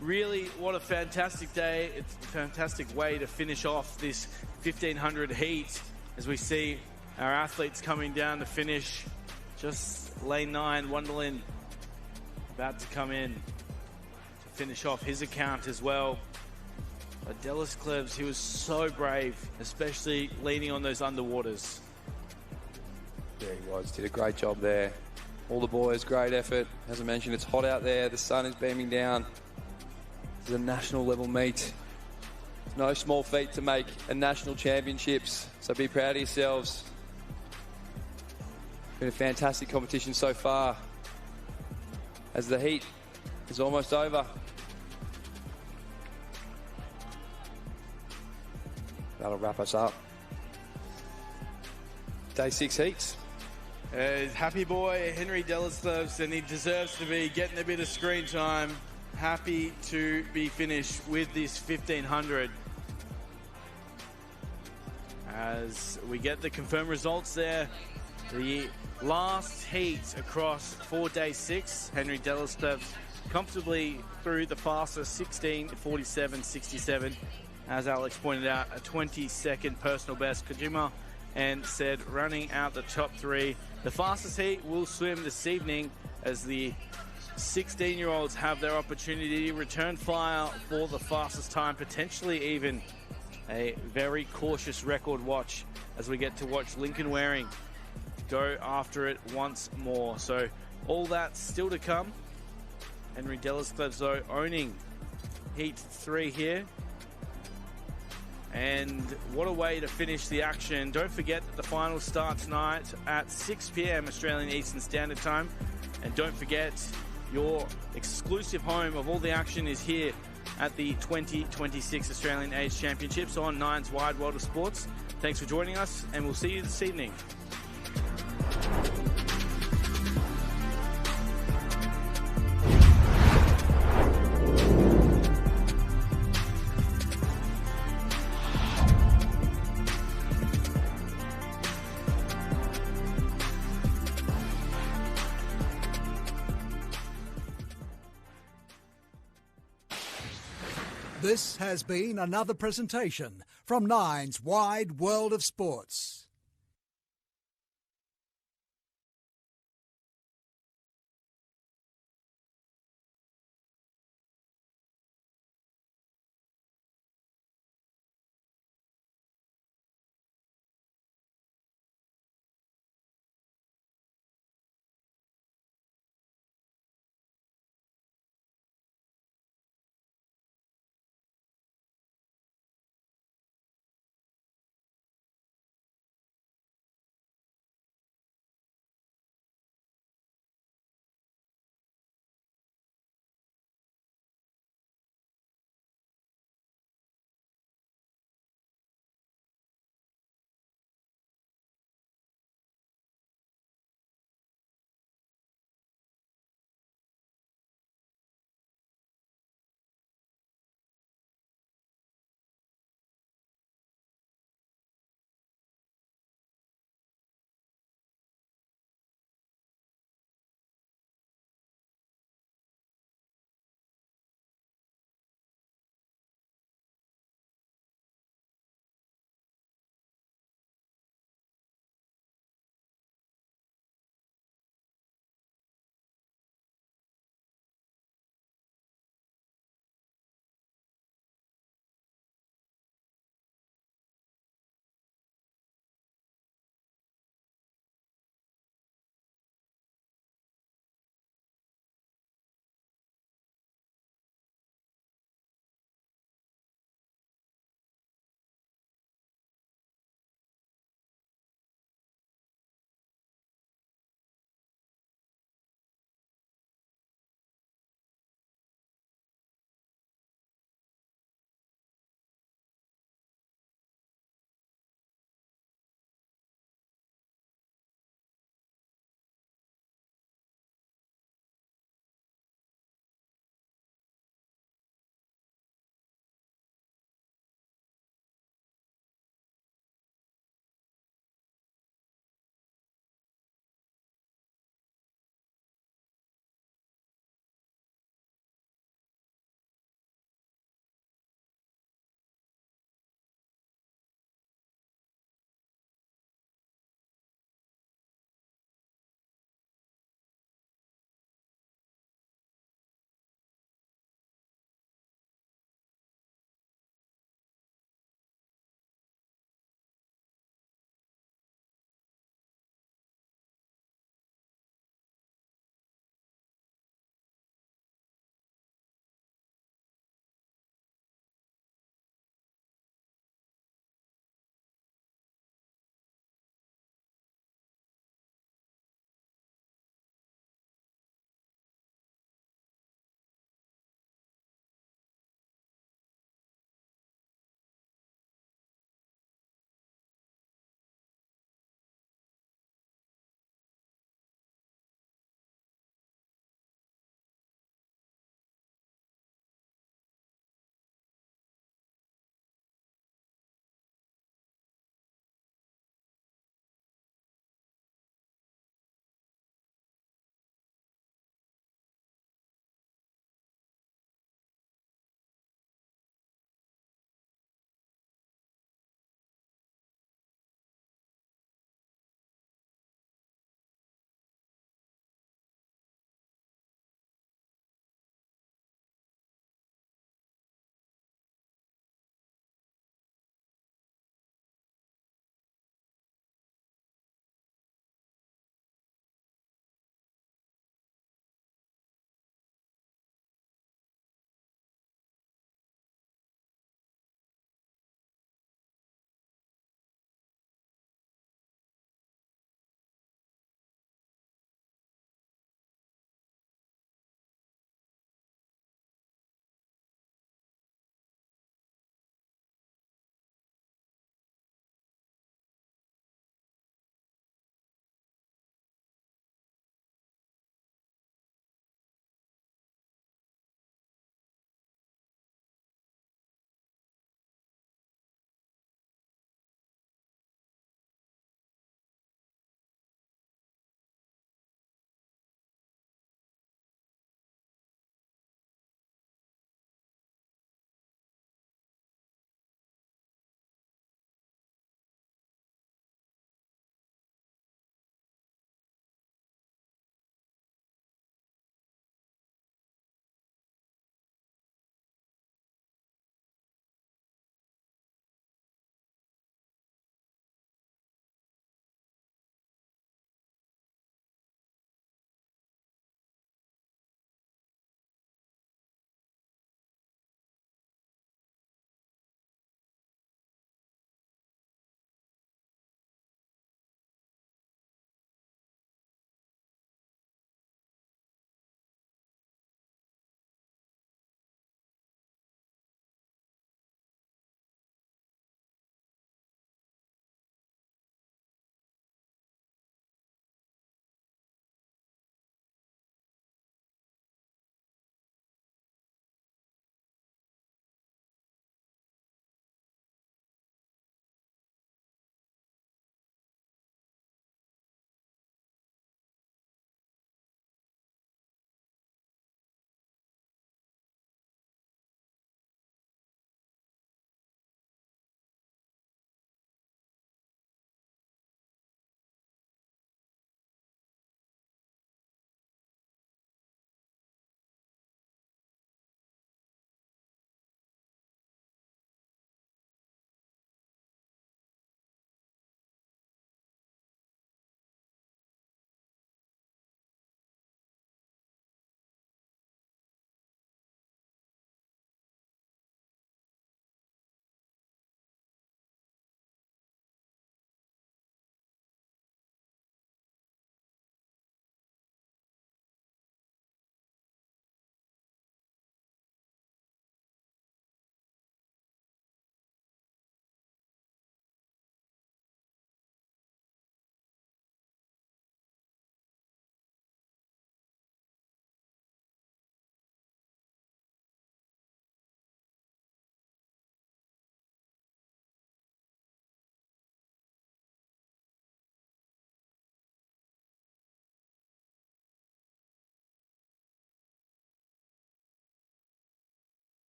really, what a fantastic day. It's a fantastic way to finish off this 1500 heat as we see our athletes coming down to finish. Just lane 9, Wonderland about to come in to finish off his account as well. But Delisklevs, he was so brave, especially leaning on those underwaters. Yeah, he was. Did a great job there. All the boys, great effort. As I mentioned, it's hot out there. The sun is beaming down. This is a national level meet. It's no small feat to make a national championships. So be proud of yourselves. Been a fantastic competition so far. As the heat is almost over. that'll wrap us up. Day 6 heats. Happy boy Henry Delesclefs, and he deserves to be getting a bit of screen time. Happy to be finished with this 1500. As we get the confirmed results there, the last heat across for day 6, Henry Delesclefs comfortably through the fastest 16:47.67. As Alex pointed out, a 20-second personal best. Kojima and said running out the top 3. The fastest heat will swim this evening as the 16-year-olds have their opportunity to return fire for the fastest time, potentially even a very cautious record watch as we get to watch Lincoln Waring go after it once more. So all that still to come. Henry Delesclefs though owning heat 3 here. And what a way to finish the action. Don't forget that the finals start tonight at 6 p.m. Australian Eastern Standard Time. And don't forget, your exclusive home of all the action is here at the 2026 Australian Age Championships on Nine's Wide World of Sports. Thanks for joining us, and we'll see you this evening. This has been another presentation from Nine's Wide World of Sports.